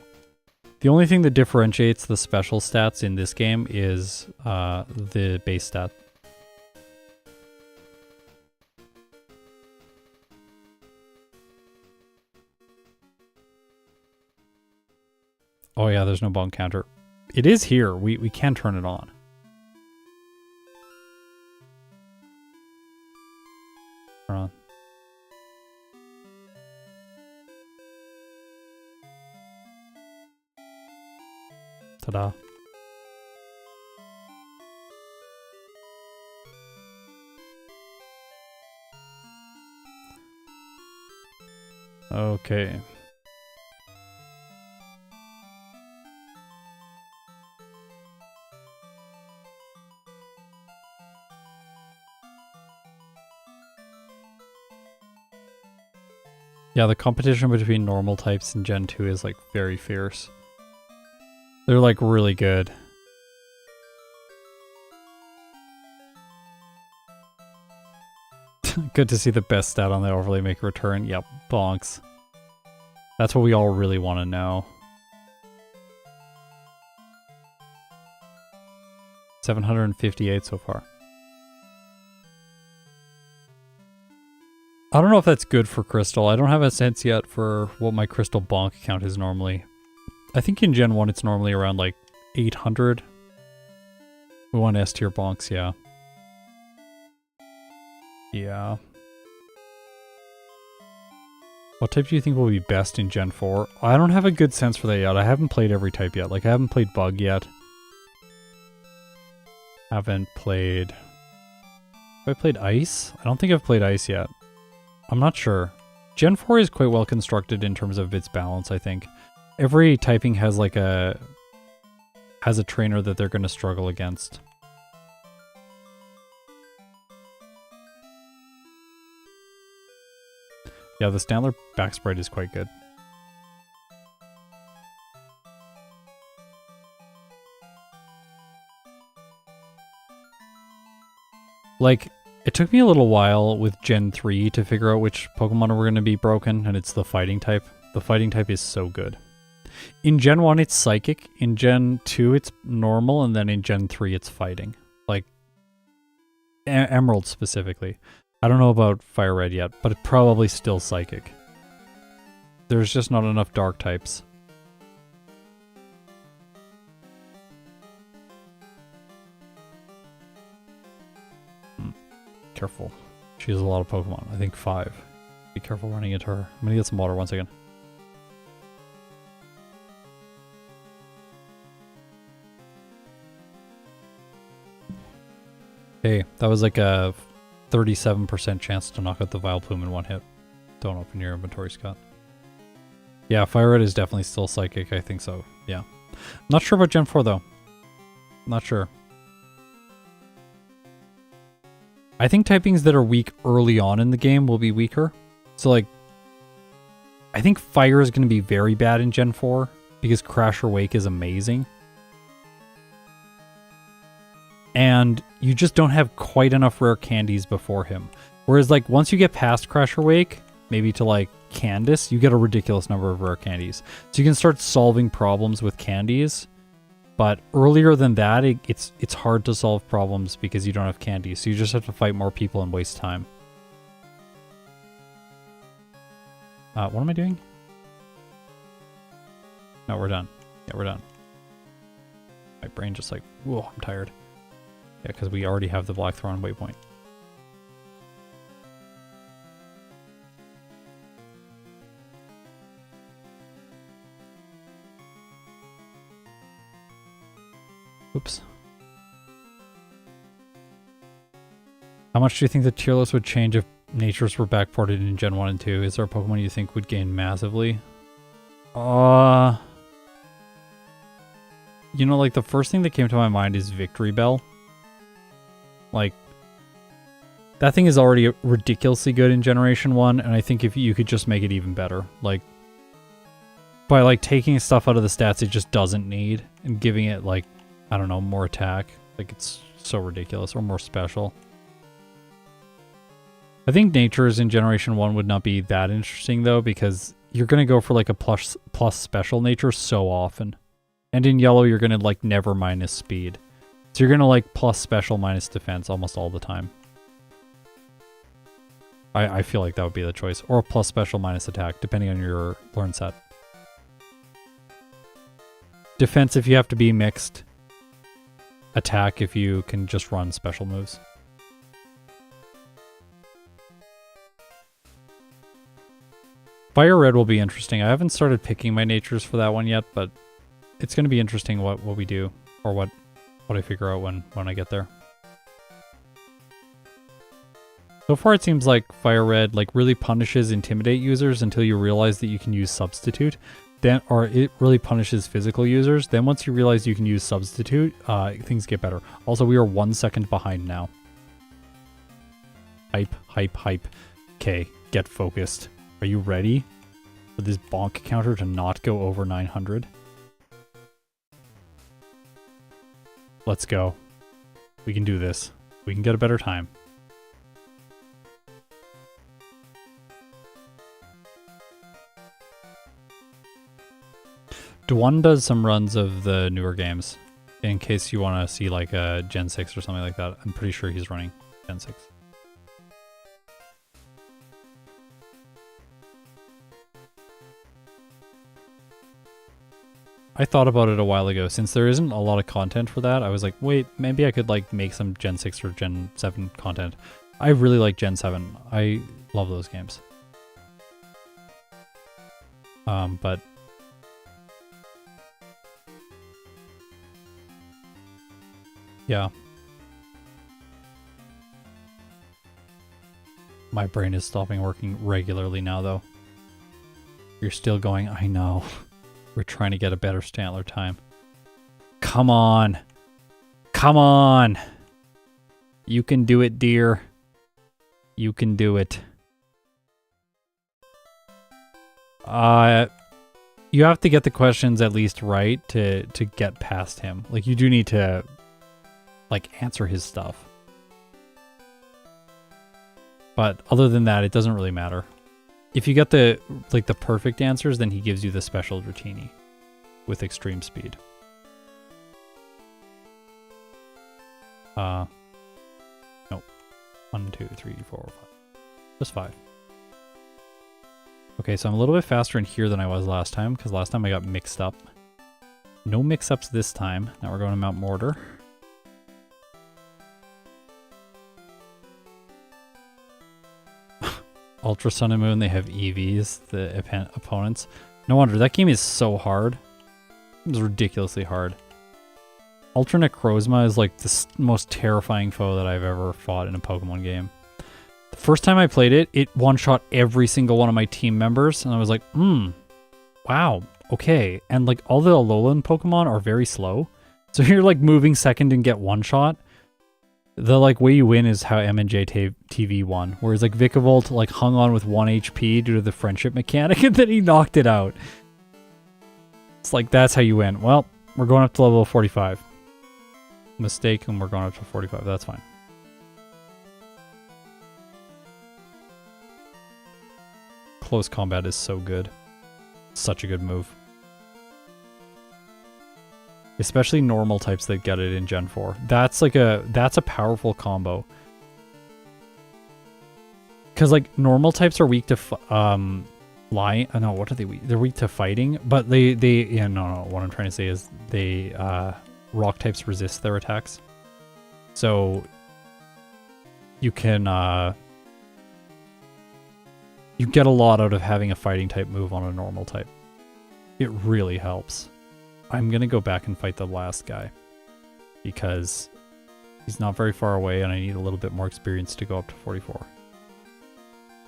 The only thing that differentiates the special stats in this game is the base stat. Oh yeah, there's no bone counter. It is here. We can turn it on. Turn on. Ta-da. Okay. Yeah, the competition between normal types in Gen 2 is like very fierce. They're like really good. Good to see the best stat on the overlay make a return. Yep, bonks. That's what we all really want to know. 758 so far. I don't know if that's good for Crystal. I don't have a sense yet for what my Crystal bonk count is normally. I think in Gen 1 it's normally around like 800. We want S tier bonks, yeah. Yeah. What type do you think will be best in Gen 4? I don't have a good sense for that yet. I haven't played every type yet. Like, I haven't played Bug yet. Haven't played... Have I played Ice? I don't think I've played Ice yet. I'm not sure. Gen 4 is quite well constructed in terms of its balance, I think. Every typing has like a trainer that they're going to struggle against. Yeah, the Stantler back sprite is quite good. Like, it took me a little while with Gen 3 to figure out which Pokemon were going to be broken, and it's the fighting type. The fighting type is so good. In Gen 1, it's Psychic. In Gen 2, it's normal, and then in Gen 3, it's fighting. Like, Emerald specifically. I don't know about Fire Red yet, but it's probably still Psychic. There's just not enough Dark types. Careful. She has a lot of Pokemon. I think 5. Be careful running into her. I'm gonna get some water one second. Hey, that was like a 37% chance to knock out the Vileplume in one hit. Don't open your inventory, Scott. Yeah, Fire Red is definitely still Psychic. I think so. Yeah. Not sure about Gen 4 though. Not sure. I think typings that are weak early on in the game will be weaker. So like, I think Fire is going to be very bad in Gen 4 because Crasher Wake is amazing. And you just don't have quite enough rare candies before him. Whereas like once you get past Crasher Wake, maybe to like Candace, you get a ridiculous number of rare candies. So you can start solving problems with candies. But earlier than that, it's hard to solve problems because you don't have candies. So you just have to fight more people and waste time. What am I doing? No, we're done. Yeah, we're done. My brain just like, whoa, I'm tired. Yeah, because we already have the Blackthorn waypoint. Oops. How much do you think the tier list would change if natures were backported in Gen 1 and 2? Is there a Pokemon you think would gain massively? You know, like the first thing that came to my mind is Victory Bell. Like, that thing is already ridiculously good in Generation 1, and I think if you could just make it even better. Like, by like taking stuff out of the stats it just doesn't need, and giving it like, I don't know, more attack. Like, it's so ridiculous, or more special. I think natures in Generation 1 would not be that interesting though, because you're going to go for like a plus special nature so often. And in yellow you're going to like never minus speed. So you're going to like plus special minus defense almost all the time. I feel like that would be the choice. Or plus special minus attack, depending on your learn set. Defense if you have to be mixed. Attack if you can just run special moves. Fire Red will be interesting. I haven't started picking my natures for that one yet, but it's going to be interesting what we do, or what I figure out when I get there. So far it seems like Fire Red like really punishes Intimidate users until you realize that you can use Substitute. Then, or it really punishes physical users. Then once you realize you can use Substitute, things get better. Also, we are 1 second behind now. Hype, hype, hype. Okay, get focused. Are you ready for this bonk counter to not go over 900? Let's go. We can do this. We can get a better time. Dwan does some runs of the newer games. In case you want to see like a Gen 6 or something like that. I'm pretty sure he's running Gen 6. I thought about it a while ago. Since there isn't a lot of content for that, I was like, wait, maybe I could like make some Gen 6 or Gen 7 content. I really like Gen 7. I love those games. But yeah. My brain is stopping working regularly now, though. You're still going, I know. We're trying to get a better Stantler time. Come on. Come on. You can do it, dear. You can do it. You have to get the questions at least right to get past him. Like, you do need to, like, answer his stuff. But other than that, it doesn't really matter. If you get the perfect answers, then he gives you the special Dratini with extreme speed. Nope. 1, 2, 3, 4, 5. Just 5. Okay, so I'm a little bit faster in here than I was last time, because last time I got mixed up. No mix-ups this time. Now we're going to Mount Mortar. Ultra Sun and Moon, they have EVs, the opponents. No wonder, that game is so hard. It was ridiculously hard. Ultra Necrozma is like the most terrifying foe that I've ever fought in a Pokemon game. The first time I played it, it one-shot every single one of my team members, and I was like, wow, okay. And like all the Alolan Pokemon are very slow, so you're like moving second and get one-shot. The like way you win is how M&J TV won, whereas like Vikavolt like hung on with 1 HP due to the friendship mechanic, and then he knocked it out. It's like, that's how you win. Well, we're going up to level 45. Mistake, and we're going up to 45. That's fine. Close combat is so good. Such a good move. Especially normal types that get it in Gen 4. That's a powerful combo. Cause like normal types are weak to flying. No, what are they weak? They're weak to fighting, but no. What I'm trying to say is they rock types resist their attacks. So you can you get a lot out of having a fighting type move on a normal type. It really helps. I'm going to go back and fight the last guy because he's not very far away and I need a little bit more experience to go up to 44.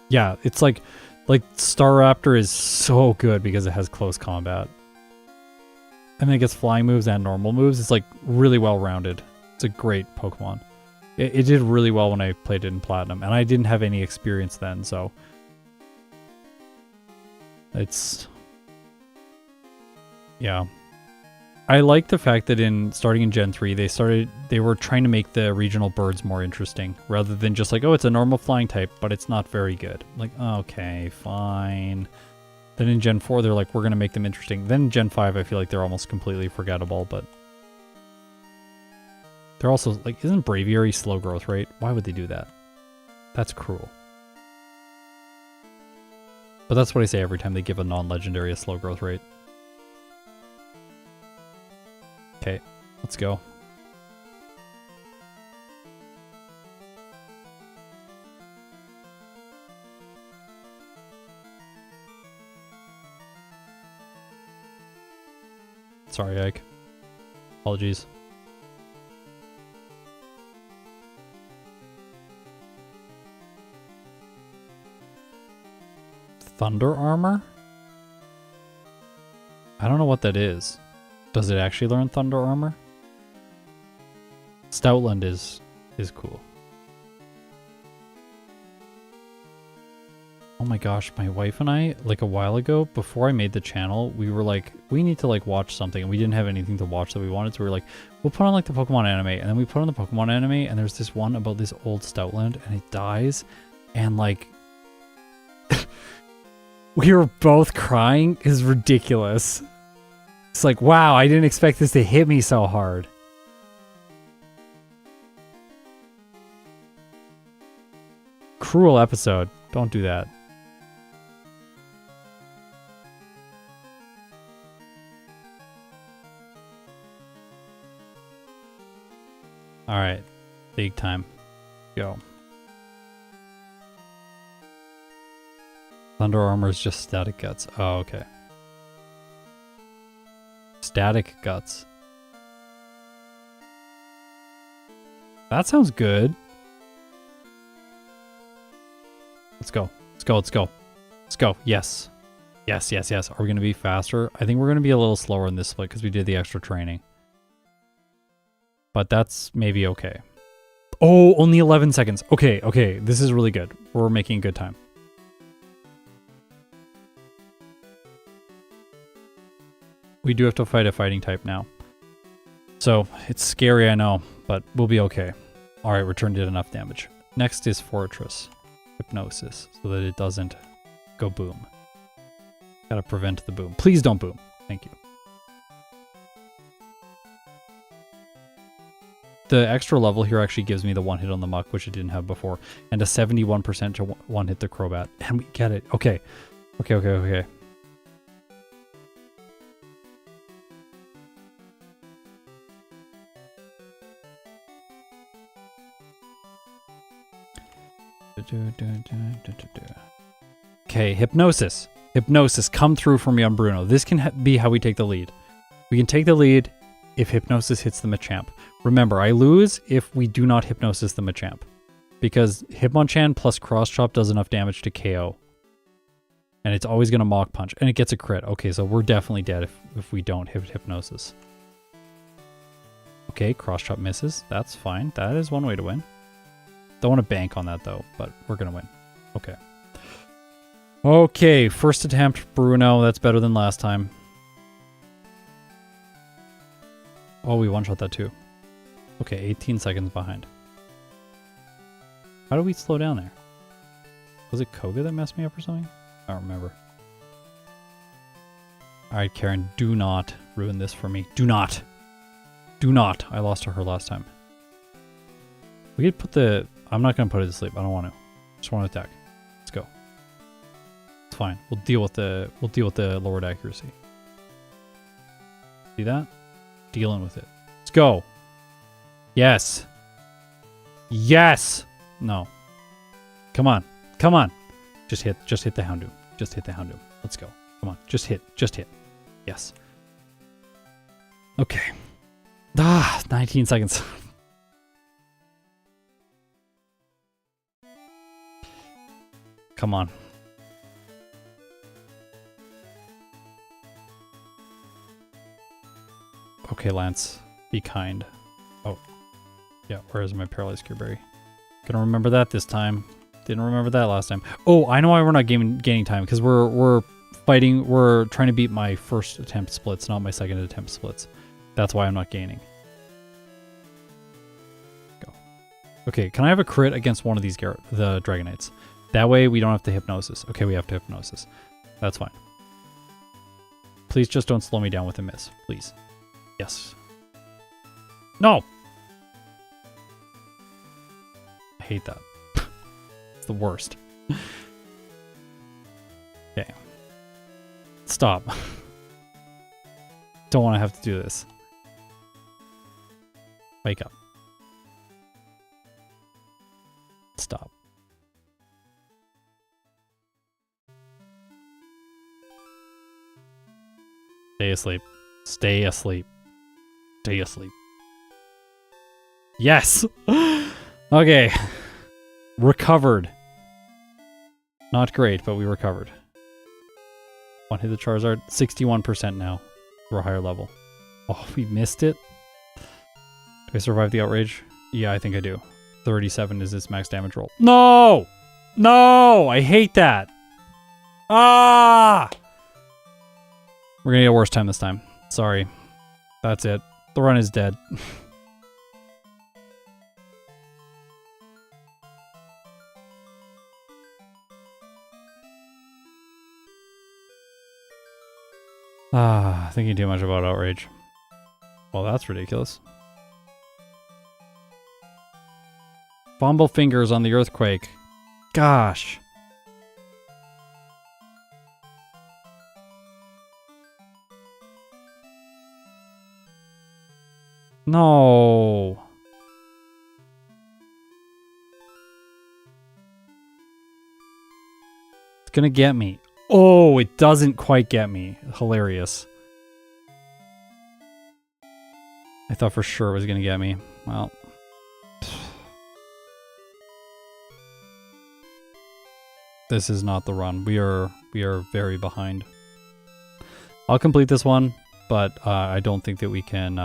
Yeah, it's like Staraptor is so good because it has close combat. And then it gets flying moves and normal moves. It's like really well rounded. It's a great Pokemon. It did really well when I played it in Platinum, and I didn't have any experience then, so it's, yeah. I like the fact that starting in Gen 3, they were trying to make the regional birds more interesting, rather than just like, oh, it's a normal flying type, but it's not very good. Like, okay, fine. Then in Gen 4, they're like, we're going to make them interesting. Then in Gen 5, I feel like they're almost completely forgettable, but they're also, like, isn't Braviary slow growth rate? Why would they do that? That's cruel. But that's what I say every time they give a non-legendary a slow growth rate. Okay, let's go. Sorry, Ike. Apologies. Thunder Armor? I don't know what that is. Does it actually learn Thunder Armor? Stoutland is cool. Oh my gosh, my wife and I, like a while ago, before I made the channel, we were like, we need to like watch something, and we didn't have anything to watch that we wanted, so we were like, we'll put on like the Pokemon anime, and then we put on the Pokemon anime, and there's this one about this old Stoutland, and it dies, and like, we were both crying. It's ridiculous. It's like, wow, I didn't expect this to hit me so hard. cruel episode. Don't do that. Alright. Big time. Go. Thunder armor is just static guts. Oh, okay. Static guts. That sounds good. Let's go. Let's go. Let's go. Let's go. Yes. Yes, yes, yes. Are we going to be faster? I think we're going to be a little slower in this split because we did the extra training. But that's maybe okay. Oh, only 11 seconds. Okay, okay. This is really good. We're making good time. We do have to fight a fighting type now. So, it's scary, I know, but we'll be okay. Alright, return did enough damage. Next is Fortress. Hypnosis, so that it doesn't go boom. Gotta prevent the boom. Please don't boom. Thank you. The extra level here actually gives me the one hit on the muck, which it didn't have before, and a 71% to one hit the Crobat. And we get it. Okay. Okay, okay, okay. Okay, Hypnosis. Hypnosis, come through for me on Bruno. This can be how we take the lead. We can take the lead if Hypnosis hits the Machamp. Remember, I lose if we do not Hypnosis the Machamp. Because Hitmonchan plus Cross Chop does enough damage to KO. And it's always going to Mach Punch. And it gets a crit. Okay, so we're definitely dead if we don't hit Hypnosis. Okay, Cross Chop misses. That's fine. That is one way to win. Don't want to bank on that though, but we're going to win. Okay. Okay, first attempt, Bruno. That's better than last time. Oh, we one-shot that too. Okay, 18 seconds behind. How do we slow down there? Was it Koga that messed me up or something? I don't remember. Alright, Karen, do not ruin this for me. Do not. Do not. I lost to her last time. We could put the... I'm not going to put it to sleep. I don't want to. Just want to attack. Let's go. It's fine. We'll deal with the lowered accuracy. See that? Dealing with it. Let's go. Yes. Yes. No. Come on. Come on. Just hit the Houndoom. Just hit the Houndoom. Let's go. Come on. Just hit. Just hit. Yes. Okay. 19 seconds. Come on. Okay, Lance. Be kind. Oh. Yeah, where is my Paralyzed Cureberry? Gonna remember that this time. Didn't remember that last time. Oh, I know why we're not gaining time. Because we're fighting. We're trying to beat my first attempt splits, not my second attempt splits. That's why I'm not gaining. Go. Okay, can I have a crit against one of these the Dragonites? That way we don't have to Hypnosis. Okay, we have to Hypnosis. That's fine. Please just don't slow me down with a miss. Please. Yes. No! I hate that. It's the worst. Okay. Stop. Don't want to have to do this. Wake up. Stop. Stay asleep. Stay asleep. Stay asleep. Yes! Okay. Recovered. Not great, but we recovered. One hit the Charizard. 61% now. We're a higher level. Oh, we missed it? Do I survive the outrage? Yeah, I think I do. 37 is its max damage roll. No! No! I hate that! Ah! We're gonna get a worse time this time. Sorry. That's it. The run is dead. Thinking too much about outrage. Well, that's ridiculous. Fumble fingers on the earthquake. Gosh. No. It's gonna get me. Oh, it doesn't quite get me. Hilarious. I thought for sure it was gonna get me. Well. This is not the run. We are very behind. I'll complete this one, but I don't think that we can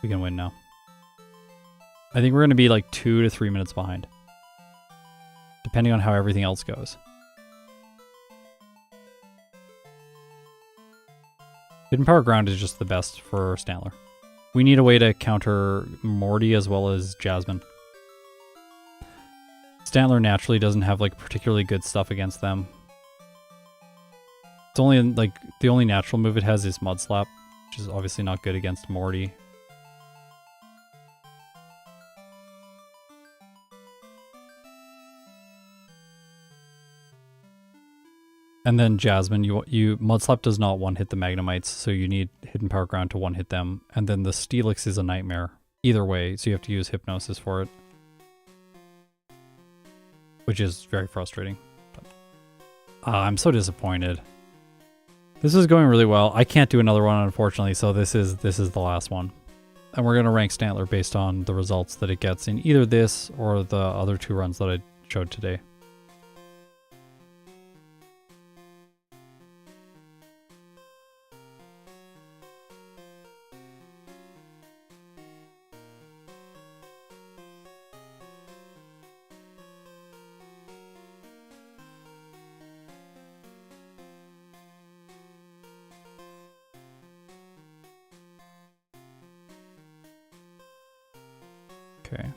win now. I think we're gonna be like 2 to 3 minutes behind, depending on how everything else goes. Hidden Power Ground is just the best for Stantler. We need a way to counter Morty as well as Jasmine. Stantler naturally doesn't have like particularly good stuff against them. It's only like the only natural move it has is Mud Slap, which is obviously not good against Morty. And then Jasmine, you Mud Slap does not one-hit the Magnemites, so you need Hidden Power Ground to one-hit them. And then the Steelix is a nightmare either way, so you have to use Hypnosis for it, which is very frustrating. But, I'm so disappointed. This is going really well. I can't do another one, unfortunately, so this is the last one. And we're going to rank Stantler based on the results that it gets in either this or the other 2 runs that I showed today. Okay.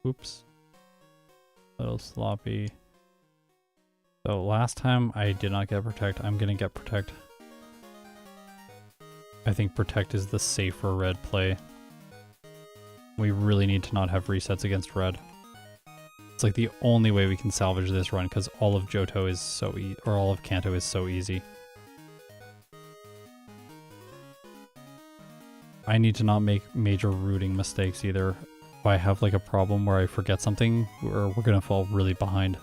Oops. A little sloppy. So last time I did not get Protect. I'm going to get Protect. I think Protect is the safer red play. We really need to not have resets against red. It's like the only way we can salvage this run because all of Johto is so easy, or all of Kanto is so easy. I need to not make major rooting mistakes either. If I have like a problem where I forget something, we're gonna fall really behind.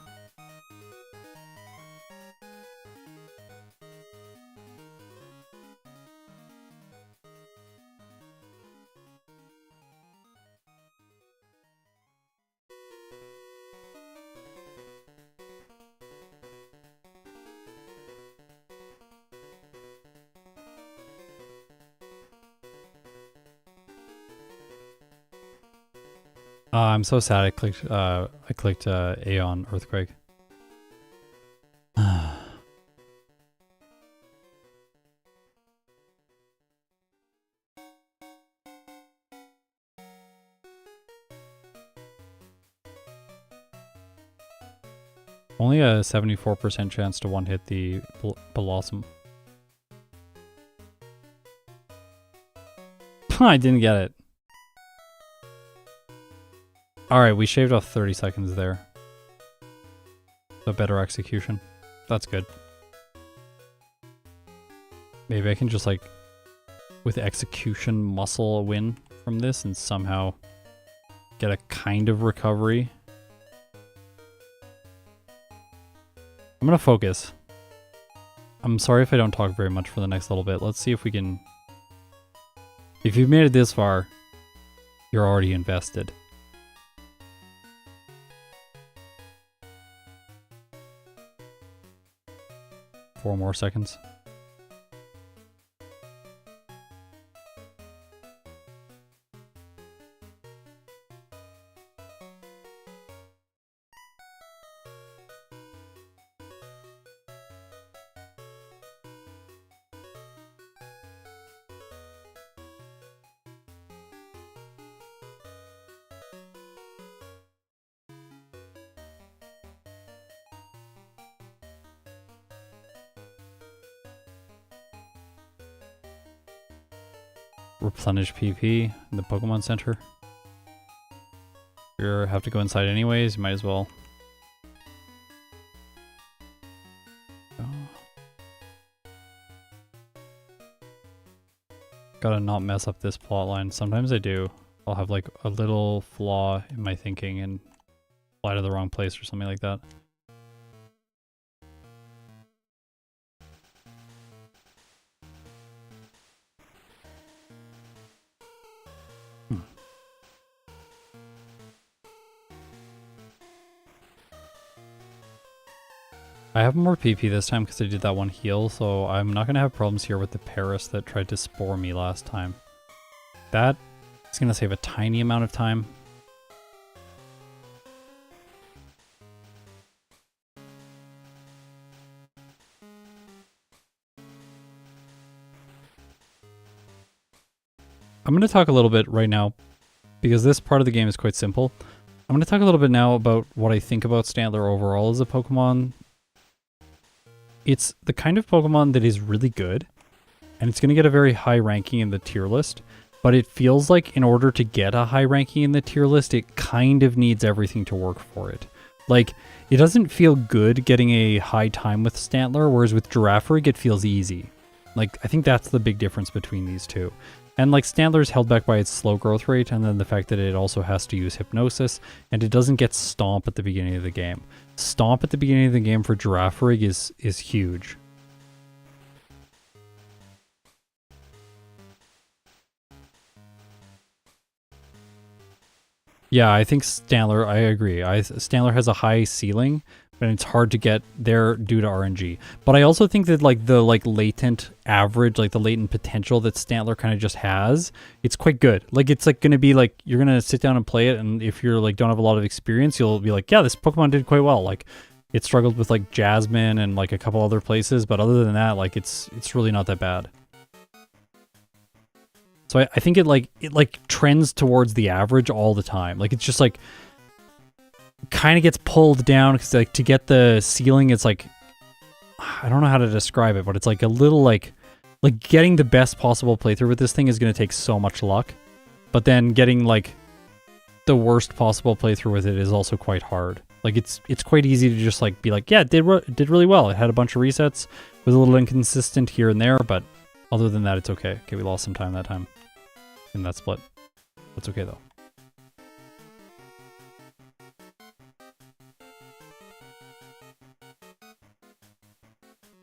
I'm so sad I clicked A on Earthquake. Only a 74% chance to one-hit the Blossom. I didn't get it. Alright, we shaved off 30 seconds there. So better execution. That's good. Maybe I can just like, with execution, muscle a win from this and somehow get a kind of recovery. I'm gonna focus. I'm sorry if I don't talk very much for the next little bit. Let's see if we can... If you've made it this far, you're already invested. Four more seconds. Replenish PP in the Pokemon Center. you have to go inside anyways, you might as well. Gotta not mess up this plot line. Sometimes I do. I'll have like a little flaw in my thinking and fly to the wrong place or something like that. I have more PP this time because I did that one heal, so I'm not going to have problems here with the Paris that tried to spore me last time. That is going to save a tiny amount of time. I'm going to talk a little bit right now, because this part of the game is quite simple. I'm going to talk a little bit now about what I think about Stantler overall as a Pokemon. It's the kind of Pokemon that is really good, and it's going to get a very high ranking in the tier list, but it feels like in order to get a high ranking in the tier list, it kind of needs everything to work for it. Like, it doesn't feel good getting a high time with Stantler, whereas with Girafarig, it feels easy. Like, I think that's the big difference between these two. And like, Stantler's held back by its slow growth rate, and then the fact that it also has to use Hypnosis, and it doesn't get Stomp at the beginning of the game. Stomp at the beginning of the game for Girafarig is huge. Yeah, I think Stantler, I agree. Stantler has a high ceiling, and it's hard to get there due to RNG. But I also think that like the latent average, like the latent potential that Stantler kind of just has, it's quite good. Like, it's like going to be like, you're going to sit down and play it, and if you're like don't have a lot of experience, you'll be like, yeah, this Pokemon did quite well. Like, it struggled with like Jasmine and like a couple other places, but other than that, like it's really not that bad. So I think it trends towards the average all the time. Like, it's just like kind of gets pulled down because like to get the ceiling, it's like, I don't know how to describe it, but it's like a little like getting the best possible playthrough with this thing is going to take so much luck, but then getting like the worst possible playthrough with it is also quite hard. Like, it's quite easy to just like be like, yeah, it did really well. It had a bunch of resets, was a little inconsistent here and there, but other than that, it's okay. Okay, we lost some time that time in that split. That's okay though.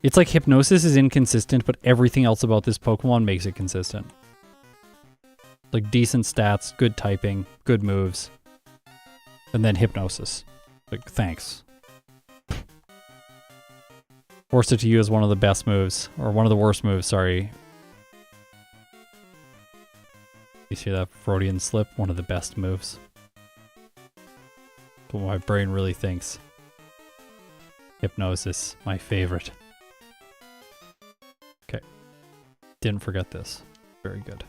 It's like Hypnosis is inconsistent, but everything else about this Pokemon makes it consistent. Like, decent stats, good typing, good moves, and then Hypnosis. Like, thanks. Force it to use one of the best moves, or one of the worst moves, sorry. You see that Freudian slip? One of the best moves. That's what my brain really thinks. Hypnosis, my favorite. Okay. Didn't forget this. Very good.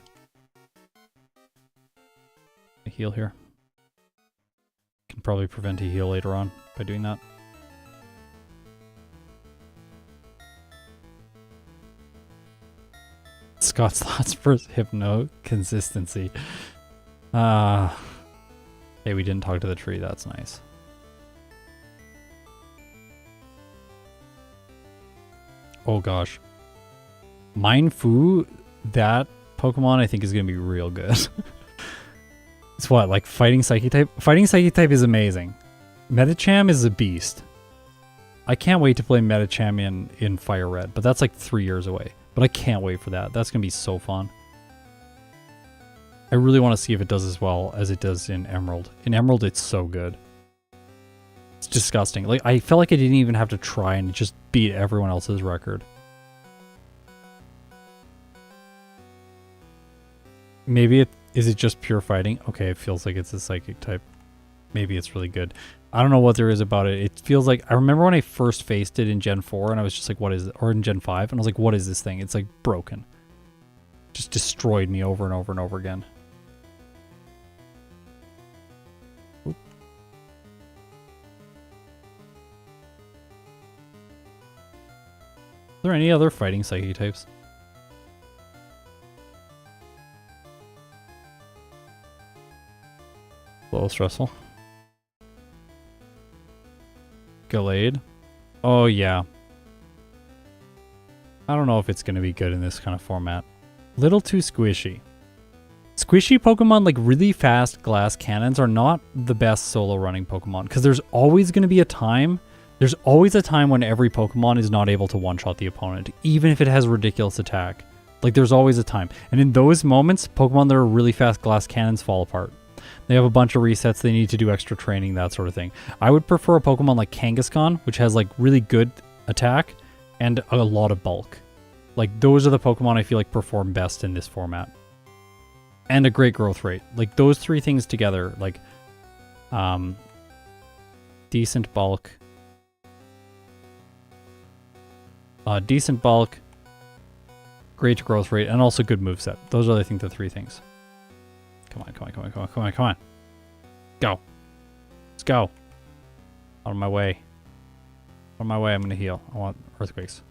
A heal here. Can probably prevent a heal later on by doing that. Scott's thoughts for Hypno consistency. Hey, we didn't talk to the tree. That's nice. Oh gosh. Mindfu, that Pokemon I think is going to be real good. It's what, like fighting Psychic type? Fighting Psychic type is amazing. Medicham is a beast. I can't wait to play Medicham in Fire Red, but that's like 3 years away. But I can't wait for that. That's going to be so fun. I really want to see if it does as well as it does in Emerald. In Emerald, it's so good. It's disgusting. Like, I felt like I didn't even have to try and just beat everyone else's record. Maybe is it just pure fighting? Okay, it feels like it's a Psychic type. Maybe it's really good. I don't know what there is about it. It feels like, I remember when I first faced it in Gen 4 and I was just like, what is it? Or in Gen 5, and I was like, what is this thing? It's like broken. Just destroyed me over and over and over again. Oop. Are there any other fighting Psychic types? A little stressful. Gallade. Oh, yeah. I don't know if it's going to be good in this kind of format. Little too squishy. Squishy Pokemon, like really fast glass cannons, are not the best solo running Pokemon. Because there's always going to be a time. There's always a time when every Pokemon is not able to one-shot the opponent. Even if it has ridiculous attack. Like, there's always a time. And in those moments, Pokemon that are really fast glass cannons fall apart. They have a bunch of resets. They need to do extra training, that sort of thing. I would prefer a Pokemon like Kangaskhan, which has, like, really good attack and a lot of bulk. Like, those are the Pokemon I feel like perform best in this format. And a great growth rate. Like, those three things together, like, decent bulk, great growth rate, and also good moveset. Those are, I think, the three things. Come on, come on, come on, come on, come on, come on. Go. Let's go. Out of my way. Out of my way, I'm going to heal. I want Earthquakes.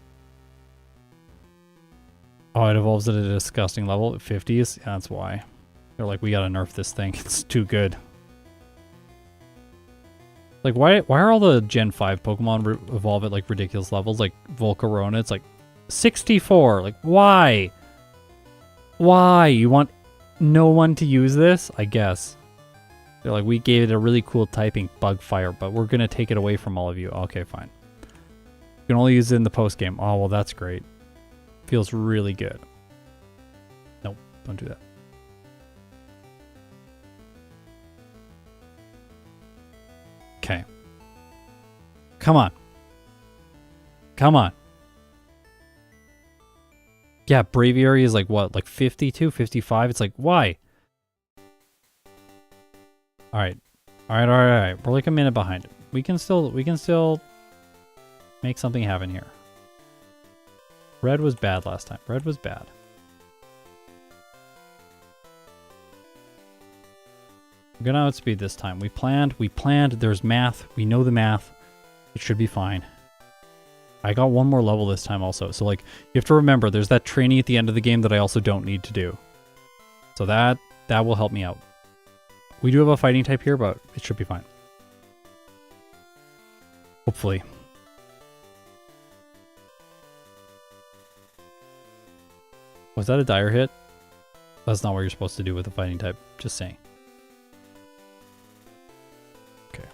Oh, it evolves at a disgusting level at 50s? Yeah, that's why. They're like, we gotta nerf this thing. It's too good. Like, why are all the Gen 5 Pokemon evolve at, like, ridiculous levels? Like, Volcarona, it's like 64. Like, why? Why? You want no one to use this? I guess. They're like, we gave it a really cool typing, Bug Fire, but we're gonna take it away from all of you. Okay, fine. You can only use it in the post-game. Oh, well, that's great. Feels really good. Nope, don't do that. Okay. Come on. Come on. Yeah, Braviary is like what? Like 52, 55? It's like, why? Alright. Alright, alright, alright. We're like a minute behind. We can still make something happen here. Red was bad last time. Red was bad. We're gonna outspeed this time. We planned. There's math. We know the math. It should be fine. I got one more level this time also. So, like, you have to remember, there's that training at the end of the game that I also don't need to do. So that will help me out. We do have a fighting type here, but it should be fine. Hopefully. Was that a dire hit? That's not what you're supposed to do with a fighting type. Just saying. Okay.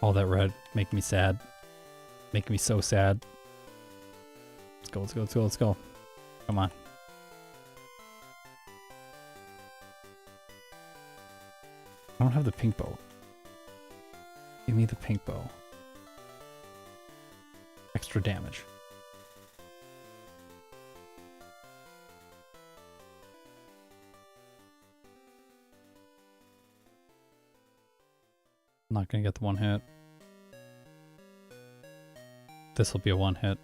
All that red. Make me sad. Make me so sad. Let's go, let's go, let's go, let's go. Come on. I don't have the pink bow. Give me the pink bow. Extra damage. I'm not gonna get the one hit. This will be a one hit.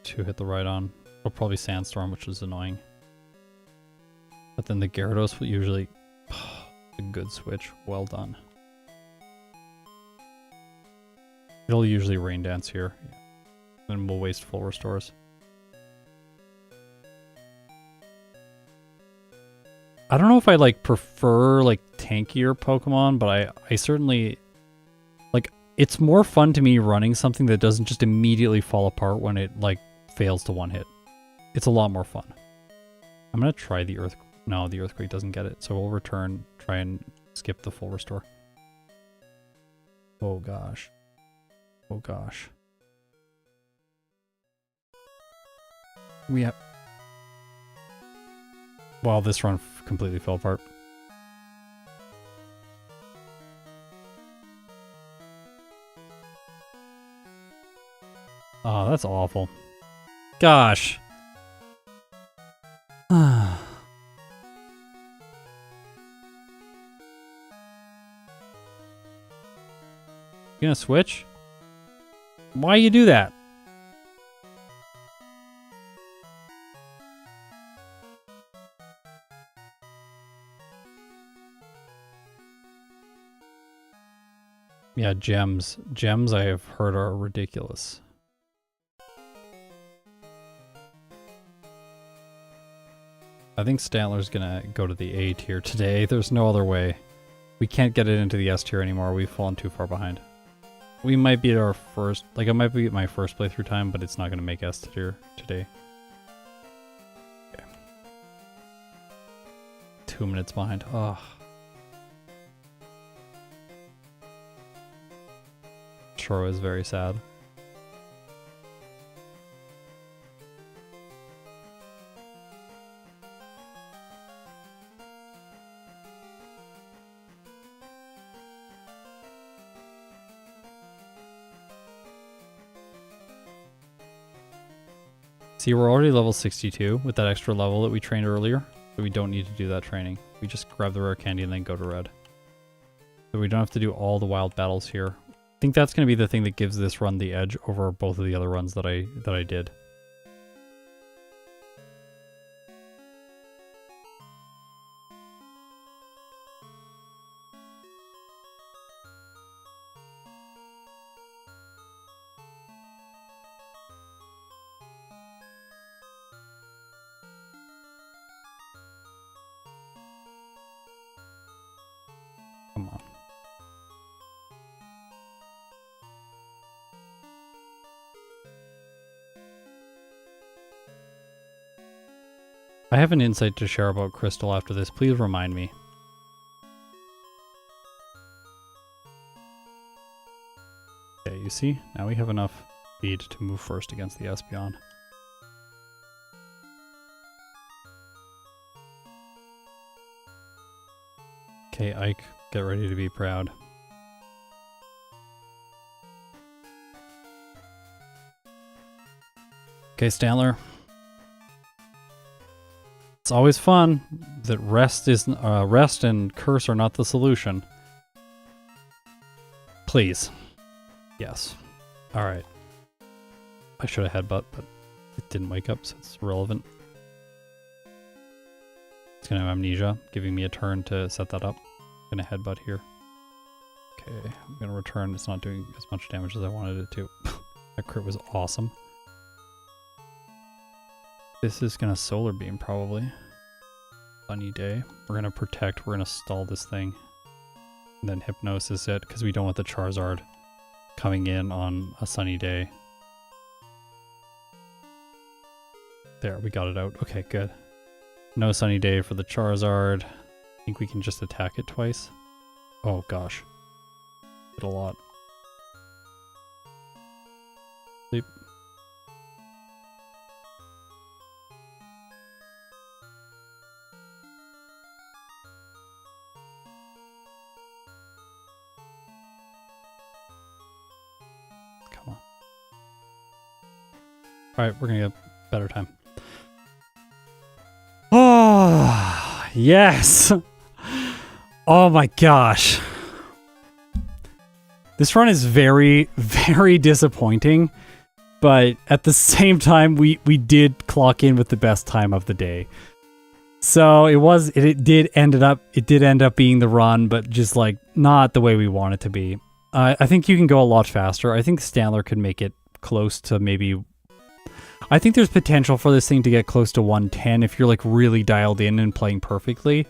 Two hit the right on. Or probably Sandstorm, which is annoying. But then the Gyarados will usually... a good switch. Well done. It'll usually Rain Dance here. Then we'll waste full restores. I don't know if I like prefer like tankier Pokemon, but I certainly like it's more fun to me running something that doesn't just immediately fall apart when it like fails to one hit. It's a lot more fun. I'm gonna try the Earthquake. No, the Earthquake doesn't get it, so we'll return, try and skip the full restore. Oh gosh. Oh gosh. We have... Wow, this run completely fell apart. Oh, that's awful. Gosh. You gonna switch? Why you do that? Yeah, gems. Gems I have heard are ridiculous. I think Stantler's gonna go to the A tier today. There's no other way. We can't get it into the S tier anymore. We've fallen too far behind. We might be at our first, like I might be at my first playthrough time, but it's not going to make S tier today. Okay. 2 minutes behind. Oh. Sure was very sad. See, we're already level 62 with that extra level that we trained earlier, so we don't need to do that training. We just grab the rare candy and then go to red. So we don't have to do all the wild battles here. I think that's going to be the thing that gives this run the edge over both of the other runs that I did. Come on. I have an insight to share about Crystal after this. Please remind me. Okay, you see? Now we have enough speed to move first against the Espeon. Okay, Ike, get ready to be proud. Okay, Stantler. It's always fun that rest and curse are not the solution. Please. Yes. Alright. I should have headbutt, but it didn't wake up, so it's irrelevant. It's gonna have amnesia, giving me a turn to set that up. I'm gonna headbutt here. Okay, I'm gonna return. It's not doing as much damage as I wanted it to. That crit was awesome. This is gonna solar beam probably. Sunny day. We're gonna protect. We're gonna stall this thing. And then hypnosis it because we don't want the Charizard coming in on a sunny day. There, we got it out. Okay, good. No sunny day for the Charizard. I think we can just attack it twice. Oh gosh. Did a lot. Sleep. Come on. Alright, we're gonna get better time. Oh, yes! Oh my gosh. This run is very, very disappointing, but at the same time, we did clock in with the best time of the day. So it did end up being the run, but just like not the way we want it to be. I think you can go a lot faster. I think Stantler could make it close to maybe... I think there's potential for this thing to get close to 110 if you're like really dialed in and playing perfectly.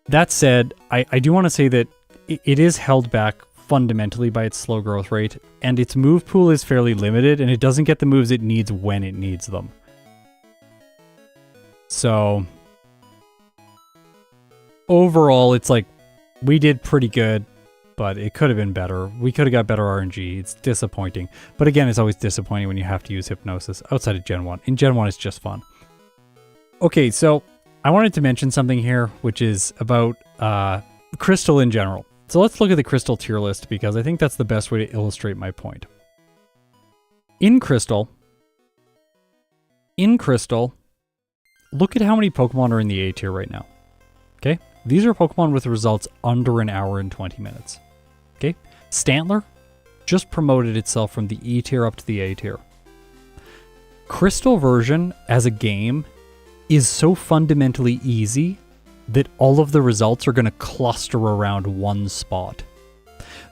That said, I do want to say that it is held back fundamentally by its slow growth rate, and its move pool is fairly limited, and it doesn't get the moves it needs when it needs them. So, overall, it's like, we did pretty good, but it could have been better. We could have got better RNG. It's disappointing. But again, it's always disappointing when you have to use Hypnosis outside of Gen 1. In Gen 1, it's just fun. Okay, so I wanted to mention something here, which is about Crystal in general. So let's look at the Crystal tier list, because I think that's the best way to illustrate my point. In Crystal, look at how many Pokemon are in the A tier right now. Okay? These are Pokemon with results under an hour and 20 minutes. Okay? Stantler just promoted itself from the E tier up to the A tier. Crystal version as a game is so fundamentally easy that all of the results are going to cluster around one spot.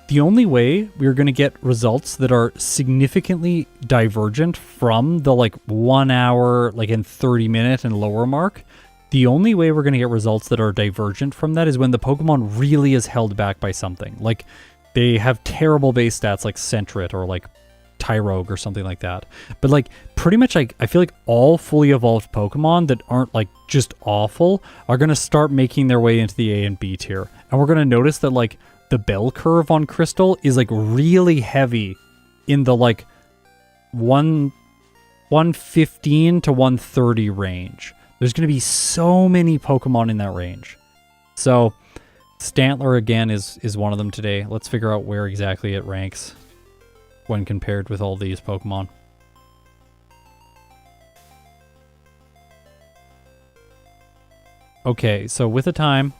The only way we're going to get results that are significantly divergent from the like 1 hour, like in 30 minute and lower mark, the only way we're going to get results that are divergent from that is when the Pokemon really is held back by something. Like They have terrible base stats like Sentret or like Tyrogue or something like that. But like pretty much like I feel like all fully evolved Pokemon that aren't like just awful are going to start making their way into the A and B tier. And we're going to notice that like the bell curve on Crystal is like really heavy in the like 115 to 130 range. There's going to be so many Pokemon in that range. So Stantler again is one of them today. Let's figure out where exactly it ranks when compared with all these Pokemon. Okay, so with a time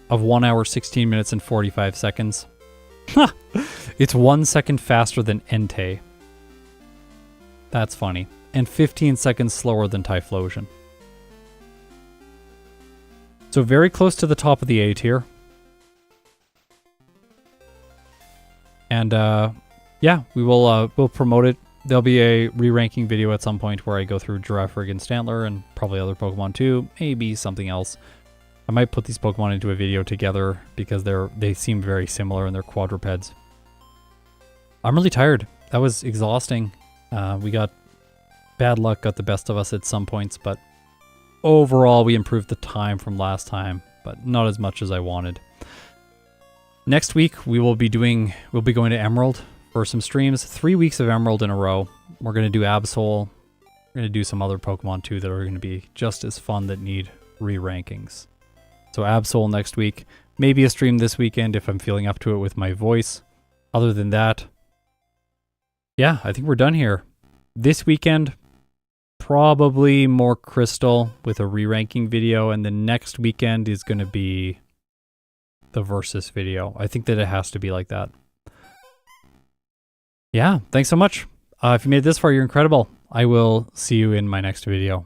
of 1 hour, 16 minutes, and 45 seconds, it's 1 second faster than Entei. That's funny. And 15 seconds slower than Typhlosion. So very close to the top of the A tier. And yeah, we'll promote it. There'll be a re-ranking video at some point where I go through Girafarig and Stantler and probably other Pokemon too, maybe something else. I might put these Pokemon into a video together because they seem very similar and they're quadrupeds. I'm really tired. That was exhausting. We got bad luck, got the best of us at some points, but overall we improved the time from last time, but not as much as I wanted. Next week we'll be going to Emerald for some streams. 3 weeks of Emerald in a row. We're going to do Absol. We're going to do some other Pokemon too that are going to be just as fun that need re-rankings. So Absol next week. Maybe a stream this weekend if I'm feeling up to it with my voice. Other than that, yeah, I think we're done here. This weekend, probably more Crystal with a re-ranking video, and the next weekend is going to be the Versus video. I think that it has to be like that. Yeah, thanks so much. If you made it this far, you're incredible. I will see you in my next video.